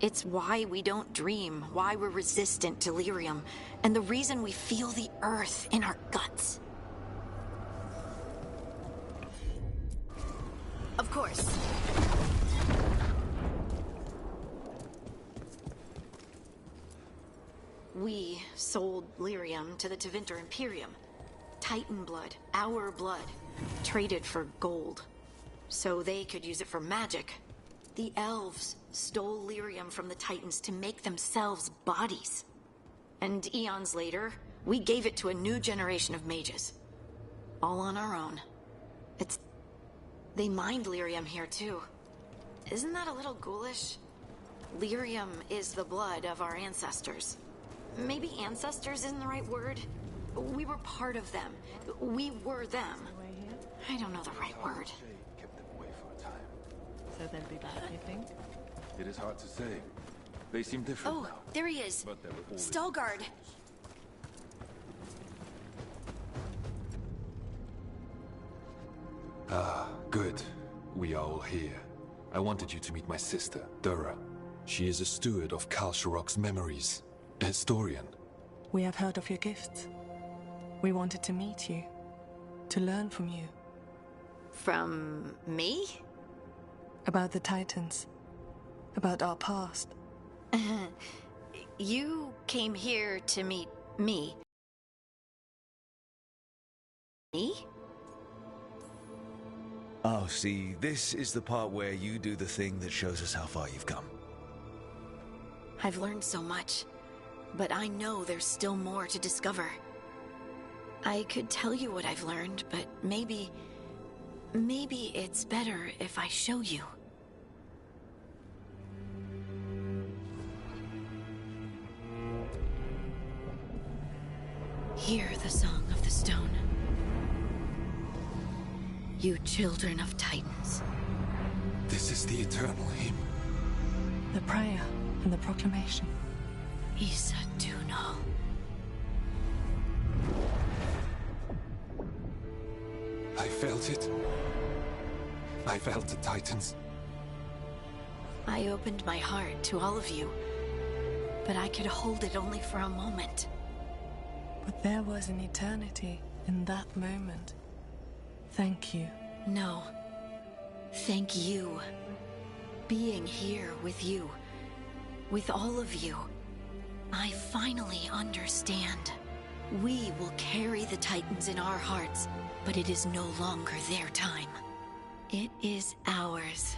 It's why we don't dream, why we're resistant to lyrium, and the reason we feel the earth in our guts. Of course. We sold lyrium to the Tevinter Imperium. Titan blood, our blood, traded for gold. So they could use it for magic. The elves stole lyrium from the Titans to make themselves bodies. And eons later, we gave it to a new generation of mages. All on our own. They mined lyrium here too. Isn't that a little ghoulish? Lyrium is the blood of our ancestors. Maybe ancestors isn't the right word. We were part of them. We were them. I don't know the right word. Kept them away for a time. So they'll be back, you think? It is hard to say. They seem different now. There he is. But they were always Stalgard. Ah, good. We are all here. I wanted you to meet my sister, Dura. She is a steward of Kal Sharok's memories. A historian. We have heard of your gifts. We wanted to meet you. To learn from you. From me? About the Titans. About our past. You came here to meet me. Me? Oh, see, this is the part where you do the thing that shows us how far you've come. I've learned so much, but I know there's still more to discover. I could tell you what I've learned, but maybe it's better if I show you. Hear the song of the stone. You children of Titans. This is the eternal hymn. The prayer and the proclamation. Isa Tunal. I felt it. I felt the Titans. I opened my heart to all of you, but I could hold it only for a moment. But there was an eternity in that moment. Thank you. No. Thank you. Being here with you. With all of you. I finally understand. We will carry the Titans in our hearts, but it is no longer their time. It is ours.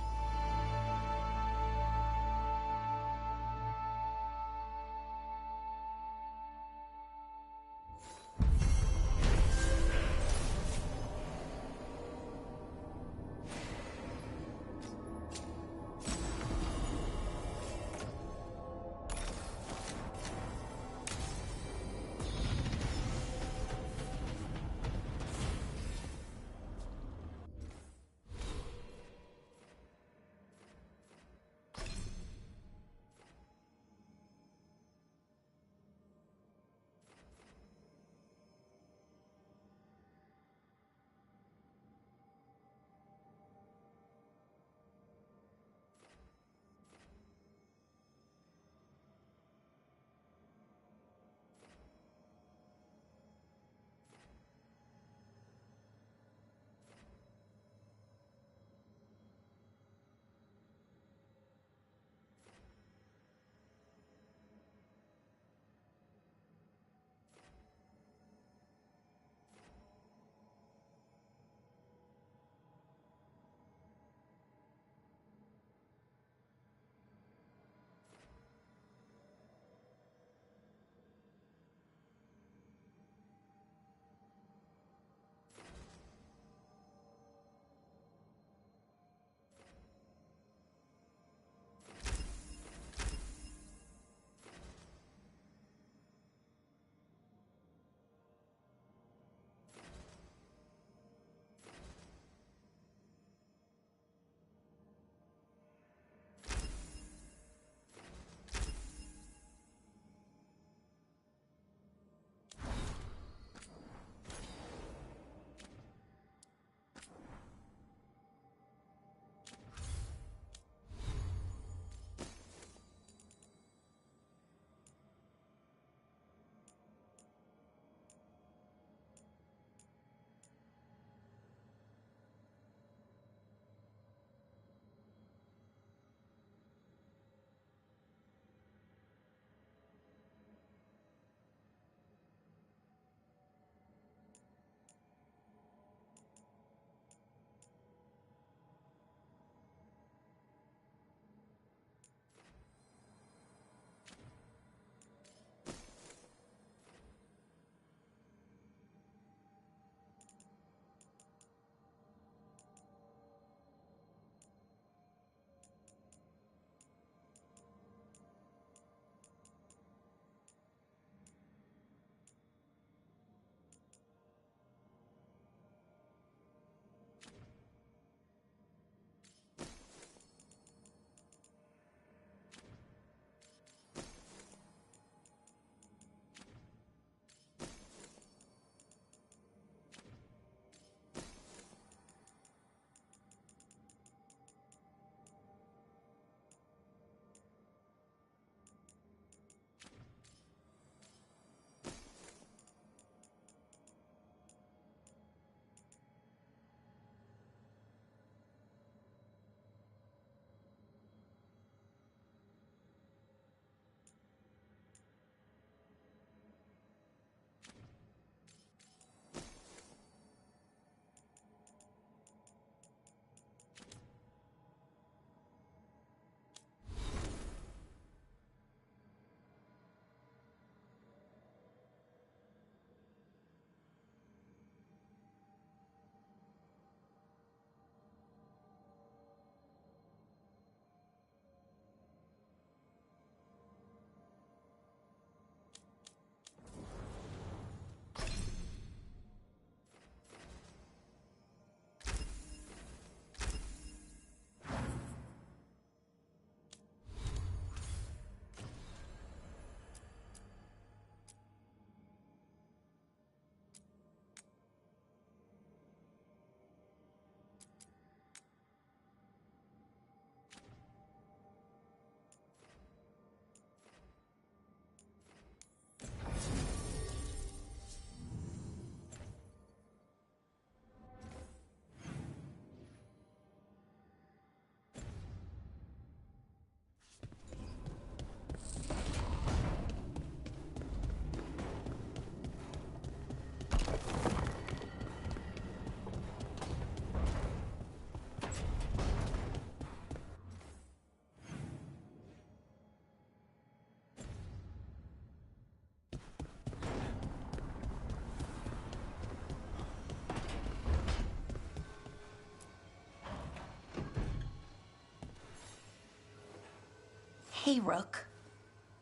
Hey, Rook.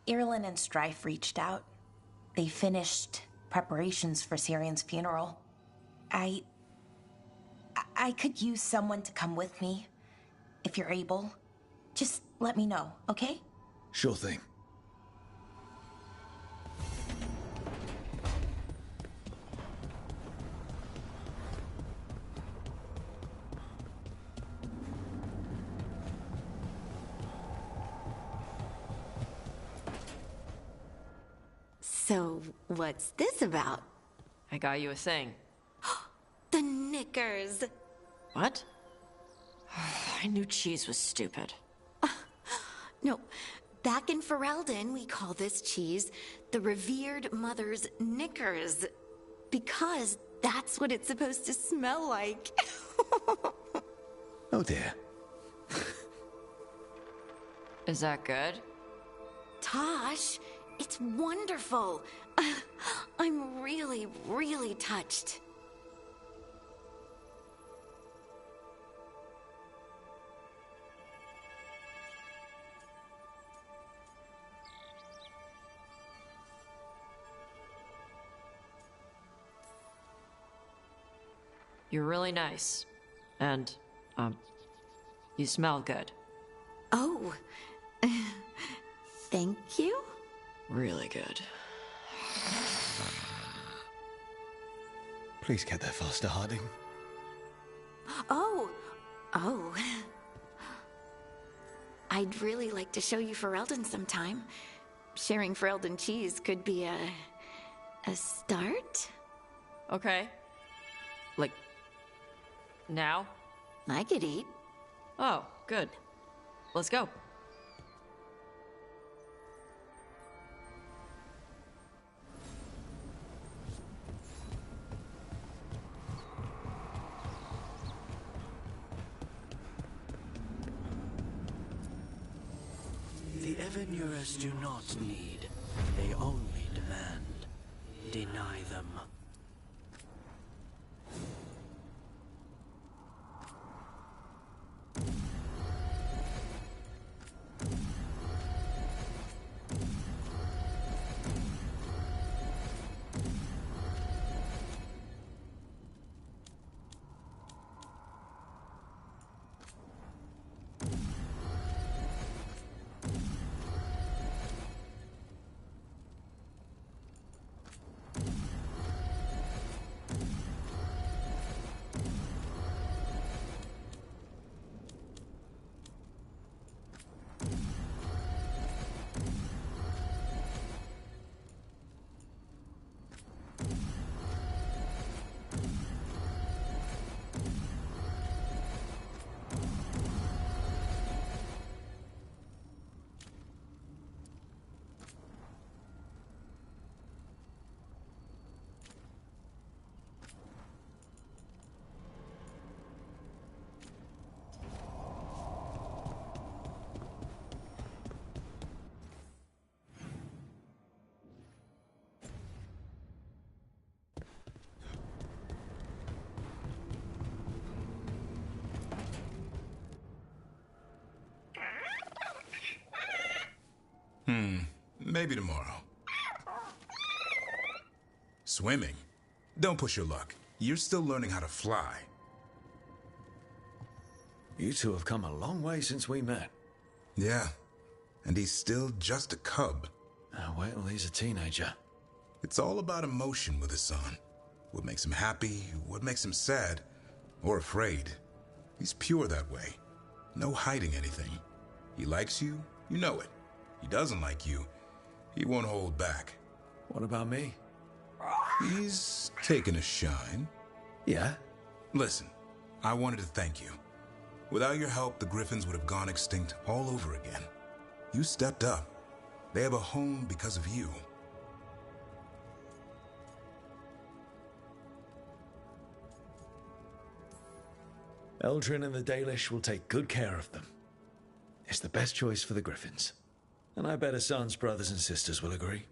Irlin and Strife reached out. They finished preparations for Syrian's funeral. I could use someone to come with me. If you're able. Just let me know, okay? Sure thing. So, what's this about? I got you a thing. The knickers! What? I knew cheese was stupid. No, back in Ferelden, we call this cheese the revered mother's knickers. Because that's what it's supposed to smell like. Oh dear. Is that good? Tosh, it's wonderful. I'm really, really touched. You're really nice. And, you smell good. Oh, thank you? Really good. Please get there faster, Harding. Oh. I'd really like to show you Ferelden sometime. Sharing Ferelden cheese could be a start? Okay. Like, now? I could eat. Oh, good. Let's go. The Evenurers do not need, they only demand. Deny them. Maybe tomorrow. Swimming? Don't push your luck. You're still learning how to fly. You two have come a long way since we met. Yeah, and he's still just a cub. Wait till he's a teenager. It's all about emotion with his son. What makes him happy, what makes him sad, or afraid. He's pure that way. No hiding anything. He likes you, you know it. He doesn't like you, he won't hold back. What about me? He's taken a shine. Yeah? Listen, I wanted to thank you. Without your help, the Griffins would have gone extinct all over again. You stepped up. They have a home because of you. Eldrin and the Dalish will take good care of them. It's the best choice for the Griffins. And I bet Hassan's brothers and sisters will agree.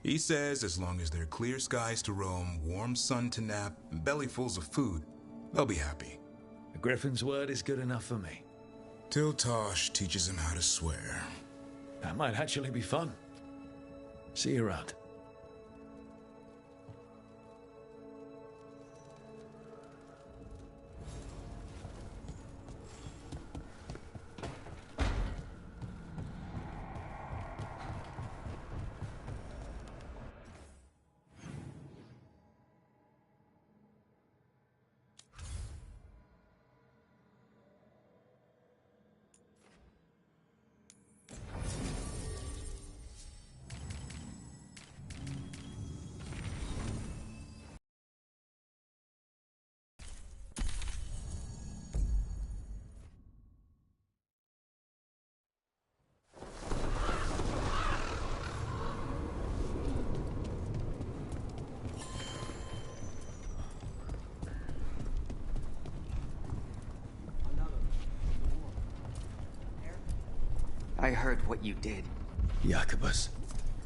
He says as long as there are clear skies to roam, warm sun to nap, and bellyfuls of food, they'll be happy. The Griffin's word is good enough for me. Till Tosh teaches him how to swear. That might actually be fun. See you around. I heard what you did. Jacobus.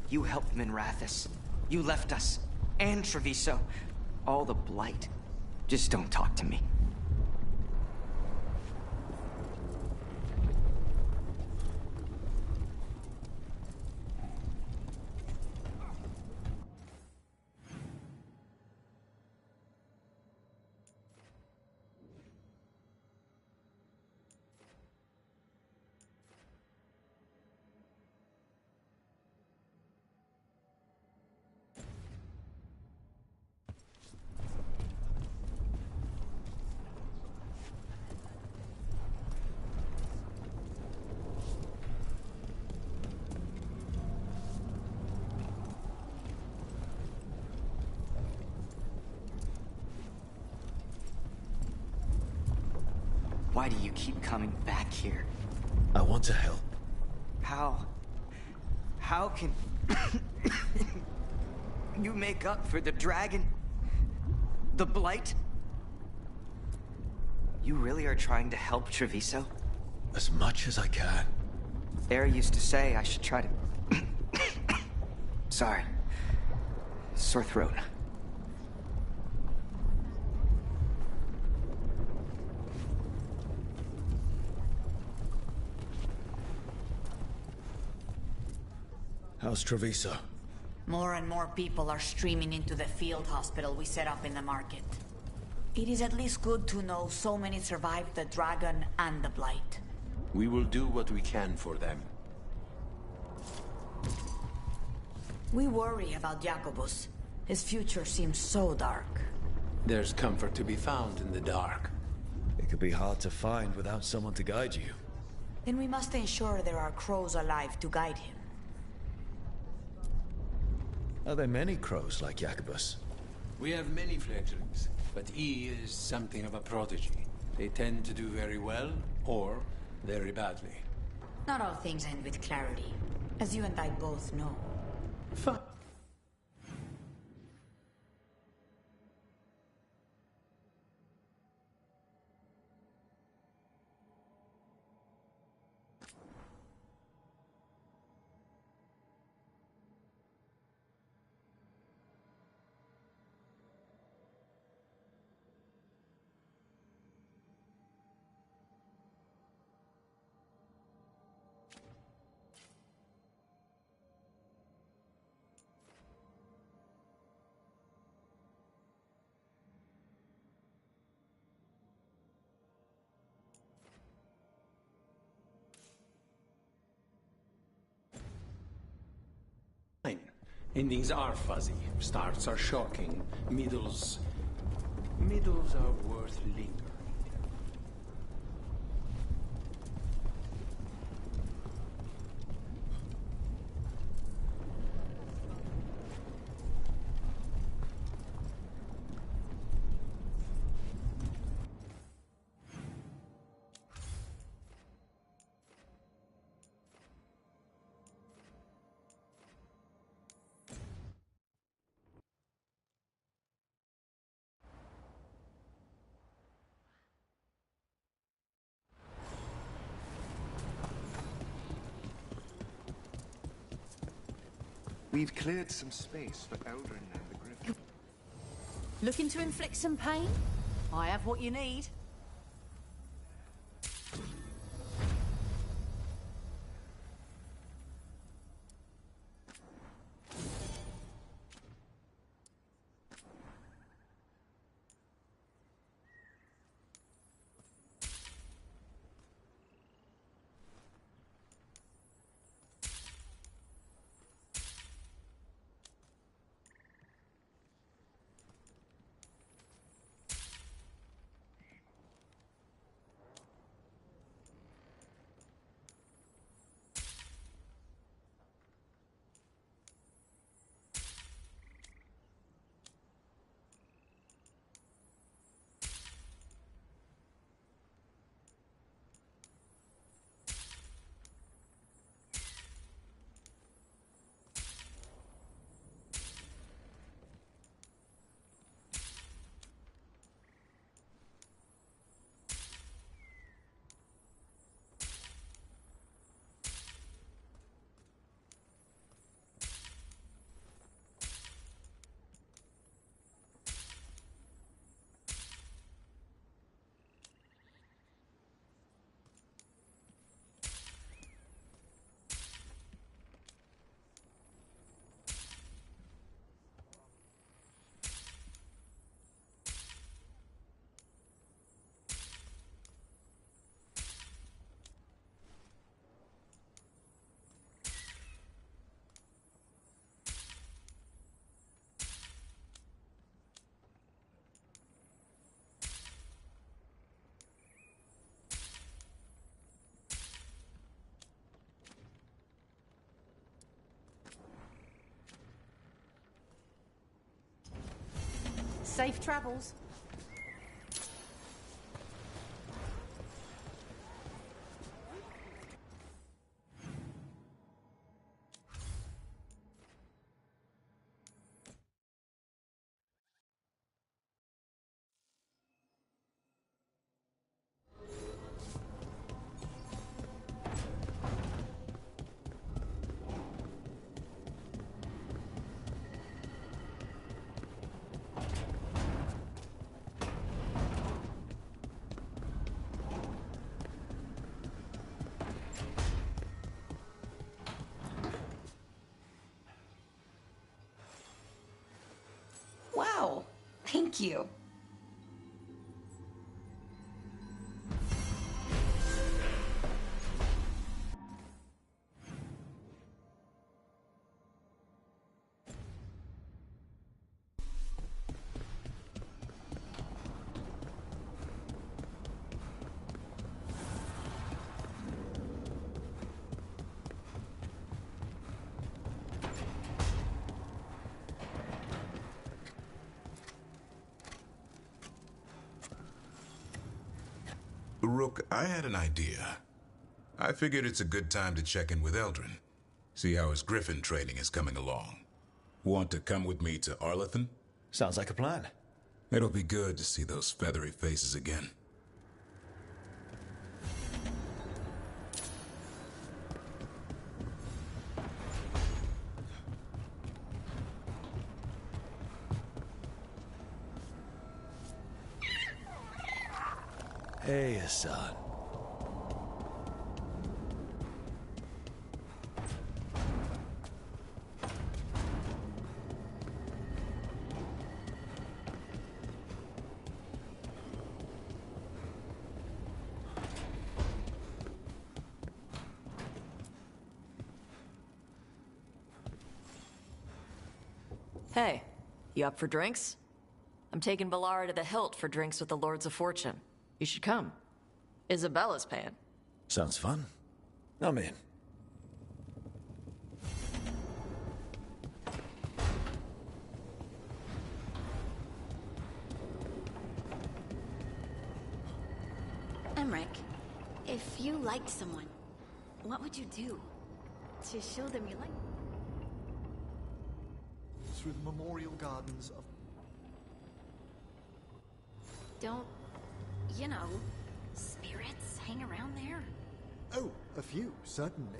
You helped Minrathous. You left us. And Treviso. All the blight. Just don't talk to me. Why do you keep coming back here? I want to help. How? How can you make up for the dragon? The blight? You really are trying to help Treviso? As much as I can. Air used to say I should try to... Sorry. Sore throat. How's Treviso? More and more people are streaming into the field hospital we set up in the market. It is at least good to know so many survived the dragon and the blight. We will do what we can for them. We worry about Jacobus. His future seems so dark. There's comfort to be found in the dark. It could be hard to find without someone to guide you. Then we must ensure there are crows alive to guide him. Are there many crows like Jacobus? We have many fledglings, but he is something of a prodigy. They tend to do very well, or very badly. Not all things end with clarity, as you and I both know. Fine. Endings are fuzzy. Starts are shocking. Middles are worth lingering. We've cleared some space for Eldrin and the Griffin. Looking to inflict some pain? I have what you need. Safe travels. Wow, thank you. Rook, I had an idea. I figured it's a good time to check in with Eldrin. See how his griffin training is coming along. Want to come with me to Arlathan? Sounds like a plan. It'll be good to see those feathery faces again. Hey, Hassan. Hey, you up for drinks? I'm taking Valara to the Hilt for drinks with the Lords of Fortune. You should come. Isabella's paying. Sounds fun. I'm in. Emric, if you liked someone, what would you do to show them you like? Through the memorial gardens of... Don't, you know, spirits hang around there? Oh, a few, certainly.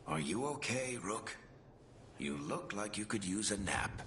Are you okay, Rook? You look like you could use a nap.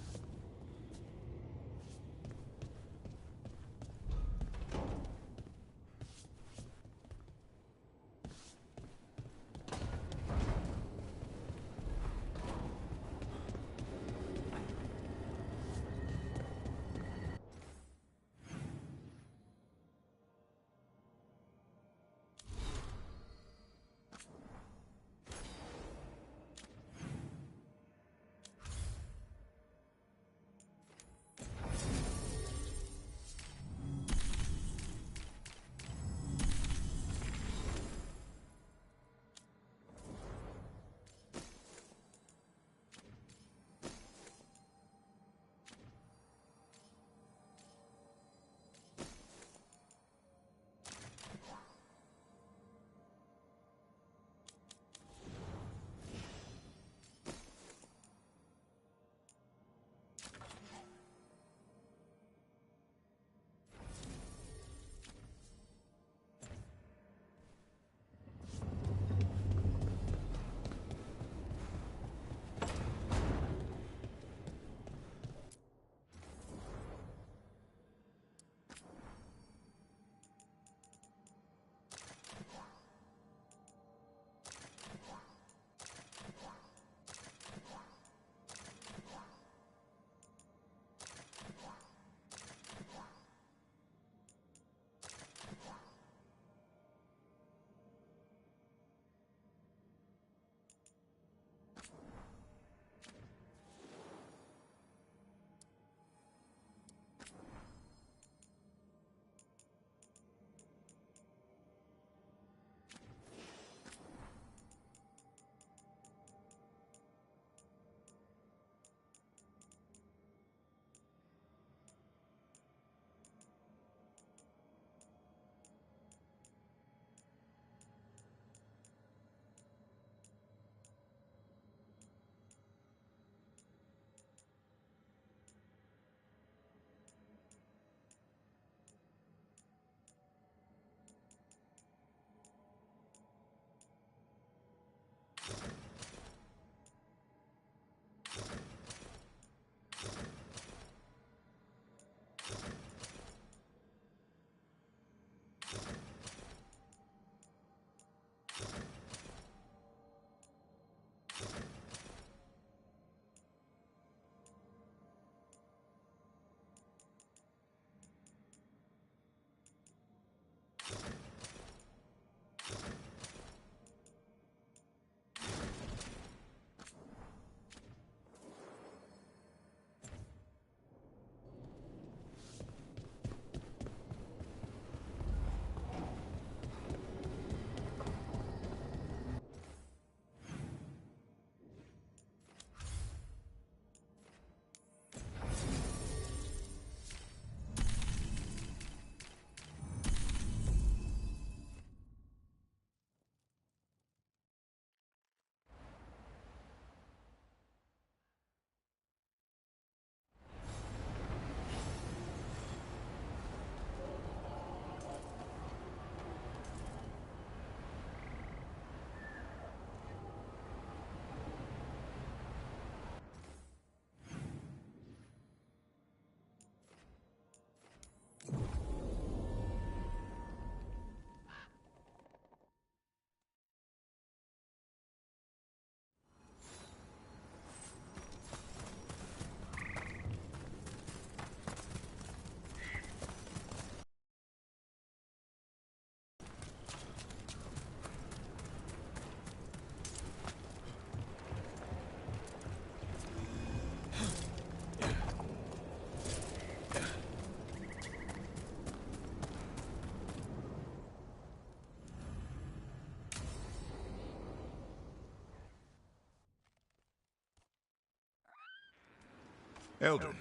Eldrin,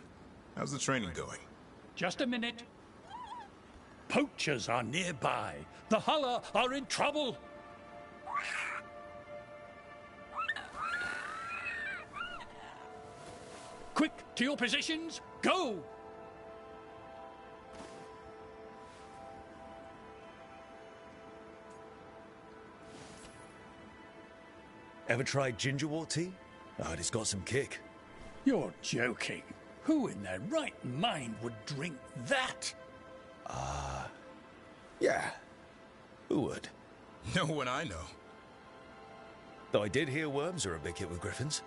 how's the training going? Just a minute. Poachers are nearby. The Hulla are in trouble. Quick, to your positions. Go! Ever tried gingerwort tea? Oh, it's got some kick. You're joking. Who in their right mind would drink that? Yeah. Who would? No one I know. Though I did hear worms are a big hit with griffins.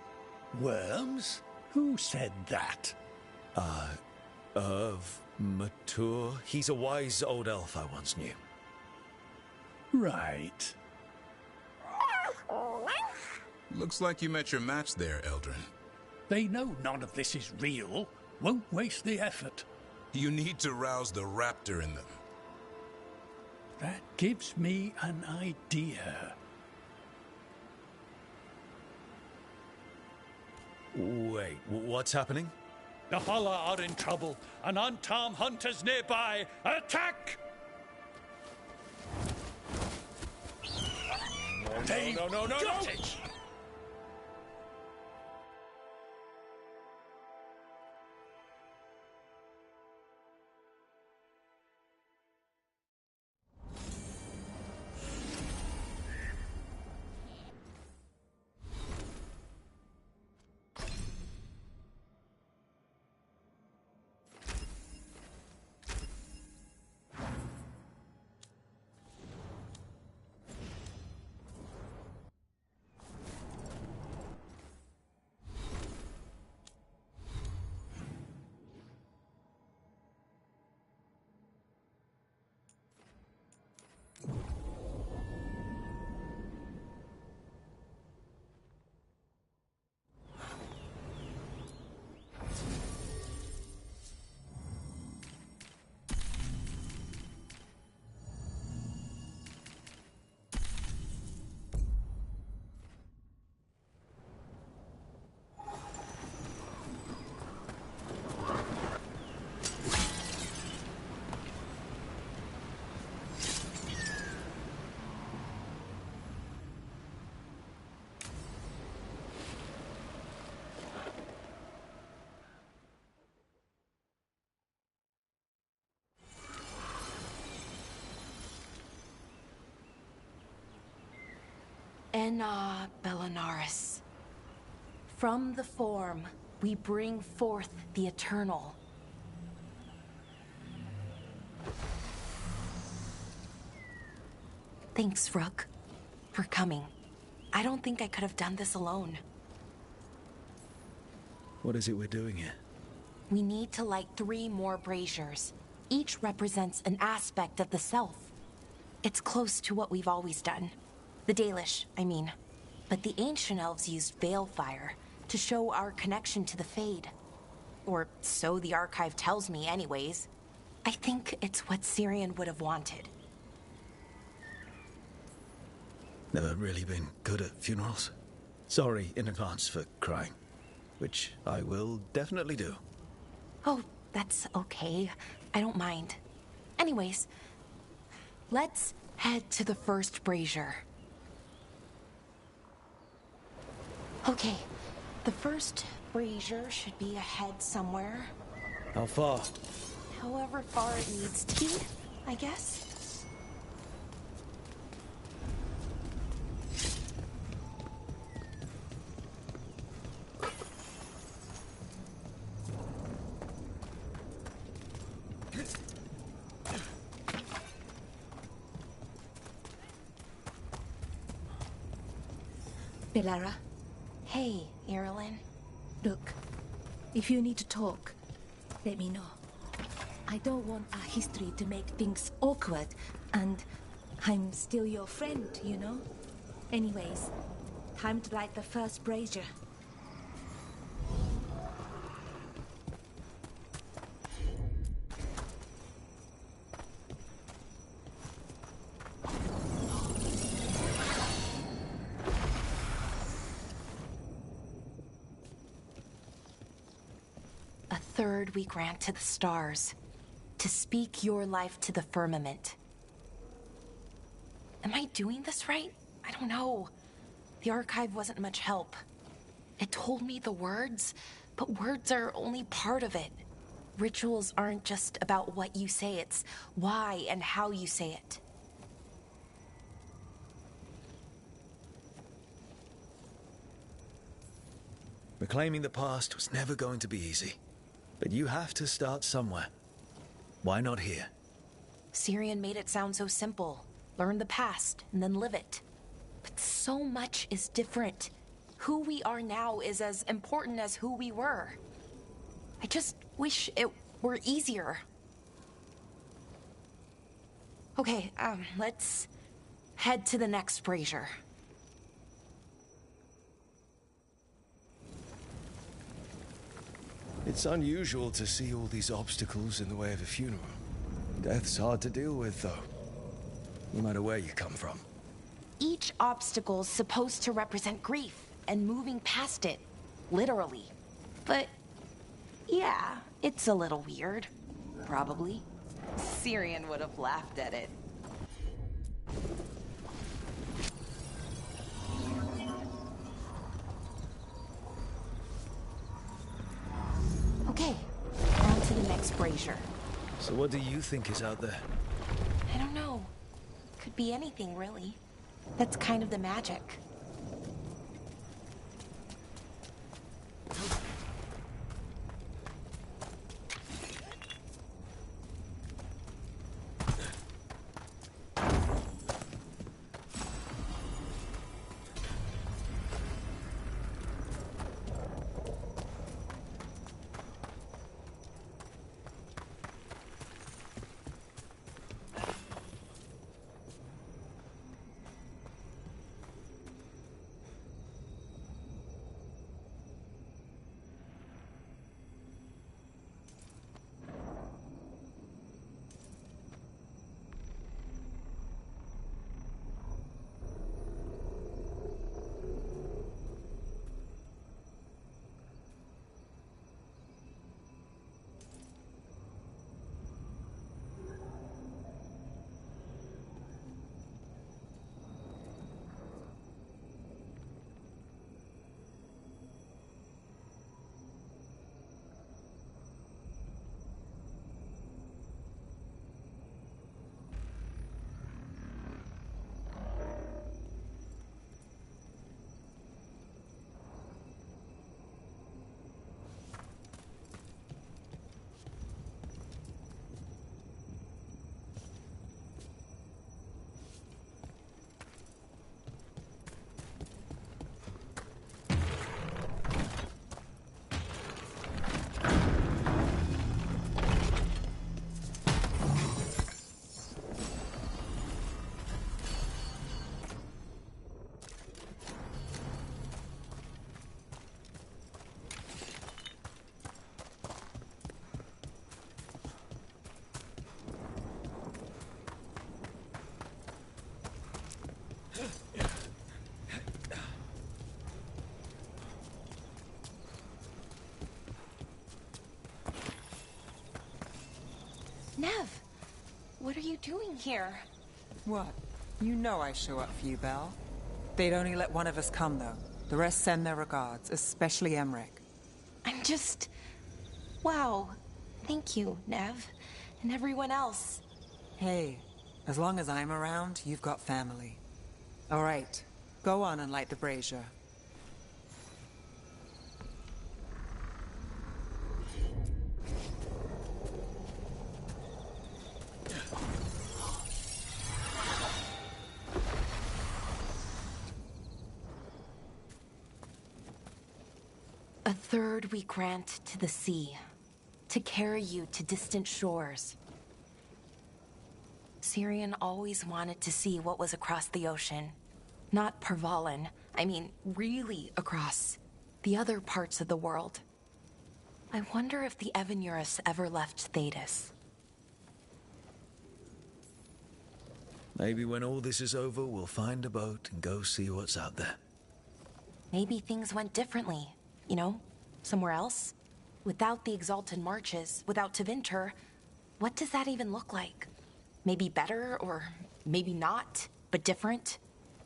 Worms? Who said that? Matur. He's a wise old elf I once knew. Right. Looks like you met your match there, Eldrin. They know none of this is real. Won't waste the effort. You need to rouse the raptor in them. That gives me an idea. Wait, what's happening? The Hulla are in trouble. An unarmed hunters nearby. Attack! No, Got it! Enna Bellinaris. From the form, we bring forth the eternal. Thanks, Rook, for coming. I don't think I could have done this alone. What is it we're doing here? We need to light 3 more braziers. Each represents an aspect of the self. It's close to what we've always done. The Dalish, I mean. But the ancient elves used balefire to show our connection to the Fade. Or so the archive tells me anyways. I think it's what Syrian would have wanted. Never really been good at funerals. Sorry in advance for crying. Which I will definitely do. Oh, that's okay. I don't mind. Anyways, let's head to the first brazier. Okay, the first brazier should be ahead somewhere. How far? However far it needs to be, I guess. Belara. Hey, Irulan. Look, if you need to talk, let me know. I don't want our history to make things awkward, and I'm still your friend, you know? Anyways, time to light the first brazier. third we grant to the stars, to speak your life to the firmament. Am I doing this right? I don't know. The archive wasn't much help. It told me the words, but words are only part of it. Rituals aren't just about what you say, it's why and how you say it. Reclaiming the past was never going to be easy. But you have to start somewhere. Why not here? Syrian made it sound so simple. Learn the past, and then live it. But so much is different. Who we are now is as important as who we were. I just wish it were easier. Okay, let's head to the next brazier. It's unusual to see all these obstacles in the way of a funeral. Death's hard to deal with, though. No matter where you come from. Each obstacle's supposed to represent grief and moving past it, literally. But, yeah, it's a little weird. Probably. Syrian would have laughed at it. Okay, on to the next brazier. So what do you think is out there? I don't know. Could be anything, really. That's kind of the magic. Nev, what are you doing here? What? You know I show up for you, Belle. They'd only let one of us come, though. The rest send their regards, especially Emmerich. I'm just... Wow. Thank you, Nev. And everyone else. Hey, as long as I'm around, you've got family. All right, go on and light the brazier. A third we grant to the sea, to carry you to distant shores. Syrian always wanted to see what was across the ocean. Not Pervalin, I mean really across. The other parts of the world. I wonder if the Evanurus ever left Thedas. Maybe when all this is over, we'll find a boat and go see what's out there. Maybe things went differently. You know, somewhere else? Without the Exalted Marches, without Tevinter, what does that even look like? Maybe better, or maybe not, but different?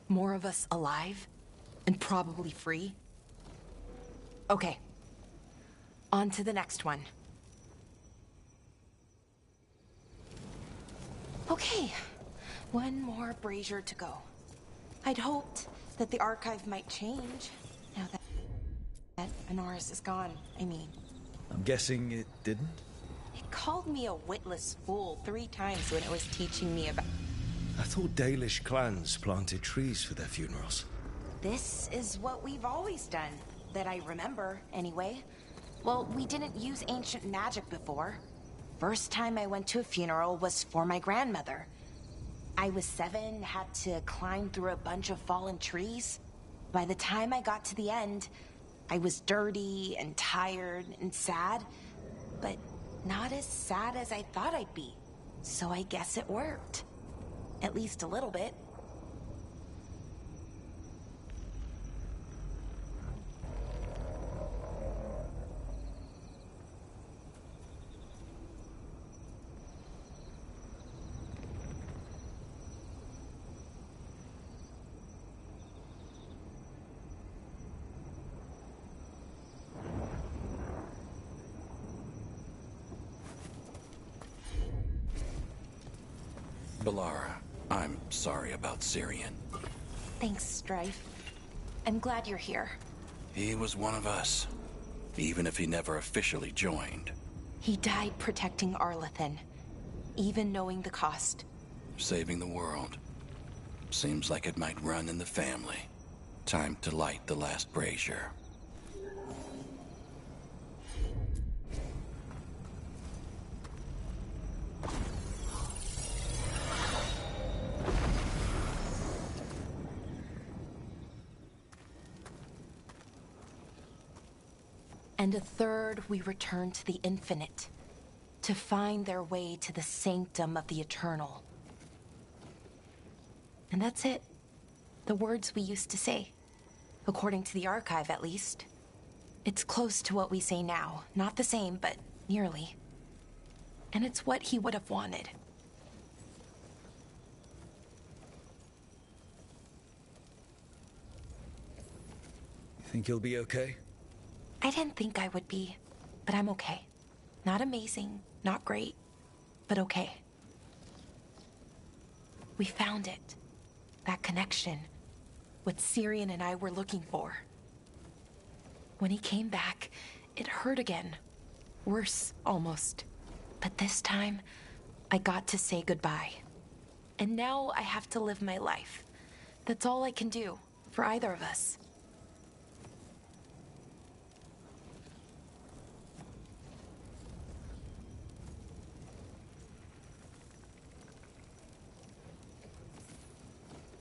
More of us alive? And probably free? Okay. On to the next one. Okay. One more brazier to go. I'd hoped that the archive might change, now that Inaris is gone, I mean. I'm guessing it didn't? It called me a witless fool 3 times when it was teaching me about... I thought Dalish clans planted trees for their funerals. This is what we've always done, that I remember, anyway. Well, we didn't use ancient magic before. First time I went to a funeral was for my grandmother. I was 7, had to climb through a bunch of fallen trees. By the time I got to the end, I was dirty and tired and sad, but not as sad as I thought I'd be. So I guess it worked. At least a little bit. Balara, I'm sorry about Syrian. Thanks, Strife. I'm glad you're here. He was one of us, even if he never officially joined. He died protecting Arlathan, even knowing the cost. Saving the world. Seems like it might run in the family. Time to light the last brazier. And a third we return to the infinite, to find their way to the sanctum of the eternal. And that's it. The words we used to say. According to the archive, at least. It's close to what we say now. Not the same, but nearly. And it's what he would have wanted. You think he'll be okay? I didn't think I would be, but I'm okay. Not amazing, not great, but okay. We found it. That connection. What Syrian and I were looking for. When he came back, it hurt again. Worse, almost. But this time, I got to say goodbye. And now I have to live my life. That's all I can do, for either of us.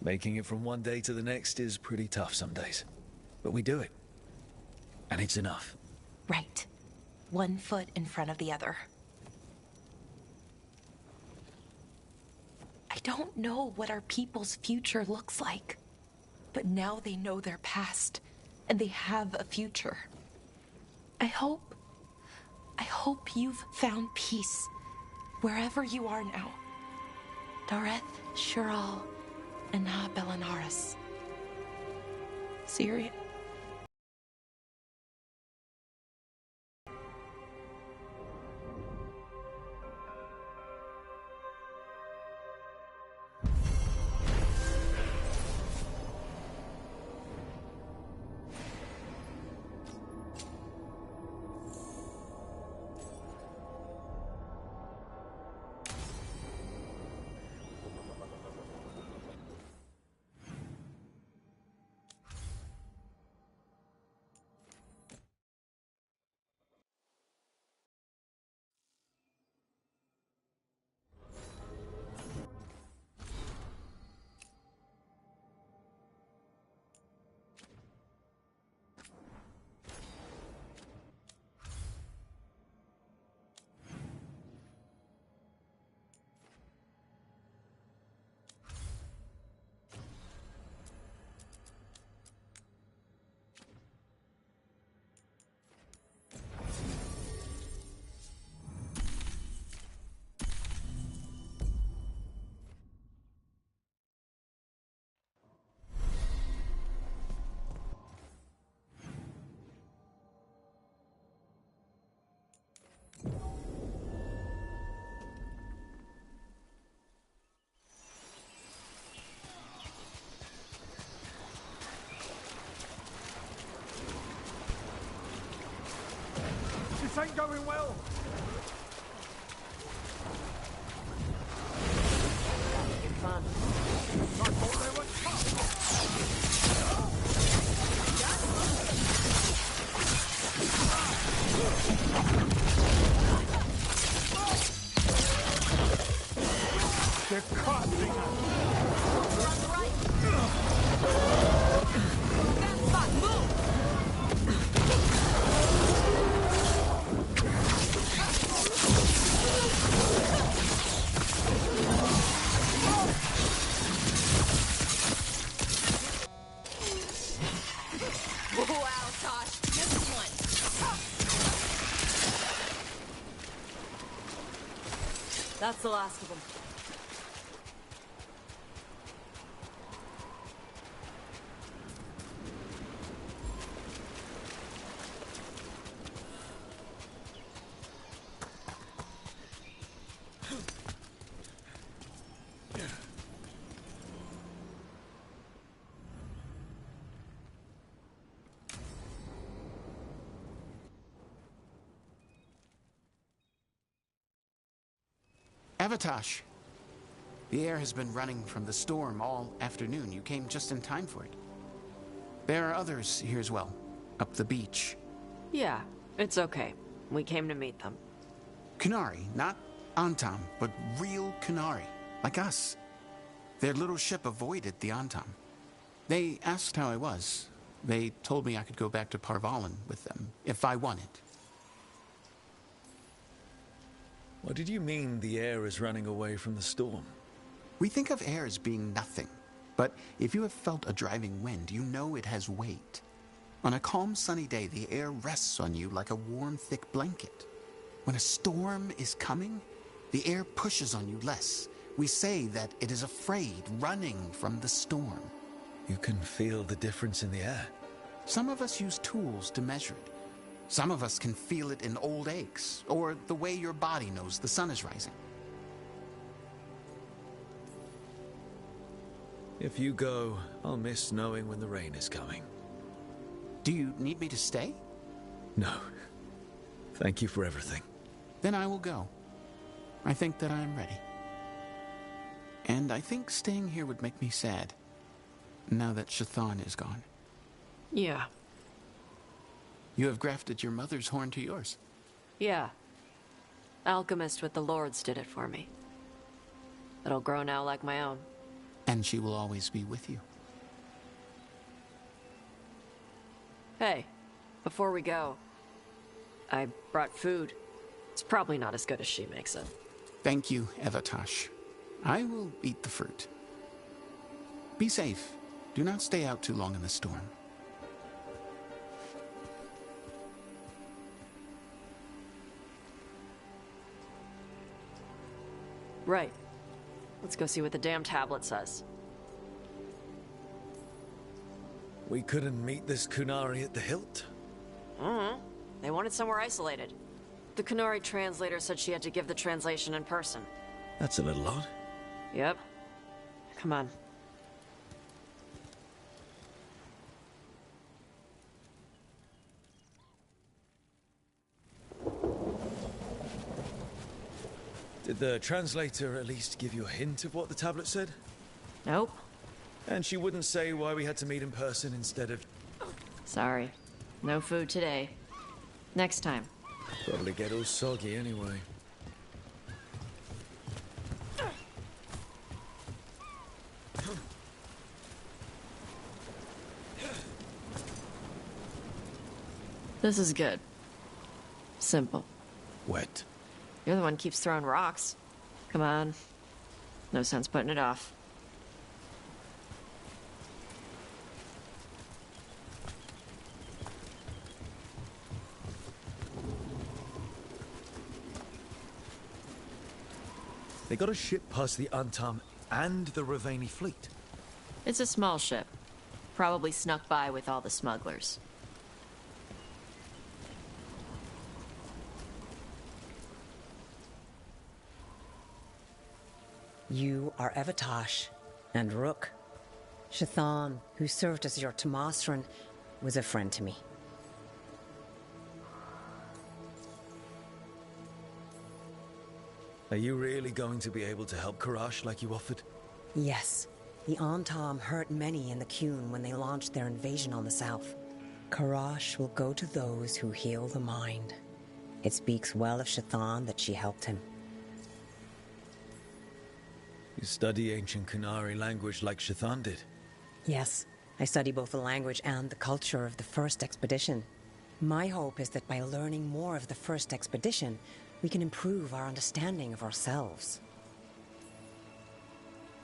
Making it from one day to the next is pretty tough some days. But we do it. And it's enough. Right. One foot in front of the other. I don't know what our people's future looks like. But now they know their past. And they have a future. I hope you've found peace. Wherever you are now. Dareth, Shural, and Belanaris. Syrian. This ain't going well. Fun. I thought they were tough. They're casting us. Wow, Tosh, this one. That's the last of them. Avatosh, the air has been running from the storm all afternoon. You came just in time for it. There are others here as well, up the beach. Yeah, it's okay. We came to meet them. Qunari, not Antam, but real Qunari, like us. Their little ship avoided the Antam. They asked how I was. They told me I could go back to Parvalan with them, if I wanted. What did you mean the air is running away from the storm? We think of air as being nothing, but if you have felt a driving wind, you know it has weight. On a calm, sunny day, the air rests on you like a warm, thick blanket. When a storm is coming, the air pushes on you less. We say that it is afraid, running from the storm. You can feel the difference in the air. Some of us use tools to measure it. Some of us can feel it in old aches, or the way your body knows the sun is rising. If you go, I'll miss knowing when the rain is coming. Do you need me to stay? No. Thank you for everything. Then I will go. I think that I am ready. And I think staying here would make me sad, now that Chthon is gone. Yeah. You have grafted your mother's horn to yours. Yeah. Alchemist with the Lords did it for me. It'll grow now like my own. And she will always be with you. Hey, before we go, I brought food. It's probably not as good as she makes it. Thank you, Avatosh. I will eat the fruit. Be safe. Do not stay out too long in the storm. Right. Let's go see what the damn tablet says. We couldn't meet this Qunari at the hilt? They wanted somewhere isolated. The Qunari translator said she had to give the translation in person. That's a little odd. Yep. Come on. Did the translator at least give you a hint of what the tablet said? Nope. And she wouldn't say why we had to meet in person instead of... Sorry. No food today. Next time. Probably get all soggy anyway. This is good. Simple. Wet. You're the one who keeps throwing rocks. Come on. No sense putting it off. They got a ship past the Antam and the Ravani fleet. It's a small ship. Probably snuck by with all the smugglers. You are Avatosh and Rook. Chthon, who served as your Tomasran, was a friend to me. Are you really going to be able to help Karash like you offered? Yes. The Antam hurt many in the Qun when they launched their invasion on the south. Karash will go to those who heal the mind. It speaks well of Shathan that she helped him. You study ancient Qunari language like Shathan did? Yes. I study both the language and the culture of the first expedition. My hope is that by learning more of the first expedition, we can improve our understanding of ourselves.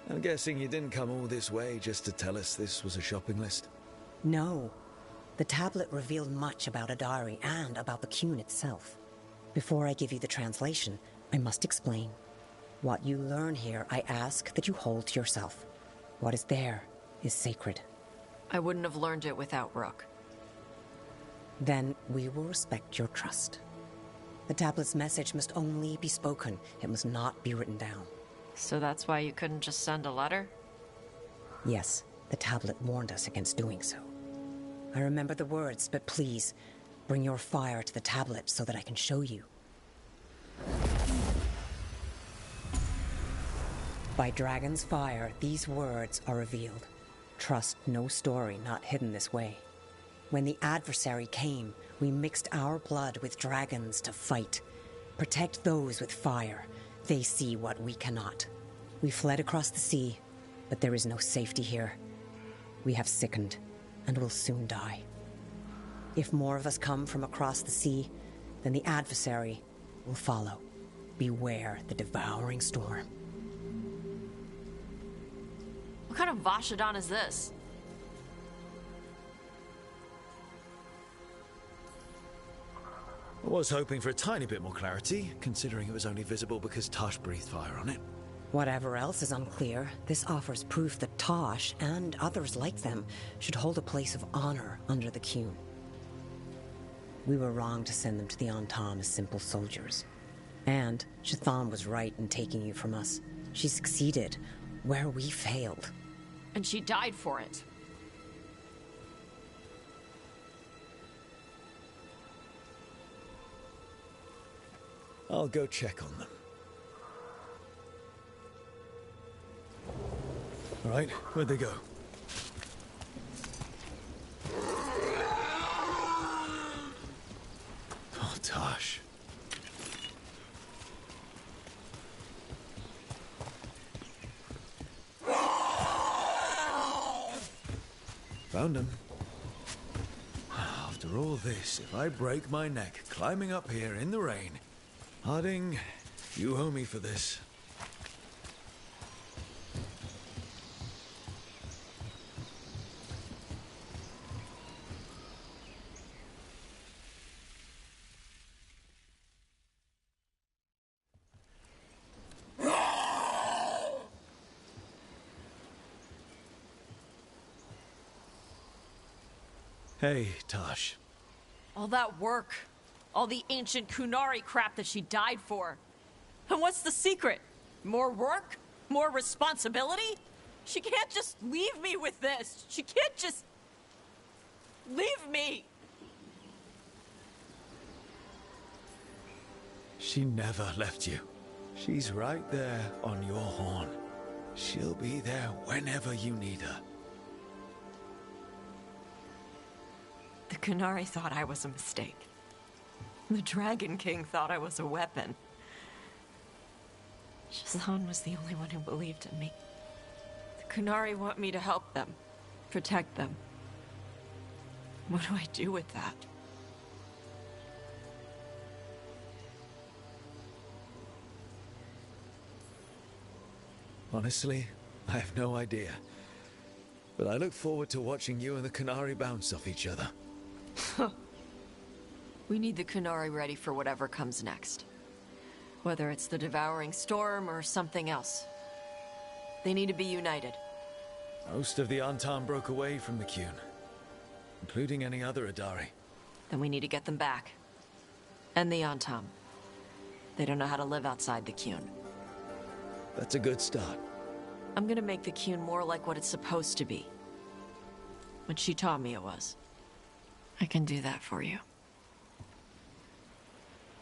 I'm guessing you didn't come all this way just to tell us this was a shopping list? No. The tablet revealed much about Adari and about the Qun itself. Before I give you the translation, I must explain. What you learn here, I ask that you hold to yourself. What is there is sacred. I wouldn't have learned it without Rook. Then we will respect your trust. The tablet's message must only be spoken. It must not be written down. So that's why you couldn't just send a letter? Yes, the tablet warned us against doing so. I remember the words, but please, bring your fire to the tablet so that I can show you. By Dragon's fire, these words are revealed. Trust no story not hidden this way. When the adversary came, we mixed our blood with dragons to fight. Protect those with fire. They see what we cannot. We fled across the sea, but there is no safety here. We have sickened, and will soon die. If more of us come from across the sea, then the adversary will follow. Beware the devouring storm. What kind of Vashadan is this? I was hoping for a tiny bit more clarity, considering it was only visible because Tosh breathed fire on it. Whatever else is unclear, this offers proof that Tosh, and others like them, should hold a place of honor under the Qun. We were wrong to send them to the Antam as simple soldiers. And Shathan was right in taking you from us. She succeeded where we failed. And she died for it. I'll go check on them. All right, where'd they go? Oh, Tosh. Found him. After all this, if I break my neck climbing up here in the rain, Harding, you owe me for this. Hey, Tosh. All that work. All the ancient Qunari crap that she died for. And what's the secret? More work? More responsibility? She can't just leave me with this. She can't just... leave me. She never left you. She's right there on your horn. She'll be there whenever you need her. The Qunari thought I was a mistake. The Dragon King thought I was a weapon. Shathan was the only one who believed in me. The Qunari want me to help them, protect them. What do I do with that? Honestly, I have no idea. But I look forward to watching you and the Qunari bounce off each other. We need the Qunari ready for whatever comes next. Whether it's the Devouring Storm or something else. They need to be united. Most of the Antam broke away from the Qun, including any other Adari. Then we need to get them back. And the Antam. They don't know how to live outside the Qun. That's a good start. I'm gonna make the Qun more like what it's supposed to be. What she taught me it was. I can do that for you.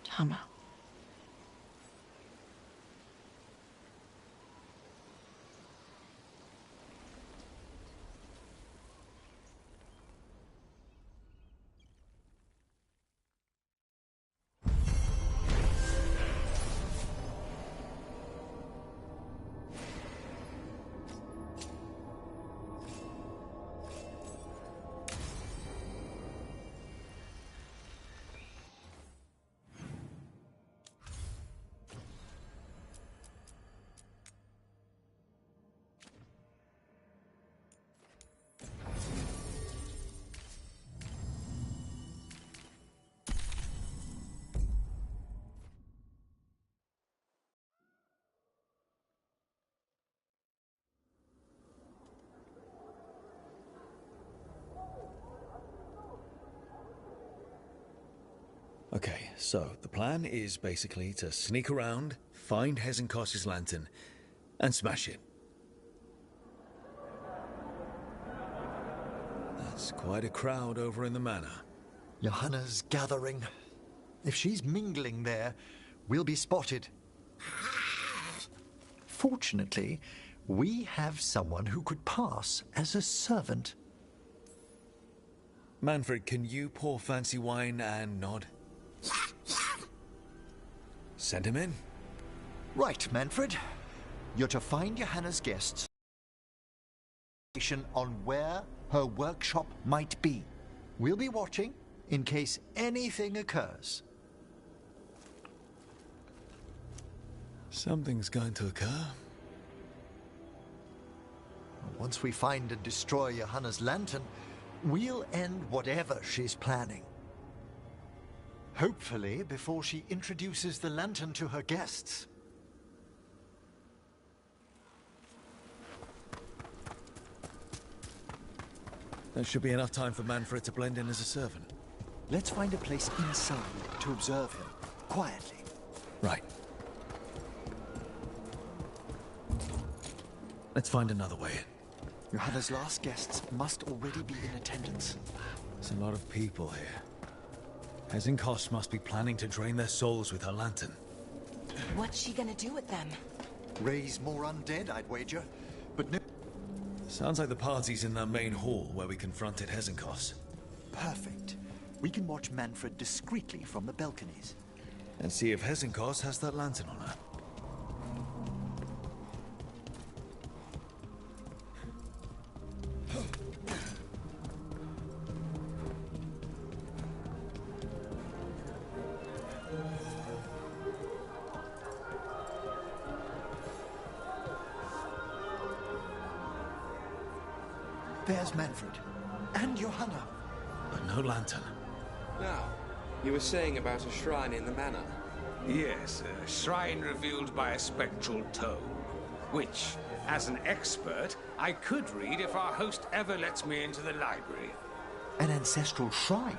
Tama. Okay, so the plan is basically to sneak around, find Hezenkos's lantern, and smash it. That's quite a crowd over in the manor. Johanna's gathering. If she's mingling there, we'll be spotted. Fortunately, we have someone who could pass as a servant. Manfred, can you pour fancy wine and nod? Send him in. Right, Manfred. You're to find Johanna's guests on where her workshop might be. We'll be watching in case anything occurs. Something's going to occur. Once we find and destroy Johanna's lantern, we'll end whatever she's planning. Hopefully before she introduces the lantern to her guests. There should be enough time for Manfred to blend in as a servant. Let's find a place inside to observe him, quietly. Right. Let's find another way in. Johanna's last guests must already be in attendance. There's a lot of people here. Hezenkos must be planning to drain their souls with her lantern. What's she gonna do with them? Raise more undead, I'd wager. But no... Sounds like the party's in that main hall where we confronted Hezenkos. Perfect. We can watch Manfred discreetly from the balconies. And see if Hezenkos has that lantern on her. There's Manfred. And Johanna. But no lantern. Now, you were saying about a shrine in the manor. Yes, a shrine revealed by a spectral tome, which, as an expert, I could read if our host ever lets me into the library. An ancestral shrine?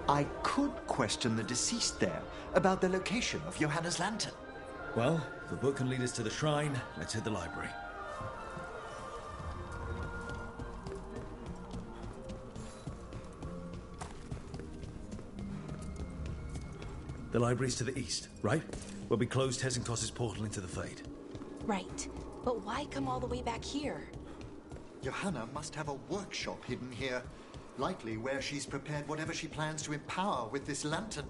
I could question the deceased there about the location of Johanna's lantern. Well, if the book can lead us to the shrine, let's hit the library. The library's to the east, right? Where we closed Hezenkos's portal into the Fade. Right. But why come all the way back here? Johanna must have a workshop hidden here. Likely where she's prepared whatever she plans to empower with this lantern.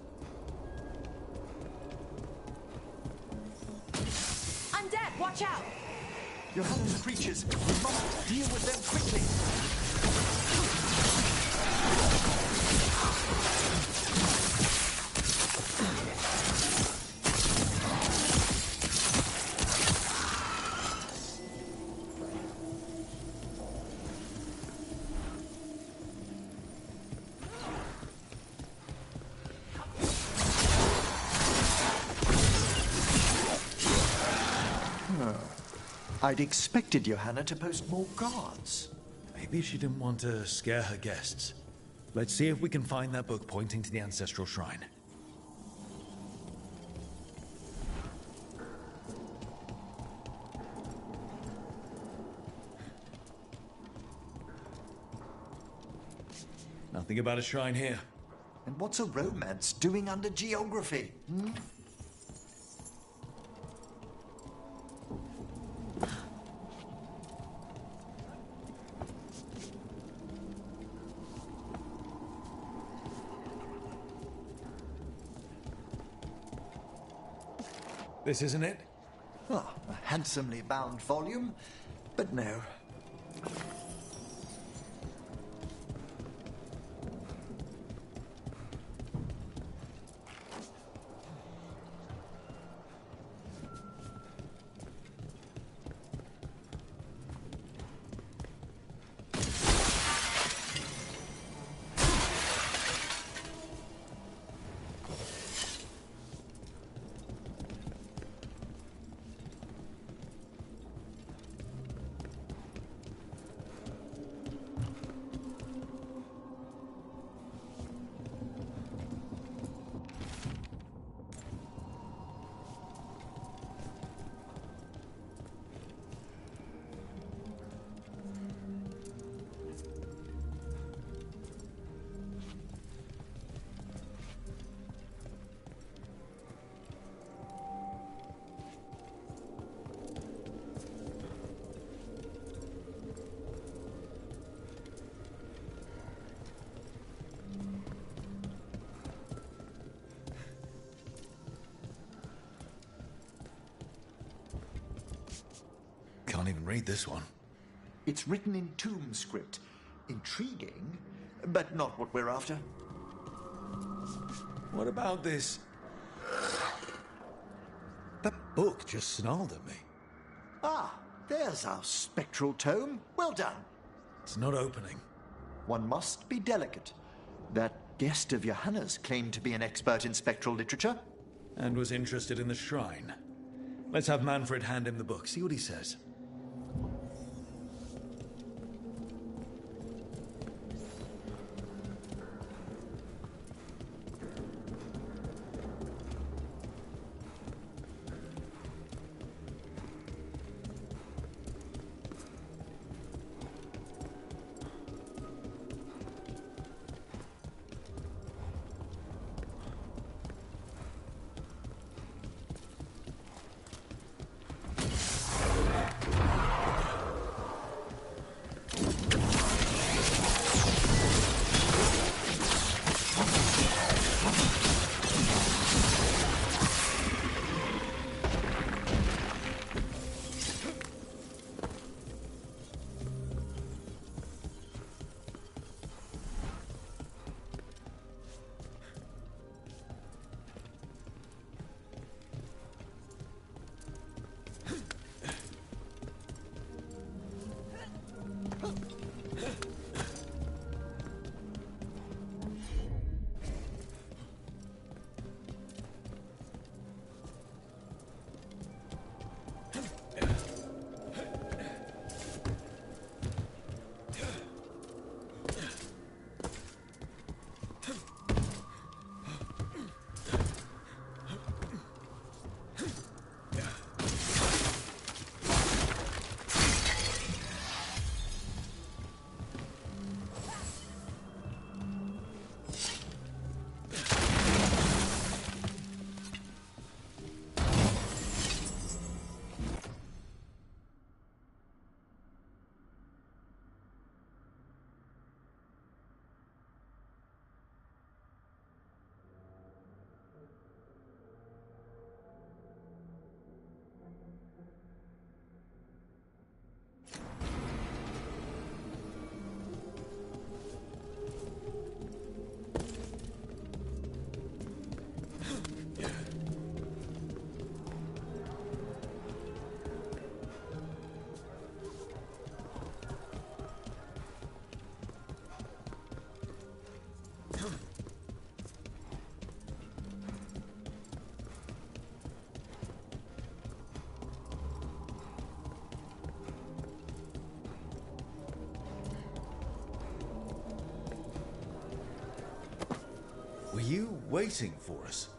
Undead, watch out! Johanna's creatures. We must deal with them quickly. I'd expected Johanna to post more guards. Maybe she didn't want to scare her guests. Let's see if we can find that book pointing to the ancestral shrine. Nothing about a shrine here. And what's a romance doing under geography? This isn't it? Oh, a handsomely bound volume, but no. can't even read this one. It's written in tomb script. Intriguing, but not what we're after. What about this? That book just snarled at me. Ah, there's our spectral tome. Well done. It's not opening. One must be delicate. That guest of Johanna's claimed to be an expert in spectral literature. And was interested in the shrine. Let's have Manfred hand him the book, see what he says. Were you waiting for us?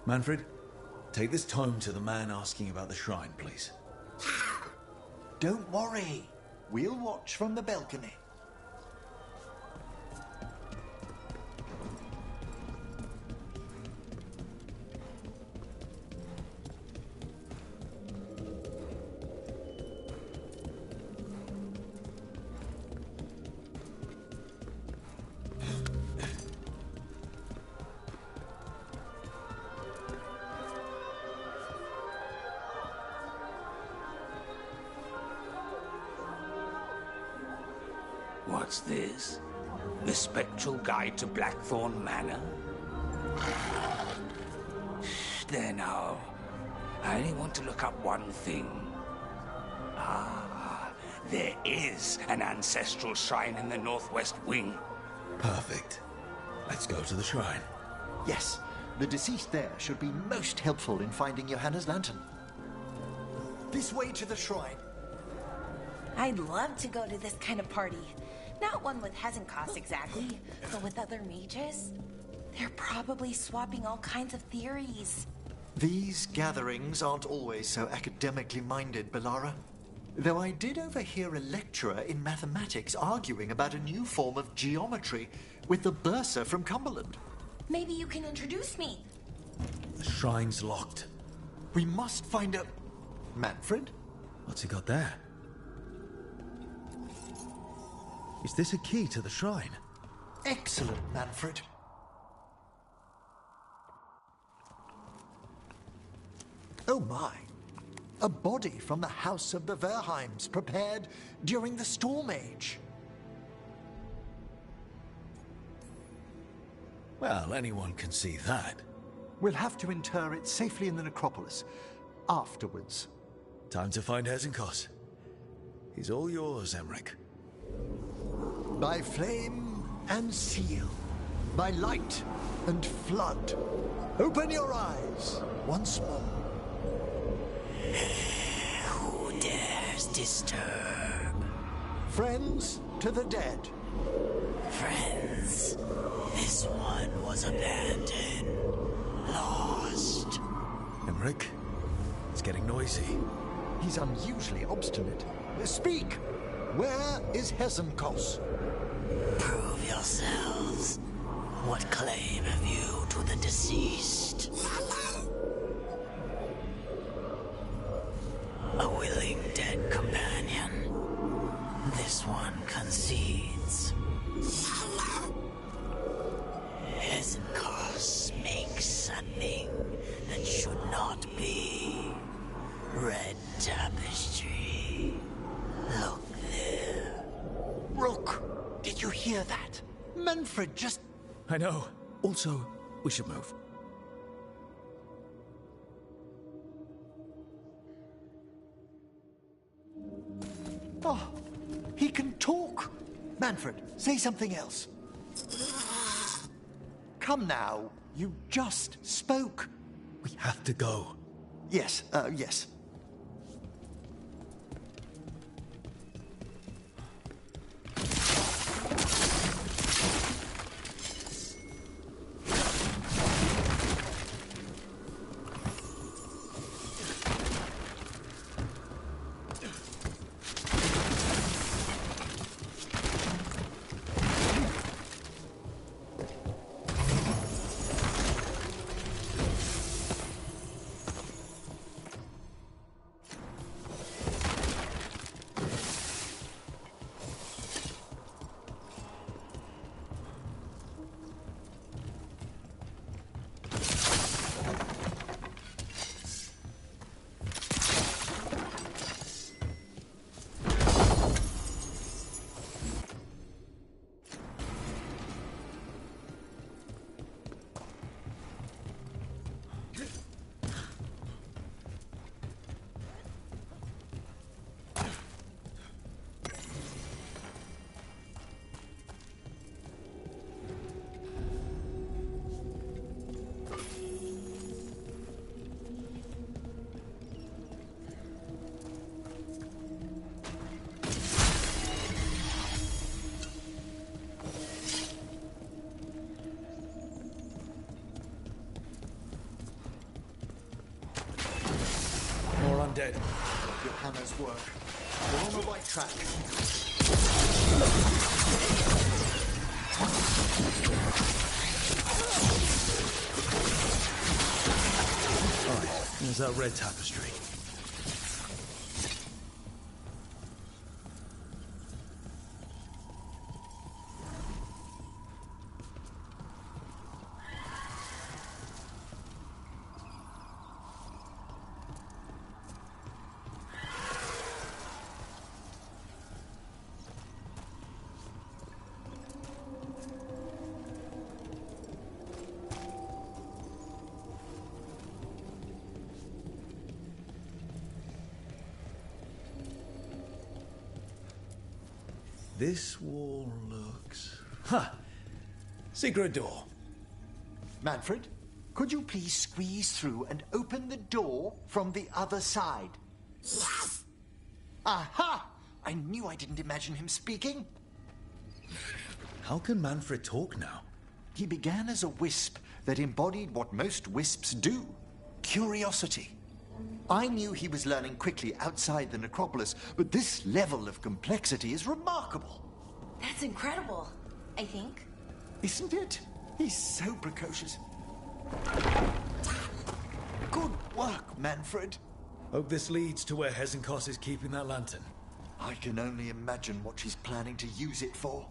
Manfred, take this tome to the man asking about the shrine, please. Don't worry. We'll watch from the balcony. What's this? The Spectral Guide to Blackthorn Manor? There now. I only want to look up one thing. Ah, there is an ancestral shrine in the northwest wing. Perfect. Let's go to the shrine. Yes, the deceased there should be most helpful in finding Johanna's lantern. This way to the shrine. I'd love to go to this kind of party. Not one with Hezenkos exactly, but with other mages. They're probably swapping all kinds of theories. These gatherings aren't always so academically minded, Bellara. Though I did overhear a lecturer in mathematics arguing about a new form of geometry with the bursar from Cumberland. Maybe you can introduce me. The shrine's locked. We must find a... Manfred? What's he got there? Is this a key to the shrine? Excellent, Manfred. Oh my. A body from the House of the Verheims, prepared during the Storm Age. Well, anyone can see that. We'll have to inter it safely in the necropolis. Afterwards. Time to find Hezenkos. He's all yours, Emmerich. By flame and seal. By light and flood. Open your eyes once more. Who dares disturb? Friends to the dead. Friends. This one was abandoned. Lost. Emmerich, it's getting noisy. He's unusually obstinate. Speak! Where is Hezenkos? Prove yourselves. What claim have you to the deceased? A willing dead companion. This one concedes. Hezenkos makes a thing that should not be. Red tapestry. Look there. Rook, did you hear that? Manfred just... I know. Also, we should move. Oh, he can talk. Manfred, say something else. Come now, you just spoke. We have to go. Yes, yes. Dead. Your hammer's work. We're on the right track. Alright, there's that red tapestry. This wall looks... Ha! Secret door. Manfred, could you please squeeze through and open the door from the other side? Yes! Aha! I knew I didn't imagine him speaking. How can Manfred talk now? He began as a wisp that embodied what most wisps do. Curiosity. I knew he was learning quickly outside the necropolis, but this level of complexity is remarkable. That's incredible, I think. Isn't it? He's so precocious. Good work, Manfred. Hope this leads to where Hezenkos is keeping that lantern. I can only imagine what she's planning to use it for.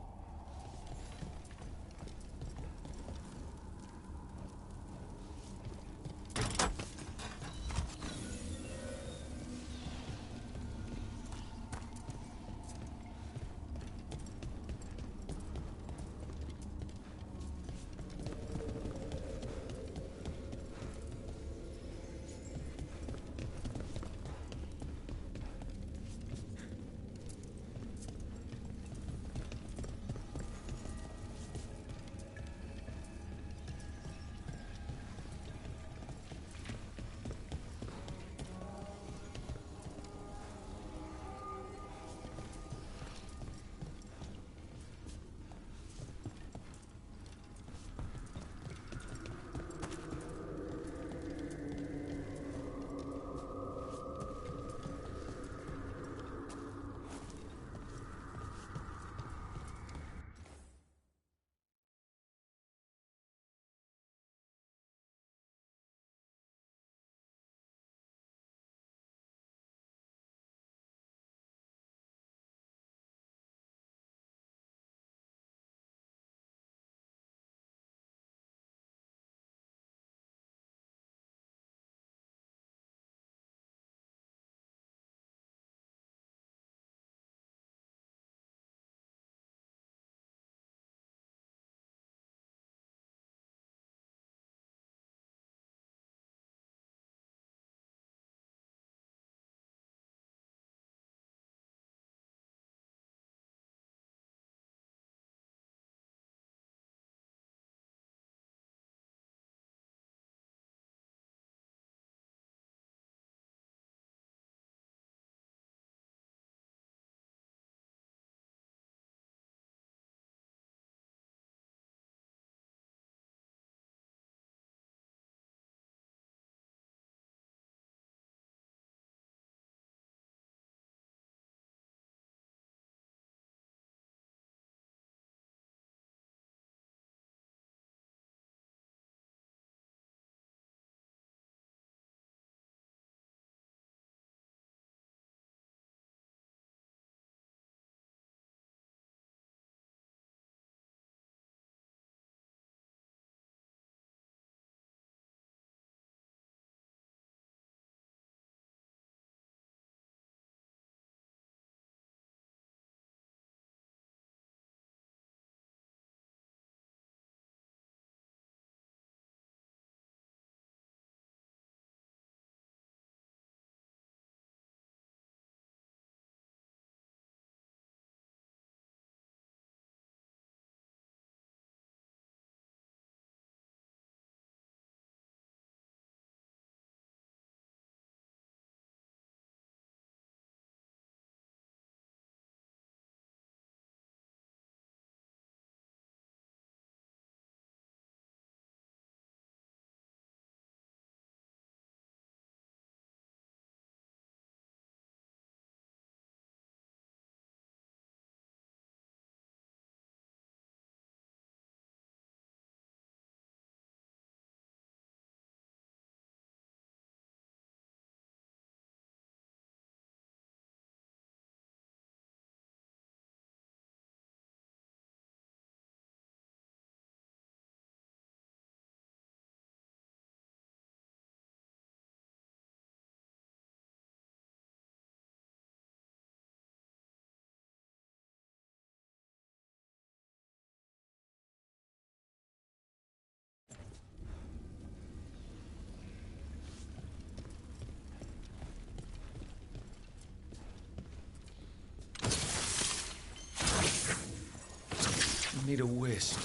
need a whisk.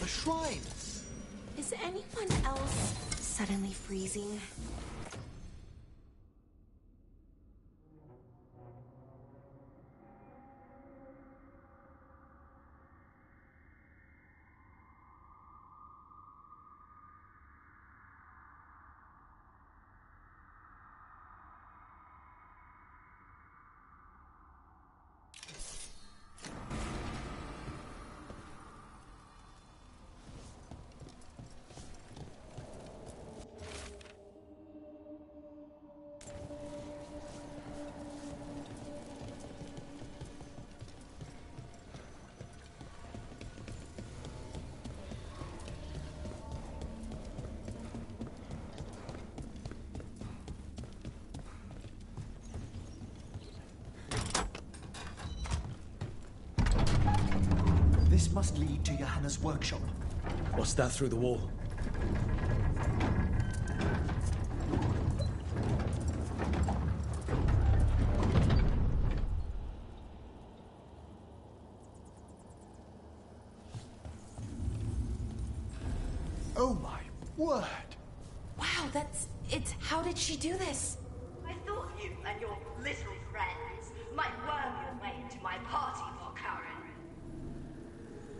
Shrine. Is anyone else suddenly freezing? This must lead to Johanna's workshop. What's that through the wall? Oh my word! Wow, it's... How did she do this? I thought you and your little friends might worm your way into my party, Volkaren.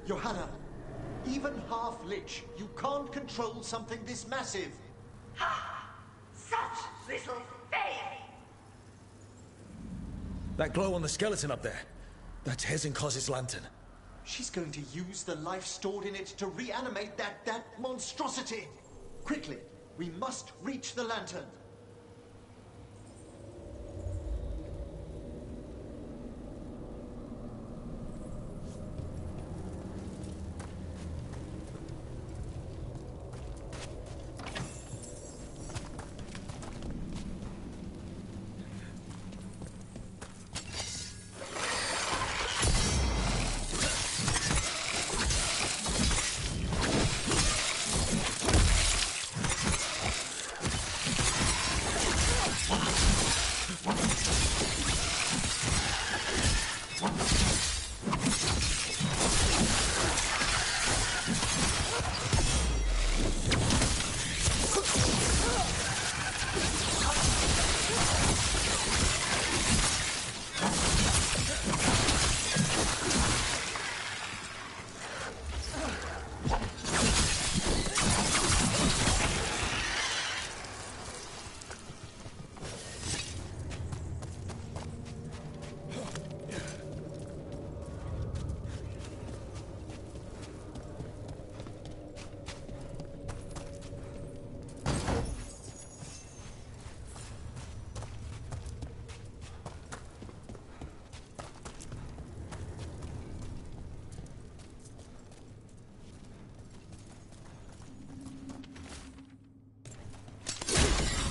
Johanna, even half-lich, you can't control something this massive. Ha! Such little faith! That glow on the skeleton up there. That's Hezenkoz's lantern. She's going to use the life stored in it to reanimate that monstrosity. Quickly, we must reach the lantern.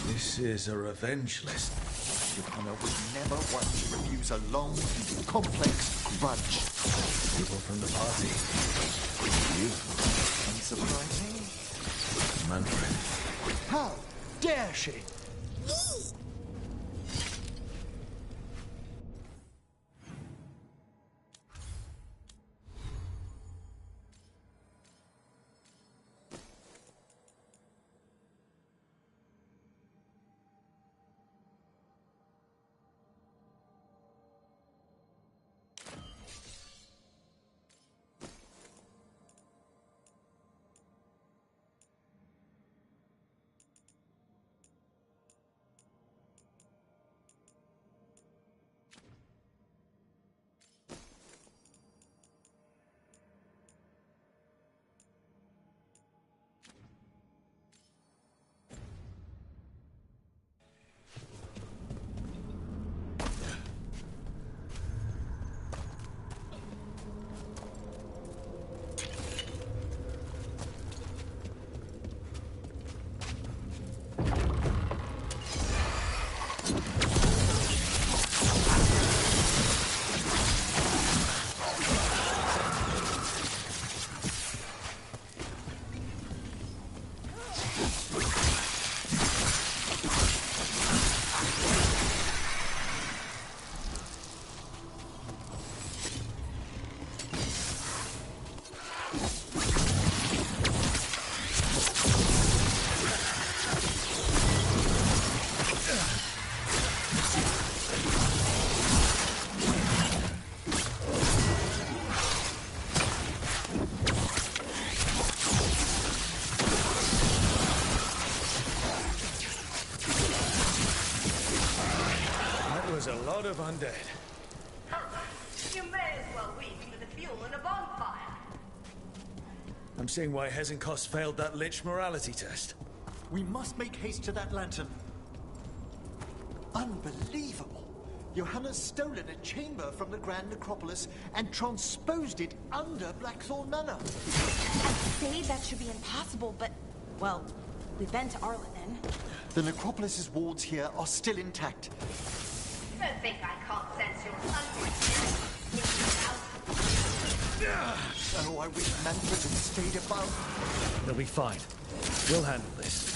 This is a revenge list. Johanna would never want to refuse a long, complex grudge. People from the party. You. Unsurprising. Manfred. How dare she? A lot of undead. You may as well reach for the fuel in a bonfire. I'm seeing why Hezenkos failed that Lich morality test. We must make haste to that lantern. Unbelievable! Johanna's stolen a chamber from the Grand Necropolis and transposed it under Blackthorn Manor. I'd say that should be impossible, but, well, we've been to Arlathan. The Necropolis's wards here are still intact. Don't think I can't sense your hungry. Oh, I wish Manfred had stayed above. They'll be fine. We'll handle this.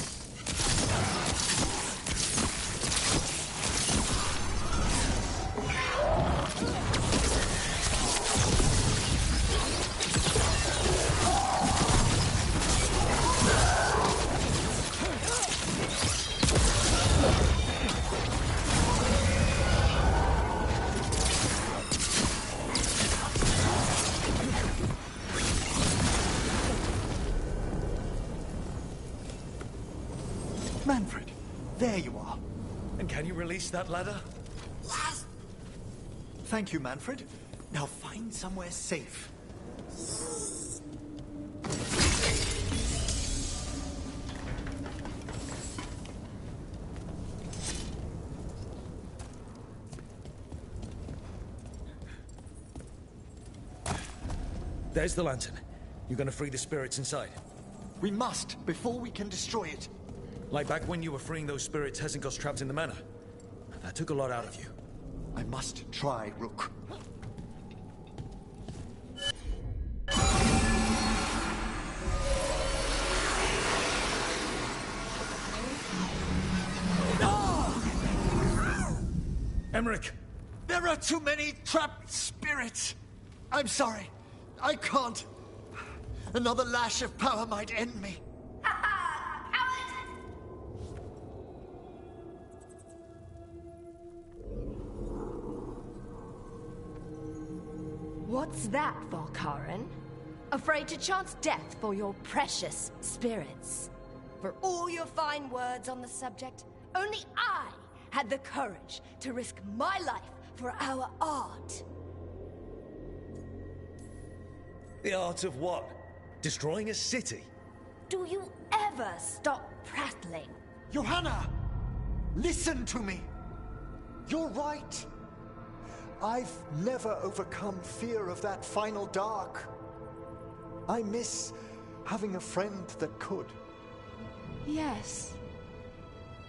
Manfred, there you are. And can you release that ladder? Thank you, Manfred. Now find somewhere safe. There's the lantern. You gonna free the spirits inside? We must, before we can destroy it. Like back when you were freeing those spirits Hesenkos trapped in the manor. That took a lot out of you. I must try, Rook. Emmerich! There are too many trapped spirits! I'm sorry. I can't. Another lash of power might end me. What's that, Valkarin? Afraid to chance death for your precious spirits? For all your fine words on the subject, only I had the courage to risk my life for our art. The art of what? Destroying a city? Do you ever stop prattling? Johanna! Listen to me! You're right. I've never overcome fear of that final dark. I miss having a friend that could. Yes.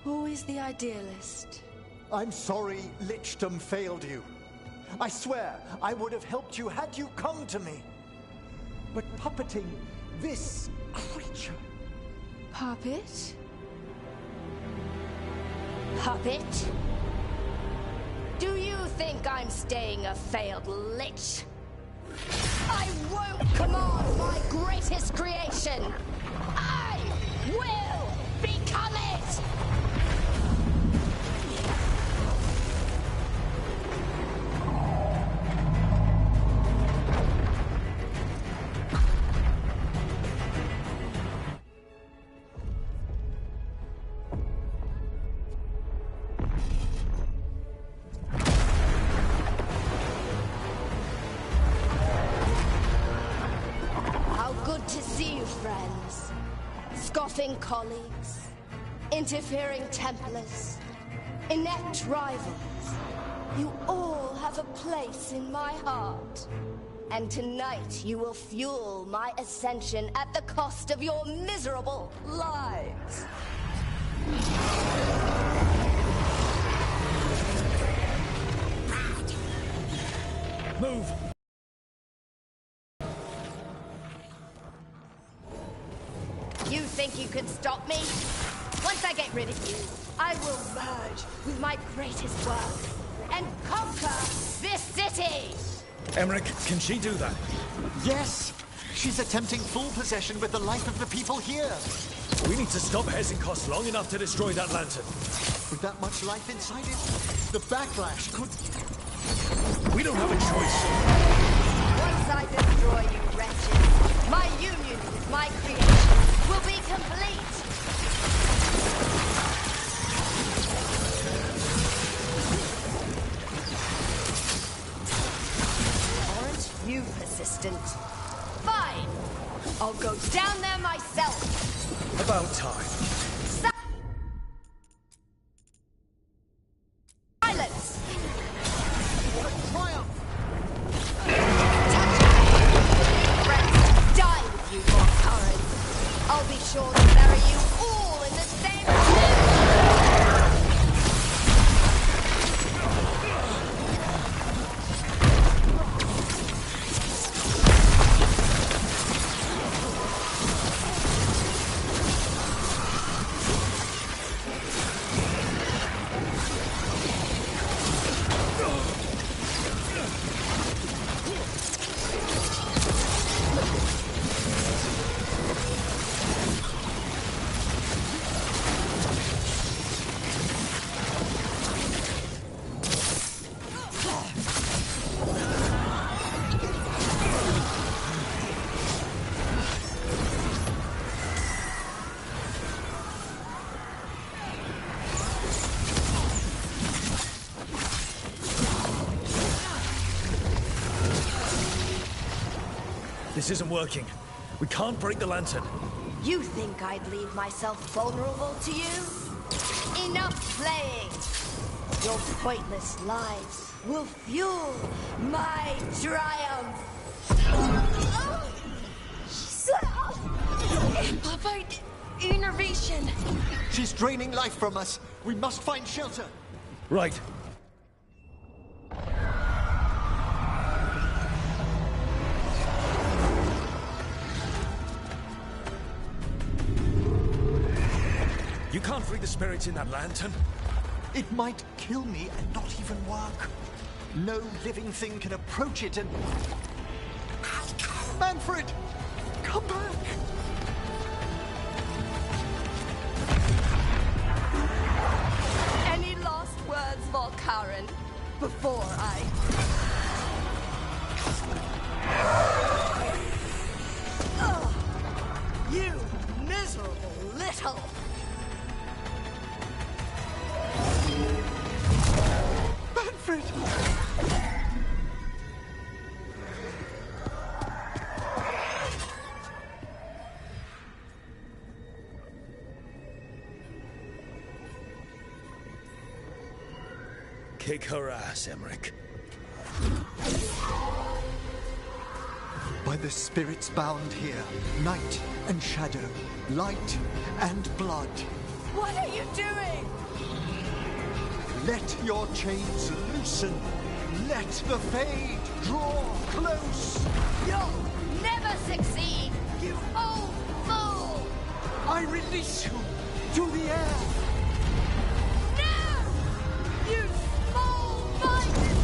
Always the idealist. I'm sorry Lichdom failed you. I swear I would have helped you had you come to me. But puppeting this creature... Puppet? Puppet? Do you think I'm staying a failed lich? I won't command my greatest creation! I will become it! Scoffing colleagues, interfering Templars, inept rivals. You all have a place in my heart. And tonight you will fuel my ascension at the cost of your miserable lives. Move! You think you could stop me? Once I get rid of you, I will merge with my greatest work and conquer this city! Emmerich, can she do that? Yes! She's attempting full possession with the life of the people here! We need to stop Hesenkos long enough to destroy that lantern. With that much life inside it, the backlash could... We don't have a choice. Once I destroy you wretches, my union with my creation will be complete! Aren't you persistent? Fine! I'll go down there myself! About time. Silence! Triumph! Die with you, Valkarin. I'll be sure to bury you all in the same pit! This isn't working. We can't break the lantern. You think I'd leave myself vulnerable to you? Enough playing! Your pointless lives will fuel my triumph! Amplified innervation. She's draining life from us. We must find shelter. Right. You can't free the spirits in that lantern. It might kill me and not even work. No living thing can approach it and... Manfred! Come back! Any last words, Volkaren, before I... Oh, you miserable little... Manfred! Kick her ass, Emmerich. By the spirits bound here, night and shadow, light and blood. What are you doing? Let your chains loosen. Let the Fade draw close. You'll never succeed, you old fool! I release you to the air. No! You small-minded...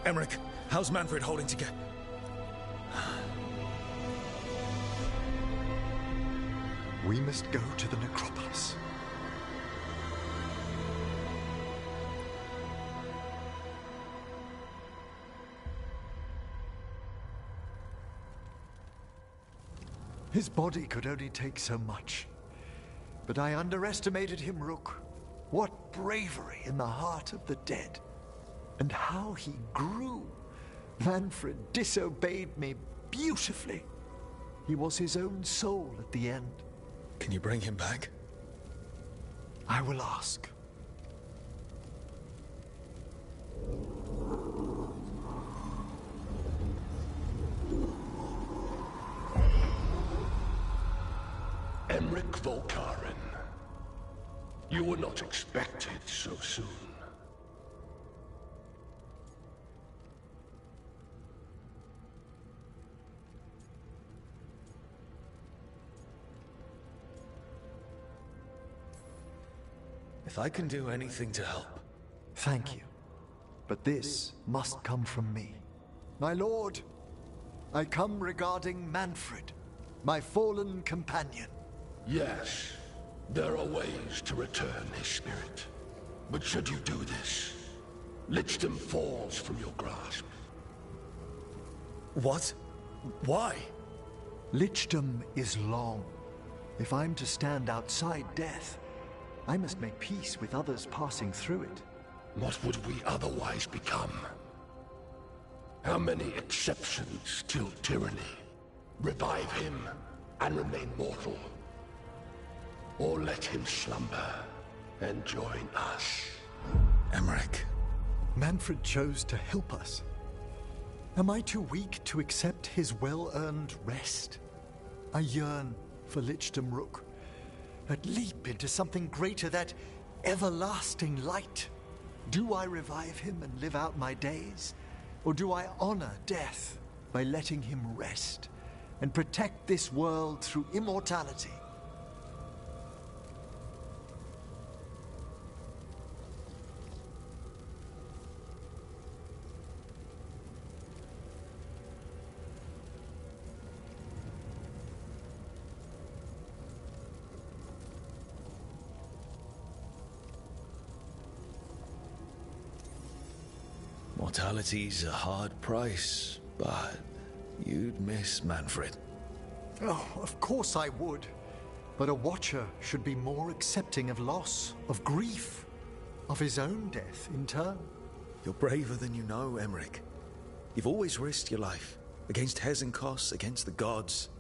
Emmerich, how's Manfred holding together? We must go to the necropolis. His body could only take so much. But I underestimated him, Rook. What bravery in the heart of the dead. And how he grew. Manfred disobeyed me beautifully. He was his own soul at the end. Can you bring him back? I will ask. Emmerich Volkaren. You were not expected so soon. If I can do anything to help. Thank you. But this must come from me. My lord, I come regarding Manfred, my fallen companion. Yes, there are ways to return his spirit. But should you do this, Lichdom falls from your grasp. What? Why? Lichdom is long. If I'm to stand outside death, I must make peace with others passing through it. What would we otherwise become? How many exceptions till tyranny? Revive him and remain mortal. Or let him slumber and join us. Emmerich. Manfred chose to help us. Am I too weak to accept his well-earned rest? I yearn for Lichdom Rook. That leap into something greater, that everlasting light. Do I revive him and live out my days? Or do I honor death by letting him rest and protect this world through immortality? Mortality's a hard price, but you'd miss Manfred. Oh, of course I would. But a Watcher should be more accepting of loss, of grief, of his own death in turn. You're braver than you know, Emmerich. You've always risked your life. Against Hezenkos, against the gods.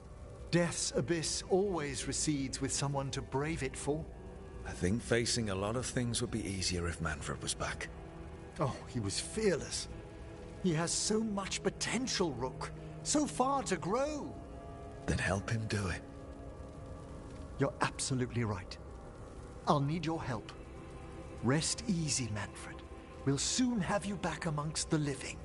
Death's abyss always recedes with someone to brave it for. I think facing a lot of things would be easier if Manfred was back. Oh, he was fearless. He has so much potential, Rook. So far to grow. Then help him do it. You're absolutely right. I'll need your help. Rest easy, Manfred. We'll soon have you back amongst the living.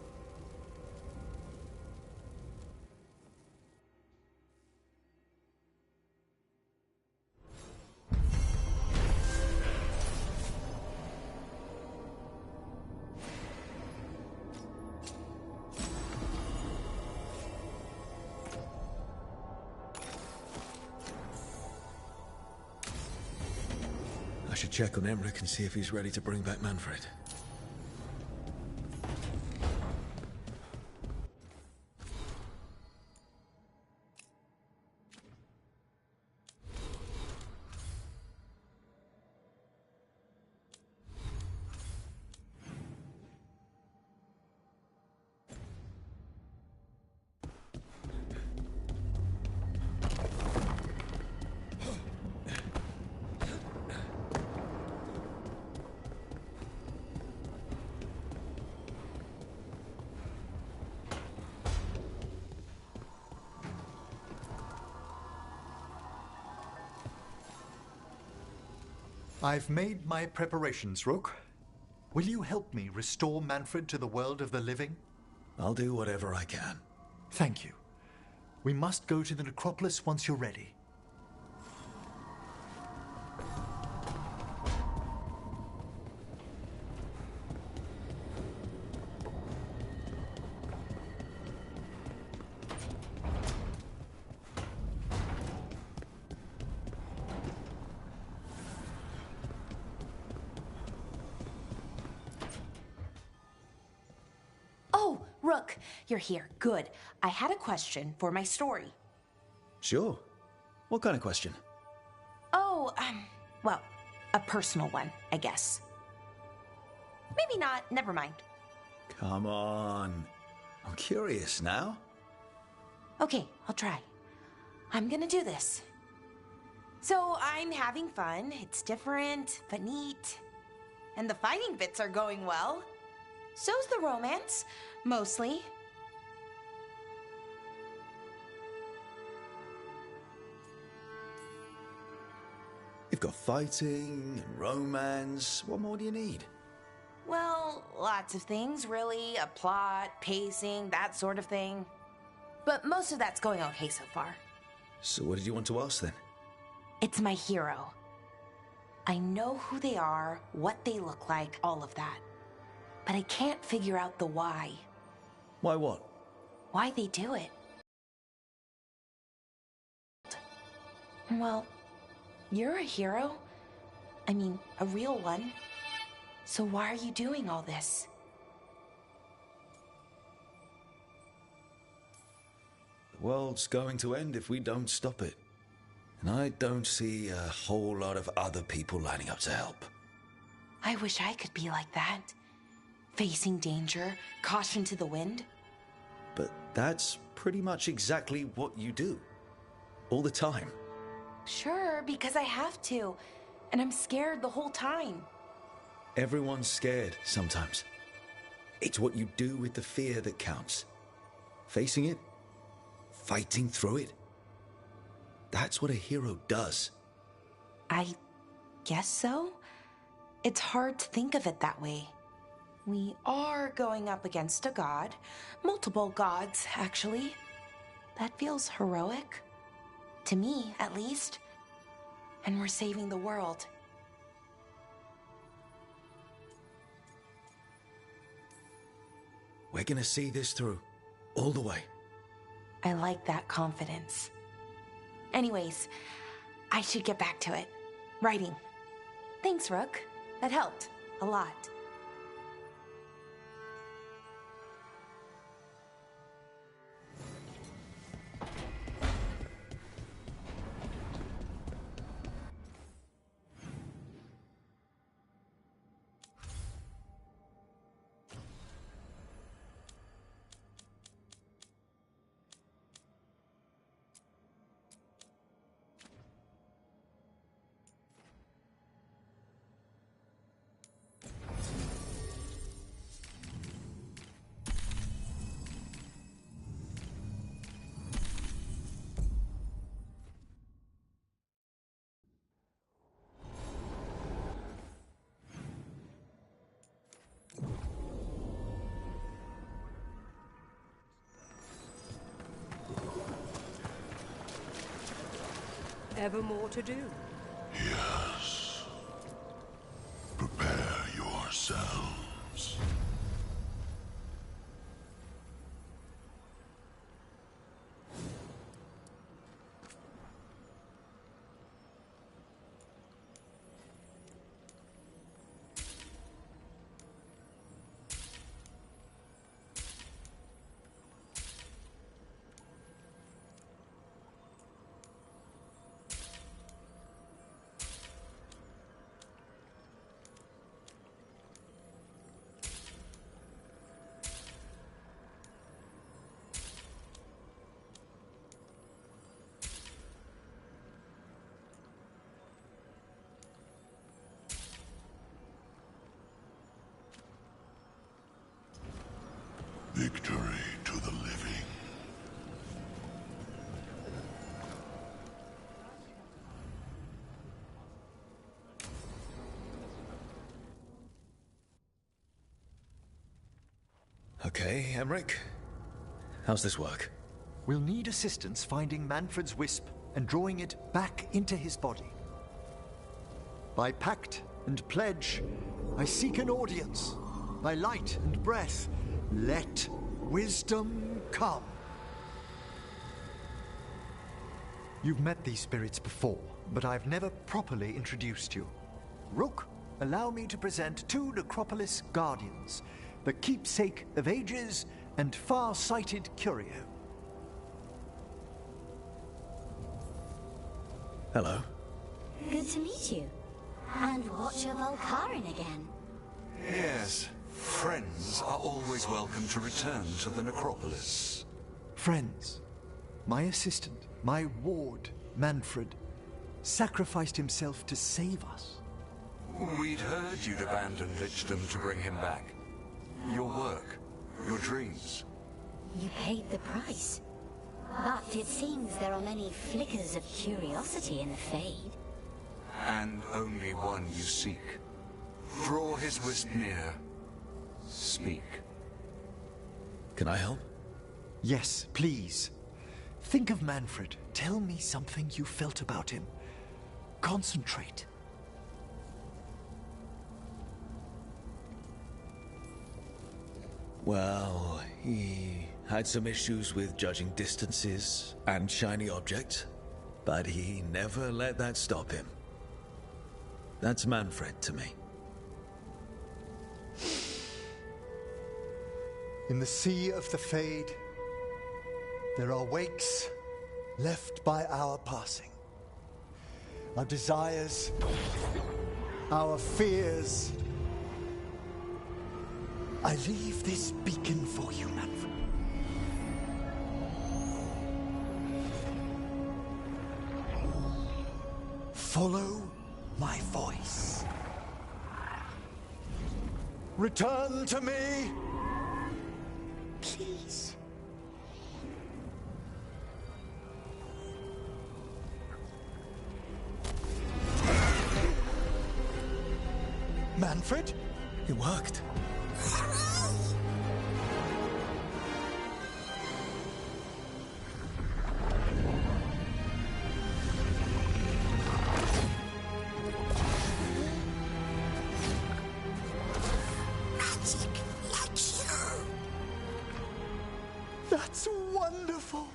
I should check on Emmerich and see if he's ready to bring back Manfred. I've made my preparations, Rook. Will you help me restore Manfred to the world of the living? I'll do whatever I can. Thank you. We must go to the necropolis once you're ready. Rook, you're here. Good. I had a question for my story. Sure. What kind of question? Oh, well, a personal one, I guess. Maybe not. Never mind. Come on. I'm curious now. Okay, I'll try. I'm gonna do this. So I'm having fun. It's different, but neat. And the fighting bits are going well. So's the romance, mostly. You've got fighting and romance. What more do you need? Well, lots of things, really. A plot, pacing, that sort of thing. But most of that's going okay so far. So what did you want to ask then? It's my hero. I know who they are, what they look like, all of that. But I can't figure out the why. Why what? Why they do it. Well, you're a hero. I mean, a real one. So why are you doing all this? The world's going to end if we don't stop it. And I don't see a whole lot of other people lining up to help. I wish I could be like that. Facing danger, caution to the wind. But that's pretty much exactly what you do. All the time. Sure, because I have to. And I'm scared the whole time. Everyone's scared sometimes. It's what you do with the fear that counts. Facing it, fighting through it. That's what a hero does. I guess so. It's hard to think of it that way. We are going up against a god. Multiple gods, actually. That feels heroic. To me, at least. And we're saving the world. We're gonna see this through. All the way. I like that confidence. Anyways, I should get back to it. Writing. Thanks, Rook. That helped. A lot. ever more to do. Yes. Prepare yourselves. Victory to the living. Okay, Emmerich. How's this work? We'll need assistance finding Manfred's wisp and drawing it back into his body. By pact and pledge, I seek an audience. By light and breath, let wisdom come. You've met these spirits before, but I've never properly introduced you. Rook, allow me to present two Necropolis guardians, the keepsake of ages and far-sighted curio. Hello. Good to meet you. And Watcher Volkaren again. Yes. Friends are always welcome to return to the Necropolis. Friends, my assistant, my ward, Manfred, sacrificed himself to save us. We'd heard you'd abandoned Lichdom to bring him back. Your work, your dreams. You paid the price. But it seems there are many flickers of curiosity in the Fade. And only one you seek. Draw his wisp near. Speak. Can I help? Yes, please. Think of Manfred. Tell me something you felt about him. Concentrate. Well, he had some issues with judging distances and shiny objects, but he never let that stop him. That's Manfred to me. In the sea of the Fade, there are wakes left by our passing. Our desires, our fears. I leave this beacon for you, Manfred. Follow my voice. Return to me! Please. Manfred? It worked. That's wonderful.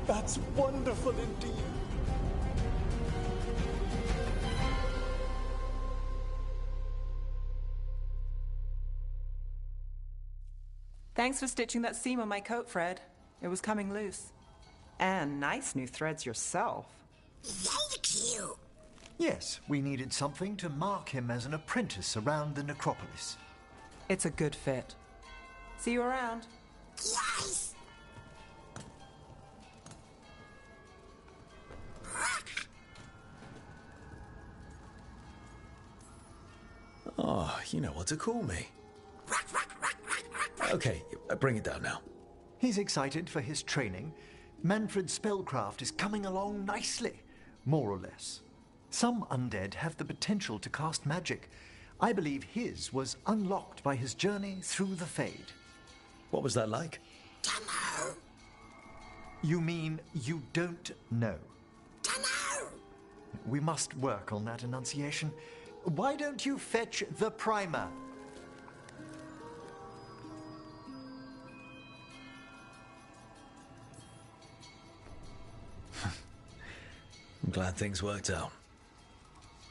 That's wonderful indeed. Thanks for stitching that seam on my coat, Fred. It was coming loose. And nice new threads yourself. Thank you. Yes, we needed something to mark him as an apprentice around the Necropolis. It's a good fit. See you around. Yes! Oh, you know what to call me. Okay, bring it down now. He's excited for his training. Manfred's spellcraft is coming along nicely, more or less. Some undead have the potential to cast magic. I believe his was unlocked by his journey through the Fade. What was that like? You mean you don't know? Dunno! We must work on that enunciation. Why don't you fetch the primer? I'm glad things worked out.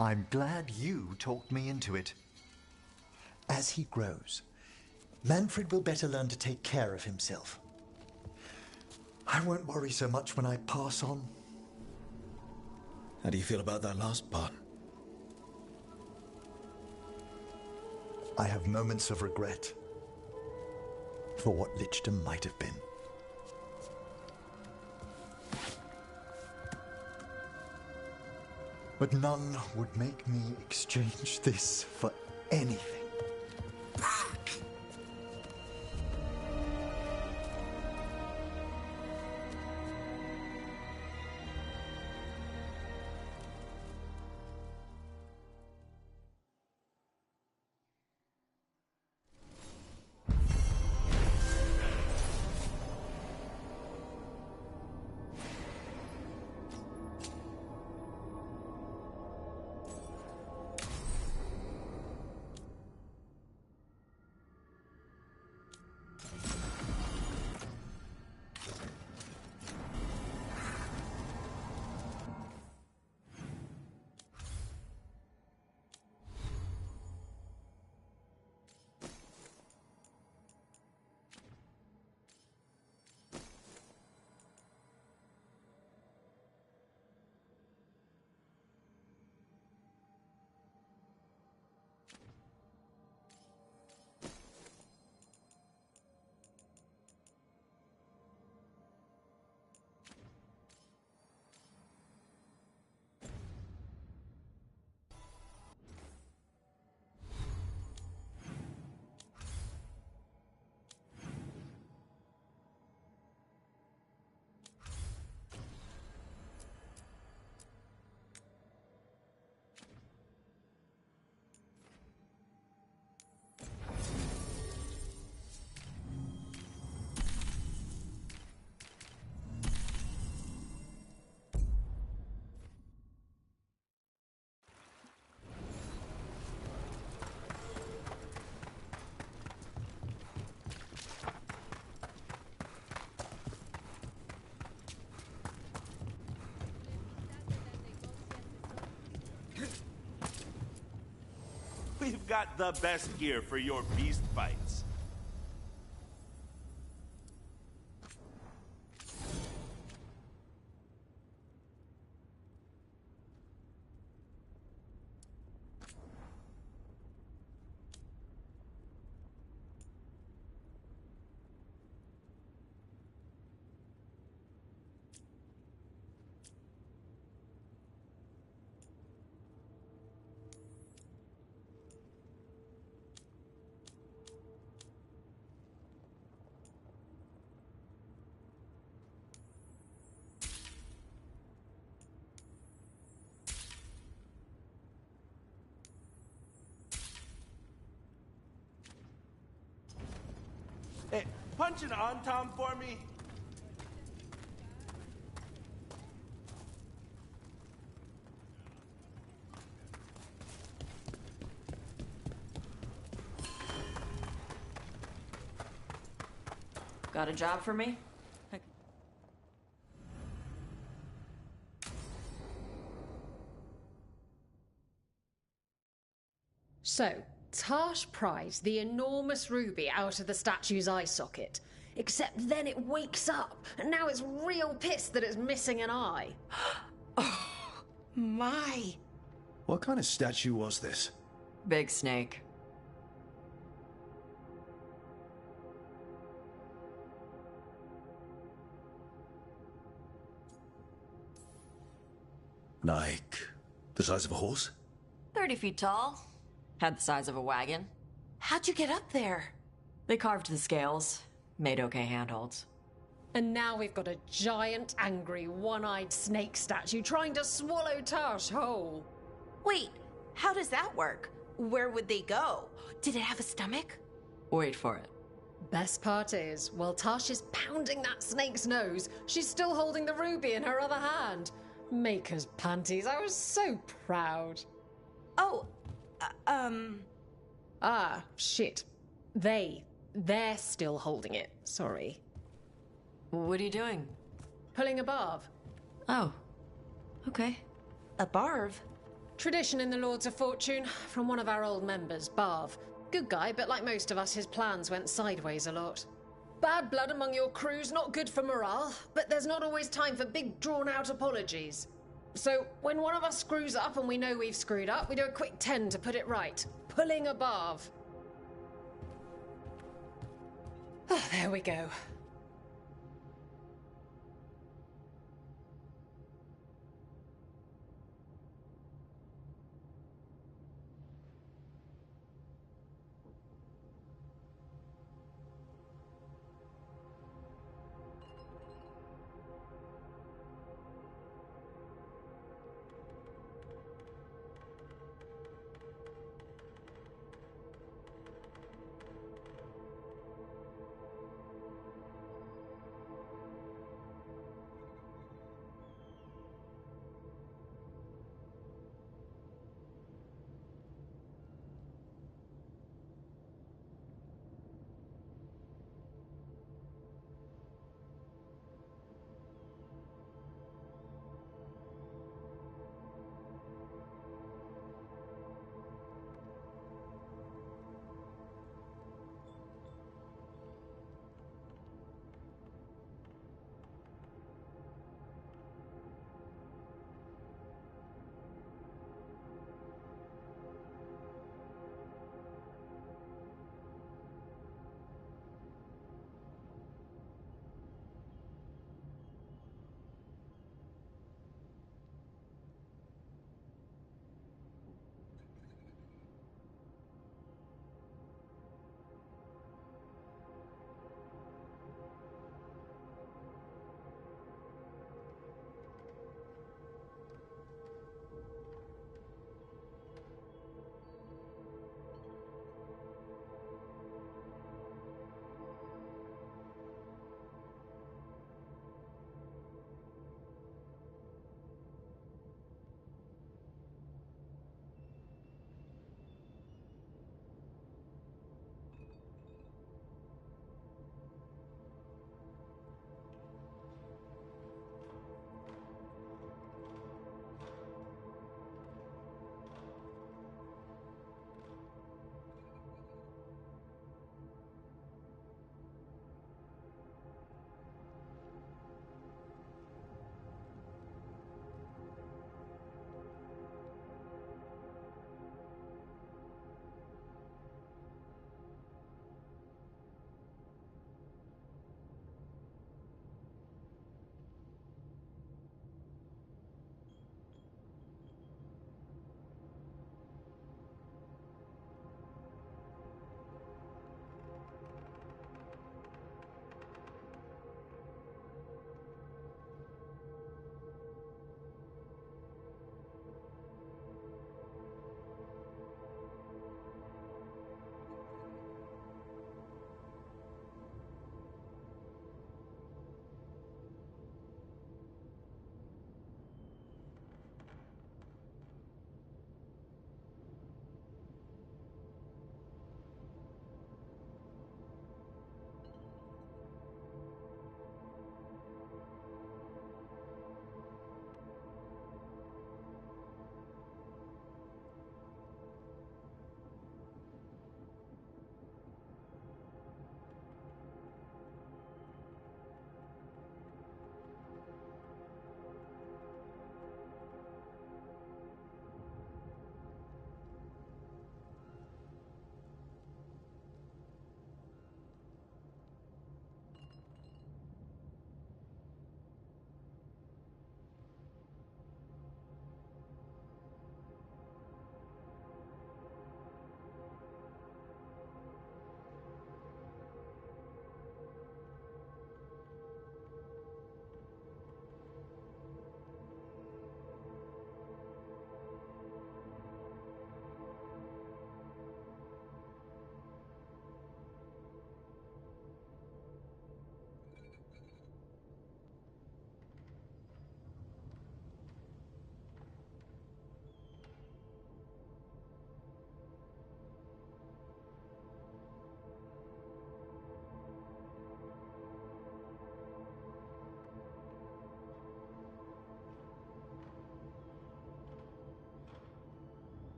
I'm glad you talked me into it. As he grows, Manfred will better learn to take care of himself. I won't worry so much when I pass on. How do you feel about that last part? I have moments of regret for what Lichdom might have been. But none would make me exchange this for anything. We've got the best gear for your beast fights. Hey, punch an on-tom for me. Got a job for me? So, Tarsh pries the enormous ruby out of the statue's eye socket. Except then it wakes up, and now it's real pissed that it's missing an eye. Oh, my. What kind of statue was this? Big snake. Like, the size of a horse? 30 feet tall. Had the size of a wagon. How'd you get up there? They carved the scales. Made okay handholds. And now we've got a giant, angry, one-eyed snake statue trying to swallow Tarsh whole. Wait, how does that work? Where would they go? Did it have a stomach? Wait for it. Best part is, while Tash is pounding that snake's nose, she's still holding the ruby in her other hand. Maker's panties, I was so proud. Oh, Ah, shit. They're still holding it. Sorry. What are you doing? Pulling a barb. Oh. Okay. A barb? Tradition in the Lords of Fortune, from one of our old members, Barv. Good guy, but like most of us, his plans went sideways a lot. Bad blood among your crew's not good for morale, but there's not always time for big, drawn-out apologies. So, when one of us screws up and we know we've screwed up, we do a quick 10 to put it right. Pulling a Barv. Oh, there we go.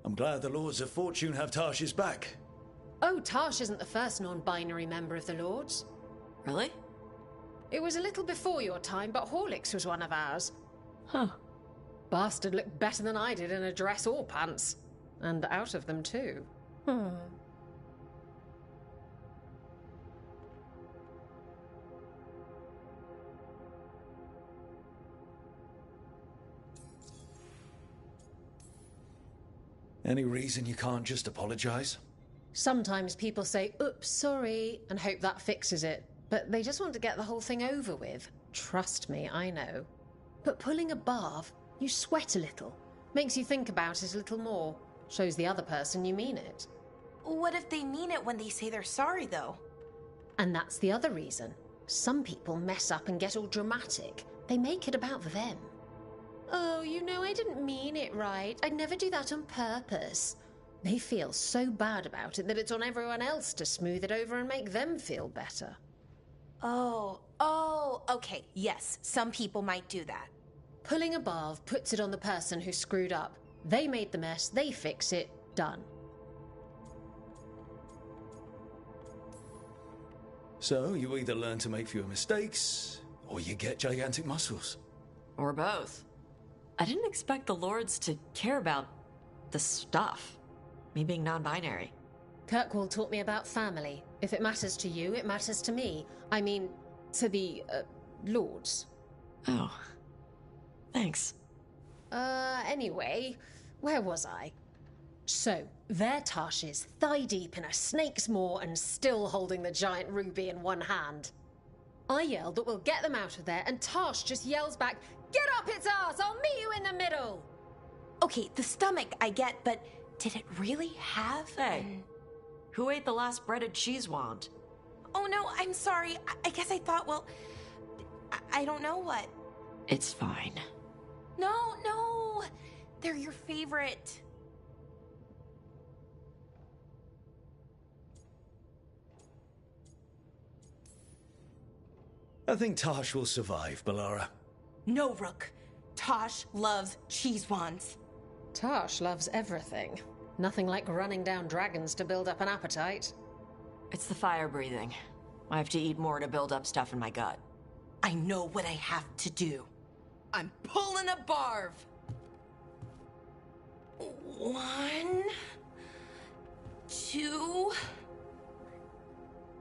I'm glad the Lords of Fortune have Tarsh's back. Oh, Tarsh isn't the first non-binary member of the Lords. Really? It was a little before your time, but Horlicks was one of ours. Huh. Bastard looked better than I did in a dress or pants. And out of them, too. Any reason you can't just apologize? Sometimes people say, oops, sorry, and hope that fixes it. But they just want to get the whole thing over with. Trust me, I know. But pulling a barf, you sweat a little. Makes you think about it a little more. Shows the other person you mean it. What if they mean it when they say they're sorry, though? And that's the other reason. Some people mess up and get all dramatic. They make it about them. Oh, you know, I didn't mean it right. I'd never do that on purpose. They feel so bad about it that it's on everyone else to smooth it over and make them feel better. Oh, okay, yes, some people might do that. Pulling a barf puts it on the person who screwed up. They made the mess, they fix it, done. So, you either learn to make fewer mistakes, or you get gigantic muscles. Or both. I didn't expect the Lords to care about the stuff. Me being non-binary. Kirkwall taught me about family. If it matters to you, it matters to me. I mean, to the, Lords. Oh. Thanks. Anyway, where was I? So, there Tarsh is, thigh-deep in a snake's maw and still holding the giant ruby in one hand. I yelled that we'll get them out of there, and Tarsh just yells back, "Get up its ass! I'll meet you in the middle!" Okay, the stomach, I get, but did it really have... Hey, who ate the last breaded cheese wand? Oh no, I'm sorry. I guess I thought, well... I don't know what. It's fine. No! They're your favorite. I think Tarsh will survive, Balara. No, Rook. Tarsh loves cheese wands. Tarsh loves everything. Nothing like running down dragons to build up an appetite. It's the fire breathing. I have to eat more to build up stuff in my gut. I know what I have to do. I'm pulling a barf. 1, 2,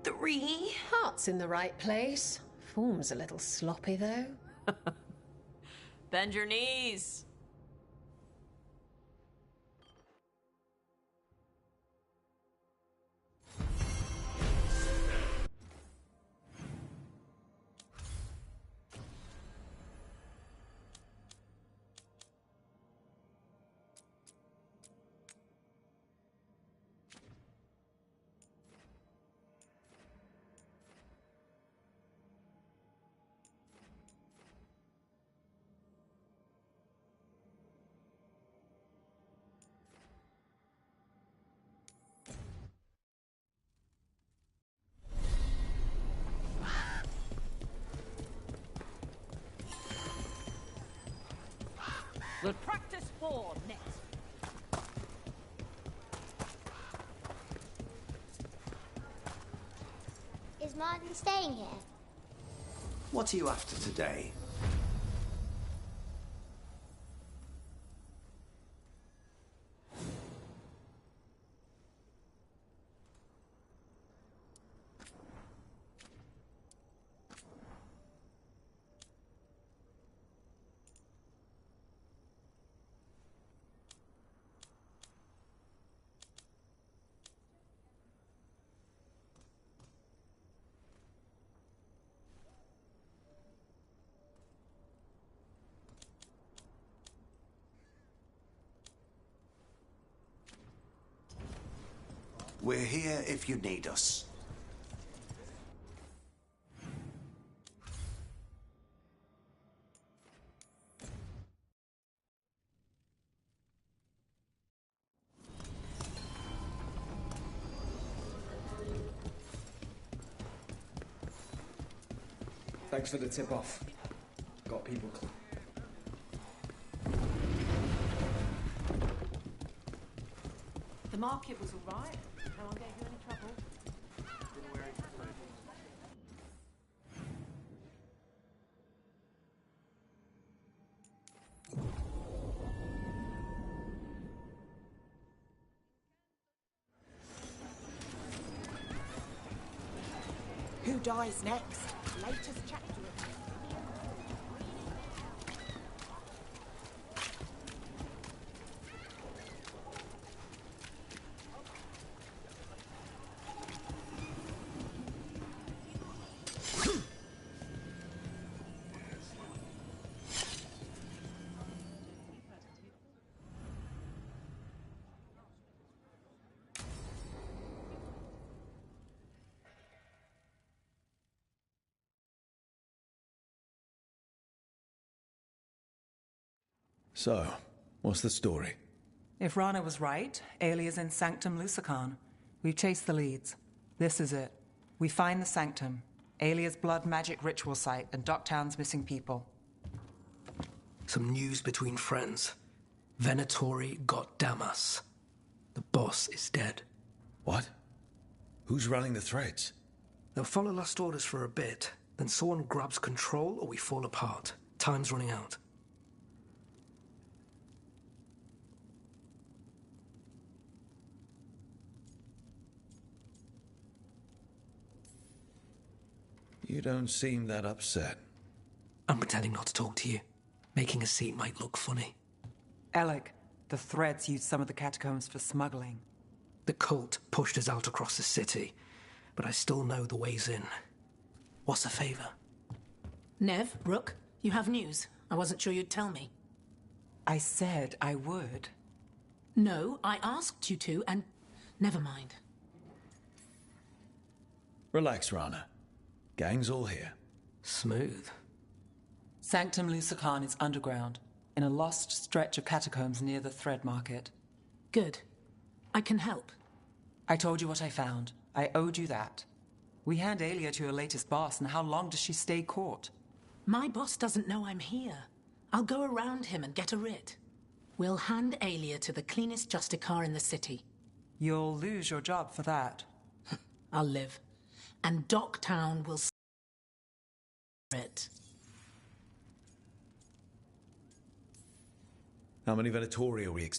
3. Heart's in the right place. Form's a little sloppy, though. Bend your knees. We'll practice for next. Is Martin staying here? What are you after today? We're here if you need us. Thanks for the tip-off. Got people... The market was all right. No one gave you any trouble. Who dies next? Latest chapter. So, what's the story? If Rana was right, Aelia's in Sanctum Lusican. We've chased the leads. This is it. We find the Sanctum, Aelia's blood magic ritual site, and Docktown's missing people. Some news between friends. Venatori got Damas. The boss is dead. What? Who's running the threads? They'll follow last orders for a bit, then someone grabs control or we fall apart. Time's running out. You don't seem that upset. I'm pretending not to talk to you. Making a scene might look funny. Alec, the threads used some of the catacombs for smuggling. The cult pushed us out across the city, but I still know the ways in. What's a favor? Nev, Rook, you have news. I wasn't sure you'd tell me. I said I would. No, I asked you to, and never mind. Relax, Rana. Gang's all here. Smooth. Sanctum Lusican is underground, in a lost stretch of catacombs near the Thread Market. Good. I can help. I told you what I found. I owed you that. We hand Aelia to your latest boss, and how long does she stay caught? My boss doesn't know I'm here. I'll go around him and get a writ. We'll hand Aelia to the cleanest Justicar in the city. You'll lose your job for that. I'll live. And Docktown will it. How many Venatori are we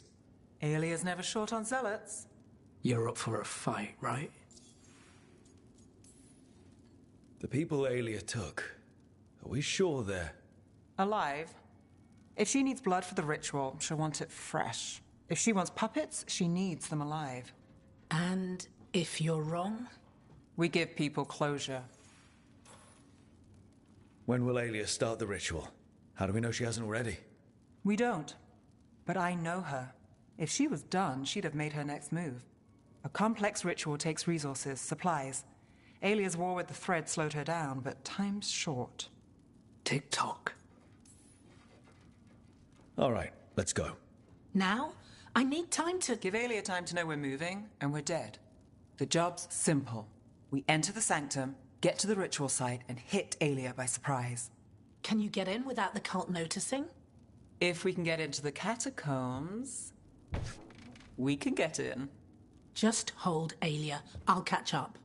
Aelia's never short on zealots. You're up for a fight, right? The people Aelia took, are we sure they're... Alive. If she needs blood for the ritual, she'll want it fresh. If she wants puppets, she needs them alive. And if you're wrong? We give people closure. When will Aelia start the ritual? How do we know she hasn't already? We don't. But I know her. If she was done, she'd have made her next move. A complex ritual takes resources, supplies. Aelia's war with the Thread slowed her down, but time's short. Tick-tock. All right, let's go. Now? I need time to... Give Aelia time to know we're moving, and we're dead. The job's simple. We enter the Sanctum, get to the ritual site, and hit Aelia by surprise. Can you get in without the cult noticing? If we can get into the catacombs, we can get in. Just hold Aelia. I'll catch up.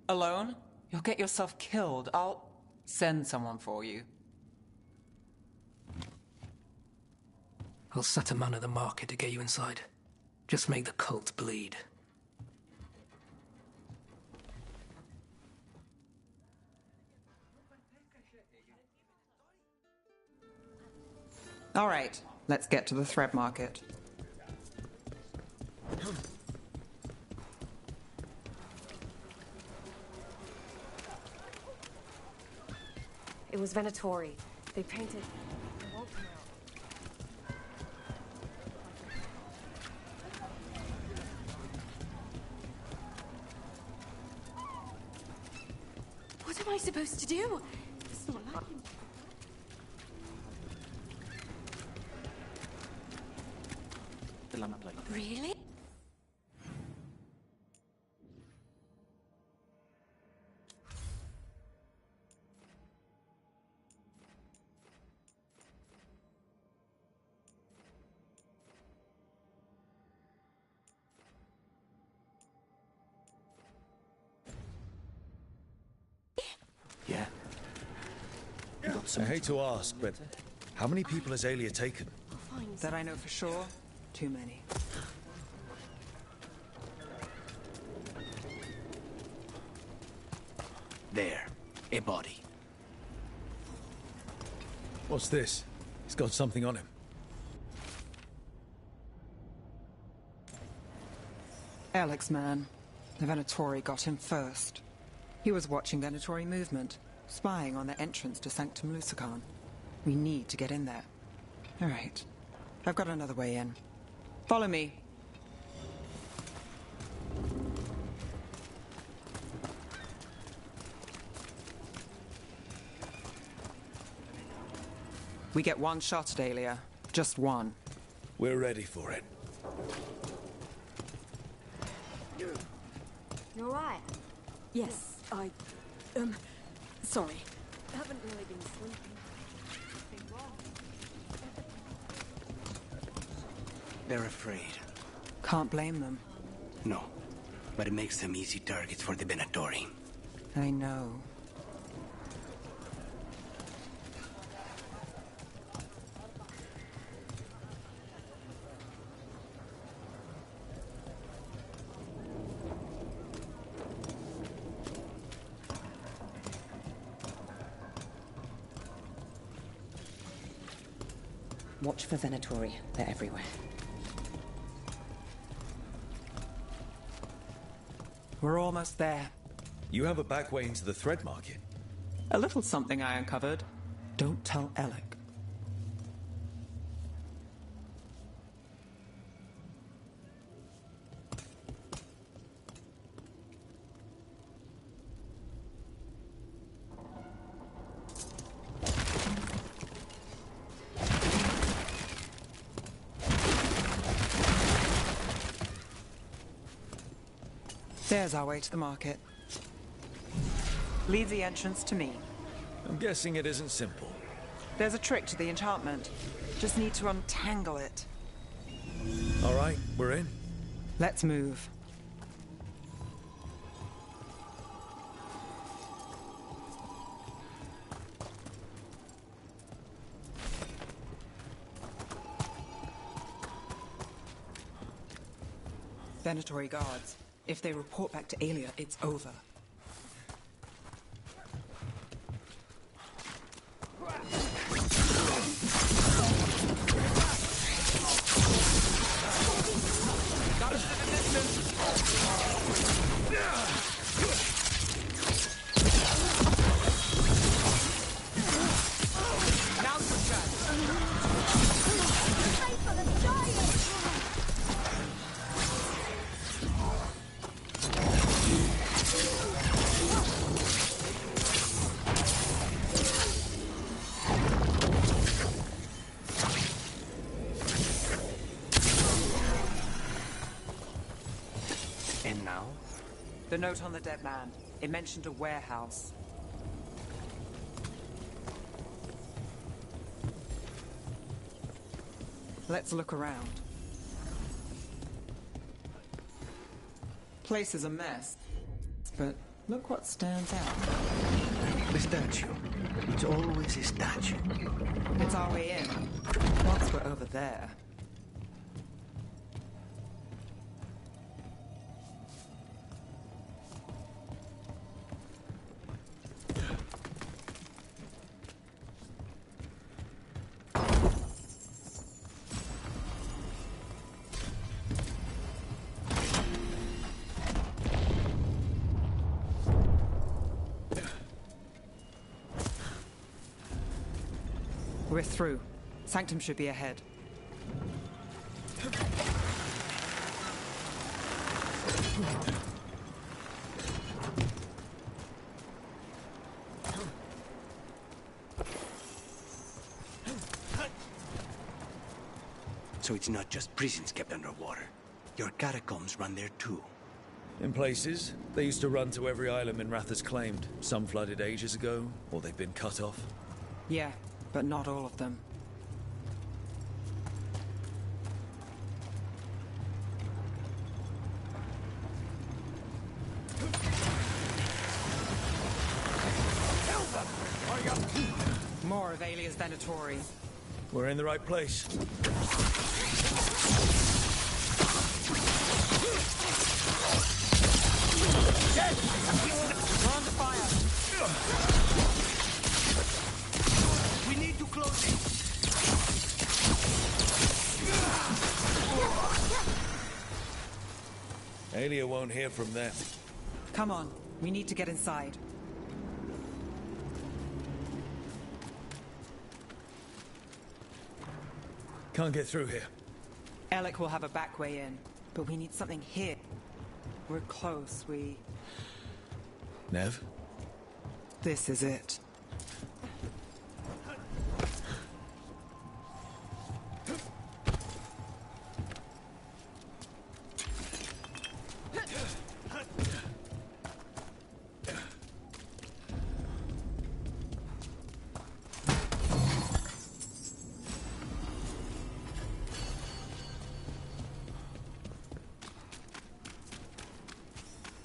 Alone? You'll get yourself killed. I'll send someone for you. I'll set a man at the market to get you inside. Just make the cult bleed. All right, let's get to the Thread Market. It was Venatori. They painted... What am I supposed to do? It's not like him. Really? I hate to ask, but how many people has Aelia taken? That I know for sure, too many. There, a body. What's this? He's got something on him. Alex, man. The Venatori got him first. He was watching Venatori movement, spying on the entrance to Sanctum Lusican. We need to get in there. All right. I've got another way in. Follow me. We get one shot at Aelia. Just one. We're ready for it. You alright? Yes, sorry. I haven't really been sleeping. They're afraid. Can't blame them. No, but it makes them easy targets for the Venatori. I know. Watch for Venatori. They're everywhere. We're almost there. You have a back way into the thread market. A little something I uncovered. Don't tell Alec. There's our way to the market. Leave the entrance to me. I'm guessing it isn't simple. There's a trick to the enchantment. Just need to untangle it. All right, we're in. Let's move. Venatori guards. If they report back to Aelia, it's over. The note on the dead man. It mentioned a warehouse. Let's look around. Place is a mess, but look what stands out. The statue. It's always a statue. It's our way in. Once we're over there. We're through. Sanctum should be ahead. So it's not just prisons kept underwater. Your catacombs run there too. In places, they used to run to every island Minrath has claimed. Some flooded ages ago, or they've been cut off. Yeah, but not all of them. More as Venatori. We're in the right place. We're under fire. We need to close it. Aelia won't hear from them. Come on, we need to get inside. Can't get through here. Alec will have a back way in, but we need something here. We're close, Nev? This is it.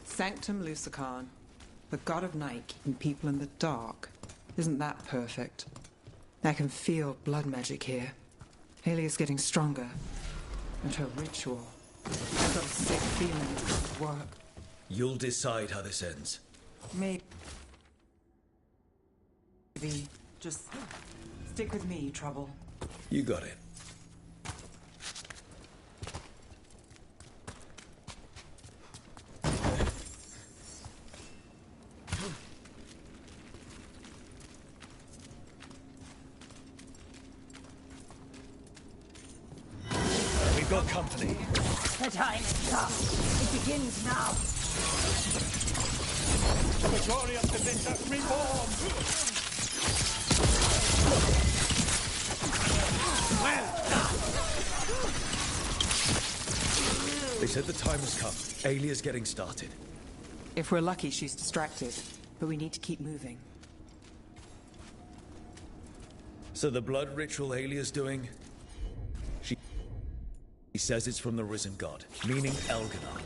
Sanctum Lucican, the god of night keeping people in the dark. Isn't that perfect? I can feel blood magic here. Aelia's getting stronger. And her ritual. I've got a sick feeling it could work. You'll decide how this ends. Maybe. Just stick with me, Trouble. You got it. Got company. The time has come. It begins now. Victorious Defenders reborn! Well done! They said the time has come. Aelia's getting started. If we're lucky, she's distracted. But we need to keep moving. So the blood ritual Aelia's doing... He says it's from the risen god, meaning Elganar.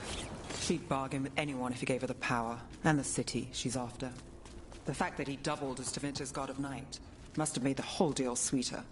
She'd bargain with anyone if he gave her the power, and the city she's after. The fact that he doubled as Tevinter's god of night must have made the whole deal sweeter.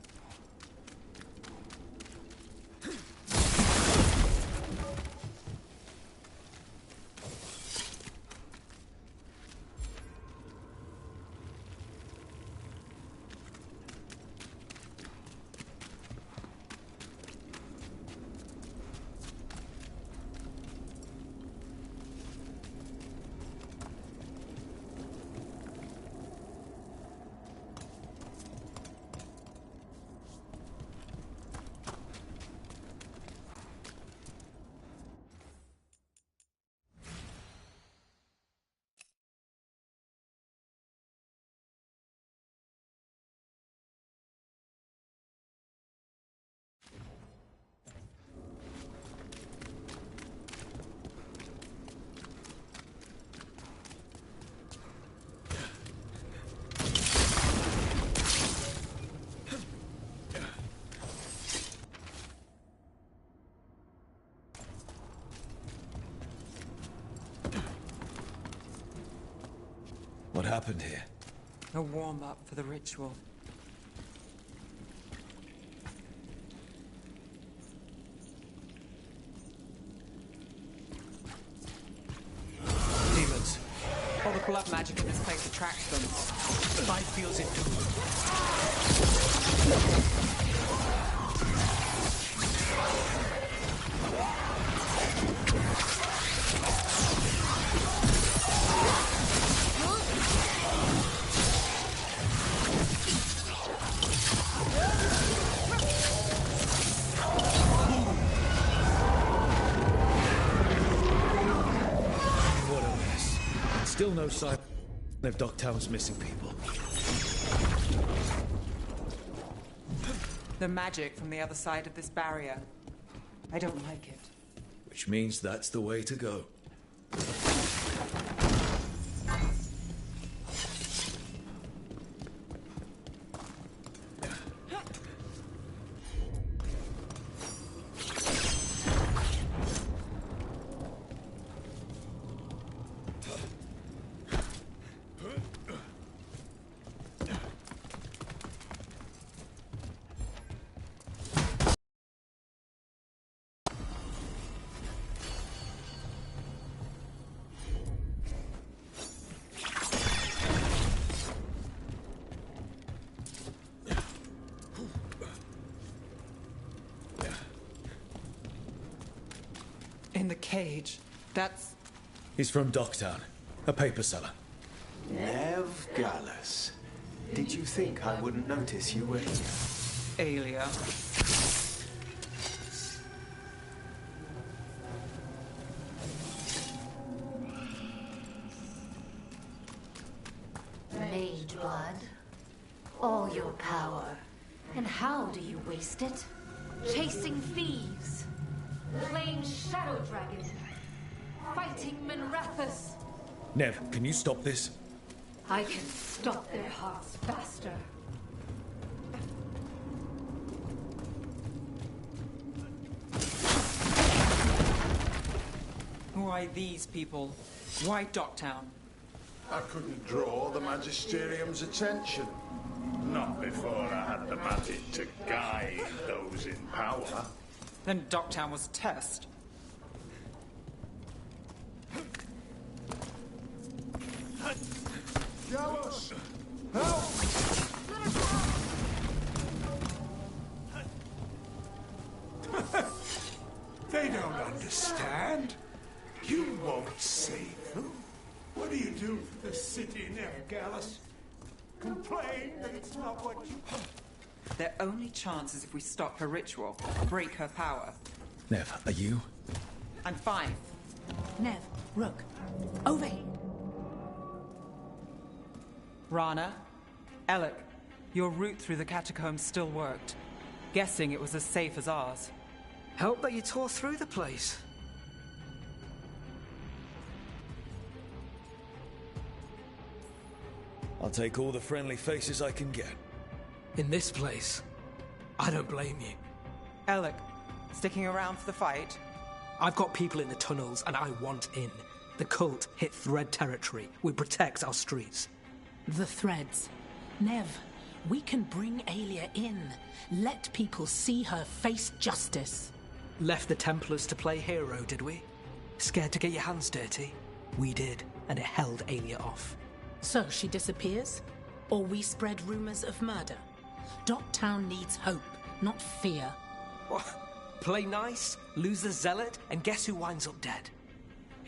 What happened here? A warm-up for the ritual. Demons. All the blood magic in this place attracts them. The light feels it too. Still no sign of Docktown's missing people. The magic from the other side of this barrier. I don't like it. Which means that's the way to go. the cage. That's... He's from Docktown, a paper seller. Nev Gallus. Did you think I wouldn't notice you were here? Aelia. Mage blood. All your power. And how do you waste it? Chasing thieves. Playing Shadow Dragon. Fighting Minrathous. Nev, can you stop this? I can stop their hearts faster. Who are these people? Why Docktown? I couldn't draw the Magisterium's attention. Not before I had the magic to guide those in power. Then Docktown was a test. Gallus! Help! They don't understand. You won't save them. What do you do for the city now, Gallus? Complain that it's not what you... Their only chance is if we stop her ritual, break her power. Nev, are you? I'm fine. Nev, Rook, over here. Rana, Alec, your route through the catacombs still worked. Guessing it was as safe as ours. Help that you tore through the place. I'll take all the friendly faces I can get. In this place, I don't blame you. Alec, sticking around for the fight? I've got people in the tunnels and I want in. The cult hit Thread territory. We protect our streets. The Threads. Nev, we can bring Aelia in. Let people see her face justice. Left the Templars to play hero, did we? Scared to get your hands dirty? We did, and it held Aelia off. So she disappears? Or we spread rumors of murder? Docktown needs hope, not fear. What? Play nice, lose the zealot, and guess who winds up dead?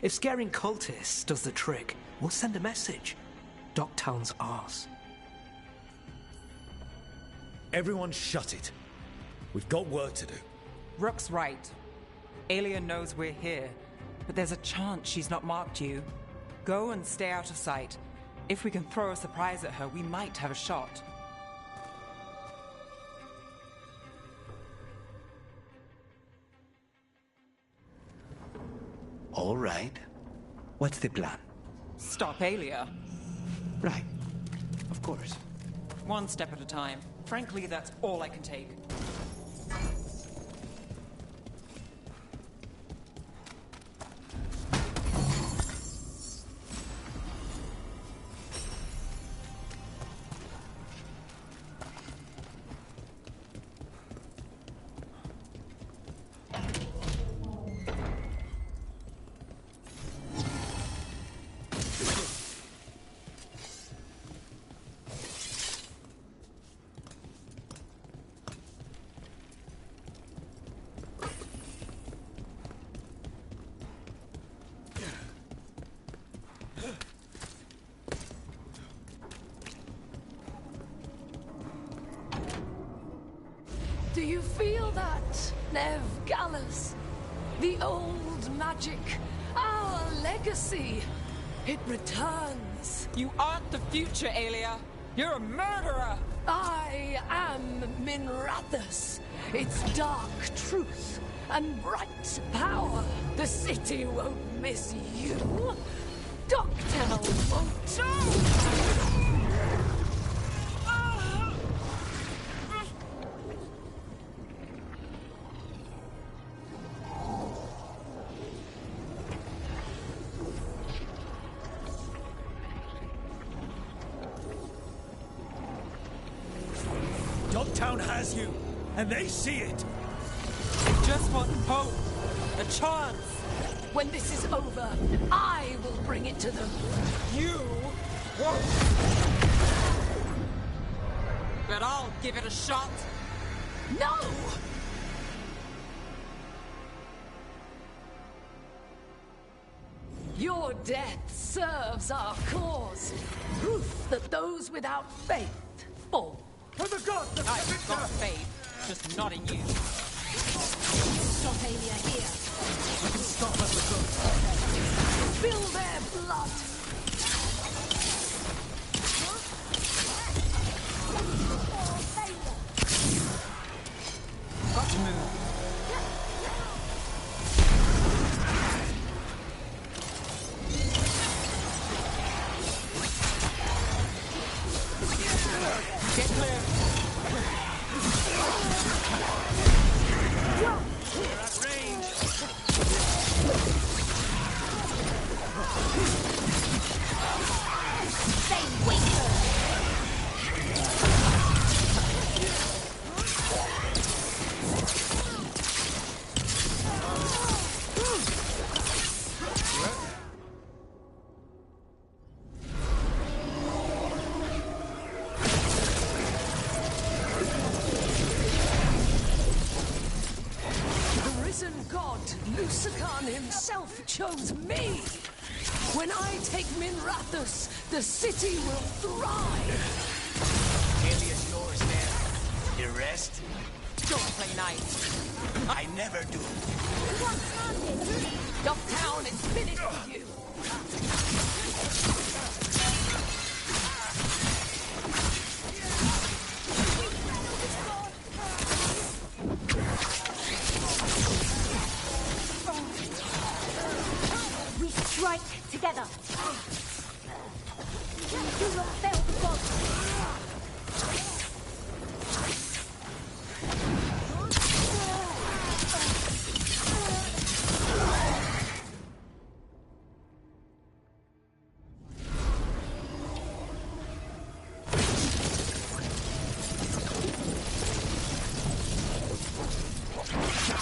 If scaring cultists does the trick, we'll send a message. Docktown's ours. Everyone shut it. We've got work to do. Rook's right. Aelia knows we're here, but there's a chance she's not marked you. Go and stay out of sight. If we can throw a surprise at her, we might have a shot. All right. What's the plan? Stop Aelia. Right. Of course. One step at a time. Frankly, that's all I can take. Do you feel that, Nev Gallus? The old magic, our legacy. It returns. You aren't the future, Aelia. You're a murderer. I am Minrathous. Its dark truth and bright power. The city won't miss you. Docktown won't too. Docktown has you, and they see it. Just want hope. A chance. When this is over, I will bring it to them. You won't. But I'll give it a shot. No! Your death serves our cause. Proof that those without faith fall. For the gods of I've got faith, just not in you. Stop Aelia here. We can stop at the good. Spill their blood. Got to move. Get clear. We're at range. Stay weaker. Lucican himself chose me. When I take Minrathous, the city will thrive. Aelia's yours now. The rest? Don't play nice. I never do. Ducktown is finished with you. We strike together. Do not fail the gods.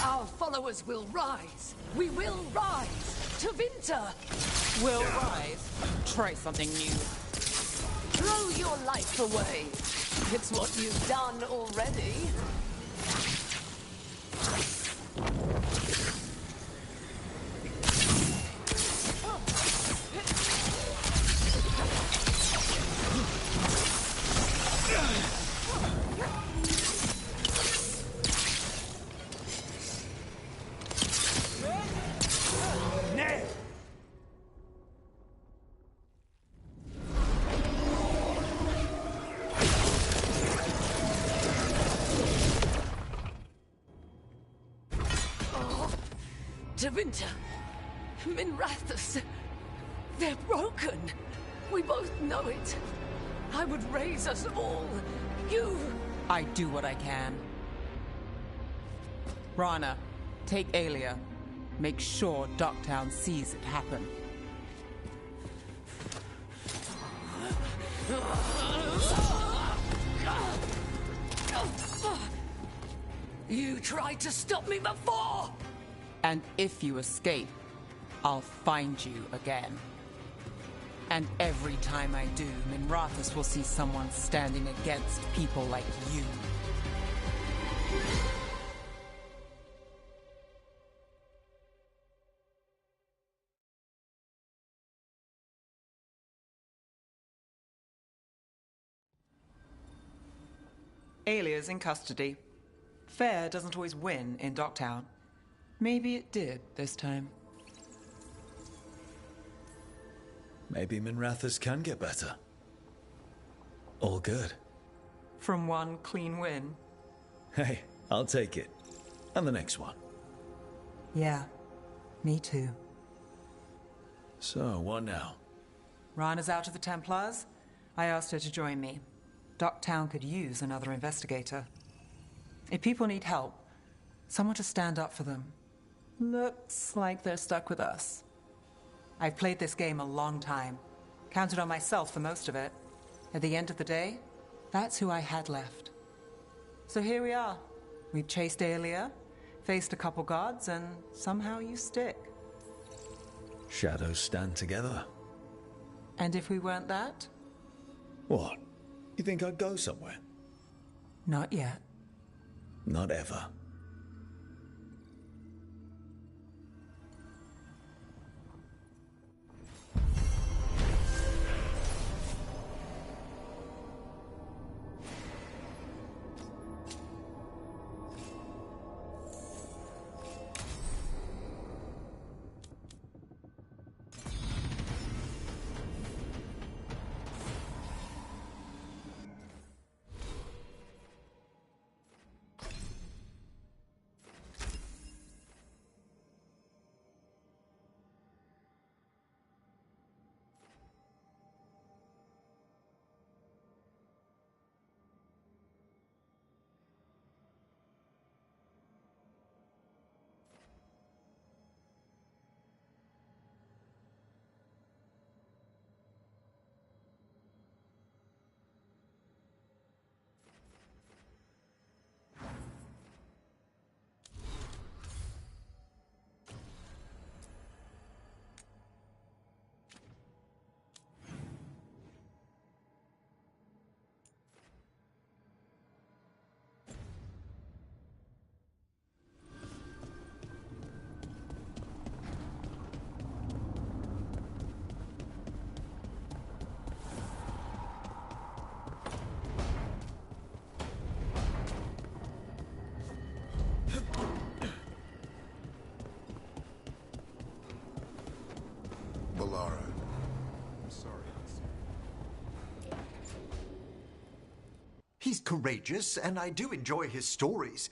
Our followers will rise. We will rise. Tevinter! Will rise. Try something new. Throw your life away. It's what you've done already. Tevinter, Minrathous, they're broken. We both know it. I would raise us all. You... I do what I can. Rana, take Aelia. Make sure Ducktown sees it happen. You tried to stop me before! And if you escape, I'll find you again. And every time I do, Minrathous will see someone standing against people like you. Aelia's in custody. Fair doesn't always win in Ducktown. Maybe it did this time. Maybe Minrathous can get better. All good. From one clean win. Hey, I'll take it. And the next one. Yeah, me too. So, what now? Rana's out of the Templars. I asked her to join me. Ducktown could use another investigator. If people need help, someone to stand up for them. Looks like they're stuck with us. I've played this game a long time. Counted on myself for most of it. At the end of the day, that's who I had left. So here we are. We've chased Aelia, faced a couple guards, and somehow you stick. Shadows stand together. And if we weren't that? What? You think I'd go somewhere? Not yet. Not ever. sorry. He's courageous, and I do enjoy his stories.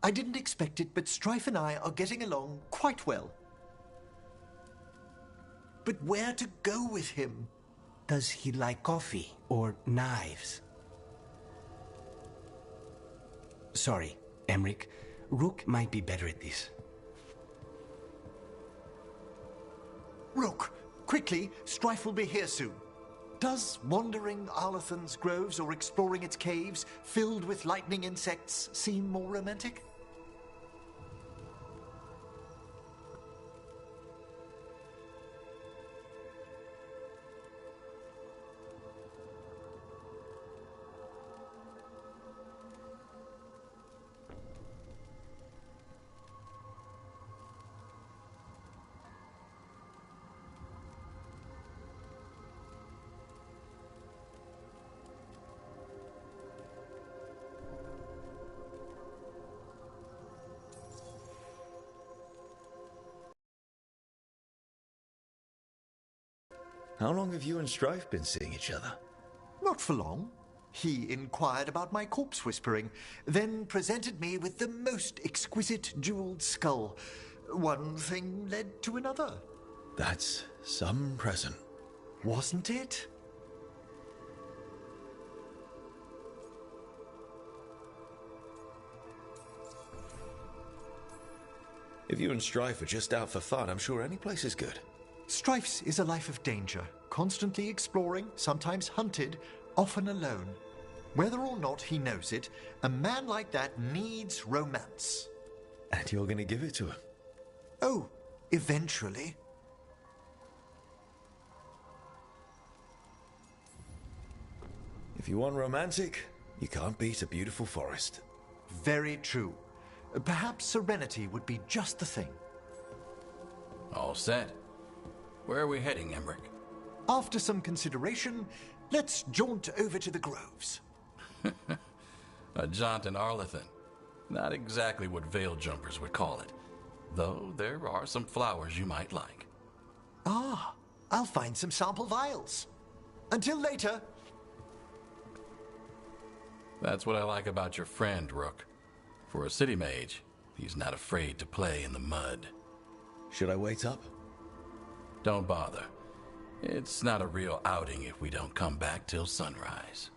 I didn't expect it, but Strife and I are getting along quite well. But where to go with him? Does he like coffee or knives? Sorry, Emmerich. Rook might be better at this. Rook, quickly, Strife will be here soon. Does wandering Arlathan's groves or exploring its caves filled with lightning insects seem more romantic? How long have you and Strife been seeing each other? Not for long. He inquired about my corpse whispering, then presented me with the most exquisite jeweled skull. One thing led to another. That's some present. Wasn't it? If you and Strife are just out for fun, I'm sure any place is good. Strife's is a life of danger, constantly exploring, sometimes hunted, often alone. Whether or not he knows it, a man like that needs romance. And you're going to give it to him? Oh, eventually. If you want romantic, you can't beat a beautiful forest. Very true. Perhaps serenity would be just the thing. All set. Where are we heading, Emmerich? After some consideration, let's jaunt over to the groves. A jaunt in Arlathan. Not exactly what veil jumpers would call it. Though there are some flowers you might like. Ah, I'll find some sample vials. Until later. That's what I like about your friend, Rook. For a city mage, he's not afraid to play in the mud. Should I wait up? Don't bother. It's not a real outing if we don't come back till sunrise.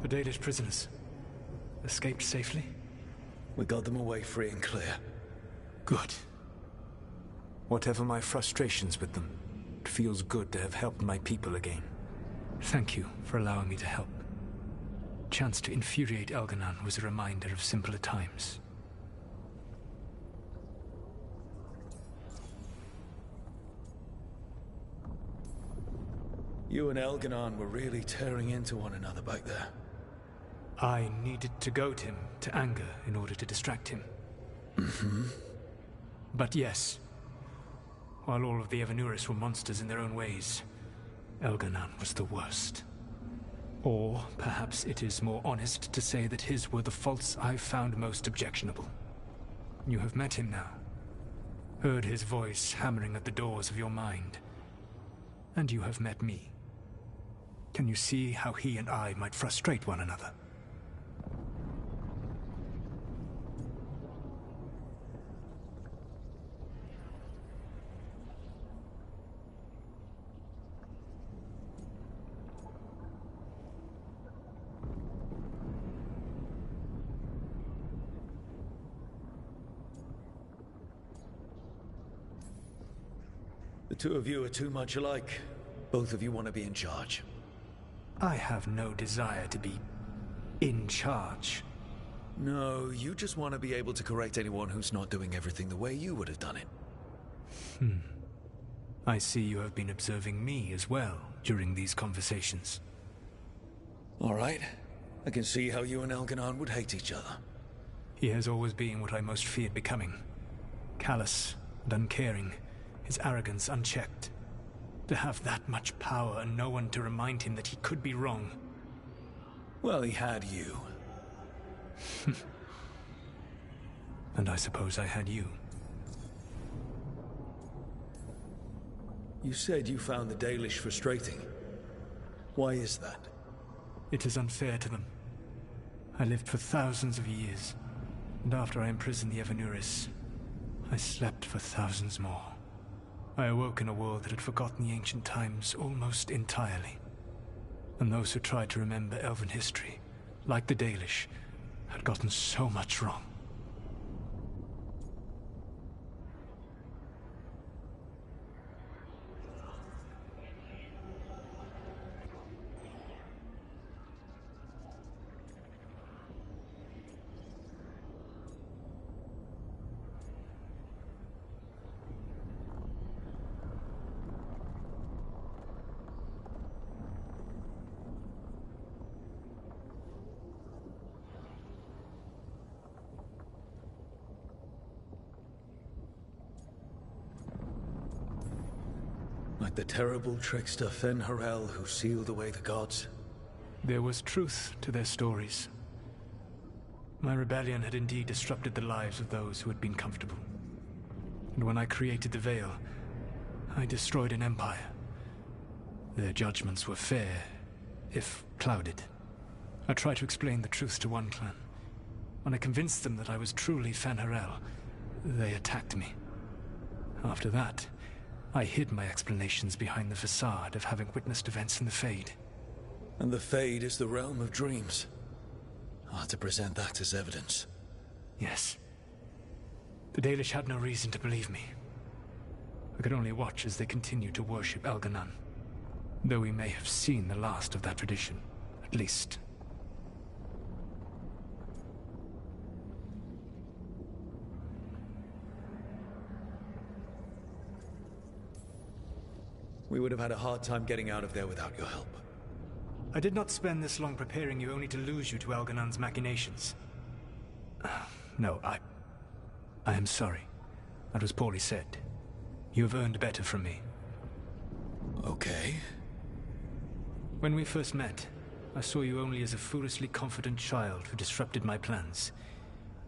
The Dalish prisoners escaped safely? We got them away free and clear. Good. Whatever my frustrations with them, it feels good to have helped my people again. Thank you for allowing me to help. Chance to infuriate Elganon was a reminder of simpler times. You and Elganon were really tearing into one another back there. I needed to goad him to anger in order to distract him. Mm-hmm. But yes, while all of the Evanuris were monsters in their own ways, Elganon was the worst. Or perhaps it is more honest to say that his were the faults I found most objectionable. You have met him now, heard his voice hammering at the doors of your mind, and you have met me. Can you see how he and I might frustrate one another? The two of you are too much alike. Both of you want to be in charge. I have no desire to be in charge. No, you just want to be able to correct anyone who's not doing everything the way you would have done it. I see you have been observing me as well during these conversations. All right. I can see how you and Elganon would hate each other. He has always been what I most feared becoming. Callous and uncaring, his arrogance unchecked. To have that much power and no one to remind him that he could be wrong. Well, he had you. And I suppose I had you. You said you found the Dalish frustrating. Why is that? It is unfair to them. I lived for thousands of years, and after I imprisoned the Evanuris, I slept for thousands more. I awoke in a world that had forgotten the ancient times almost entirely. And those who tried to remember Elven history, like the Dalish, had gotten so much wrong. Like the terrible trickster Fen-Harel who sealed away the gods. There was truth to their stories. My rebellion had indeed disrupted the lives of those who had been comfortable. And when I created the Veil, I destroyed an empire. Their judgments were fair, if clouded. I tried to explain the truth to one clan. When I convinced them that I was truly Fen-Harel, they attacked me. After that, I hid my explanations behind the facade of having witnessed events in the Fade. And the Fade is the realm of dreams. To present that as evidence. Yes. The Dalish had no reason to believe me. I could only watch as they continued to worship Elganon. Though we may have seen the last of that tradition, at least. We would have had a hard time getting out of there without your help. I did not spend this long preparing you only to lose you to Elganon's machinations. No, I am sorry. That was poorly said. You have earned better from me. Okay. When we first met, I saw you only as a foolishly confident child who disrupted my plans.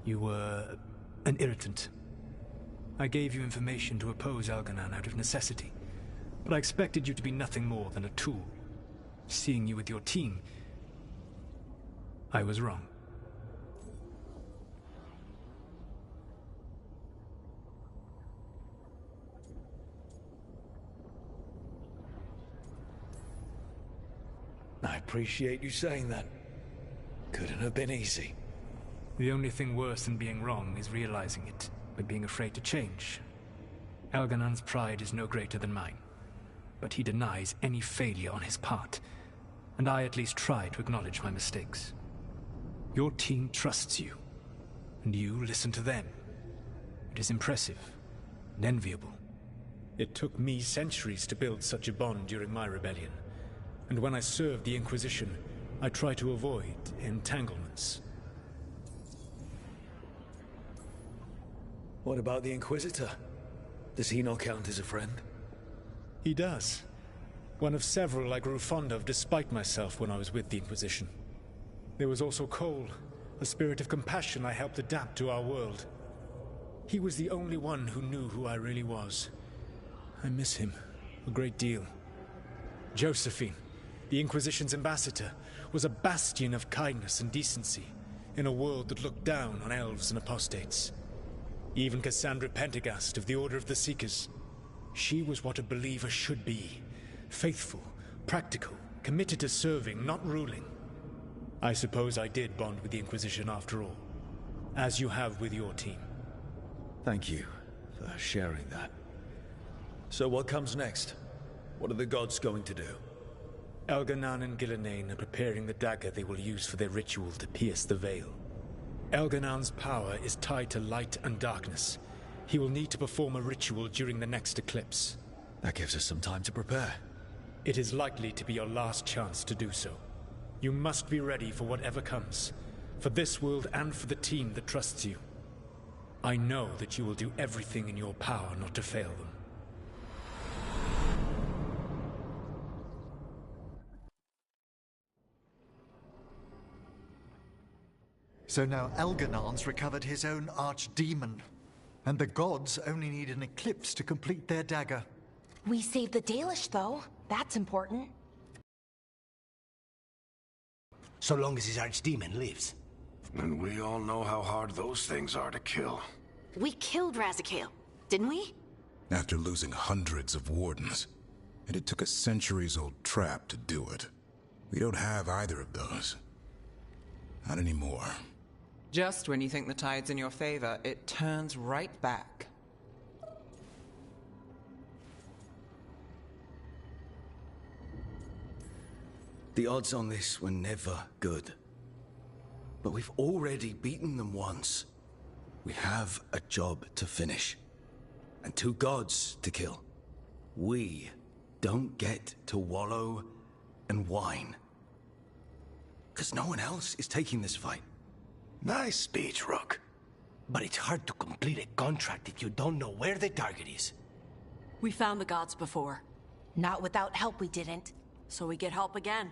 You were an irritant. I gave you information to oppose Elganon out of necessity, but I expected you to be nothing more than a tool. Seeing you with your team, I was wrong. I appreciate you saying that. Couldn't have been easy. The only thing worse than being wrong is realizing it, but being afraid to change. Elganan's pride is no greater than mine, but he denies any failure on his part, and I at least try to acknowledge my mistakes. Your team trusts you, and you listen to them. It is impressive and enviable. It took me centuries to build such a bond during my rebellion, and when I served the Inquisition, I try to avoid entanglements. What about the Inquisitor? Does he not count as a friend? He does. One of several I grew fond of despite myself when I was with the Inquisition. There was also Cole, a spirit of compassion I helped adapt to our world. He was the only one who knew who I really was. I miss him a great deal. Josephine, the Inquisition's ambassador, was a bastion of kindness and decency in a world that looked down on elves and apostates. Even Cassandra Pendergast of the Order of the Seekers. She was what a believer should be. Faithful, practical, committed to serving, not ruling. I suppose I did bond with the Inquisition after all, as you have with your team. Thank you for sharing that. So what comes next? What are the gods going to do? Elganan and Gillenane are preparing the dagger they will use for their ritual to pierce the veil. Elganan's power is tied to light and darkness. He will need to perform a ritual during the next eclipse. That gives us some time to prepare. It is likely to be your last chance to do so. You must be ready for whatever comes, for this world and for the team that trusts you. I know that you will do everything in your power not to fail them. So now Elganan's recovered his own archdemon, and the gods only need an eclipse to complete their dagger. We saved the Dalish, though. That's important. So long as his archdemon lives. And we all know how hard those things are to kill. We killed Razikale, didn't we? After losing hundreds of wardens. And it took a centuries-old trap to do it. We don't have either of those. Not anymore. Just when you think the tide's in your favor, it turns right back. The odds on this were never good. But we've already beaten them once. We have a job to finish. And 2 gods to kill. We don't get to wallow and whine. Because no one else is taking this fight. Nice speech, Rook. But it's hard to complete a contract if you don't know where the target is. We found the gods before. Not without help, we didn't. So we get help again.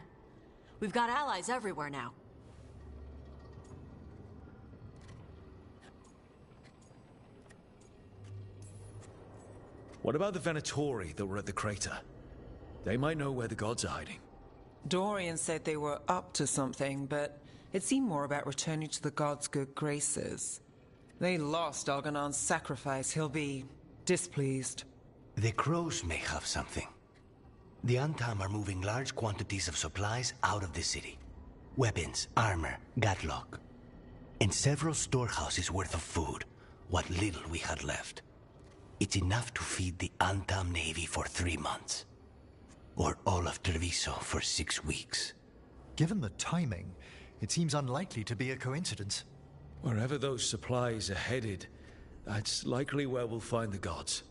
We've got allies everywhere now. What about the Venatori that were at the crater? They might know where the gods are hiding. Dorian said they were up to something, but it seemed more about returning to the gods' good graces. They lost Elganan's sacrifice. He'll be displeased. The crows may have something. The Antam are moving large quantities of supplies out of the city. Weapons, armor, gatlock. And several storehouses worth of food, what little we had left. It's enough to feed the Antam Navy for 3 months. Or all of Treviso for 6 weeks. Given the timing, it seems unlikely to be a coincidence. Wherever those supplies are headed, that's likely where we'll find the gods.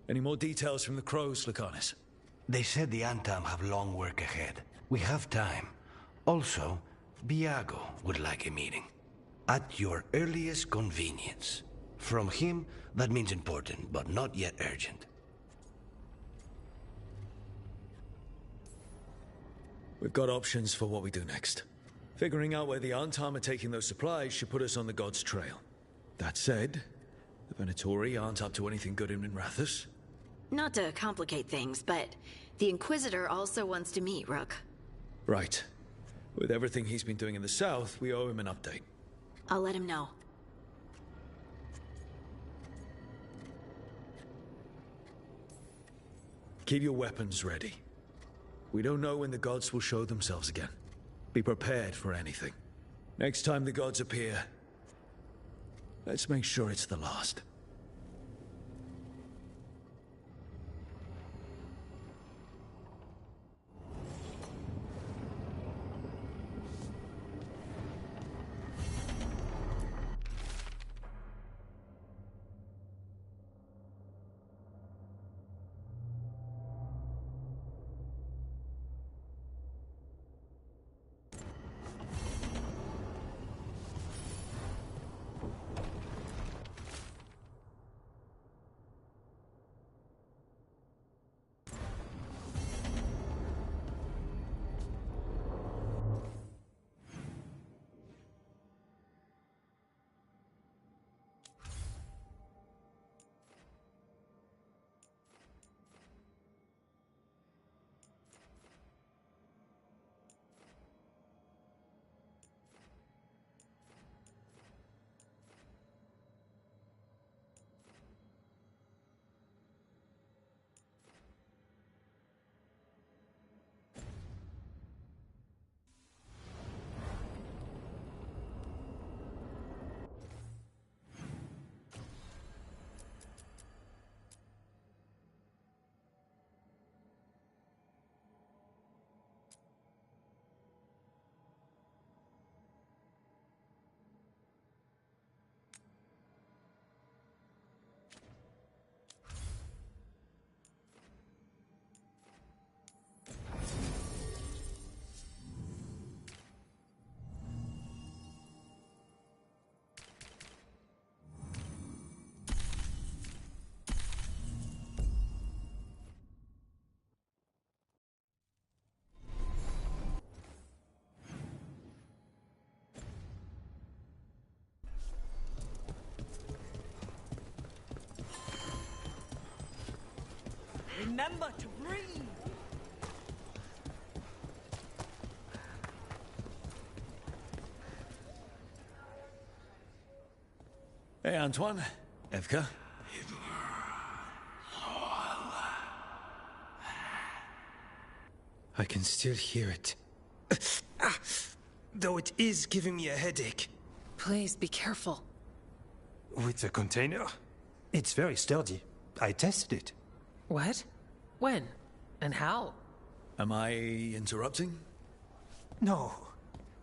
Any more details from the crows, Lucanus? They said the Antam have long work ahead. We have time. Also, Viago would like a meeting. At your earliest convenience. From him, that means important, but not yet urgent. We've got options for what we do next. Figuring out where the Antam are taking those supplies should put us on the gods' trail. That said, the Venatori aren't up to anything good in Minrathous. Not to complicate things, but the Inquisitor also wants to meet Rook. Right. With everything he's been doing in the south, we owe him an update. I'll let him know. Keep your weapons ready. We don't know when the gods will show themselves again. Be prepared for anything. Next time the gods appear, let's make sure it's the last. Remember to breathe! Hey, Antoine. Evka. I can still hear it. Though it is giving me a headache. Please be careful. With the container? It's very sturdy. I tested it. What? When? And how? Am I interrupting? No.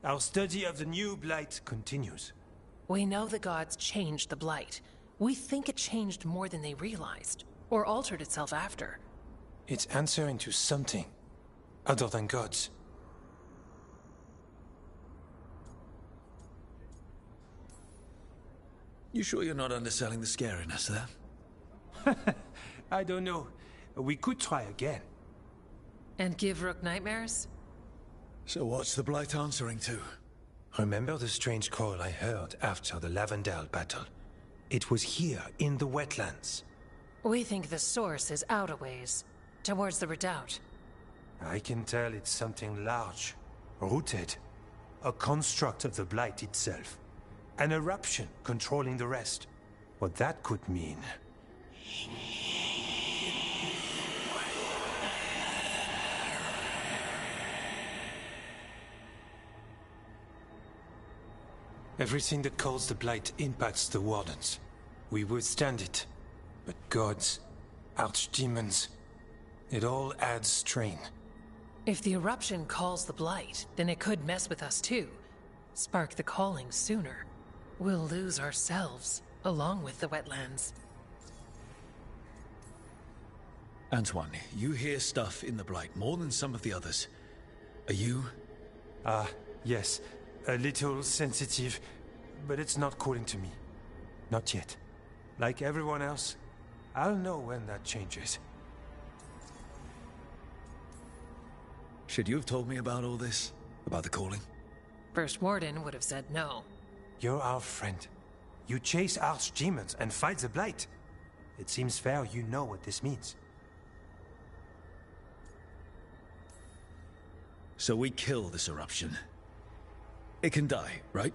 Our study of the new Blight continues. We know the gods changed the Blight. We think it changed more than they realized, or altered itself after. It's answering to something other than gods. You sure you're not underselling the scariness there? I don't know. We could try again. And give Rook nightmares? So what's the Blight answering to? Remember the strange call I heard after the Lavendale battle? It was here, in the wetlands. We think the source is out a ways, towards the redoubt. I can tell it's something large, rooted. A construct of the Blight itself. An eruption controlling the rest. What that could mean... Everything that calls the Blight impacts the Wardens. We withstand it. But gods, archdemons, it all adds strain. If the eruption calls the Blight, then it could mess with us too. Spark the calling sooner. We'll lose ourselves, along with the wetlands. Antoine, you hear stuff in the Blight more than some of the others. Are you? Yes. A little sensitive, but it's not calling to me. Not yet. Like everyone else, I'll know when that changes. Should you have told me about all this? About the calling? First Warden would have said no. You're our friend. You chase archdemons and fight the Blight. It seems fair you know what this means. So we kill this eruption. It can die, right?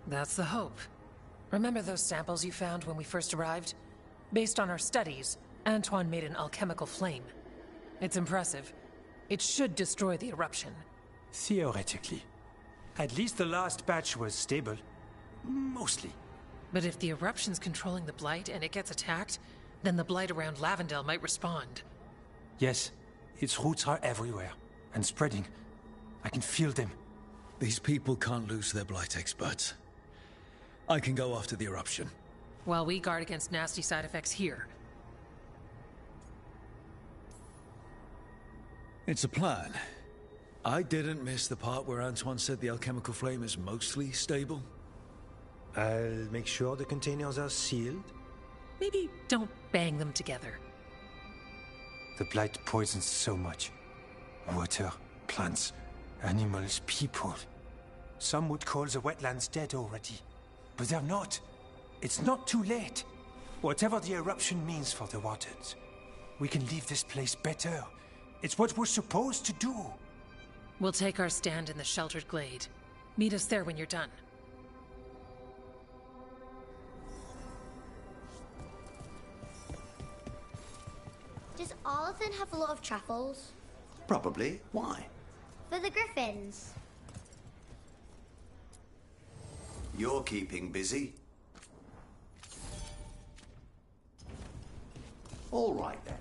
That's the hope. Remember those samples you found when we first arrived? Based on our studies, Antoine made an alchemical flame. It's impressive. It should destroy the eruption. Theoretically. At least the last batch was stable. Mostly. But if the eruption's controlling the Blight and it gets attacked, then the Blight around Lavendel might respond. Yes, its roots are everywhere. And spreading. I can feel them. These people can't lose their Blight experts. I can go after the eruption. While we guard against nasty side effects here. It's a plan. I didn't miss the part where Antoine said the alchemical flame is mostly stable. I'll make sure the containers are sealed. Maybe don't bang them together. The Blight poisons so much. Water, plants, animals, people. Some would call the wetlands dead already. But they're not. It's not too late. Whatever the eruption means for the Wardens, we can leave this place better. It's what we're supposed to do. We'll take our stand in the sheltered glade. Meet us there when you're done. Does Arlethan have a lot of truffles? Probably. Why? For the griffins. You're keeping busy. All right, then.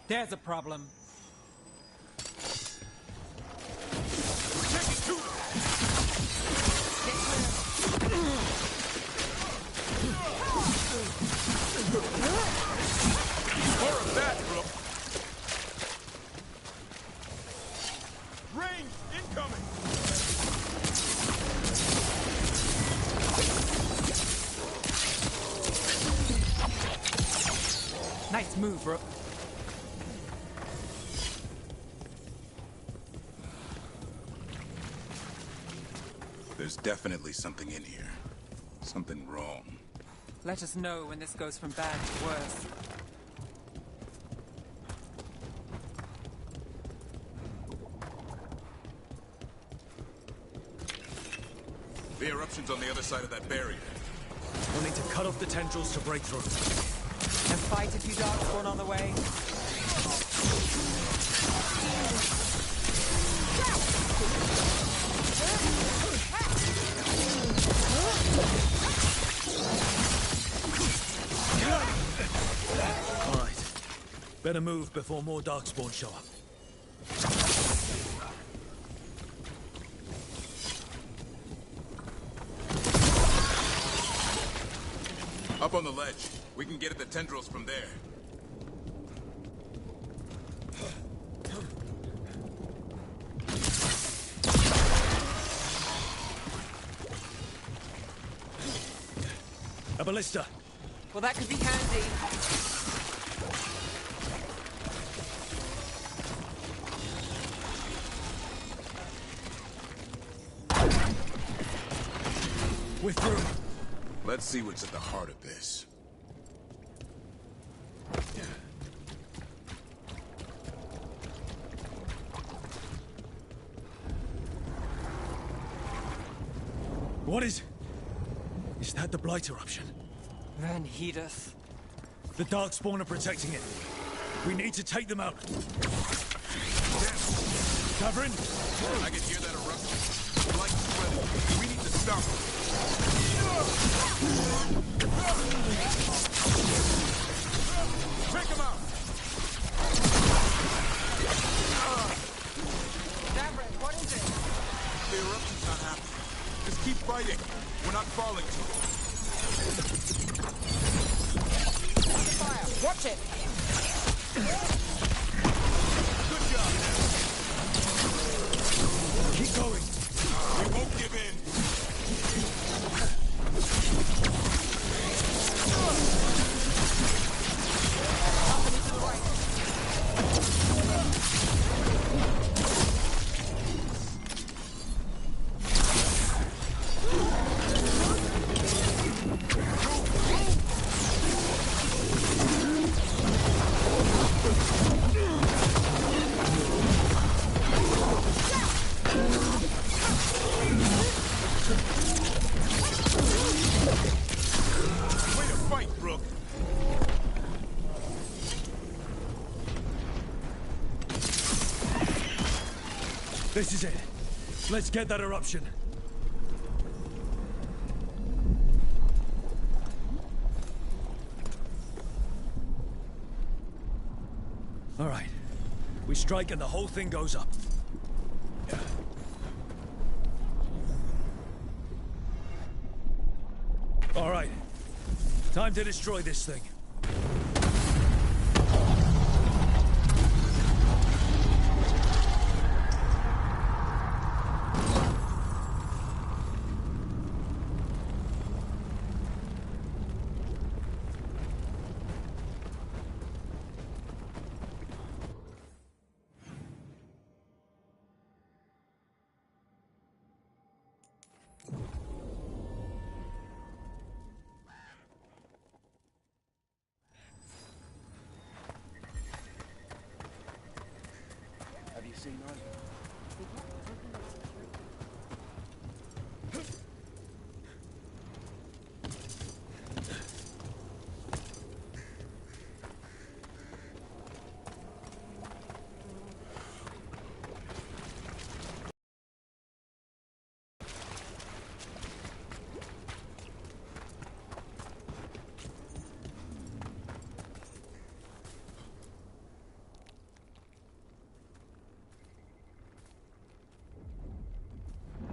There's a problem. More of that, Brooke. Range incoming. Nice move, Brooke. There's definitely something in here. Something wrong. Let us know when this goes from bad to worse. The eruption's on the other side of that barrier. We'll need to cut off the tendrils to break through. And fight if you darkspawn on the way. All right. Better move before more darkspawn show up. Up on the ledge. We can get at the tendrils from there. A ballista. Well, that could be handy. We're through. Let's see what's at the heart of this. What is... Is that the Blight eruption? Then Hedith. The Darkspawn are protecting it. We need to take them out. Gavrin? I can hear that eruption. Blight spreading. We need to stop it. Take him out! Gavrin, what is it? The eruption's not happening. Just keep fighting. We're not falling to it. Fire! Watch it! Good job. Keep going. We won't give in. This is it. Let's get that eruption. All right. We strike and the whole thing goes up. All right. Time to destroy this thing.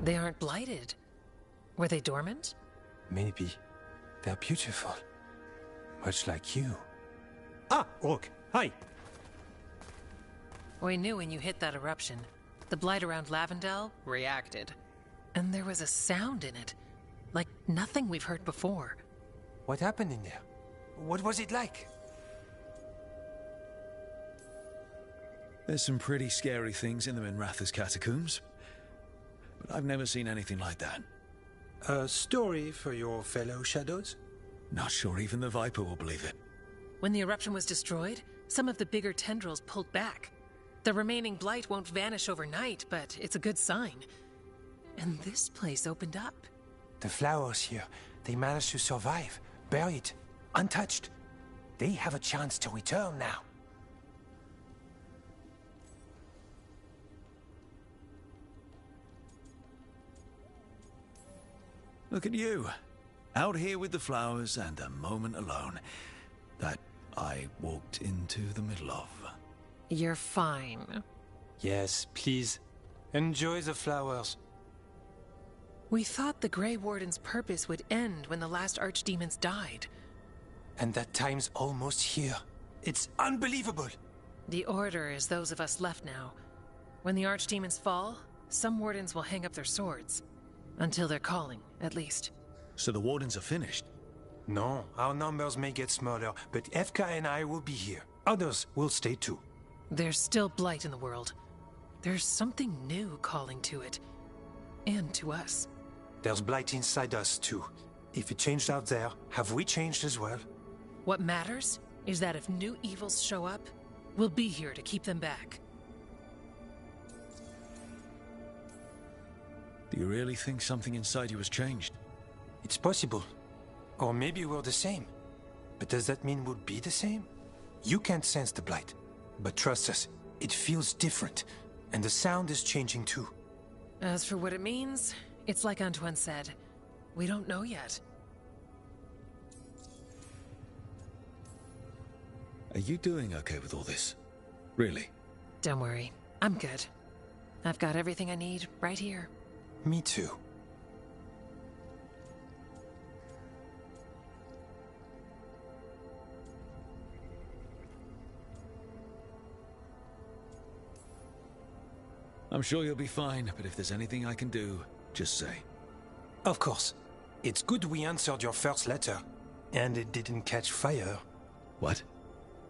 They aren't blighted. Were they dormant? Maybe. They're beautiful. Much like you. Ah, Rook. Hi. We knew when you hit that eruption. The blight around Lavendel reacted. And there was a sound in it. Like nothing we've heard before. What happened in there? What was it like? There's some pretty scary things in the Minratha's catacombs. But I've never seen anything like that. A story for your fellow shadows? Not sure even the Viper will believe it. When the eruption was destroyed, some of the bigger tendrils pulled back. The remaining blight won't vanish overnight, but it's a good sign. And this place opened up. The flowers here, they managed to survive, buried, untouched. They have a chance to return now. Look at you. Out here with the flowers and a moment alone. That I walked into the middle of. You're fine. Yes, please. Enjoy the flowers. We thought the Grey Warden's purpose would end when the last archdemons died. And that time's almost here. It's unbelievable. The Order is those of us left now. When the archdemons fall, some wardens will hang up their swords. Until they're calling, at least. So the Wardens are finished? No, our numbers may get smaller, but FK and I will be here. Others will stay too. There's still blight in the world. There's something new calling to it. And to us. There's blight inside us too. If it changed out there, have we changed as well? What matters is that if new evils show up, we'll be here to keep them back. Do you really think something inside you has changed? It's possible. Or maybe we're the same. But does that mean we'll be the same? You can't sense the blight. But trust us, it feels different. And the sound is changing too. As for what it means, it's like Antoine said. We don't know yet. Are you doing okay with all this? Really? Don't worry. I'm good. I've got everything I need right here. Me too. I'm sure you'll be fine, but if there's anything I can do, just say. Of course. It's good we answered your first letter. And it didn't catch fire. What?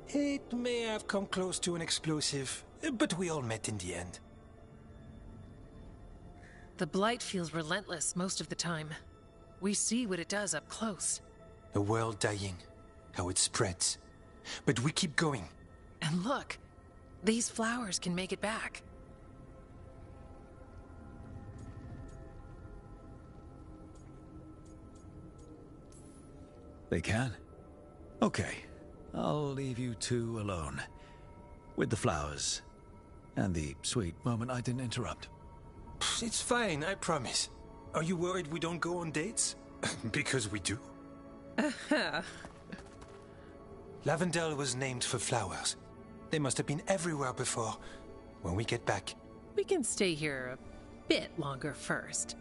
It may have come close to an explosive, but we all met in the end. The blight feels relentless most of the time. We see what it does up close. A world dying. How it spreads. But we keep going. And look, these flowers can make it back. They can? Okay. I'll leave you two alone. With the flowers. And the sweet moment I didn't interrupt. it's fine, I promise. Are you worried we don't go on dates? Because we do. Lavendel was named for flowers. They must have been everywhere before. When we get back... We can stay here a bit longer first.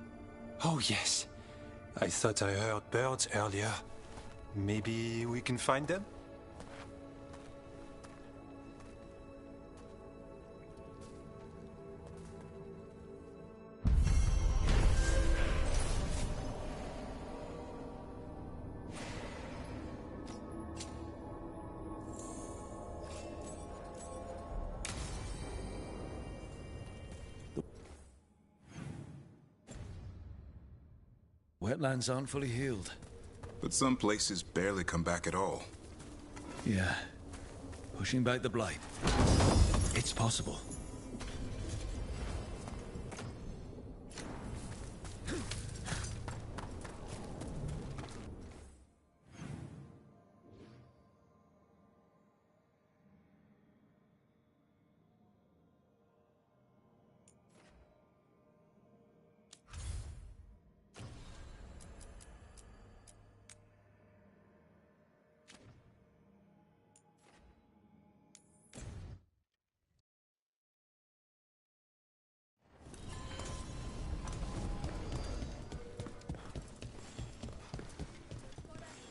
Oh, yes. I thought I heard birds earlier. Maybe we can find them? Wetlands aren't fully healed. But some places barely come back at all. Yeah. Pushing back the blight. It's possible.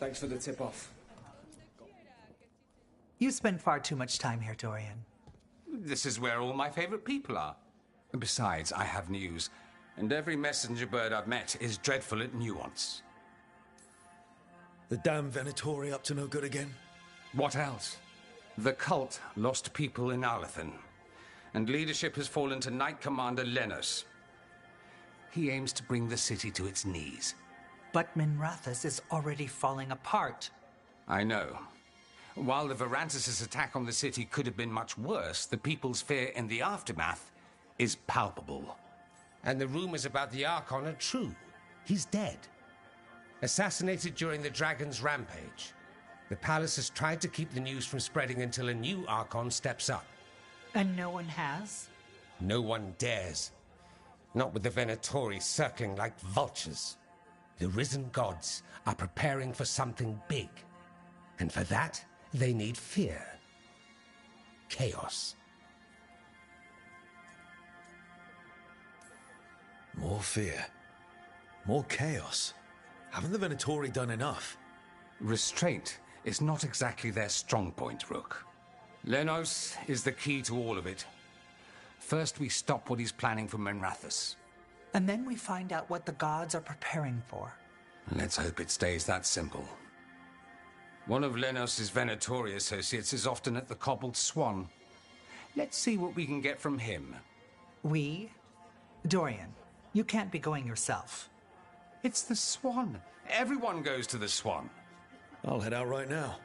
Thanks for the tip-off. You spend far too much time here, Dorian. This is where all my favorite people are. Besides, I have news, and every messenger bird I've met is dreadful at nuance. The damn Venatori up to no good again? What else? The cult lost people in Arlethan, and leadership has fallen to Knight Commander Lenos. He aims to bring the city to its knees. But Minrathous is already falling apart. I know. While the Varantis' attack on the city could have been much worse, the people's fear in the aftermath is palpable. And the rumors about the Archon are true. He's dead. Assassinated during the Dragon's rampage. The palace has tried to keep the news from spreading until a new Archon steps up. And no one has? No one dares. Not with the Venatori circling like vultures. The risen gods are preparing for something big. And for that, they need fear. Chaos. More fear. More chaos. Haven't the Venatori done enough? Restraint is not exactly their strong point, Rook. Lenos is the key to all of it. First, we stop what he's planning for Minrathous. And then we find out what the gods are preparing for. Let's hope it stays that simple. One of Lenos' Venatori associates is often at the Cobbled Swan. Let's see what we can get from him. We? Dorian, you can't be going yourself. It's the Swan. Everyone goes to the Swan. I'll head out right now.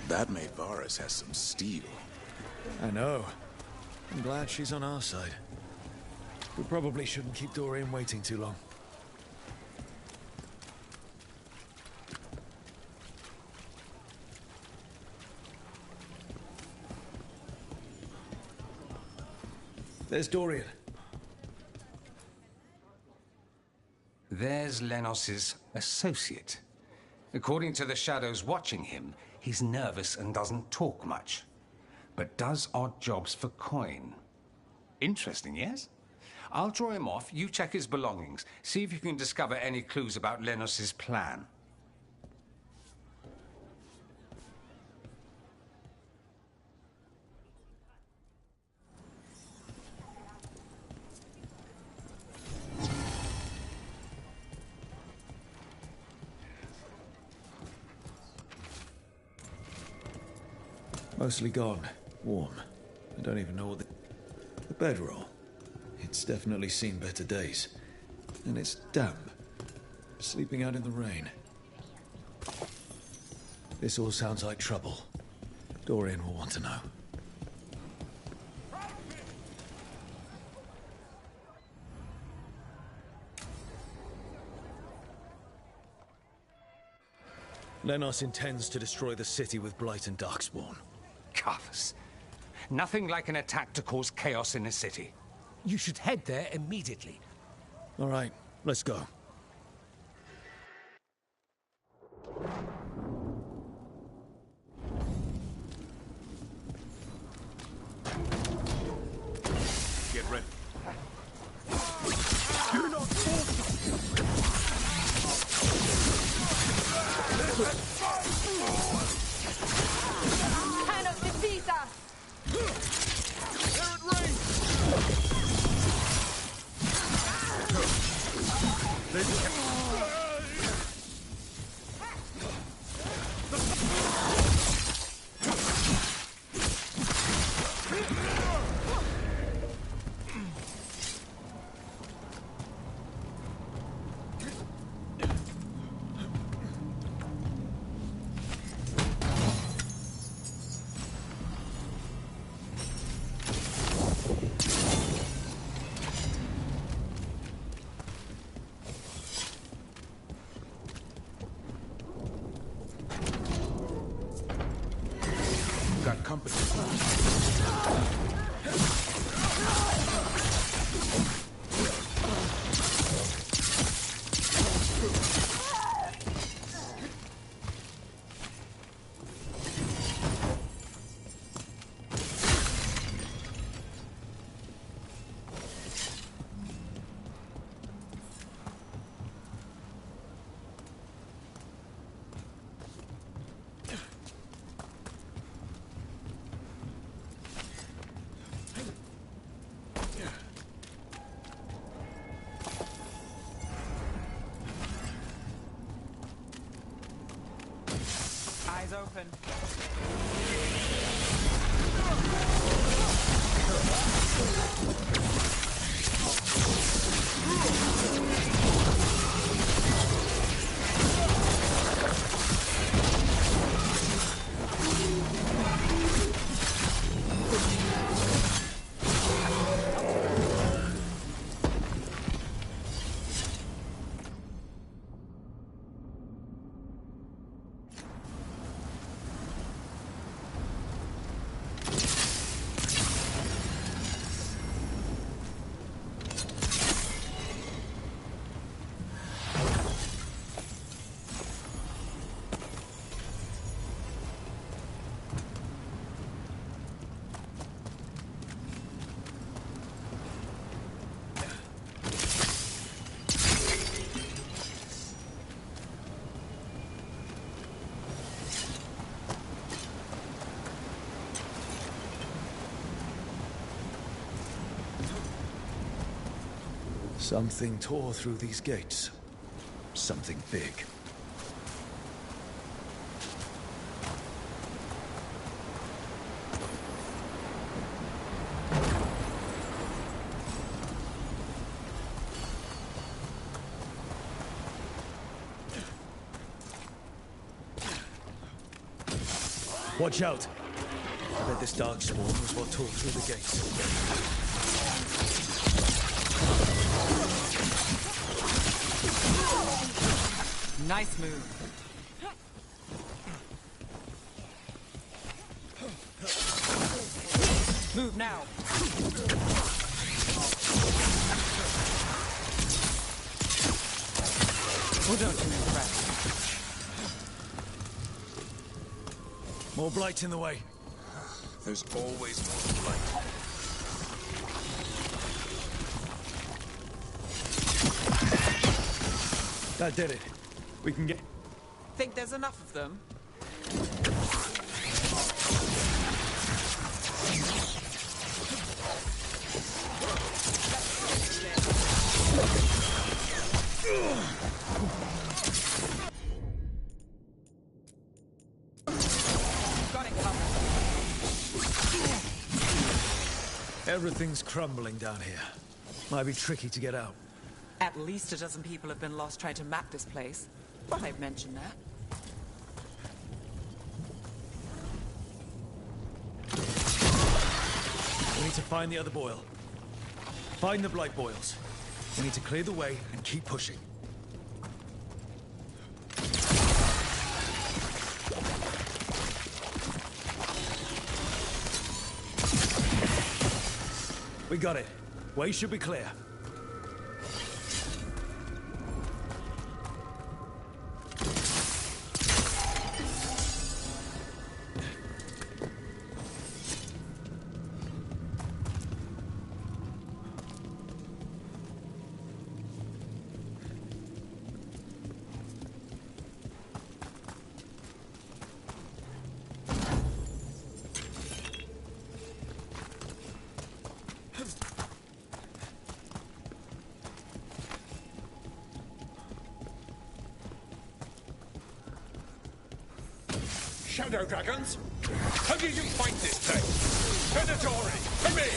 That maid Varys has some steel. I know. I'm glad she's on our side. We probably shouldn't keep Dorian waiting too long. There's Dorian. There's Lenos' associate. According to the shadows watching him, he's nervous and doesn't talk much, but does odd jobs for coin. Interesting, yes? I'll draw him off, you check his belongings, see if you can discover any clues about Lenos' plan. Mostly gone. Warm. I don't even know what the bedroll. It's definitely seen better days. And it's damp. Sleeping out in the rain. This all sounds like trouble. Dorian will want to know. Lenos intends to destroy the city with Blight and Darkspawn. Carthus. Nothing like an attack to cause chaos in a city. You should head there immediately. All right, let's go. Get ready. You're not Cannot defeat us! There it rains! Got company. Eyes open. Something tore through these gates. Something big. Watch out! I bet this Darkspawn was what tore through the gates. Nice move. Move now. Well, don't you impress. More Blight in the way. There's always more Blight. That did it. We can get... Think there's enough of them? Got it covered. Everything's crumbling down here. Might be tricky to get out. At least a dozen people have been lost trying to map this place. But I've mentioned that. We need to find the other boil. Find the blight boils. We need to clear the way and keep pushing. We got it. Way should be clear. Shadow dragons? How did you find this thing? Venatori, to me!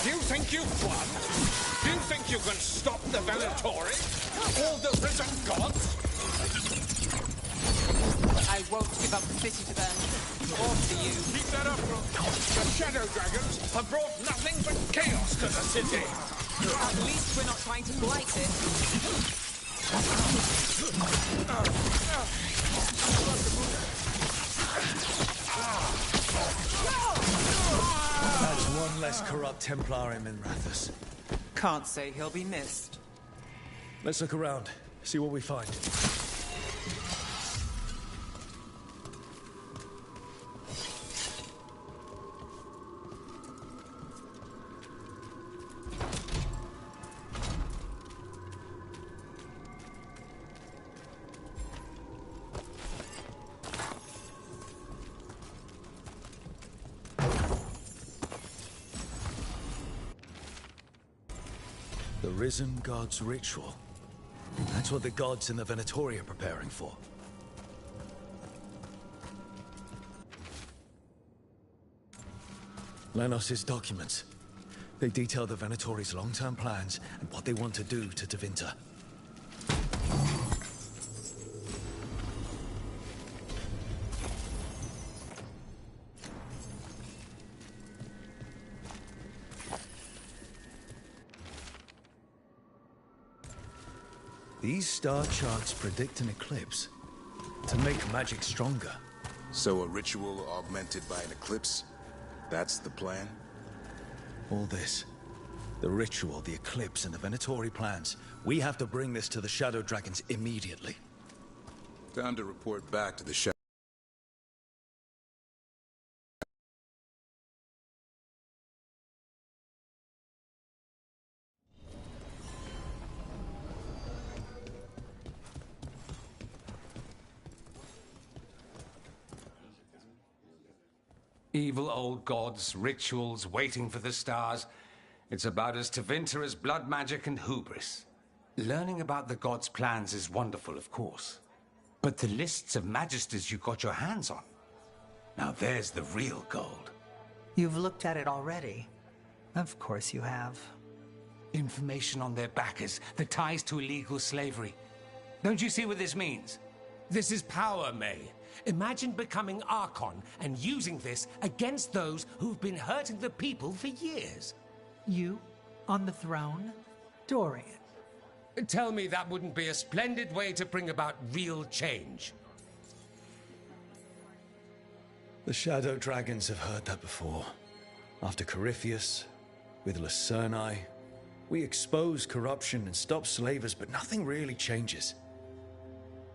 Do you think you've won? Do you think you can stop the Venatori? All the risen gods? I won't give up the city to them. Or to you. Keep that up, bro. The Shadow dragons have brought nothing but chaos to the city. At least we're not trying to blight it. That's one less corrupt Templar in Minrathous. Can't say he'll be missed. Let's look around, see what we find. The Risen Gods ritual. That's what the gods in the Venatori are preparing for. Lenos' documents. They detail the Venatori's long-term plans and what they want to do to Tevinter. These star charts predict an eclipse to make magic stronger. So a ritual augmented by an eclipse? That's the plan? All this. The ritual, the eclipse, and the Venatori plans. We have to bring this to the Shadow Dragons immediately. Time to report back to the Shadow. Evil old gods, rituals, waiting for the stars. It's about as Tevinter as blood magic and hubris. Learning about the gods' plans is wonderful, of course. But the lists of magisters you got your hands on, now there's the real gold. You've looked at it already. Of course you have. Information on their backers, the ties to illegal slavery. Don't you see what this means? This is power, May. Imagine becoming Archon and using this against those who've been hurting the people for years. You on the throne? Dorian. Tell me that wouldn't be a splendid way to bring about real change. The Shadow Dragons have heard that before. After Corypheus, with Lucerni, we expose corruption and stop slavers, but nothing really changes.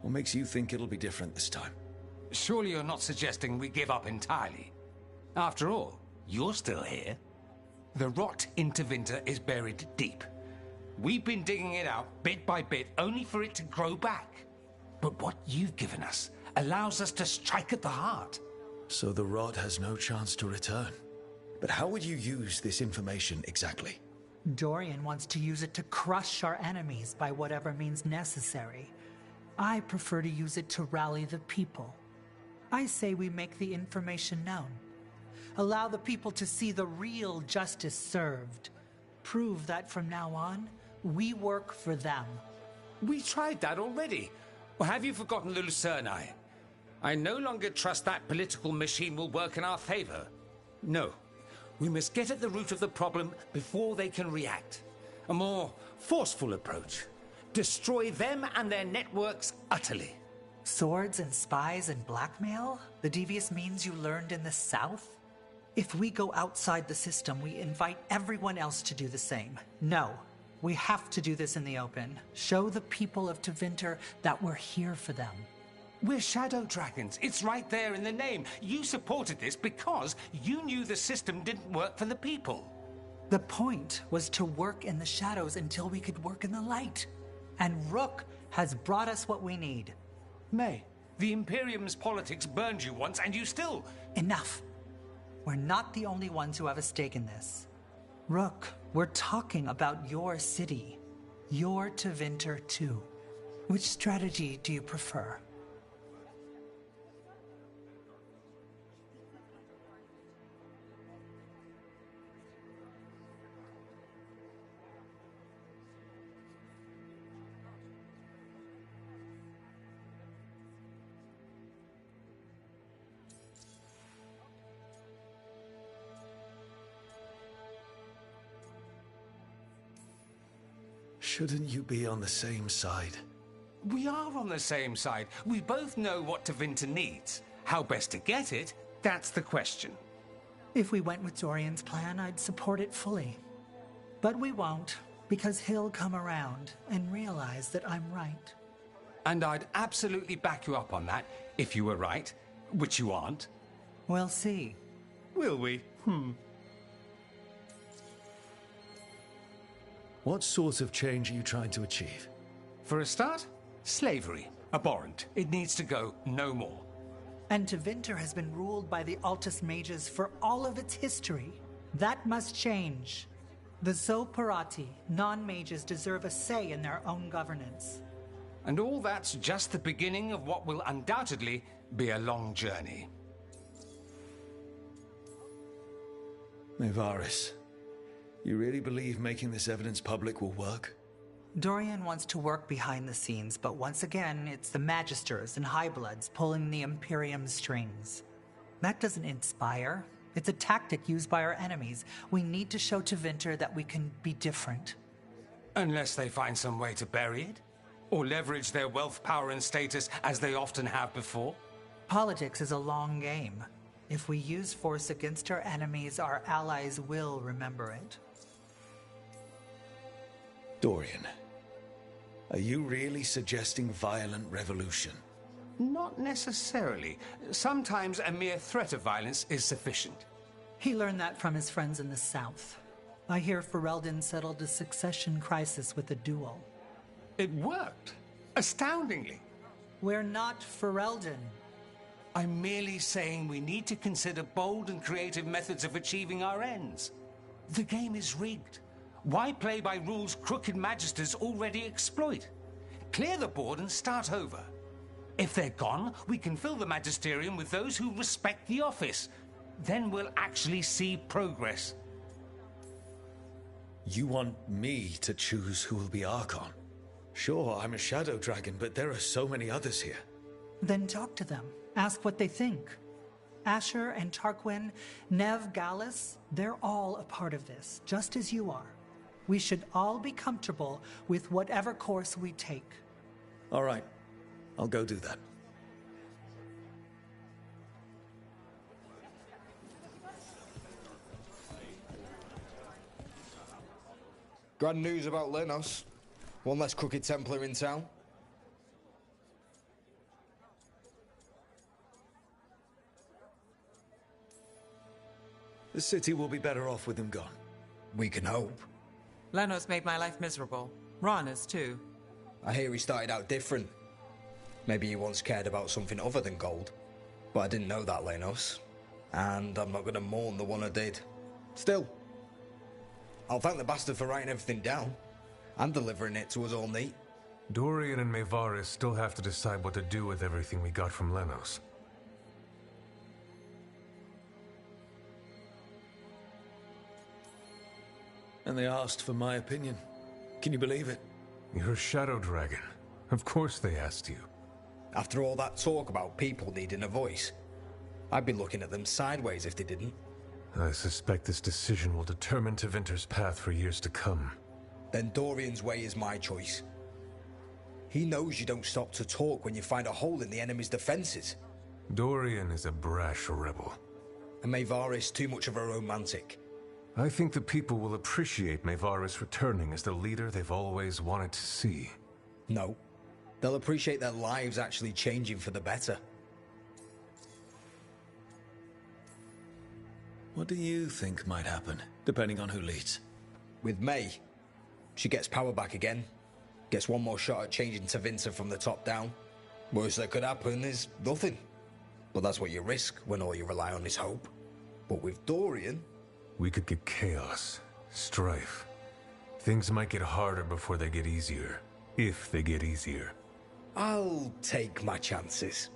What makes you think it'll be different this time? Surely you're not suggesting we give up entirely. After all, you're still here. The rot in Tevinter is buried deep. We've been digging it out bit by bit, only for it to grow back. But what you've given us allows us to strike at the heart. So the rot has no chance to return. But how would you use this information exactly? Dorian wants to use it to crush our enemies by whatever means necessary. I prefer to use it to rally the people. I say we make the information known. Allow the people to see the real justice served. Prove that from now on, we work for them. We tried that already. Or have you forgotten the Lucerni? I no longer trust that political machine will work in our favor. No. We must get at the root of the problem before they can react. A more forceful approach. Destroy them and their networks utterly. Swords and spies and blackmail? The devious means you learned in the South? If we go outside the system, we invite everyone else to do the same. No, we have to do this in the open. Show the people of Tevinter that we're here for them. We're Shadow Dragons. It's right there in the name. You supported this because you knew the system didn't work for the people. The point was to work in the shadows until we could work in the light. And Rook has brought us what we need. May, the Imperium's politics burned you once and you still... Enough. We're not the only ones who have a stake in this. Rook, we're talking about your city. Your Tevinter too. Which strategy do you prefer? Shouldn't you be on the same side? We are on the same side. We both know what Tevinter needs. How best to get it, that's the question. If we went with Dorian's plan, I'd support it fully. But we won't, because he'll come around and realize that I'm right. And I'd absolutely back you up on that, if you were right, which you aren't. We'll see. Will we? What sort of change are you trying to achieve? For a start, slavery. Abhorrent. It needs to go no more. And Tevinter has been ruled by the Altus Mages for all of its history. That must change. The Zoparati, non-mages, deserve a say in their own governance. And all that's just the beginning of what will undoubtedly be a long journey. Nevaris, you really believe making this evidence public will work? Dorian wants to work behind the scenes, but once again, it's the Magisters and Highbloods pulling the Imperium's strings. That doesn't inspire. It's a tactic used by our enemies. We need to show Tevinter that we can be different. Unless they find some way to bury it? Or leverage their wealth, power, and status as they often have before? Politics is a long game. If we use force against our enemies, our allies will remember it. Dorian, are you really suggesting violent revolution? Not necessarily. Sometimes a mere threat of violence is sufficient. He learned that from his friends in the South. I hear Ferelden settled a succession crisis with a duel. It worked. Astoundingly. We're not Ferelden. I'm merely saying we need to consider bold and creative methods of achieving our ends. The game is rigged. Why play by rules crooked magisters already exploit? Clear the board and start over. If they're gone, we can fill the magisterium with those who respect the office. Then we'll actually see progress. You want me to choose who will be Archon? Sure, I'm a Shadow Dragon, but there are so many others here. Then talk to them. Ask what they think. Asher and Tarquin, Nev, Gallus, they're all a part of this, just as you are. We should all be comfortable with whatever course we take. All right. I'll go do that. Grand news about Lenos. One less crooked Templar in town. The city will be better off with him gone. We can hope. Lenos made my life miserable. Rana's too. I hear he started out different. Maybe he once cared about something other than gold. But I didn't know that, Lenos. And I'm not going to mourn the one I did. Still, I'll thank the bastard for writing everything down. And delivering it to us all neat. Dorian and Mevaris still have to decide what to do with everything we got from Lenos. And they asked for my opinion. Can you believe it? You're a shadow dragon. Of course they asked you. After all that talk about people needing a voice, I'd be looking at them sideways if they didn't. I suspect this decision will determine Tevinter's path for years to come. Then Dorian's way is my choice. He knows you don't stop to talk when you find a hole in the enemy's defenses. Dorian is a brash rebel. And Maevaris too much of a romantic. I think the people will appreciate Maevaris returning as the leader they've always wanted to see. No. They'll appreciate their lives actually changing for the better. What do you think might happen, depending on who leads? With May, she gets power back again. Gets one more shot at changing Tevinter from the top down. Worst that could happen is nothing. But that's what you risk when all you rely on is hope. But with Dorian... We could get chaos, strife. Things might get harder before they get easier. If they get easier. I'll take my chances.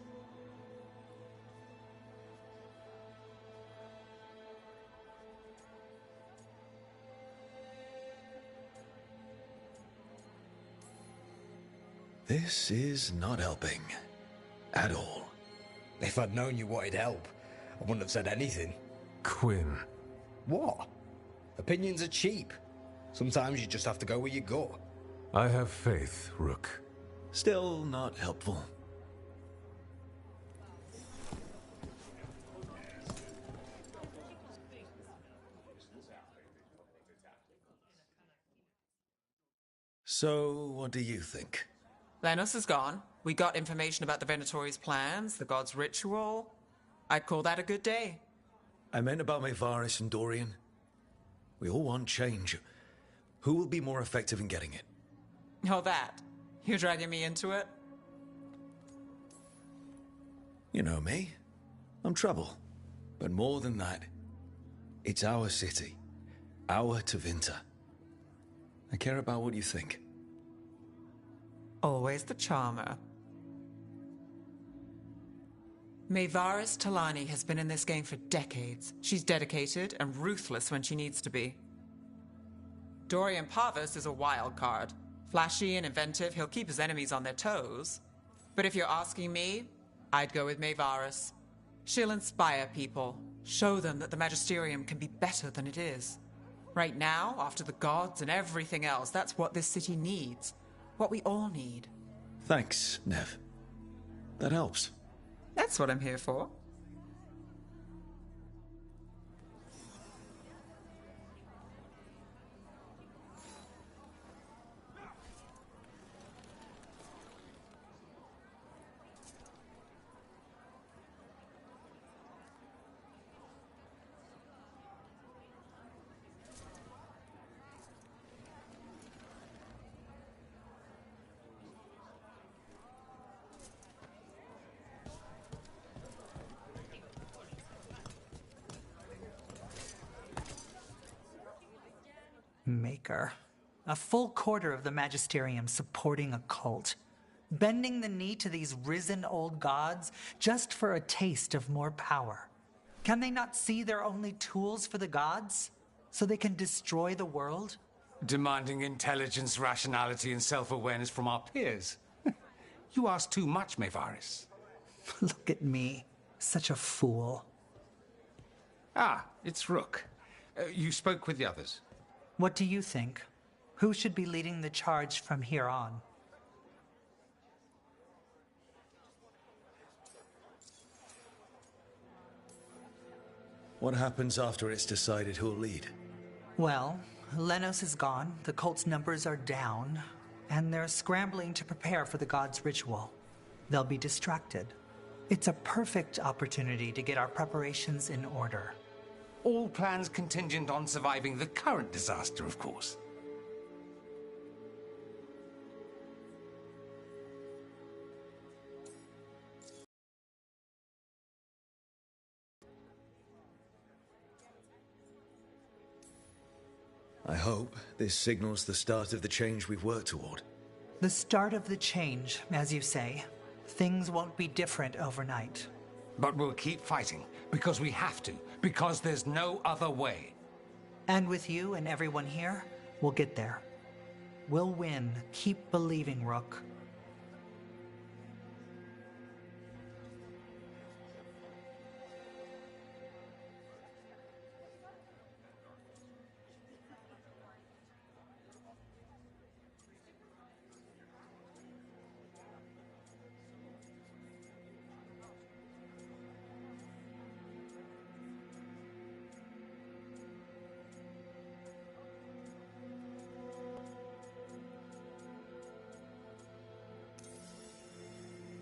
This is not helping. At all. If I'd known you wanted help, I wouldn't have said anything. Quinn. What? Opinions are cheap. Sometimes you just have to go where you go. I have faith, Rook. Still not helpful. So, what do you think? Lenos is gone. We got information about the Venatori's plans, the god's ritual. I'd call that a good day. I meant about Maevaris and Dorian. We all want change. Who will be more effective in getting it? Oh, that. You're dragging me into it? You know me. I'm trouble. But more than that, it's our city. Our Tevinter. I care about what you think. Always the charmer. Maevaris Talani has been in this game for decades. She's dedicated and ruthless when she needs to be. Dorian Parvis is a wild card. Flashy and inventive, he'll keep his enemies on their toes. But if you're asking me, I'd go with Maevaris. She'll inspire people, show them that the Magisterium can be better than it is. Right now, after the gods and everything else, that's what this city needs. What we all need. Thanks, Nev. That helps. That's what I'm here for. Maker. A full quarter of the Magisterium supporting a cult. Bending the knee to these risen old gods just for a taste of more power. Can they not see they're only tools for the gods? So they can destroy the world? Demanding intelligence, rationality, and self-awareness from our peers. You ask too much, Maevaris. Look at me. Such a fool. Ah, it's Rook. You spoke with the others. What do you think? Who should be leading the charge from here on? What happens after it's decided who'll lead? Well, Lenos is gone, the cult's numbers are down, and they're scrambling to prepare for the god's ritual. They'll be distracted. It's a perfect opportunity to get our preparations in order. All plans contingent on surviving the current disaster, of course. I hope this signals the start of the change we've worked toward. The start of the change, as you say. Things won't be different overnight. But we'll keep fighting, because we have to, because there's no other way. And with you and everyone here, we'll get there. We'll win. Keep believing, Rook.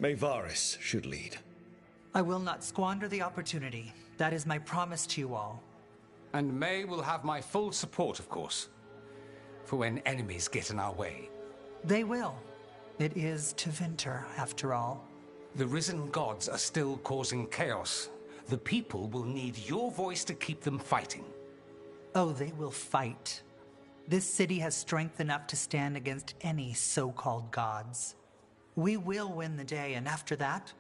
May Varys should lead. I will not squander the opportunity. That is my promise to you all. And May will have my full support, of course, for when enemies get in our way. They will. It is Tevinter, after all. The risen gods are still causing chaos. The people will need your voice to keep them fighting. Oh, they will fight. This city has strength enough to stand against any so-called gods. We will win the day, and after that,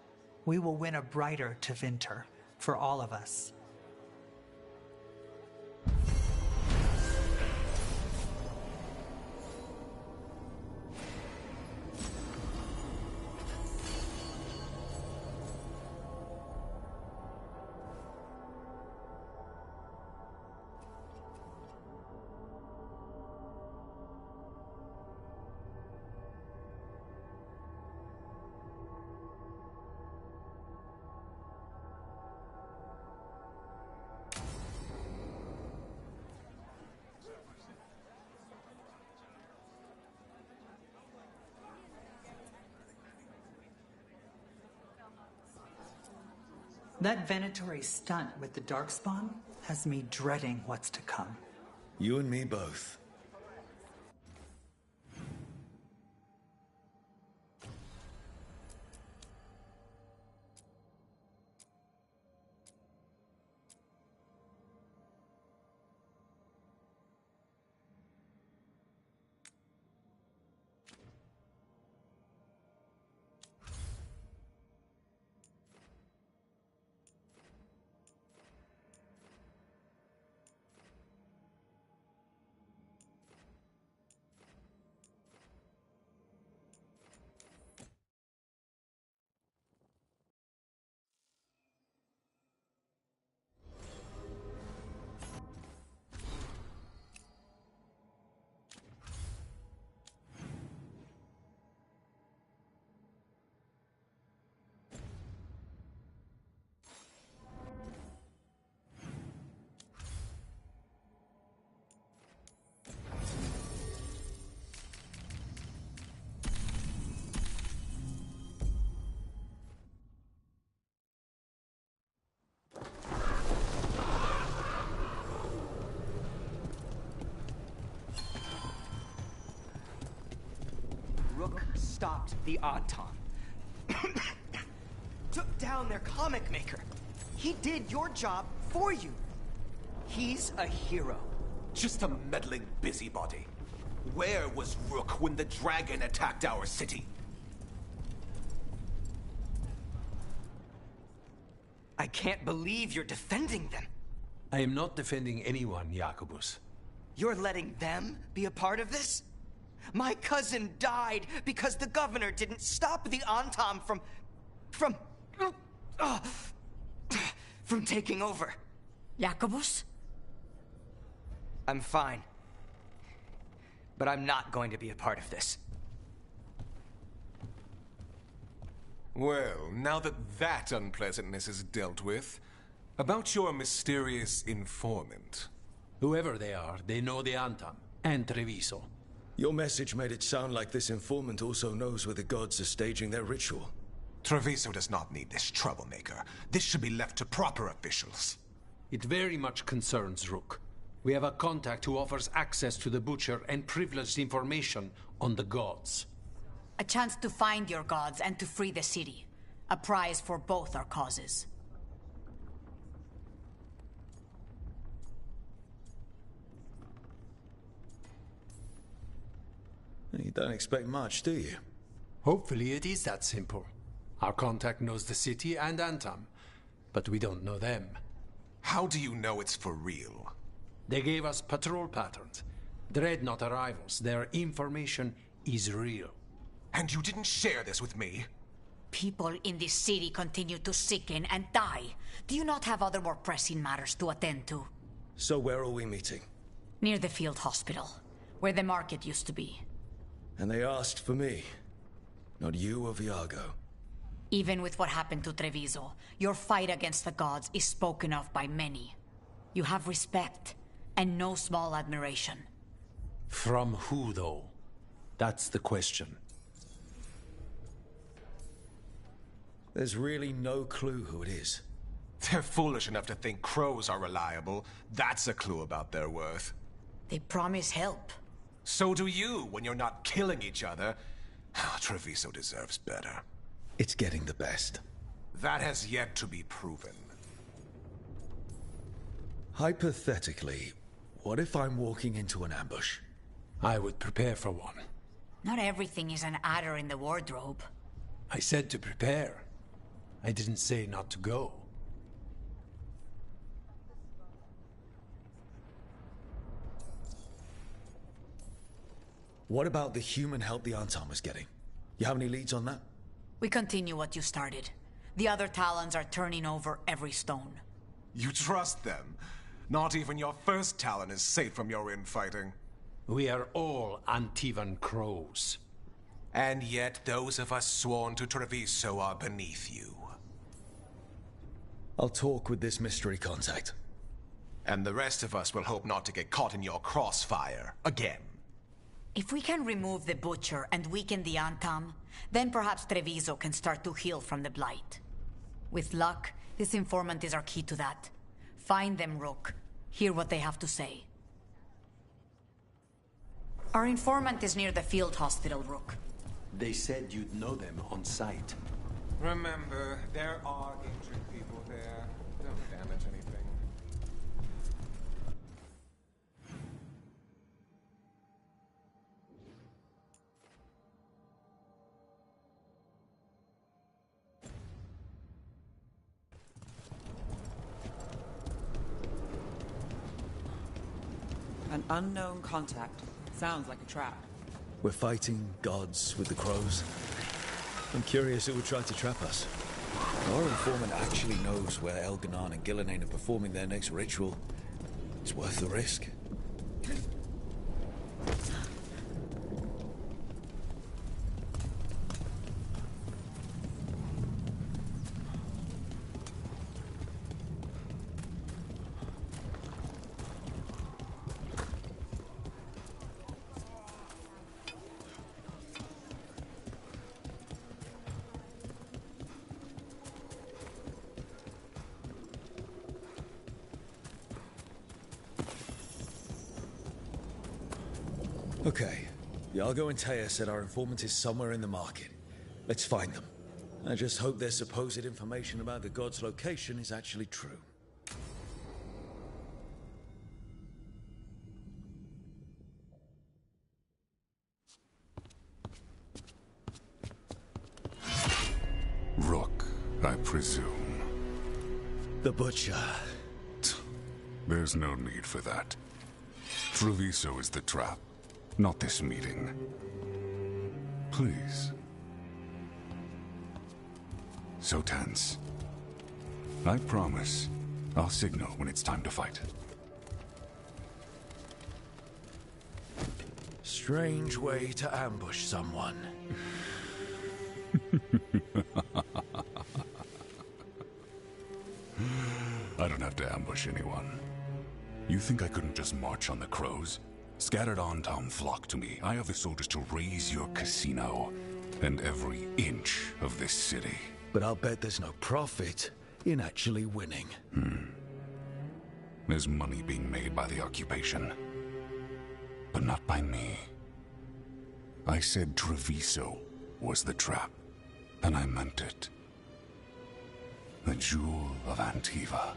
we will win a brighter Tevinter for all of us. That Venatori stunt with the Darkspawn has me dreading what's to come. You and me both. Rook stopped the Antam. Took down their comic maker. He did your job for you. He's a hero. Just a meddling busybody. Where was Rook when the dragon attacked our city? I can't believe you're defending them. I am not defending anyone, Jacobus. You're letting them be a part of this? My cousin died because the governor didn't stop the Antam from taking over. Jacobus? I'm fine. But I'm not going to be a part of this. Well, now that unpleasantness is dealt with, about your mysterious informant. Whoever they are, they know the Antam and Treviso. Your message made it sound like this informant also knows where the gods are staging their ritual. Treviso does not need this troublemaker. This should be left to proper officials. It very much concerns Rook. We have a contact who offers access to the Butcher and privileged information on the gods. A chance to find your gods and to free the city. A prize for both our causes. You don't expect much, do you? Hopefully it is that simple. Our contact knows the city and Antam, but we don't know them. How do you know it's for real? They gave us patrol patterns, dreadnought arrivals. Their information is real. And you didn't share this with me? People in this city continue to sicken and die. Do you not have other more pressing matters to attend to? So where are we meeting? Near the field hospital, where the market used to be. And they asked for me, not you or Viago. Even with what happened to Treviso, your fight against the gods is spoken of by many. You have respect, and no small admiration. From who, though? That's the question. There's really no clue who it is. They're foolish enough to think crows are reliable. That's a clue about their worth. They promise help. So do you, when you're not killing each other. Treviso deserves better. It's getting the best. That has yet to be proven. Hypothetically, what if I'm walking into an ambush? I would prepare for one. Not everything is an adder in the wardrobe. I said to prepare. I didn't say not to go. What about the human help the Anton was getting? You have any leads on that? We continue what you started. The other Talons are turning over every stone. You trust them? Not even your first Talon is safe from your infighting. We are all Antivan crows. And yet those of us sworn to Treviso are beneath you. I'll talk with this mystery contact. And the rest of us will hope not to get caught in your crossfire again. If we can remove the Butcher and weaken the Antam, then perhaps Treviso can start to heal from the Blight. With luck, this informant is our key to that. Find them, Rook. Hear what they have to say. Our informant is near the field hospital, Rook. They said you'd know them on sight. Remember, there are injured people there. Don't damage anything. An unknown contact. Sounds like a trap. We're fighting gods with the crows. I'm curious who would try to trap us. Our informant actually knows where Elganon and Gillenane are performing their next ritual. It's worth the risk. Okay. Iago and Taya said our informant is somewhere in the market. Let's find them. I just hope their supposed information about the god's location is actually true. Rook, I presume. The Butcher. There's no need for that. Treviso is the trap. Not this meeting. Please. So tense. I promise I'll signal when it's time to fight. Strange way to ambush someone. I don't have to ambush anyone. You think I couldn't just march on the crows? Scattered Antam flock to me. I have the soldiers to raise your casino and every inch of this city. But I'll bet there's no profit in actually winning. There's money being made by the occupation. But not by me. I said Treviso was the trap, and I meant it. The Jewel of Antiva.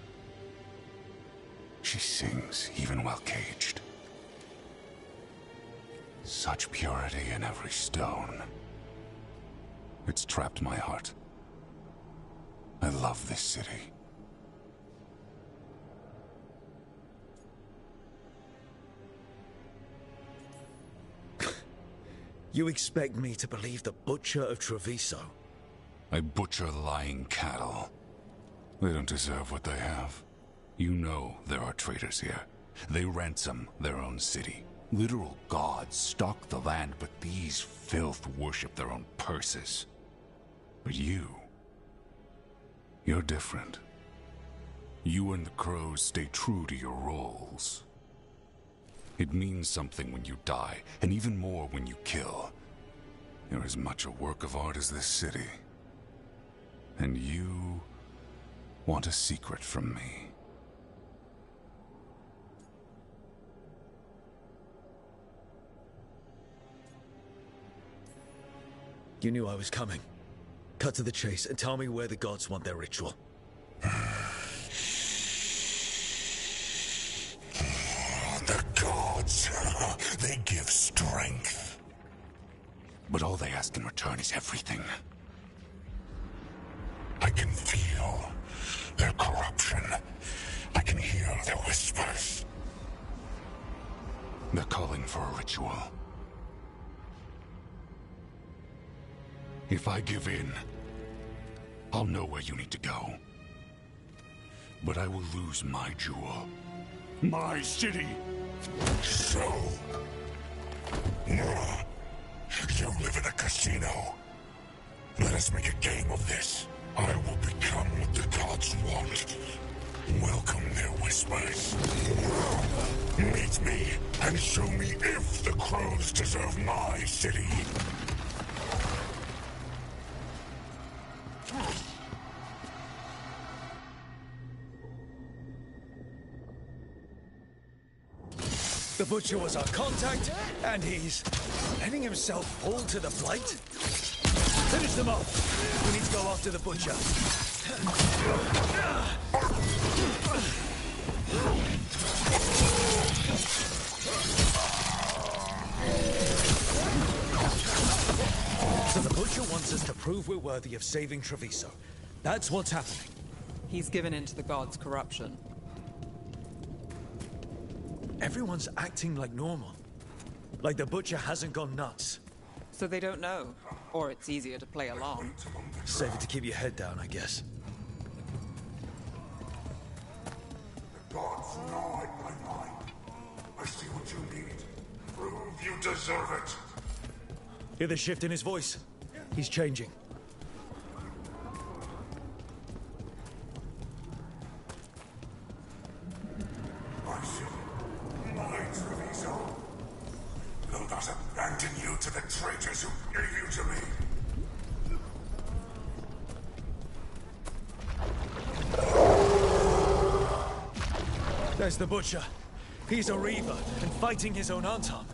She sings even while caged. Such purity in every stone. It's trapped my heart. I love this city. You expect me to believe the Butcher of Treviso? I butcher lying cattle. They don't deserve what they have. You know there are traitors here. They ransom their own city. Literal gods stalk the land, but these filth worship their own purses. But you're different. You and the crows stay true to your roles. It means something when you die, and even more when you kill. You're as much a work of art as this city. And you want a secret from me. You knew I was coming. Cut to the chase and tell me where the gods want their ritual. The gods, they give strength. But all they ask in return is everything. I can feel their corruption. I can hear their whispers. They're calling for a ritual. If I give in, I'll know where you need to go. But I will lose my jewel. My city! So... you live in a casino. Let us make a game of this. I will become what the gods want. Welcome their whispers. Meet me and show me if the crows deserve my city. The Butcher was our contact, and he's letting himself fall to the Blight? Finish them off! We need to go after the Butcher. So the Butcher wants us to prove we're worthy of saving Treviso. That's what's happening. He's given in to the gods' corruption. Everyone's acting like normal. Like the Butcher hasn't gone nuts. So they don't know. Or it's easier to play along. Save it to keep your head down, I guess. The gods know my mind. I see what you need. Prove you deserve it. Hear the shift in his voice? He's changing. I see. My Treviso. They'll not abandon you to the traitors who gave you to me. There's the Butcher. He's a Reaver and fighting his own Anton.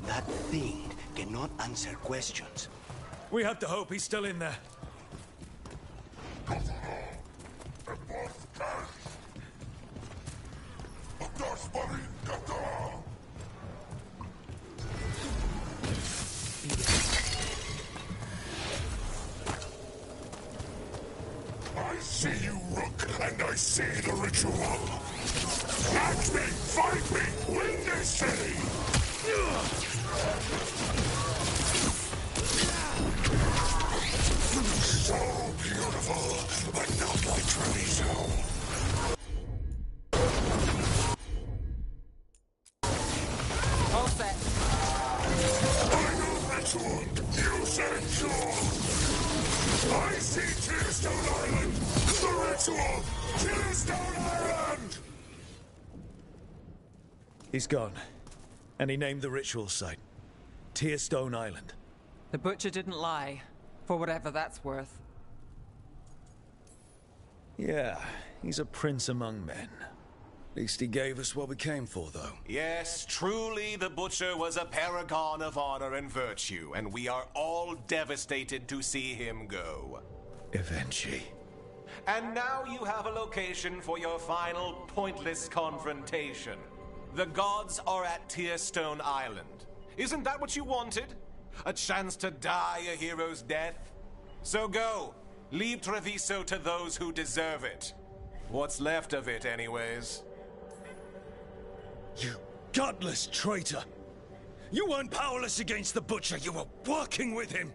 That thing cannot answer questions. We have to hope he's still in there. I see you, Rook, and I see the ritual. Match me, fight me, win this city! So beautiful, but not like Treviso. All set. Final ritual, you said sure. I see Tearstone Island! The ritual! Tearstone Island! He's gone. And he named the ritual site. Tearstone Island. The Butcher didn't lie. For whatever that's worth. Yeah, he's a prince among men. At least he gave us what we came for, though. Yes, truly the Butcher was a paragon of honor and virtue, and we are all devastated to see him go. Eventually. And now you have a location for your final pointless confrontation. The gods are at Tearstone Island. Isn't that what you wanted? A chance to die a hero's death? So go. Leave Treviso to those who deserve it. What's left of it, anyways. You godless traitor! You weren't powerless against the Butcher, you were working with him!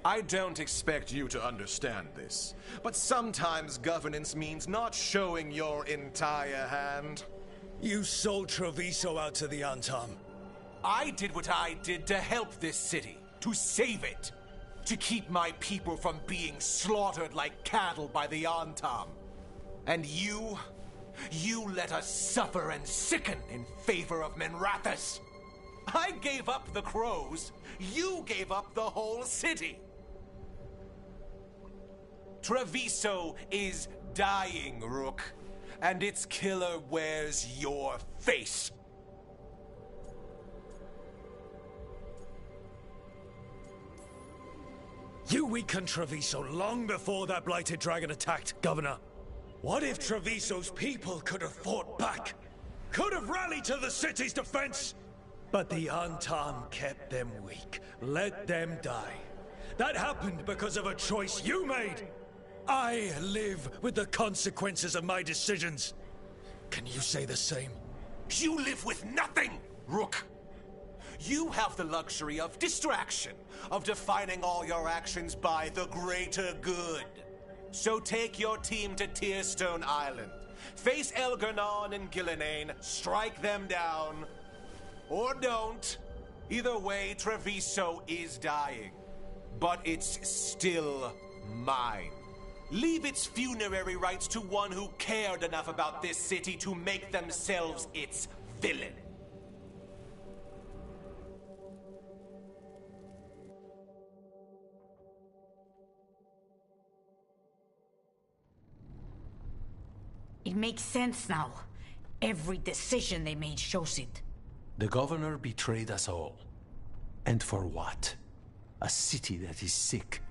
I don't expect you to understand this, but sometimes governance means not showing your entire hand. You sold Treviso out to the Antam. I did what I did to help this city, to save it, to keep my people from being slaughtered like cattle by the Antam. And you let us suffer and sicken in favor of Minrathous. I gave up the crows, you gave up the whole city. Treviso is dying, Rook, and its killer wears your face. You weakened Treviso long before that blighted dragon attacked, Governor. What if Treviso's people could have fought back? Could have rallied to the city's defense? But the Antam kept them weak, let them die. That happened because of a choice you made. I live with the consequences of my decisions. Can you say the same? You live with nothing, Rook. You have the luxury of distraction, of defining all your actions by the greater good. So take your team to Tearstone Island. Face Elgar'nan and Gillenane, strike them down. Or don't. Either way, Treviso is dying. But it's still mine. Leave its funerary rites to one who cared enough about this city to make themselves its villain. It makes sense now. Every decision they made shows it. The governor betrayed us all. And for what? A city that is sick,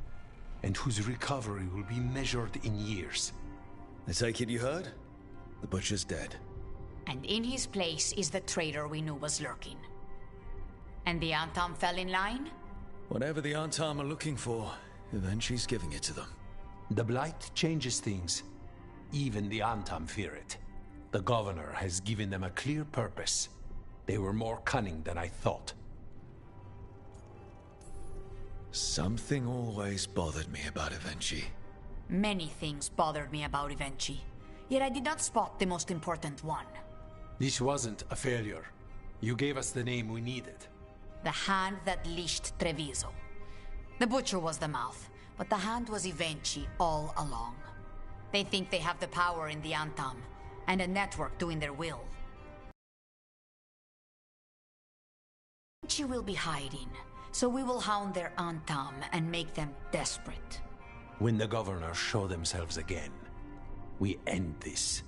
and whose recovery will be measured in years. I take it you heard? The Butcher's dead. And in his place is the traitor we knew was lurking. And the Antam fell in line? Whatever the Antam are looking for, Eventu's giving it to them. The Blight changes things. Even the Antam fear it. The governor has given them a clear purpose. They were more cunning than I thought. Something always bothered me about Evenchi. Many things bothered me about Evenchi, yet I did not spot the most important one. This wasn't a failure. You gave us the name we needed. The hand that leashed Treviso. The Butcher was the mouth, but the hand was Evenchi all along. They think they have the power in the Antam, and a network doing their will. Evenchi will be hiding, so we will hound their Antam and make them desperate. When the governors show themselves again, we end this.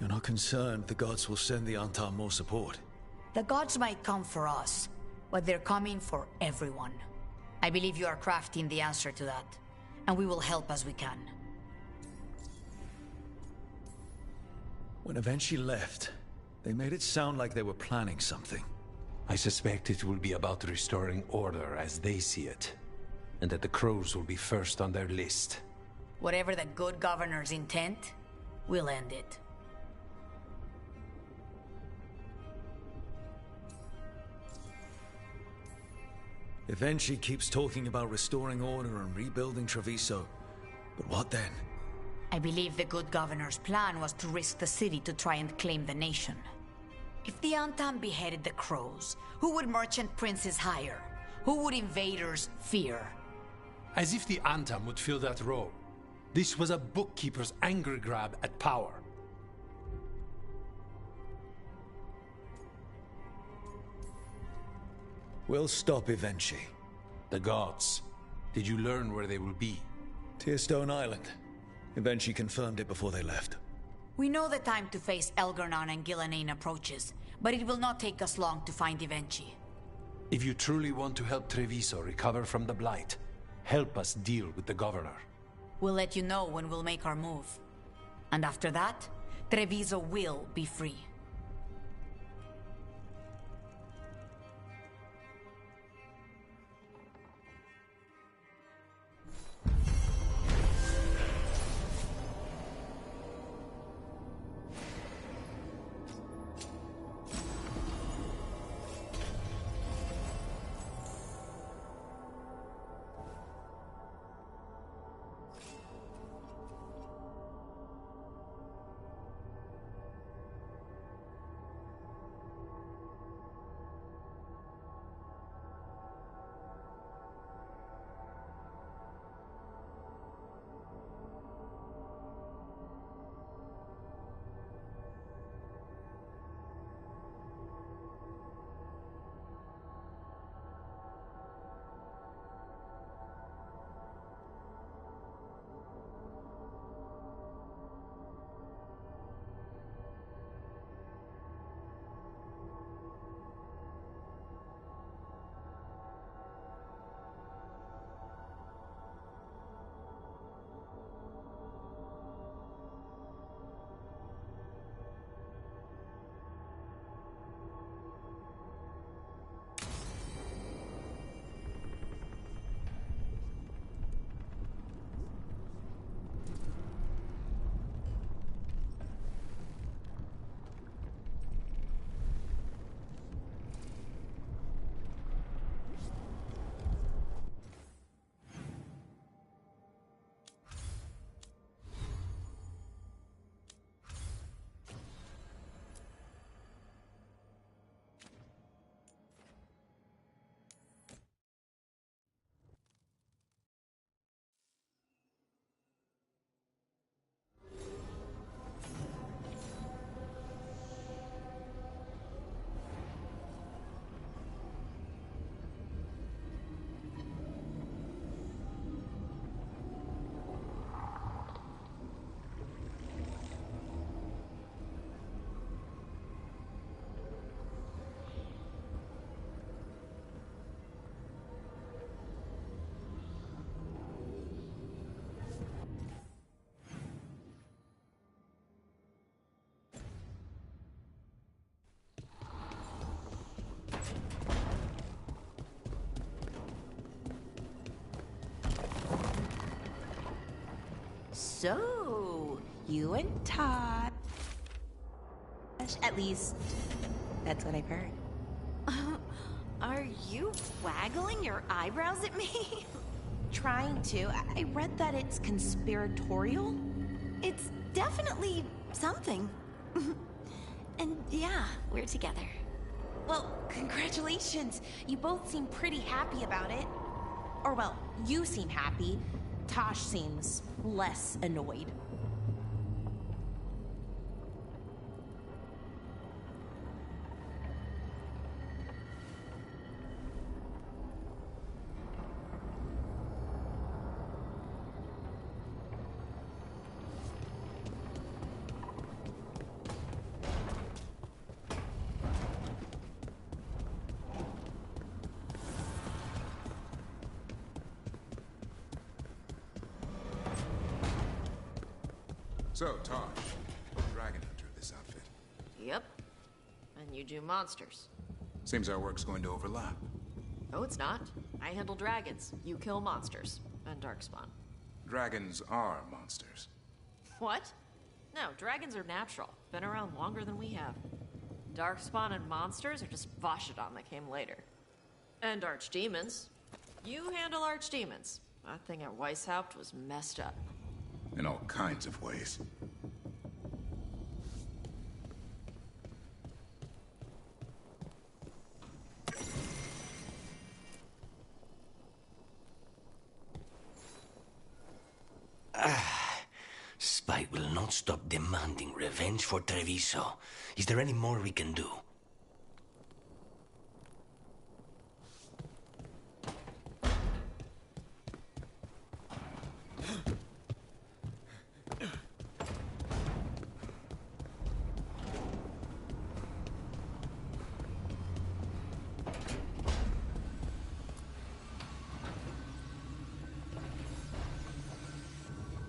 You're not concerned the gods will send the Antam more support? The gods might come for us, but they're coming for everyone. I believe you are crafting the answer to that, and we will help as we can. When Evenchi left, they made it sound like they were planning something. I suspect it will be about restoring order as they see it, and that the crows will be first on their list. Whatever the good governor's intent, we'll end it. Evenchi keeps talking about restoring order and rebuilding Treviso. But what then? I believe the good governor's plan was to risk the city to try and claim the nation. If the Antam beheaded the crows, who would merchant princes hire? Who would invaders fear? As if the Antam would fill that role. This was a bookkeeper's angry grab at power. We'll stop Evenchi. The gods. Did you learn where they will be? Tearstone Island. Evenchi confirmed it before they left. We know the time to face Elgar'nan and Gillenane approaches, but it will not take us long to find Evenchi. If you truly want to help Treviso recover from the Blight, help us deal with the governor. We'll let you know when we'll make our move. And after that, Treviso will be free. So, you and Tosh... At least, that's what I've heard. Are you waggling your eyebrows at me? Trying to. I read that it's conspiratorial. It's definitely something. And yeah, we're together. Well, congratulations. You both seem pretty happy about it. Or well, you seem happy. Tosh seems less annoyed. So, Tosh, Dragon Hunter, this outfit. Yep. And you do monsters. Seems our work's going to overlap. No, it's not. I handle dragons. You kill monsters. And Darkspawn. Dragons are monsters. What? No, dragons are natural. Been around longer than we have. Darkspawn and monsters are just Vashidon that came later. And archdemons. You handle archdemons. That thing at Weishaupt was messed up. In all kinds of ways. Spite will not stop demanding revenge for Treviso. Is there any more we can do?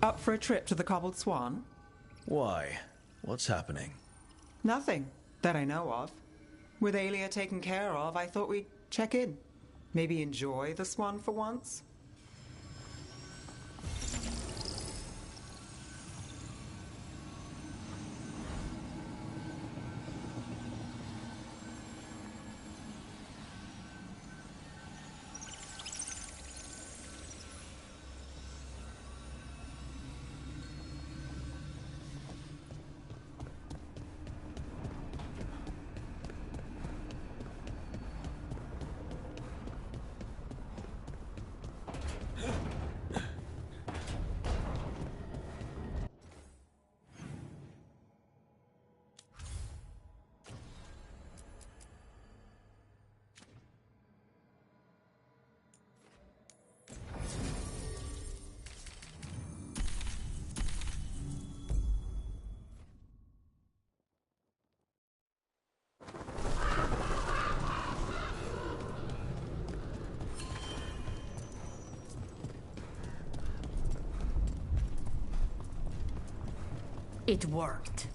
Up for a trip to the Cobbled Swan? Why? What's happening? Nothing that I know of. With Aelia taken care of, I thought we'd check in. Maybe enjoy the Swan for once? It worked.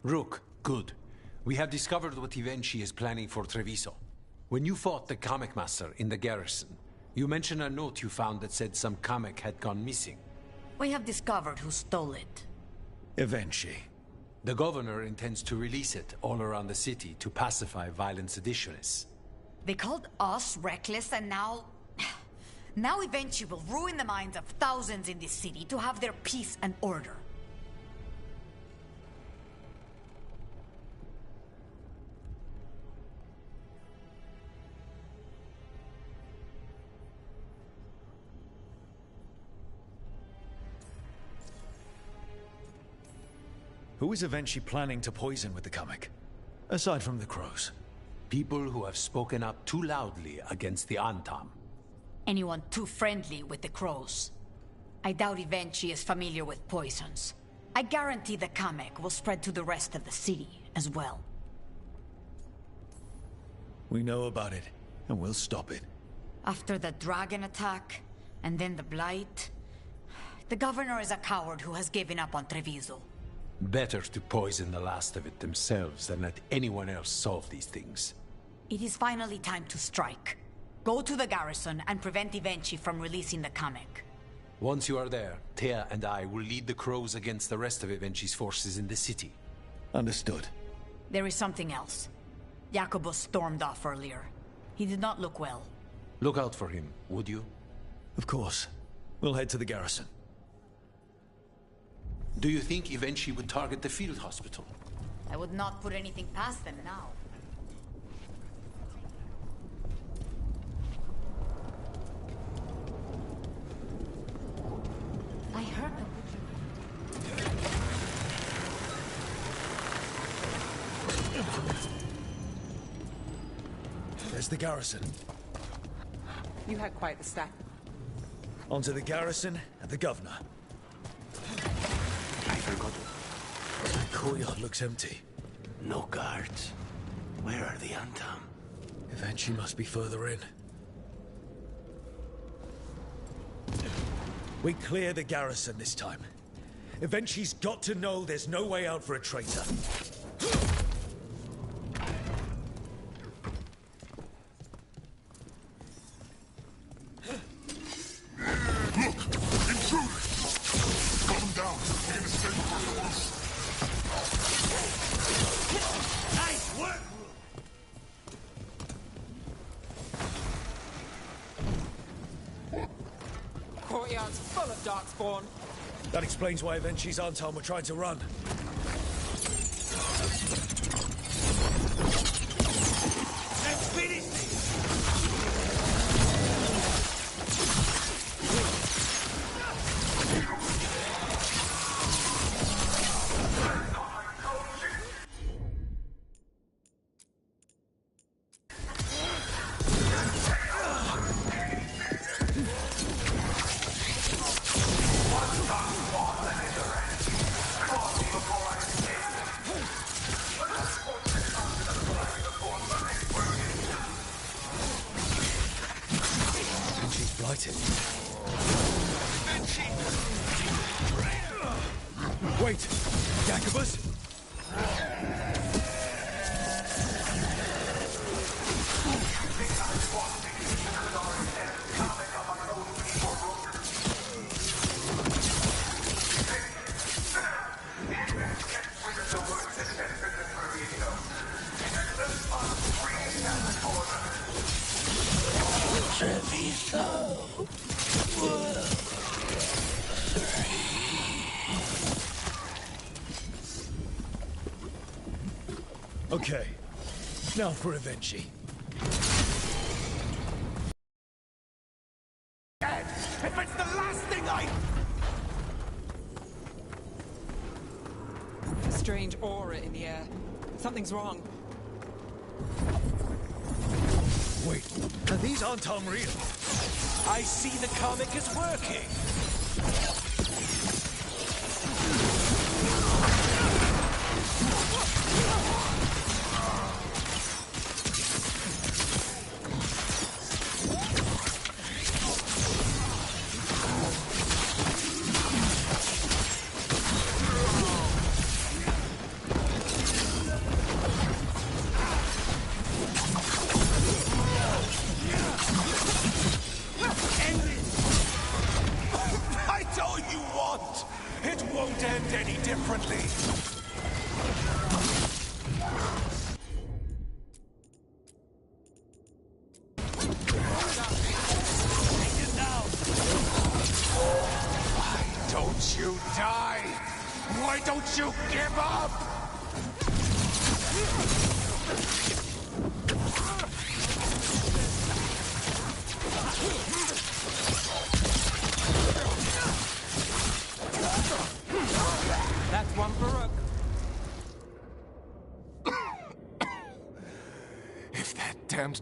Rook, good. We have discovered what Ivenchi is planning for Treviso. When you fought the Kamek Master in the garrison, you mentioned a note you found that said some Kamek had gone missing. We have discovered who stole it. Ivenchi. The governor intends to release it all around the city to pacify violent seditionists. They called us reckless, and now... Now Ivenchi will ruin the minds of thousands in this city to have their peace and order. Who is Ivenchi planning to poison with the Kamek? Aside from the crows. People who have spoken up too loudly against the Antam. Anyone too friendly with the crows. I doubt Ivenchi is familiar with poisons. I guarantee the Kamek will spread to the rest of the city as well. We know about it, and we'll stop it. After the dragon attack, and then the Blight, the governor is a coward who has given up on Treviso. Better to poison the last of it themselves than let anyone else solve these things. It is finally time to strike. Go to the garrison and prevent Ivenchi from releasing the Kamek. Once you are there, Thea and I will lead the Crows against the rest of Evenchi's forces in the city. Understood. There is something else. Jacobus stormed off earlier. He did not look well. Look out for him, would you? Of course. We'll head to the garrison. Do you think Evenchi would target the field hospital? I would not put anything past them now. I heard them. There's the garrison. You had quite the stack. Onto the garrison and the governor. I forgot. The courtyard looks empty. No guards. Where are the Antam? Evenchi must be further in. We clear the garrison this time. Evenchi's got to know there's no way out for a traitor. Courtyard's full of Darkspawn. That explains why Evenchi's Antam were trying to run. Let's finish this! Wait! Jacobus? Okay, now for Evenchi. If it's the last thing Strange aura in the air. Something's wrong. Wait, are these Antam real? I see the comic is working.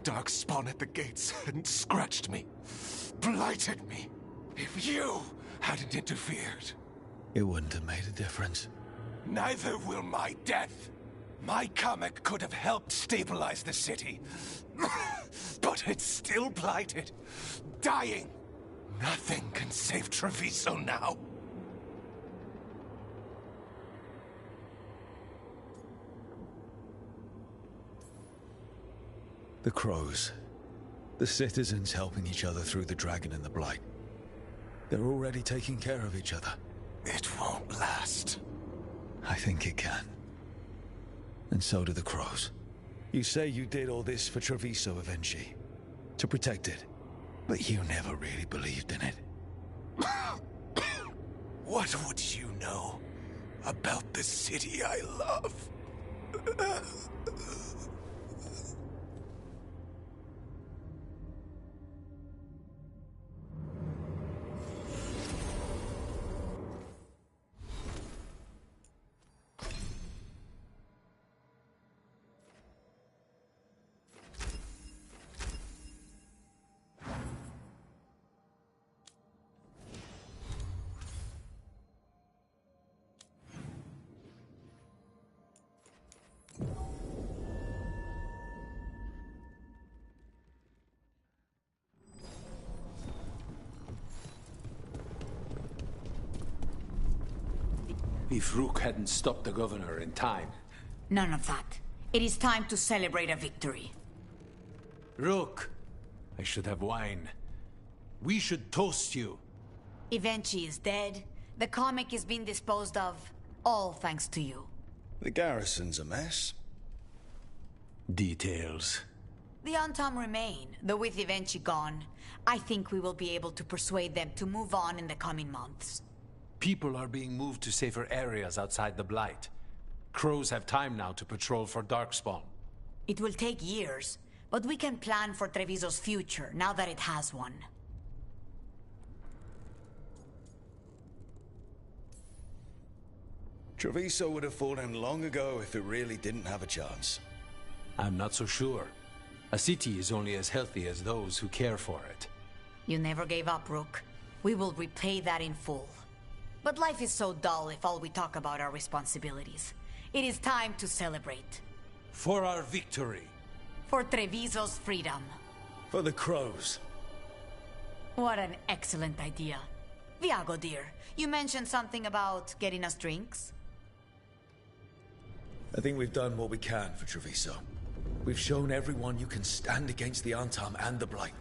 Darkspawn at the gates hadn't scratched me, blighted me. If you hadn't interfered, it wouldn't have made a difference. Neither will my death. My comic could have helped stabilize the city, but it's still blighted, dying. Nothing can save Treviso now. The Crows. The citizens helping each other through the Dragon and the Blight. They're already taking care of each other. It won't last. I think it can. And so do the Crows. You say you did all this for Treviso, Evenchi. To protect it. But you never really believed in it. What would you know about the city I love? If Rook hadn't stopped the governor in time. None of that. It is time to celebrate a victory. Rook! I should have wine. We should toast you. Evenchi is dead. The comic is being disposed of. All thanks to you. The garrison's a mess. Details. The Antam remain, though with Evenchi gone, I think we will be able to persuade them to move on in the coming months. People are being moved to safer areas outside the Blight. Crows have time now to patrol for Darkspawn. It will take years, but we can plan for Treviso's future now that it has one. Treviso would have fallen long ago if it really didn't have a chance. I'm not so sure. A city is only as healthy as those who care for it. You never gave up, Rook. We will repay that in full. But life is so dull if all we talk about are responsibilities. It is time to celebrate. For our victory. For Treviso's freedom. For the Crows. What an excellent idea. Viago, dear, you mentioned something about getting us drinks? I think we've done what we can for Treviso. We've shown everyone you can stand against the Antam and the Blight.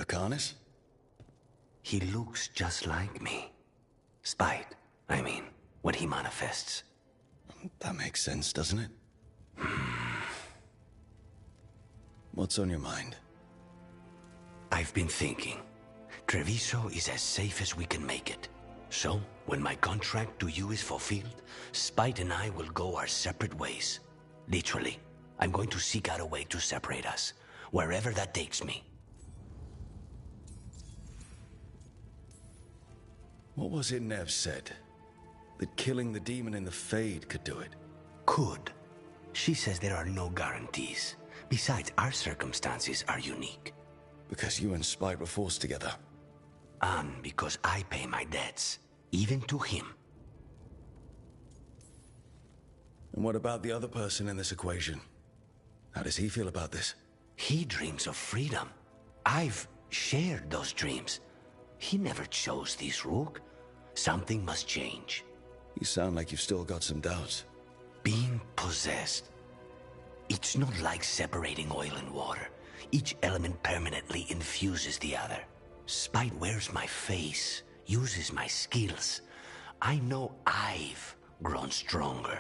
Lucanus? He looks just like me. Spite, I mean, when he manifests. That makes sense, doesn't it? What's on your mind? I've been thinking. Treviso is as safe as we can make it. So, when my contract to you is fulfilled, Spite and I will go our separate ways. Literally, I'm going to seek out a way to separate us, wherever that takes me. What was it Nev said? That killing the demon in the Fade could do it? Could. She says there are no guarantees. Besides, our circumstances are unique. Because you and Spite were forced together. And because I pay my debts, even to him. And what about the other person in this equation? How does he feel about this? He dreams of freedom. I've shared those dreams. He never chose this, Rook. Something must change. You sound like you've still got some doubts. Being possessed. It's not like separating oil and water. Each element permanently infuses the other. Spite wears my face, uses my skills. I know I've grown stronger.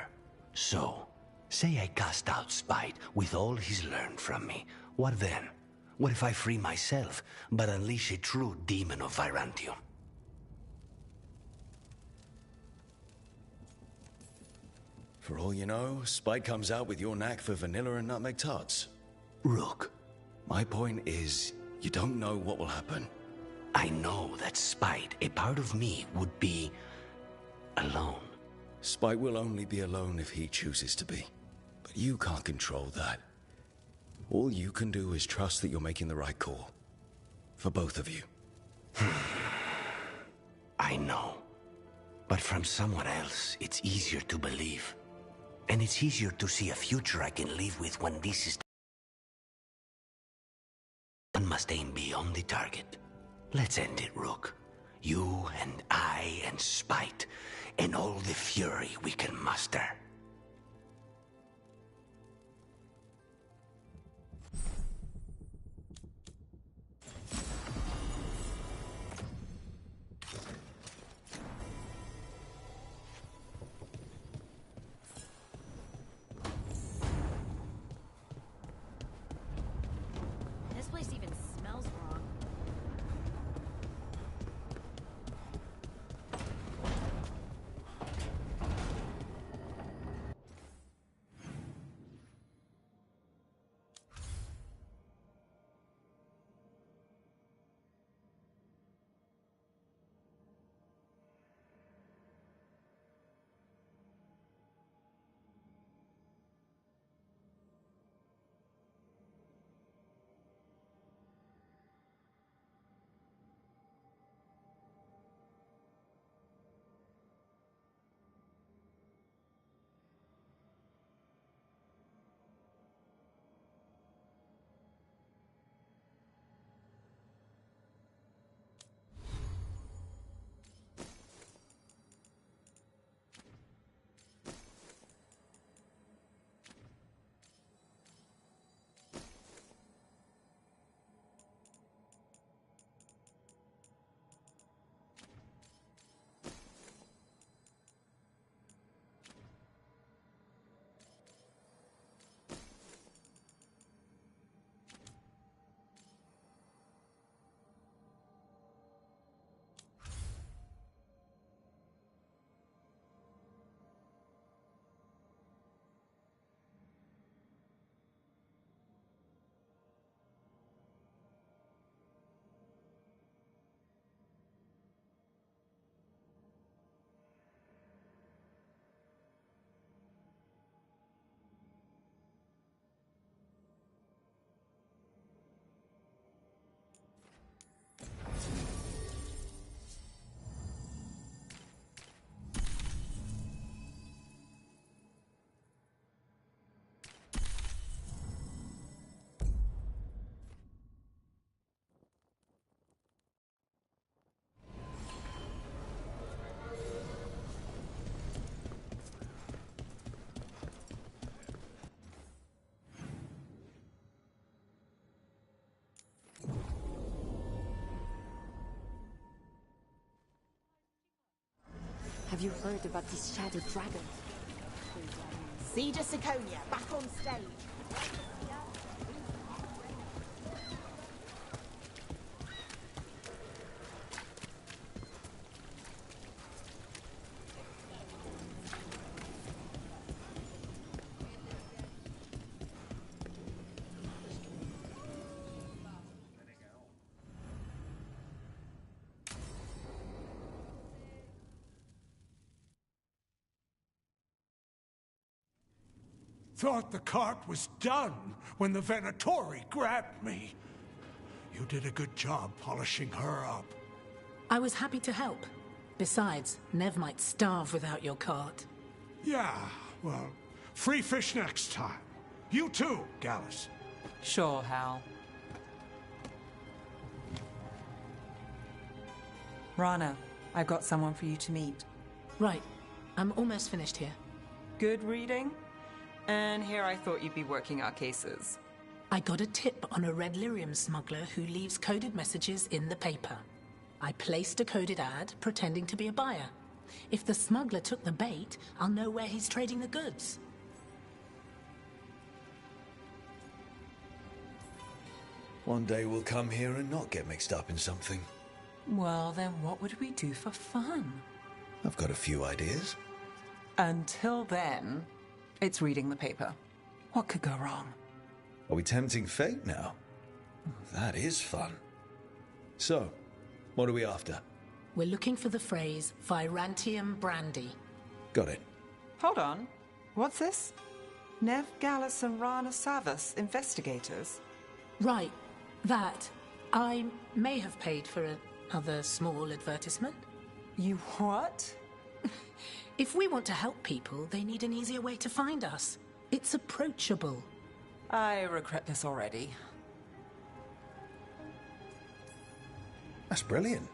So, say I cast out Spite with all he's learned from me. What then? What if I free myself, but unleash a true demon of Virantium? For all you know, Spite comes out with your knack for vanilla and nutmeg tarts. Rook. My point is, you don't know what will happen. I know that Spite, a part of me, would be alone. Spite will only be alone if he chooses to be. But you can't control that. All you can do is trust that you're making the right call. For both of you. I know. But from someone else, it's easier to believe. And it's easier to see a future I can live with when this is... One must aim beyond the target. Let's end it, Rook. You and I and Spite, and all the fury we can muster. This place even smells wrong. Have you heard about this Shadow Dragon? Cedar Siconia, back on stage. Thought the cart was done when the Venatori grabbed me. You did a good job polishing her up. I was happy to help. Besides, Nev might starve without your cart. Yeah, well, Free fish next time. You too, Gallus. Sure, Hal. Rana, I've got someone for you to meet. Right. I'm almost finished here. Good reading? And here I thought you'd be working our cases. I got a tip on a red lyrium smuggler who leaves coded messages in the paper. I placed a coded ad pretending to be a buyer. If the smuggler took the bait, I'll know where he's trading the goods. One day we'll come here and not get mixed up in something. Well, then what would we do for fun? I've got a few ideas. Until then, it's reading the paper. What could go wrong? Are we tempting fate now? That is fun. So, what are we after? We're looking for the phrase Virantium Brandy. Got it. Hold on. What's this? Nev Gallus and Rana Savas, investigators. Right. That. I may have paid for another small advertisement. You what? If we want to help people, they need an easier way to find us. It's approachable. I regret this already. That's brilliant.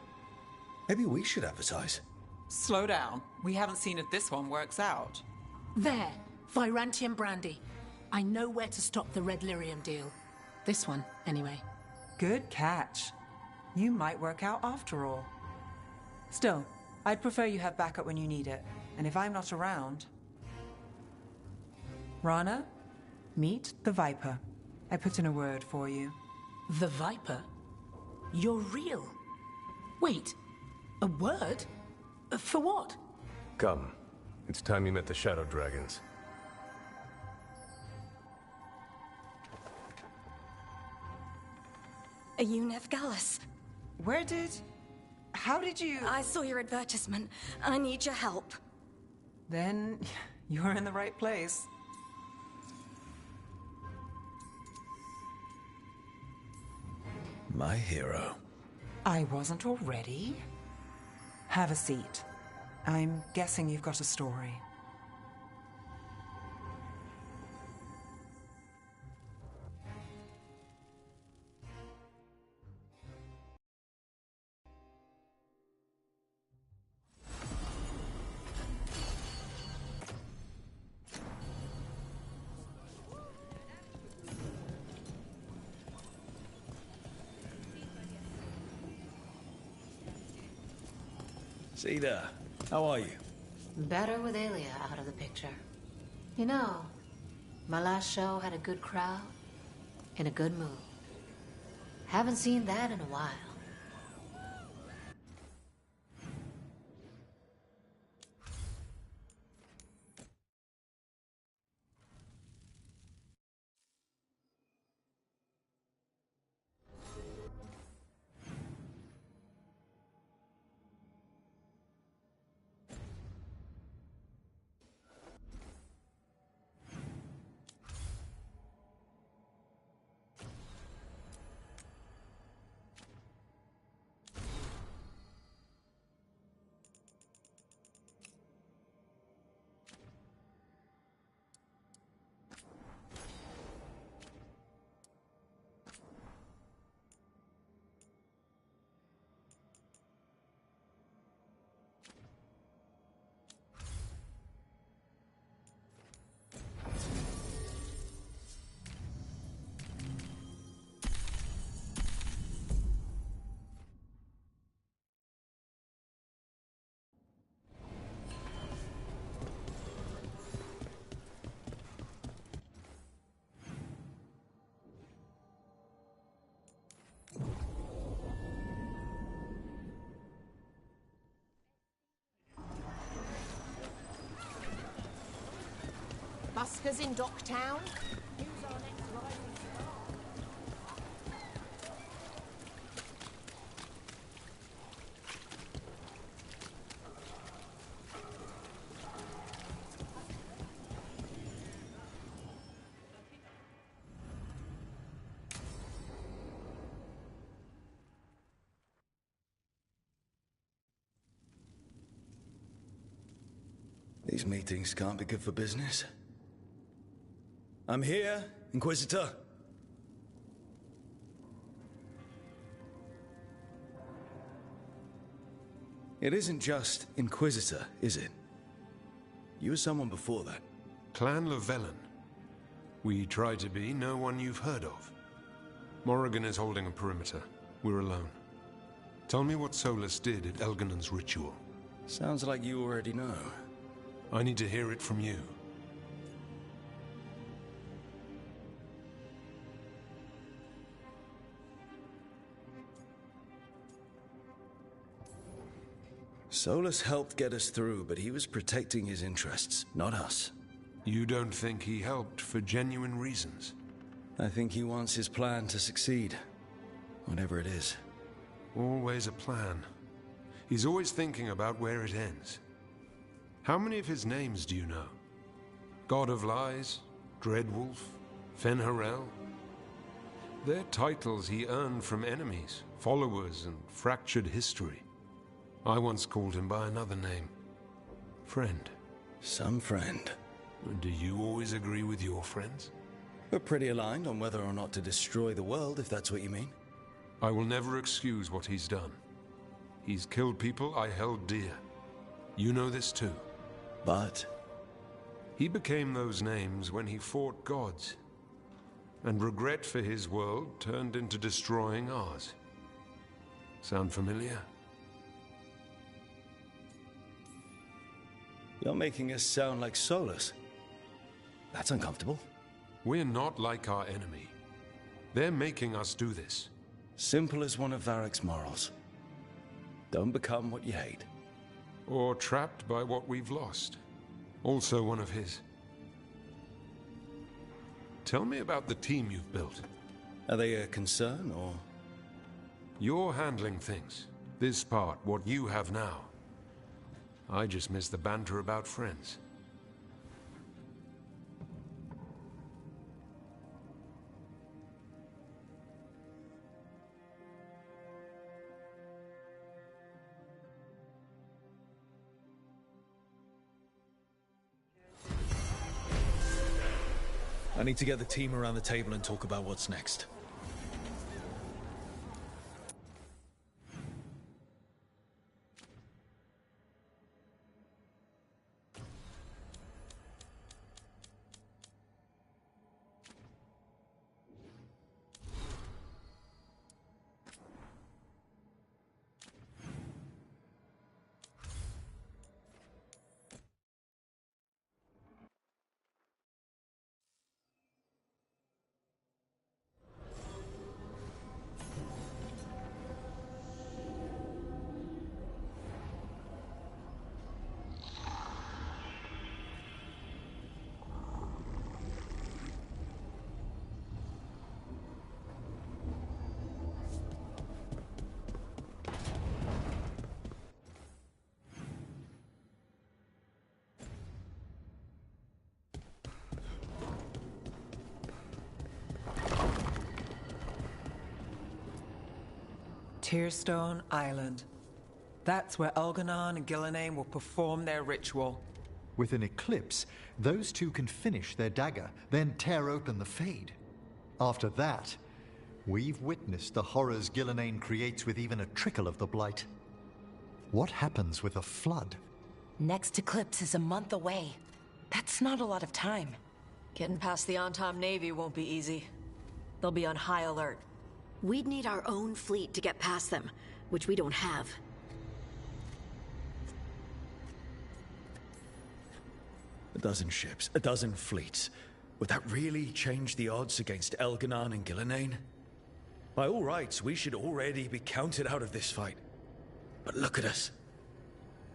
Maybe we should advertise. Slow down. We haven't seen if this one works out. There. Virantium Brandy. I know where to stop the red lyrium deal. This one, anyway. Good catch. You might work out after all. Still, I'd prefer you have backup when you need it. And if I'm not around... Rana, meet the Viper. I put in a word for you. The Viper? You're real? Wait, a word? For what? Come. It's time you met the Shadow Dragons. Are you Nev Gallus? How did you... I saw your advertisement. I need your help. Then you're in the right place. My hero. I wasn't already. Have a seat. I'm guessing you've got a story. Cedar, how are you? Better with Aelia out of the picture. You know, my last show had a good crowd, in a good mood. Haven't seen that in a while. Buskers in Docktown. Who's our next rising star? These meetings can't be good for business. I'm here, Inquisitor. It isn't just Inquisitor, is it? You were someone before that. Clan Llewellyn. We try to be no one you've heard of. Morrigan is holding a perimeter. We're alone. Tell me what Solas did at Elganon's ritual. Sounds like you already know. I need to hear it from you. Solas helped get us through, but he was protecting his interests, not us. You don't think he helped for genuine reasons? I think he wants his plan to succeed. Whatever it is. Always a plan. He's always thinking about where it ends. How many of his names do you know? God of Lies, Dreadwolf, Fen'Harel? They're titles he earned from enemies, followers, and fractured history. I once called him by another name. Friend. Some friend. Do you always agree with your friends? We're pretty aligned on whether or not to destroy the world, if that's what you mean. I will never excuse what he's done. He's killed people I held dear. You know this too. But? He became those names when he fought gods. And regret for his world turned into destroying ours. Sound familiar? You're making us sound like Solas. That's uncomfortable. We're not like our enemy. They're making us do this. Simple as one of Varric's morals. Don't become what you hate. Or trapped by what we've lost. Also one of his. Tell me about the team you've built. Are they a concern, or...? You're handling things. This part, what you have now. I just miss the banter about friends. I need to get the team around the table and talk about what's next. Tearstone Island. That's where Elganon and Gillenane will perform their ritual. With an eclipse, those two can finish their dagger, then tear open the Fade. After that, we've witnessed the horrors Gillenane creates with even a trickle of the Blight. What happens with a flood? Next eclipse is a month away. That's not a lot of time. Getting past the Antom Navy won't be easy. They'll be on high alert. We'd need our own fleet to get past them, which we don't have. A dozen ships, a dozen fleets. Would that really change the odds against Elganon and Gillenane? By all rights, we should already be counted out of this fight. But look at us.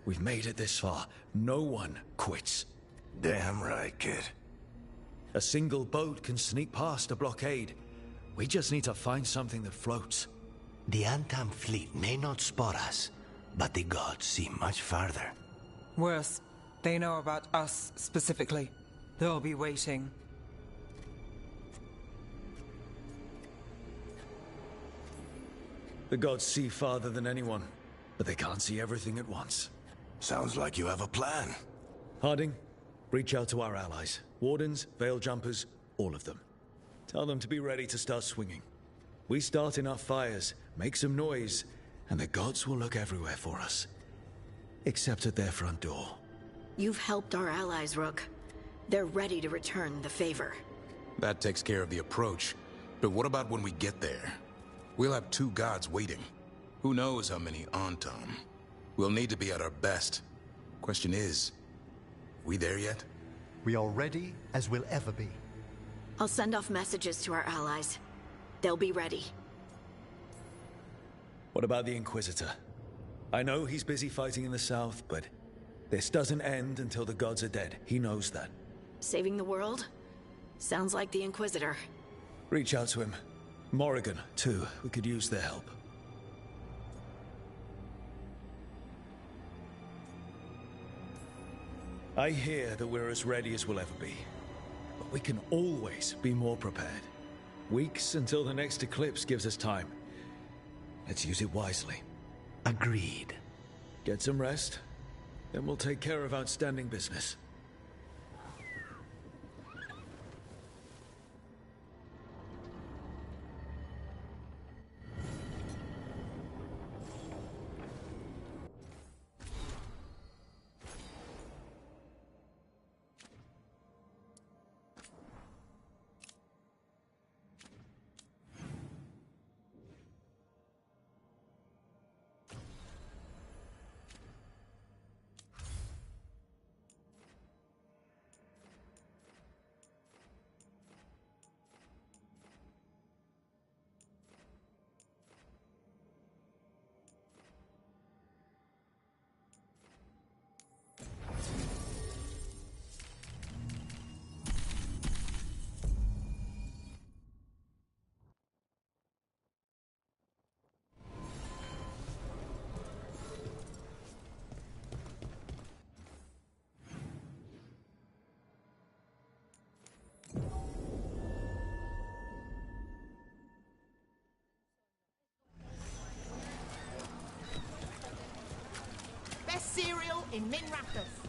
We've made it this far. No one quits. Damn right, kid. A single boat can sneak past a blockade. We just need to find something that floats. The Antam fleet may not spot us, but the gods see much farther. Worse, they know about us specifically. They'll be waiting. The gods see farther than anyone, but they can't see everything at once. Sounds like you have a plan. Harding, reach out to our allies. Wardens, Veil Jumpers, all of them. Tell them to be ready to start swinging. We start enough fires, make some noise, and the gods will look everywhere for us. Except at their front door. You've helped our allies, Rook. They're ready to return the favor. That takes care of the approach. But what about when we get there? We'll have 2 gods waiting. Who knows how many Antam? We'll need to be at our best. Question is, we there yet? We are ready as we'll ever be. I'll send off messages to our allies. They'll be ready. What about the Inquisitor? I know he's busy fighting in the south, but this doesn't end until the gods are dead. He knows that. Saving the world? Sounds like the Inquisitor. Reach out to him. Morrigan, too. We could use their help. I hear that we're as ready as we'll ever be. But we can always be more prepared. Weeks until the next eclipse gives us time. Let's use it wisely. Agreed. Get some rest, then we'll take care of outstanding business. Best cereal in Min Rathas.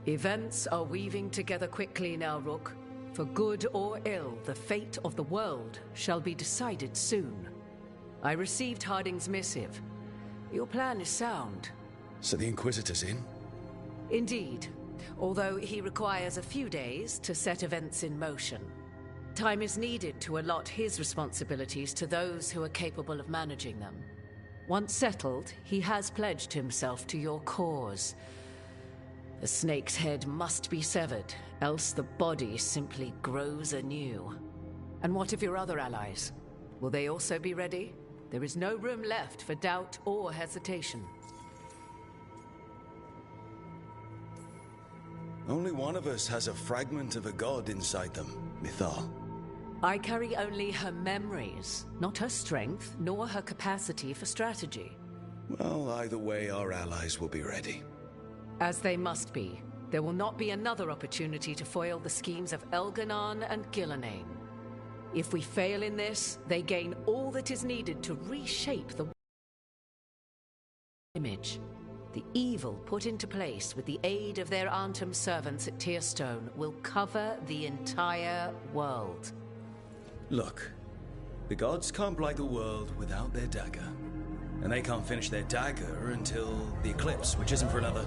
Events are weaving together quickly now, Rook. For good or ill, the fate of the world shall be decided soon. I received Harding's missive. Your plan is sound. So the Inquisitor's in? Indeed, although he requires a few days to set events in motion. Time is needed to allot his responsibilities to those who are capable of managing them. Once settled, he has pledged himself to your cause. The snake's head must be severed, else the body simply grows anew. And what of your other allies? Will they also be ready? There is no room left for doubt or hesitation. Only one of us has a fragment of a god inside them, Mythal. I carry only her memories, not her strength, nor her capacity for strategy. Well, either way, our allies will be ready. As they must be. There will not be another opportunity to foil the schemes of Elganon and Gillenane. If we fail in this, they gain all that is needed to reshape the image. The evil put into place with the aid of their Antam servants at Tearstone will cover the entire world. Look, the gods can't blight the world without their dagger. And they can't finish their dagger until the eclipse, which isn't for another...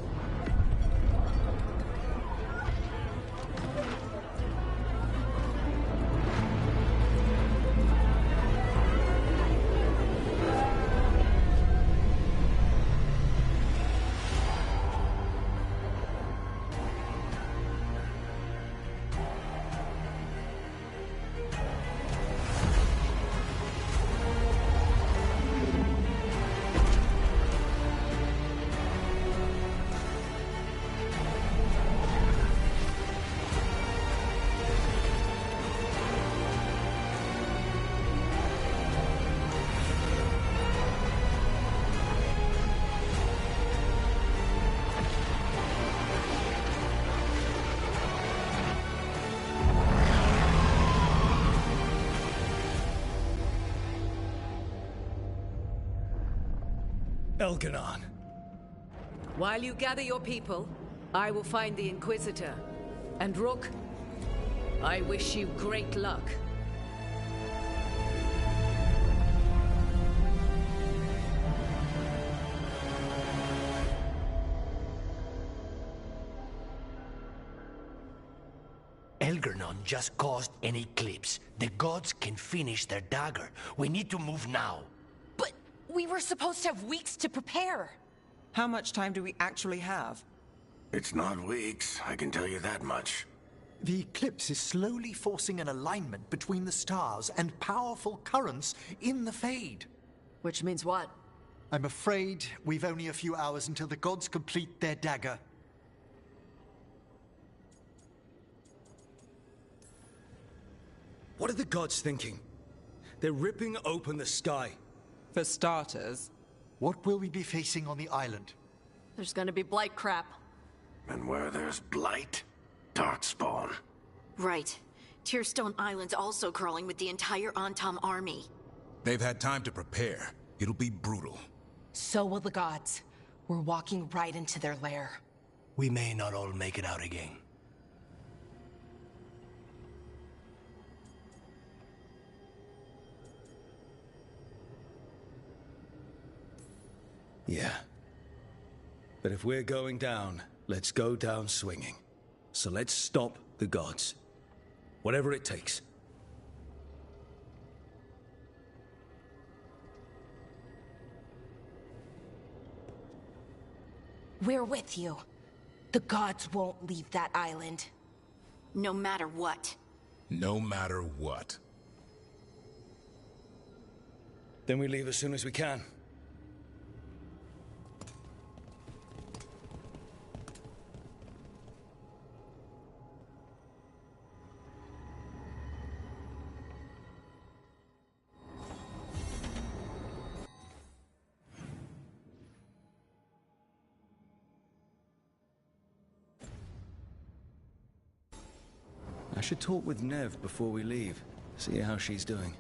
Elganon. While you gather your people, I will find the Inquisitor. And Rook, I wish you great luck. Elganon just caused an eclipse. The gods can finish their dagger. We need to move now. But we were supposed to have weeks to prepare. How much time do we actually have? It's not weeks, I can tell you that much. The eclipse is slowly forcing an alignment between the stars and powerful currents in the Fade. Which means what? I'm afraid we've only a few hours until the gods complete their dagger. What are the gods thinking? They're ripping open the sky. For starters. What will we be facing on the island? There's gonna be blight crap. And where there's blight, darkspawn. Right. Tearstone Island's also crawling with the entire Antam army. They've had time to prepare. It'll be brutal. So will the gods. We're walking right into their lair. We may not all make it out again. Yeah. But if we're going down, let's go down swinging. So let's stop the gods. Whatever it takes. We're with you. The gods won't leave that island. No matter what. No matter what. Then we leave as soon as we can. I should talk with Nev before we leave. See how she's doing.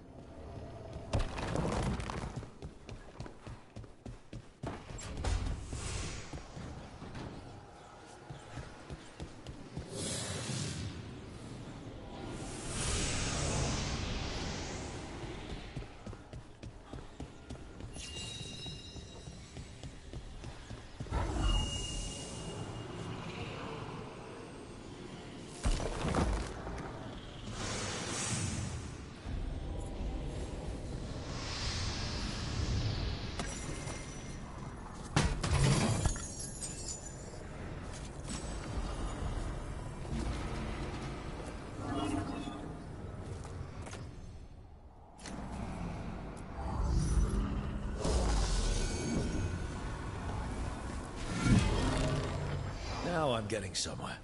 Now I'm getting somewhere.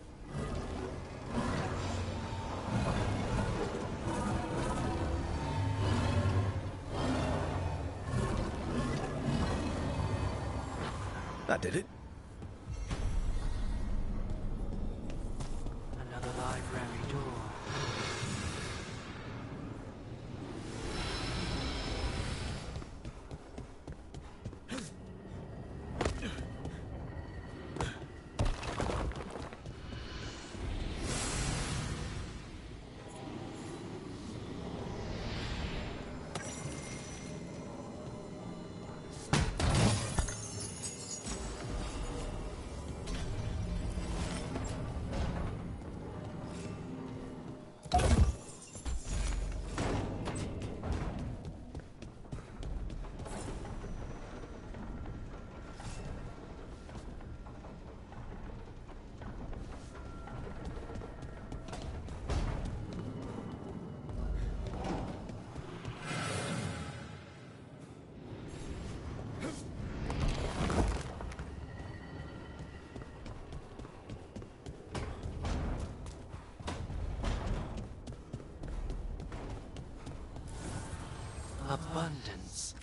That did it. Another library door. Abundance.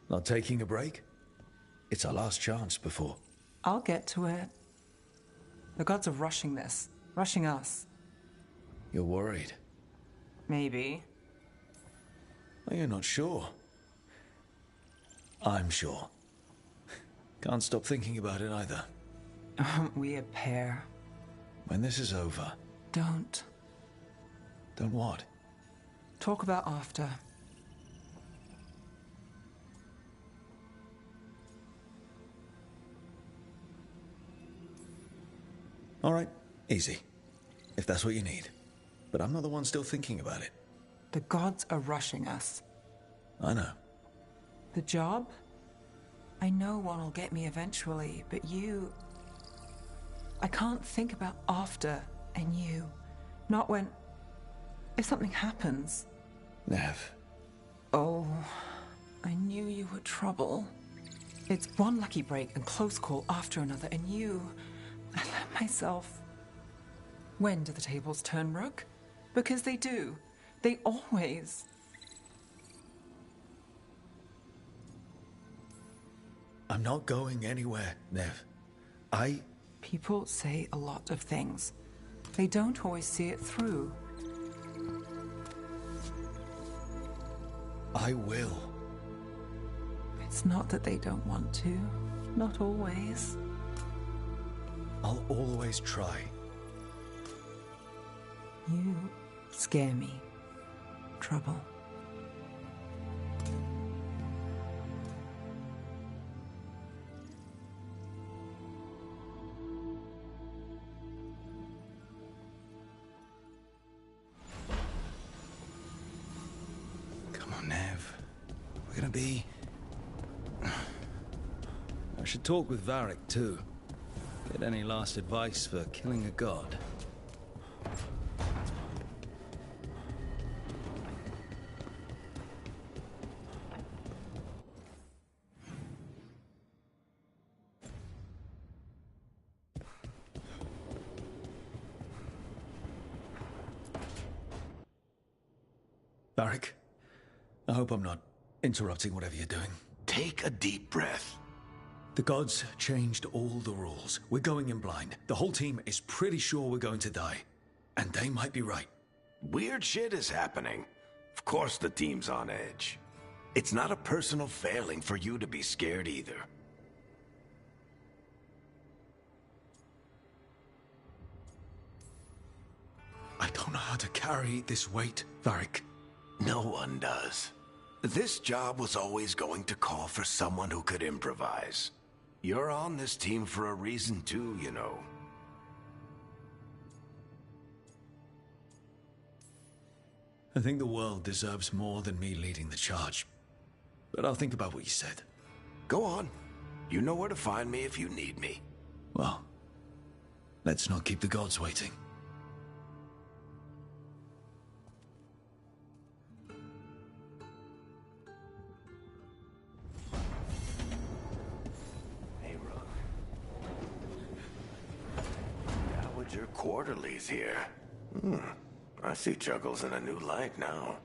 Not taking a break? It's our last chance before. I'll get to it. The gods are rushing this. Rushing us. You're worried? Maybe. Well, you're not sure. I'm sure. Can't stop thinking about it either. Aren't we a pair? When this is over... Don't. Don't what? Talk about after. All right, easy. If that's what you need. But I'm not the one still thinking about it. The gods are rushing us. I know. The job? I know one will get me eventually, but you... I can't think about after and you. Not when... If something happens. Nev. Oh, I knew you were trouble. It's one lucky break and close call after another, and you... I let myself... When do the tables turn, Rook? Because they do. They always... I'm not going anywhere, Nev. People say a lot of things. They don't always see it through. I will. It's not that they don't want to. Not always. I'll always try. You scare me. Trouble. Come on, Nev. We're gonna be... I should talk with Varric, too. Get any last advice for killing a god. Varric, I hope I'm not interrupting whatever you're doing. Take a deep breath. The gods changed all the rules. We're going in blind. The whole team is pretty sure we're going to die. And they might be right. Weird shit is happening. Of course the team's on edge. It's not a personal failing for you to be scared either. I don't know how to carry this weight, Varric. No one does. This job was always going to call for someone who could improvise. You're on this team for a reason too, you know. I think the world deserves more than me leading the charge. But I'll think about what you said. Go on. You know where to find me if you need me. Well, let's not keep the gods waiting. Dowager Quarterly's here. I see Juggles in a new light now.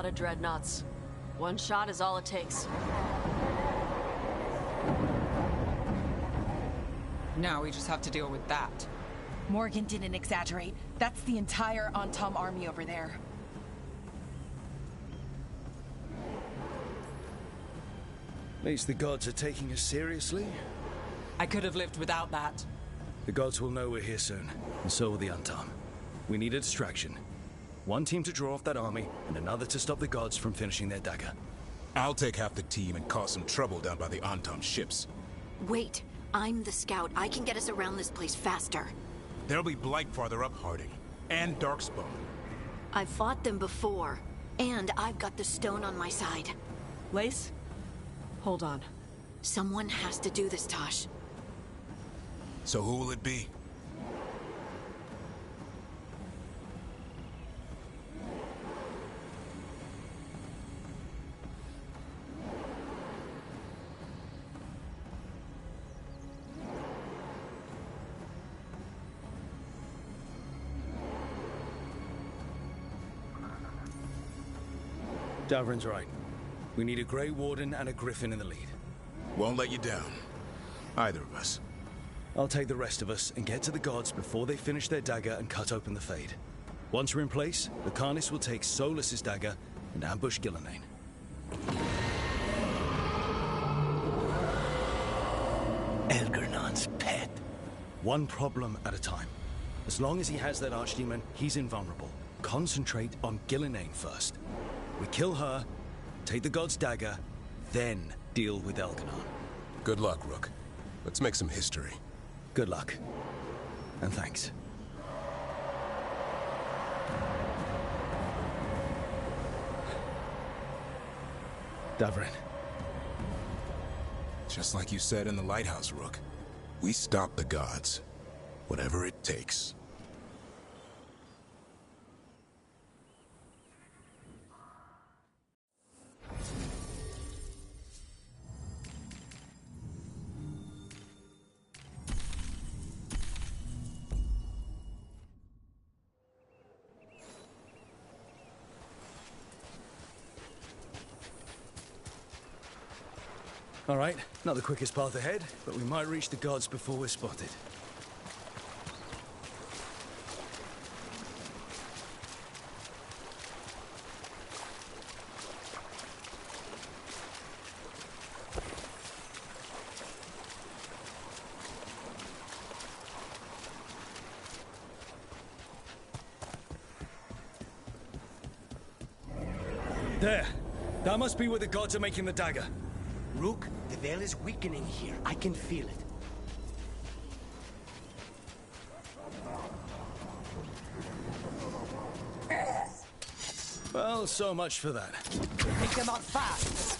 lot of dreadnoughts. One shot is all it takes. Now we just have to deal with that. Morgan didn't exaggerate. That's the entire Antam army over there. At least the gods are taking us seriously. I could have lived without that. The gods will know we're here soon, and so will the Antam. We need a distraction. One team to draw off that army, and another to stop the gods from finishing their dagger. I'll take half the team and cause some trouble down by the Antam ships. Wait, I'm the scout. I can get us around this place faster. There'll be Blight farther up, Harding. And Darkspawn. I've fought them before. And I've got the stone on my side. Lace? Hold on. Someone has to do this, Tosh. So who will it be? Davrin's right. We need a Grey Warden and a Griffin in the lead. Won't let you down. Either of us. I'll take the rest of us and get to the gods before they finish their dagger and cut open the Fade. Once we're in place, the Lucanus will take Solas's dagger and ambush Gillenane. Elgernon's pet. One problem at a time. As long as he has that archdemon, he's invulnerable. Concentrate on Gillenane first. We kill her, take the god's dagger, then deal with Elgernon. Good luck, Rook. Let's make some history. Good luck. And thanks. Davrin. Just like you said in the lighthouse, Rook. We stop the gods. Whatever it takes. All right, not the quickest path ahead, but we might reach the gods before we're spotted. There! That must be where the gods are making the dagger. Rook, the veil is weakening here. I can feel it. Well, so much for that. Pick them up fast.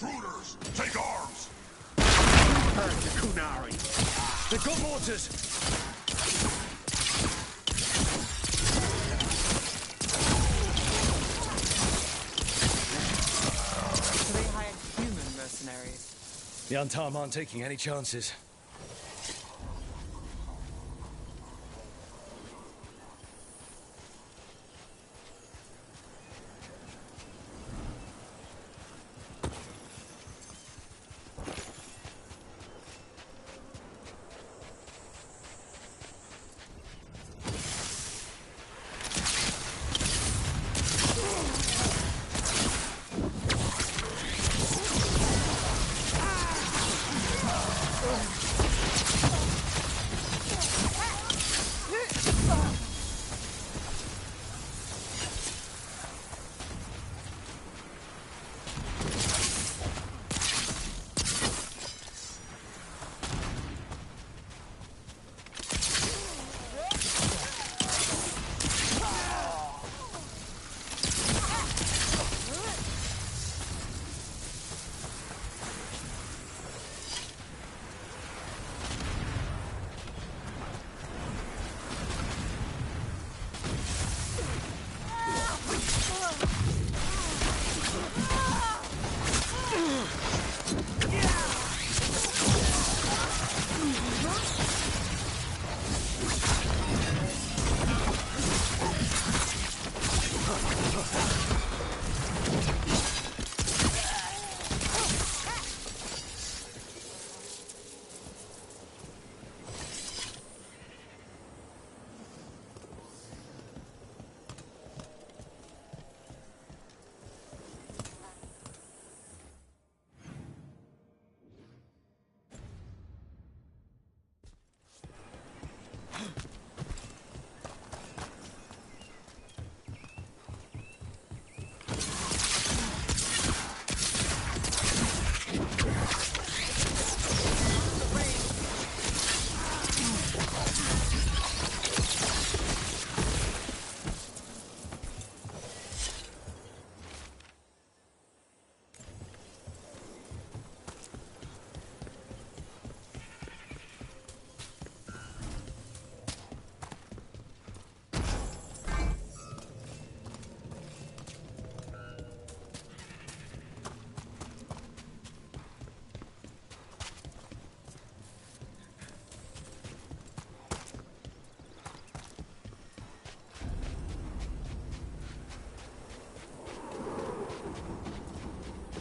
Intruders, take arms! Hurt the Kunari! They've got mortars! So they hired human mercenaries. The Antam aren't taking any chances.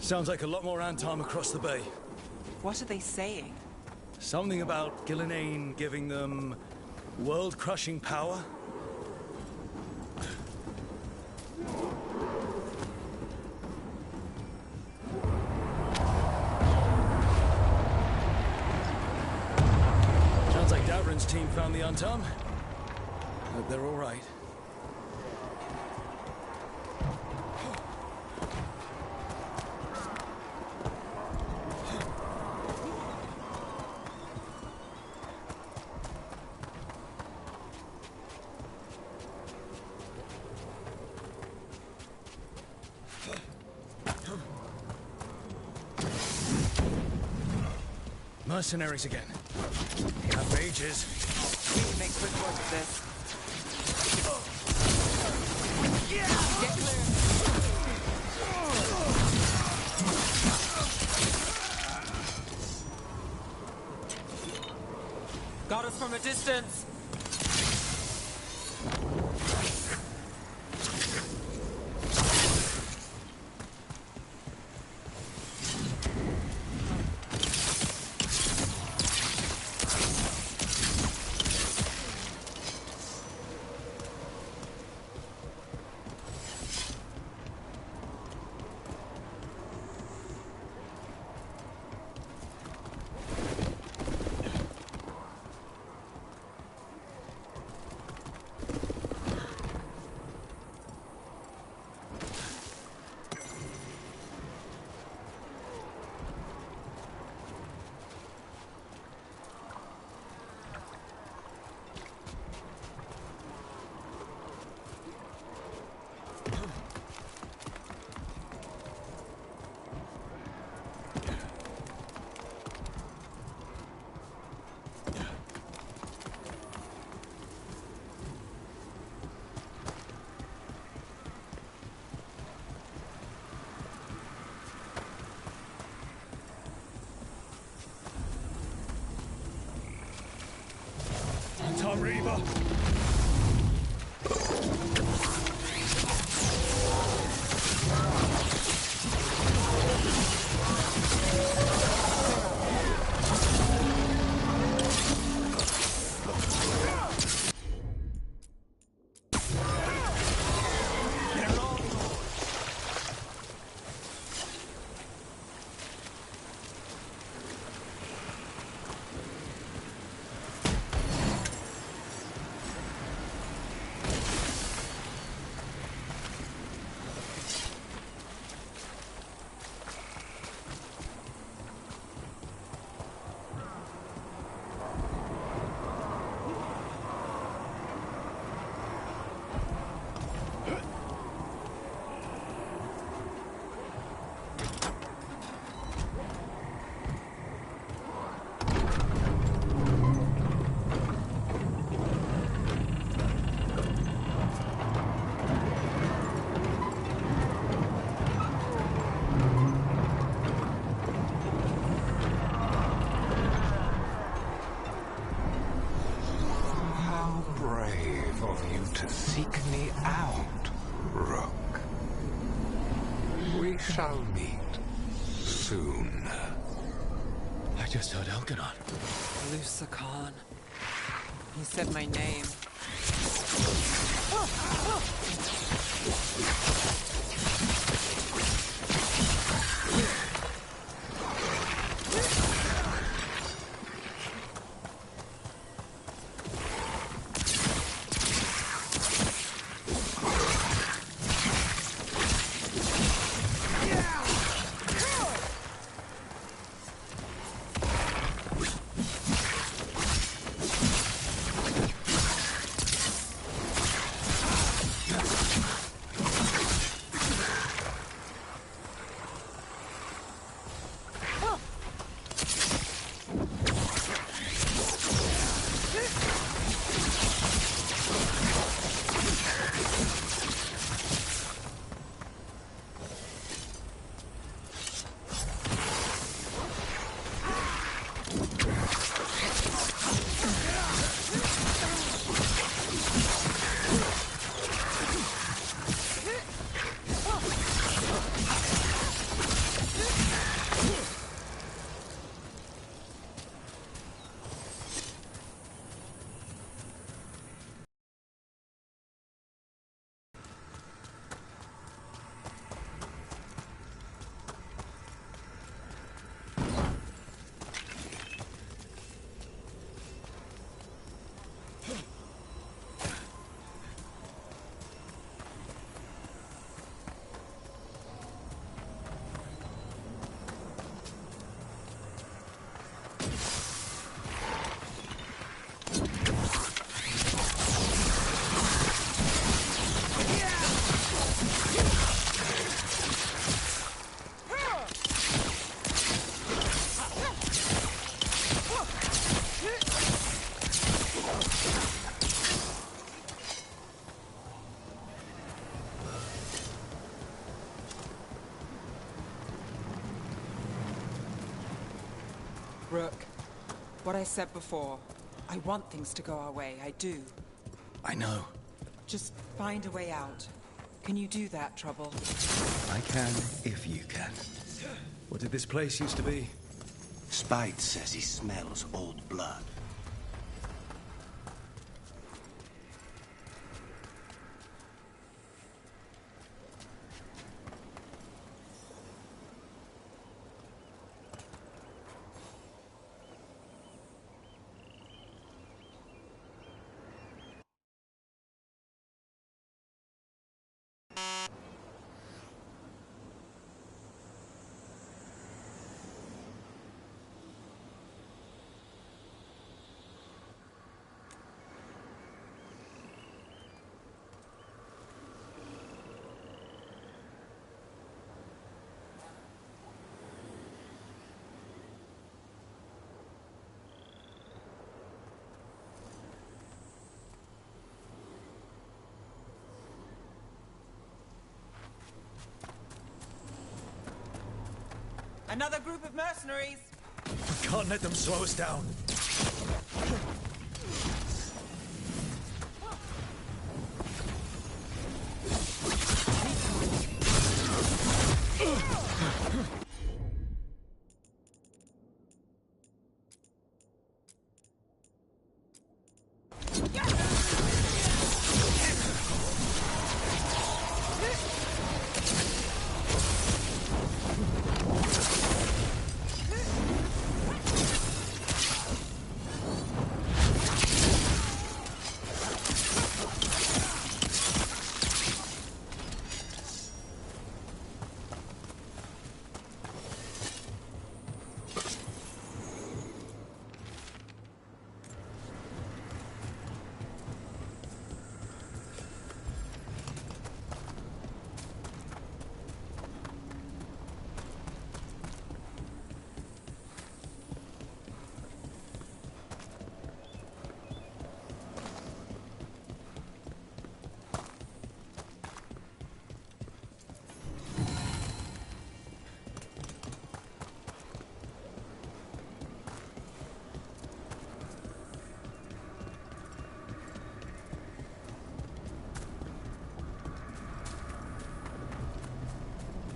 Sounds like a lot more Antom across the bay. What are they saying? Something about Gillenane giving them world-crushing power? Sounds like Davrin's team found the Antom. Hope they're all right. Mercenaries again. You have mages. We can make quick work of this. Get clear. Got us from a distance. Antom Reaver! Shall meet soon. I just heard Elganon. Lusakan. He said my name. Rook, what I said before, I want things to go our way, I do. I know. Just find a way out. Can you do that, Trouble? I can, if you can. What did this place used to be? Spite says he smells old blood. Another group of mercenaries! We can't let them slow us down.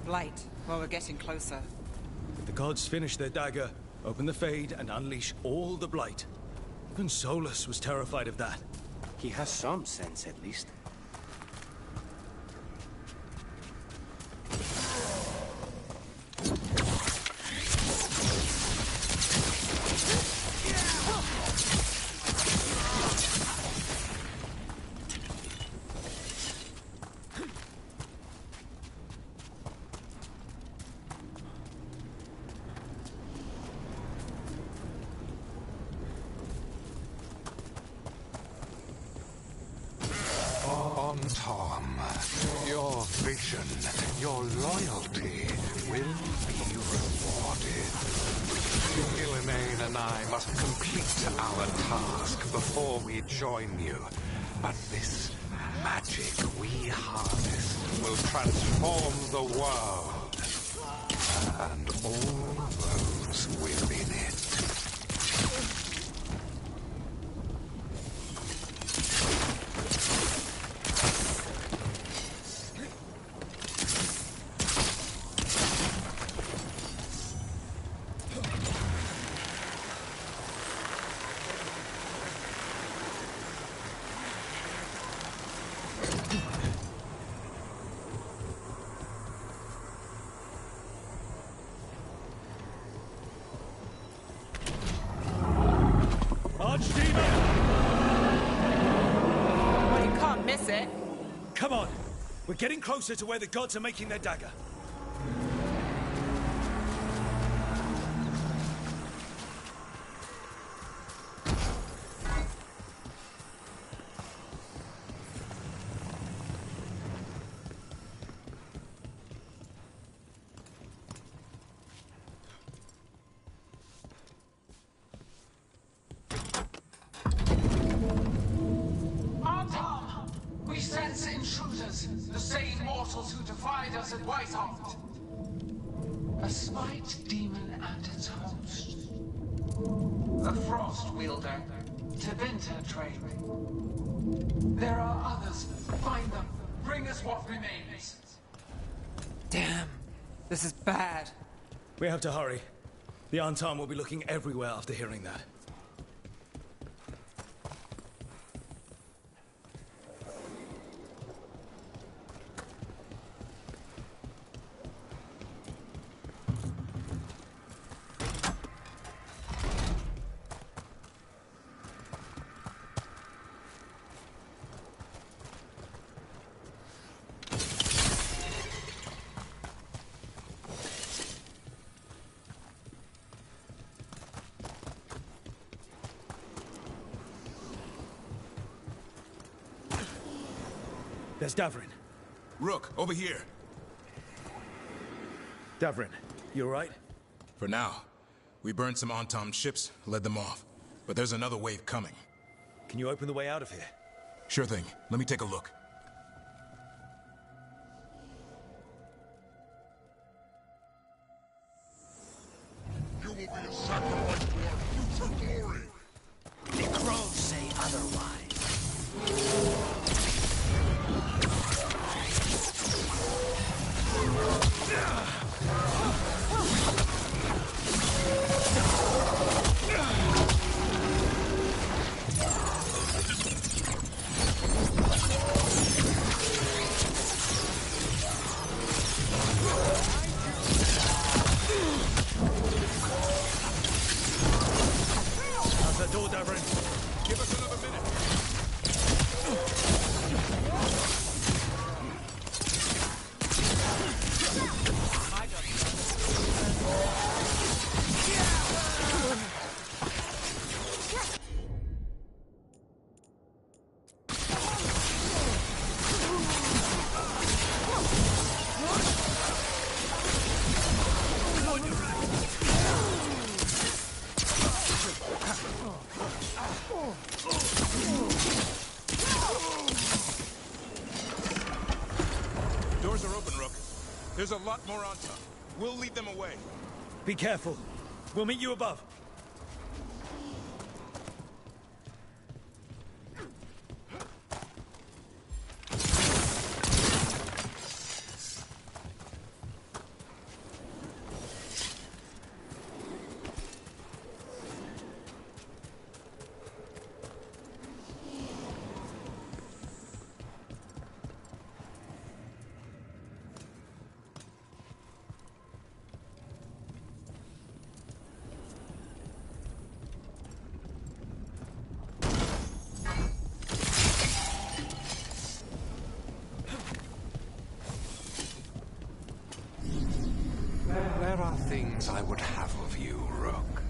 Blight. Well, we're getting closer. If the gods finish their dagger, open the Fade, and unleash all the Blight. Even Solus was terrified of that. He has some sense, at least. Tom, your vision, your loyalty will be rewarded. Ghilanane and I must complete our task before we join you. But this magic we harness will transform the world and all those within it. Come on! We're getting closer to where the gods are making their dagger. The same mortals who defied us at Whitehart. A Smite demon and its host. A frost wielder. Tevinter trained. There are others. Find them. Bring us what remains. Damn. This is bad. We have to hurry. The Anton will be looking everywhere after hearing that. There's Davrin. Rook, over here. Davrin, you alright? For now. We burned some Anton ships, led them off. But there's another wave coming. Can you open the way out of here? Sure thing. Let me take a look. You will be a sacrifice to our future glory. The crows say otherwise. How's that door, Davrin? Give us another minute. Doors are open, Rook. There's a lot more on top. We'll lead them away. Be careful. We'll meet you above. There are things I would have of you, Rook.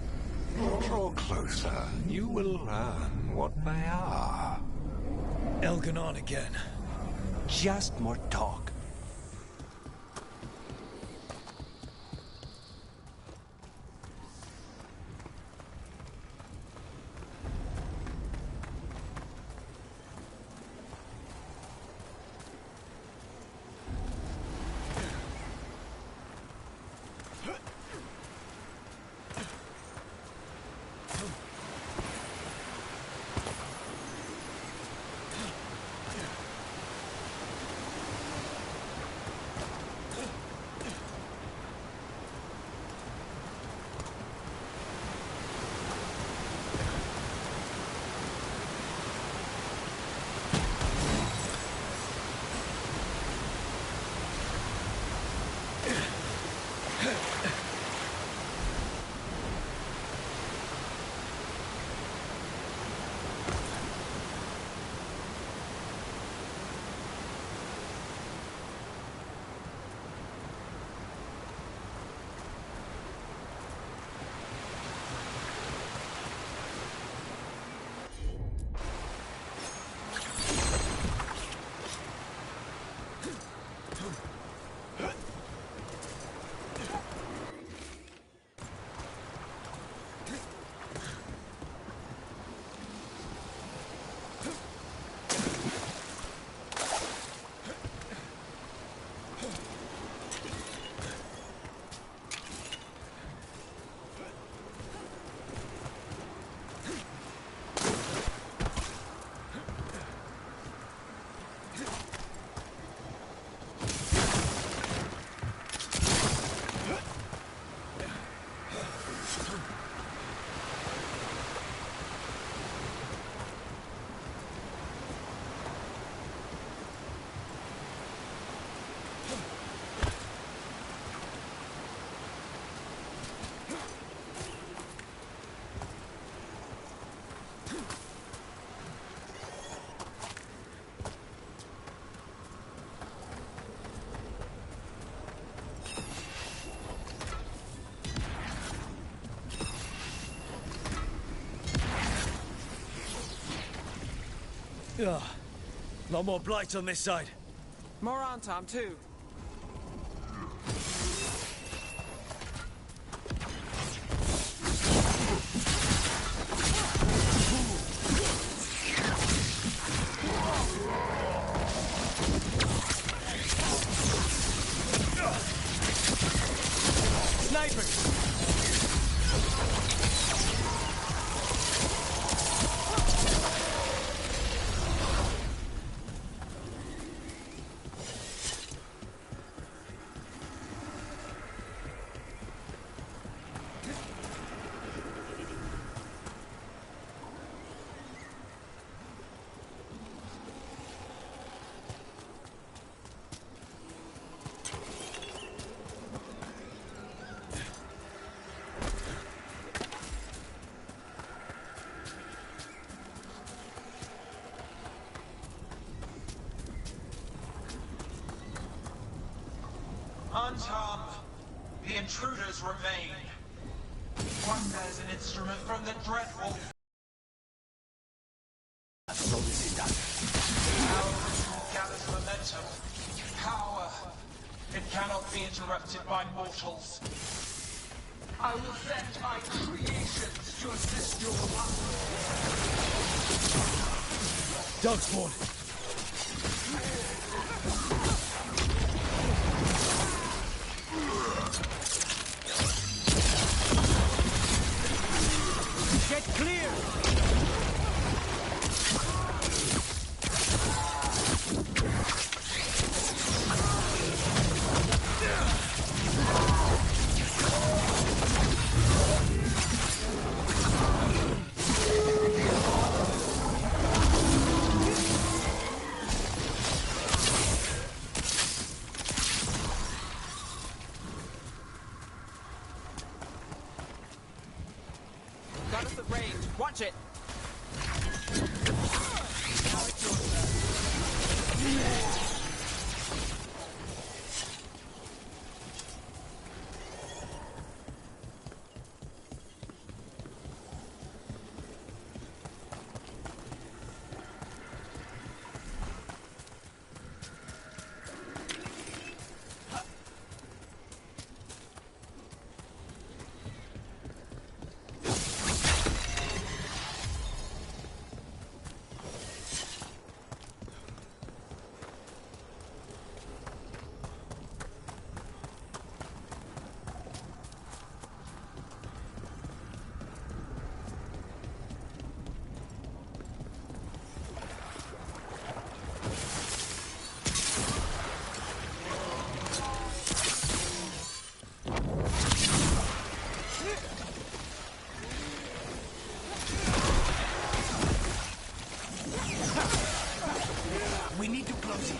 Draw closer. You will learn what they are. Elganon again. Just more talk. Ugh. Lot more blight on this side. More Antom, too. Antom, the intruders remain. One bears an instrument from the Dreadwolf. So this is done. Power gathers momentum. Power. It cannot be interrupted by mortals. I will send my creations to assist your Darkspawn! Get clear! Got us at range. Watch it. We need to close it.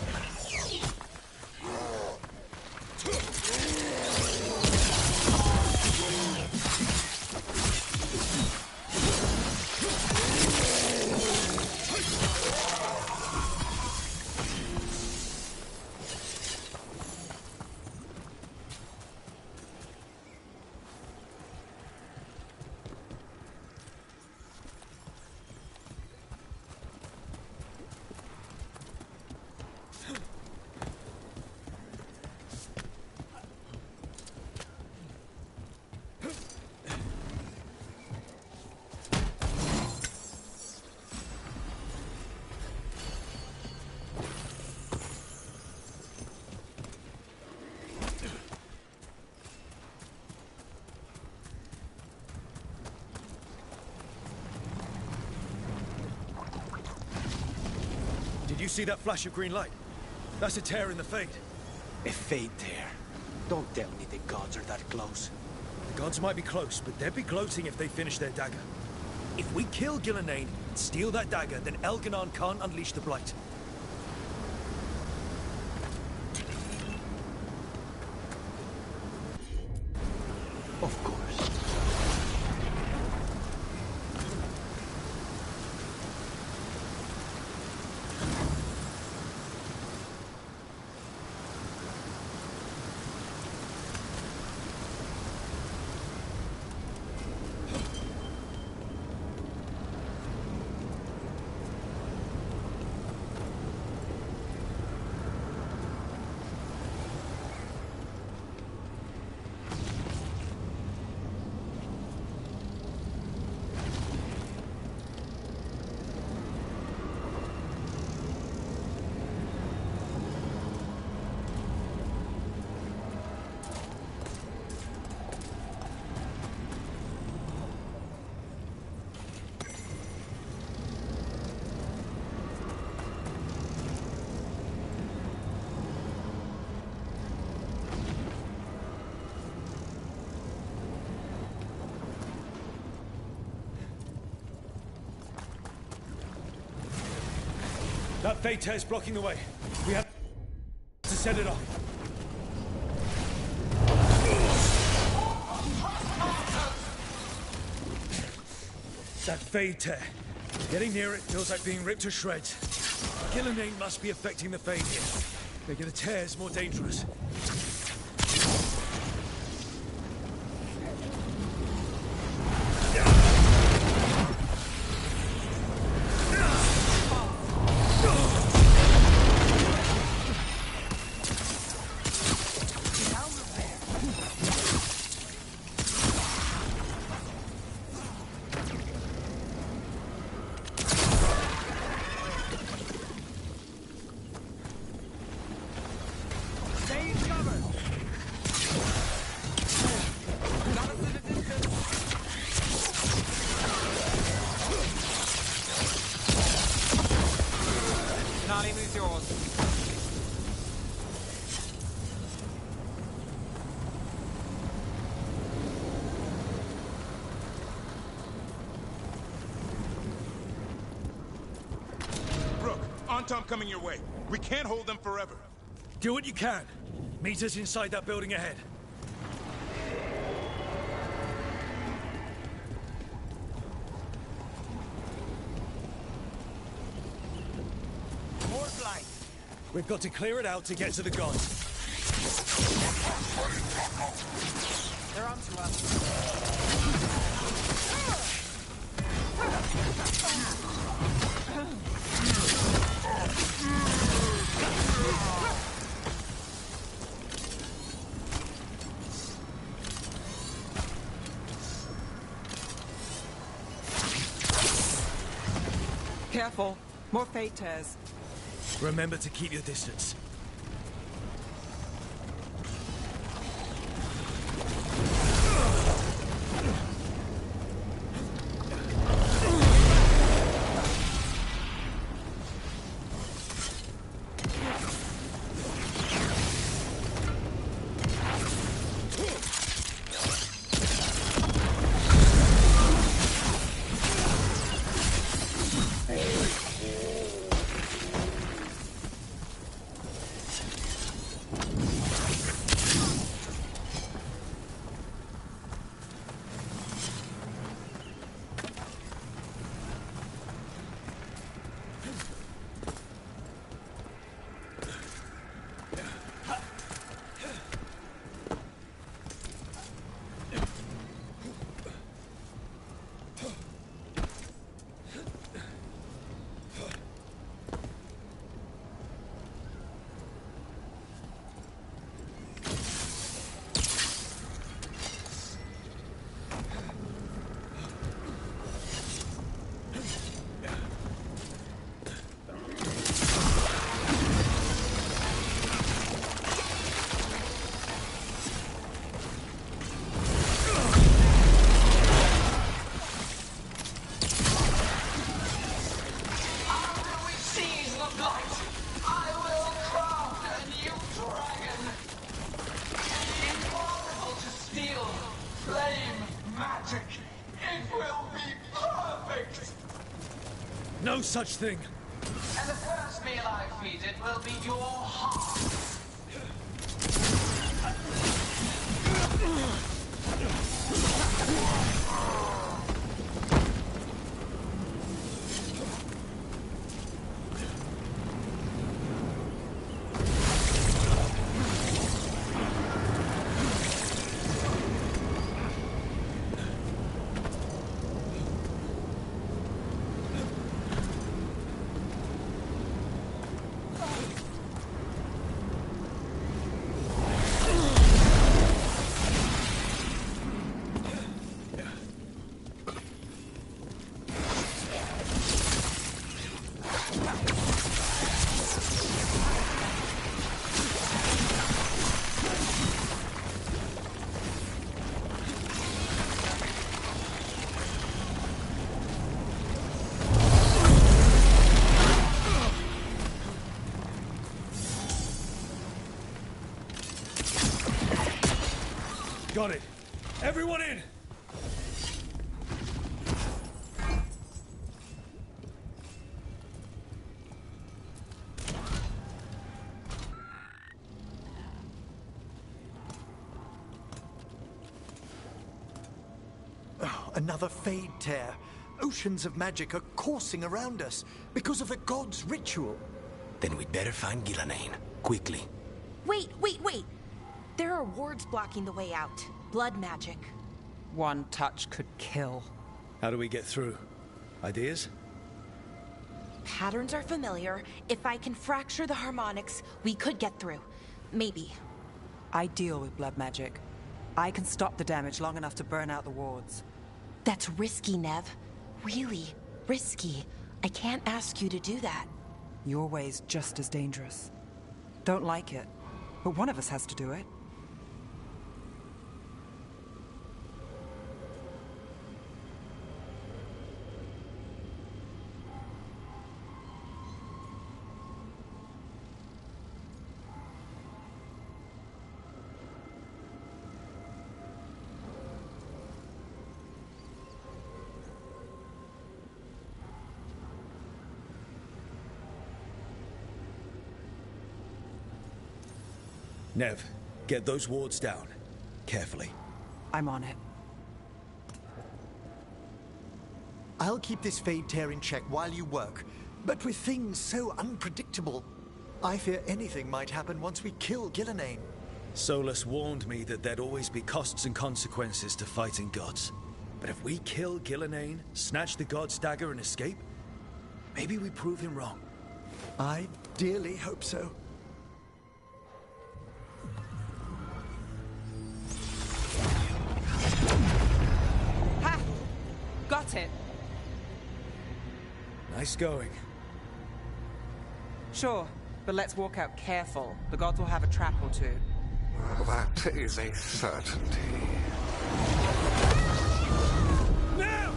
Did you see that flash of green light? That's a tear in the Fade. A Fade tear. Don't tell me the gods are that close. The gods might be close, but they'd be gloating if they finish their dagger. If we kill Gillenane and steal that dagger, then Elganon can't unleash the Blight. Of course. Fade Tear's blocking the way. We have to set it off. That Fade Tear. Getting near it feels like being ripped to shreds. Gillenane must be affecting the Fade here. Making the tears more dangerous. Antom coming your way. We can't hold them forever. Do what you can. Meet us inside that building ahead. More blight. We've got to clear it out to get to the gods. They're on to us. Careful. More Fade Tears. Remember to keep your distance. No such thing. And the first meal I feed it will be your heart. Got it. Everyone in! another Fade tear. Oceans of magic are coursing around us because of the god's ritual. Then we'd better find Gillenane. Quickly. Wait! There are wards blocking the way out. Blood magic. One touch could kill. How do we get through? Ideas? Patterns are familiar. If I can fracture the harmonics, we could get through. Maybe. I deal with blood magic. I can stop the damage long enough to burn out the wards. That's risky, Nev. Really risky. I can't ask you to do that. Your way's just as dangerous. Don't like it, but one of us has to do it. Nev, get those wards down. Carefully. I'm on it. I'll keep this Fade tear in check while you work, but with things so unpredictable, I fear anything might happen once we kill Gillenane. Solus warned me that there'd always be costs and consequences to fighting gods. But if we kill Gillenane, snatch the god's dagger and escape, maybe we prove him wrong. I dearly hope so. Ha! Got it. Nice going. Sure, but let's walk out careful. The gods will have a trap or two. That is a certainty. Now!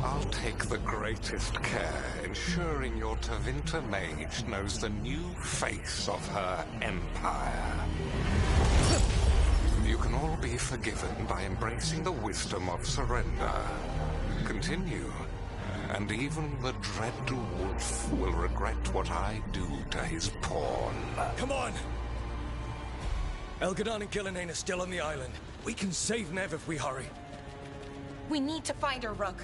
I'll take the greatest care, ensuring your Tevinter mage knows the new face of her empire. You can all be forgiven by embracing the wisdom of surrender. Continue, and even the dread wolf will regret what I do to his pawn. Come on! Elgadon and Gillenane are still on the island. We can save Nev if we hurry. We need to find her, Rook.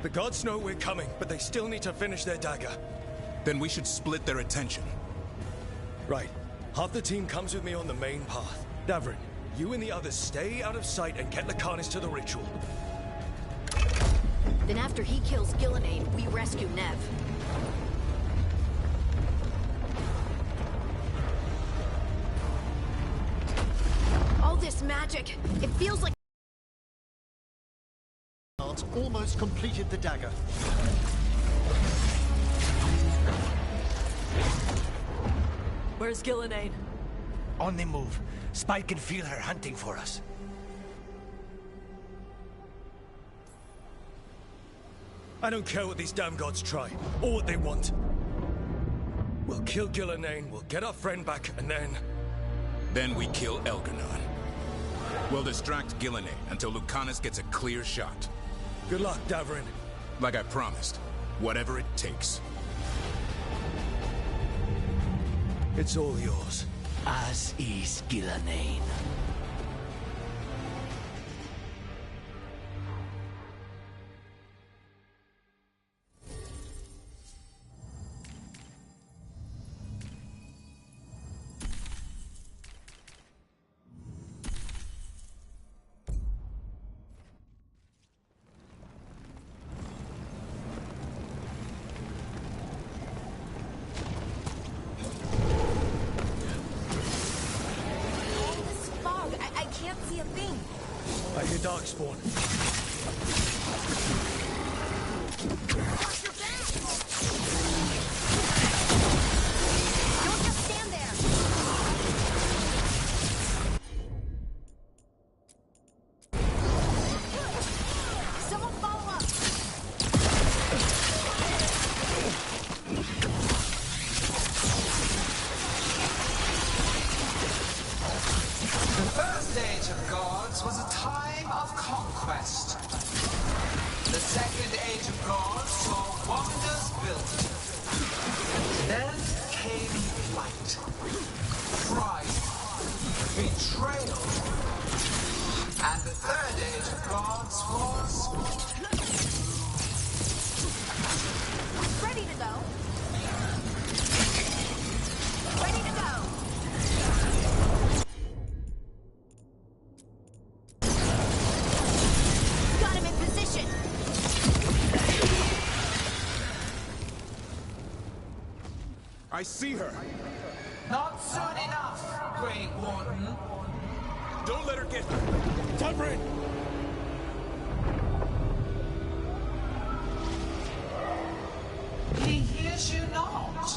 The gods know we're coming, but they still need to finish their dagger. Then we should split their attention. Right. Half the team comes with me on the main path. Davrin, you and the others stay out of sight and get Lucanus to the ritual. Then after he kills Gillenane, we rescue Nev. All this magic, it feels like... Almost completed the dagger. Where's Gillenane? On the move. Spike can feel her hunting for us. I don't care what these damn gods try, or what they want. We'll kill Gillenane, we'll get our friend back, and then... Then we kill Elgadon. We'll distract Gillenane until Lucanus gets a clear shot. Good luck, Davrin. Like I promised, whatever it takes. It's all yours. As is Gillenane. I hear Darkspawn. Don't just stand there! Someone follow up! The first age of gods was a time of conquest. The second age of gods saw wonders built. Then came flight, pride, betrayal. And the third age of gods was. Ready to go. Ready to go. Got him in position. I see her. Not soon enough, Great Warden. Don't let her get... Tybrin! He hears you not.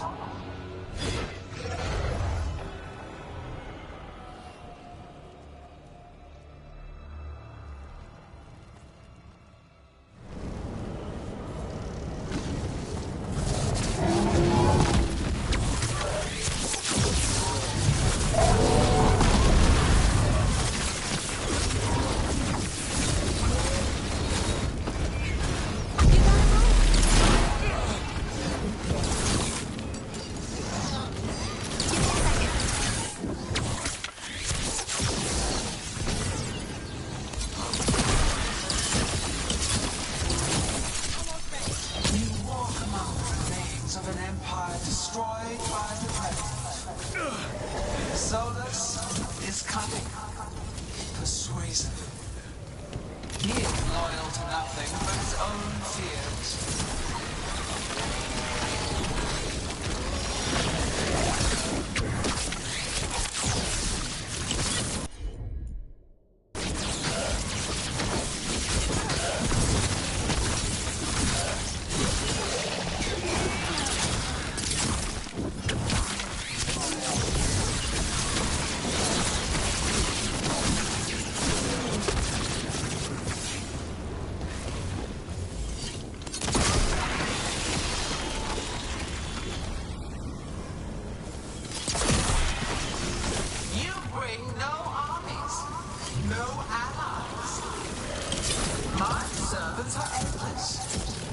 Solus is cunning, persuasive. He is loyal to nothing but his own fears.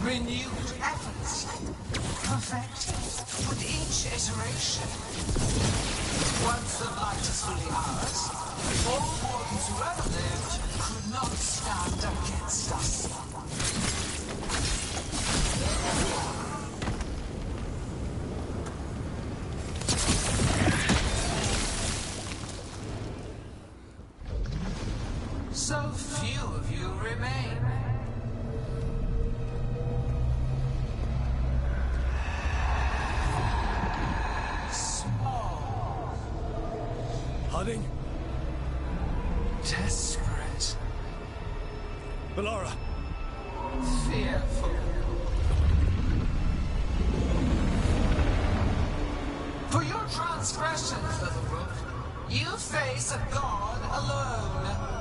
Renewed efforts, perfected with each iteration. Once the light is fully ours, all wardens who ever lived could not stand against us. So few of you remain. Hunting? Desperate. Bellara! Fearful. For your transgressions, little rook, you face a god alone.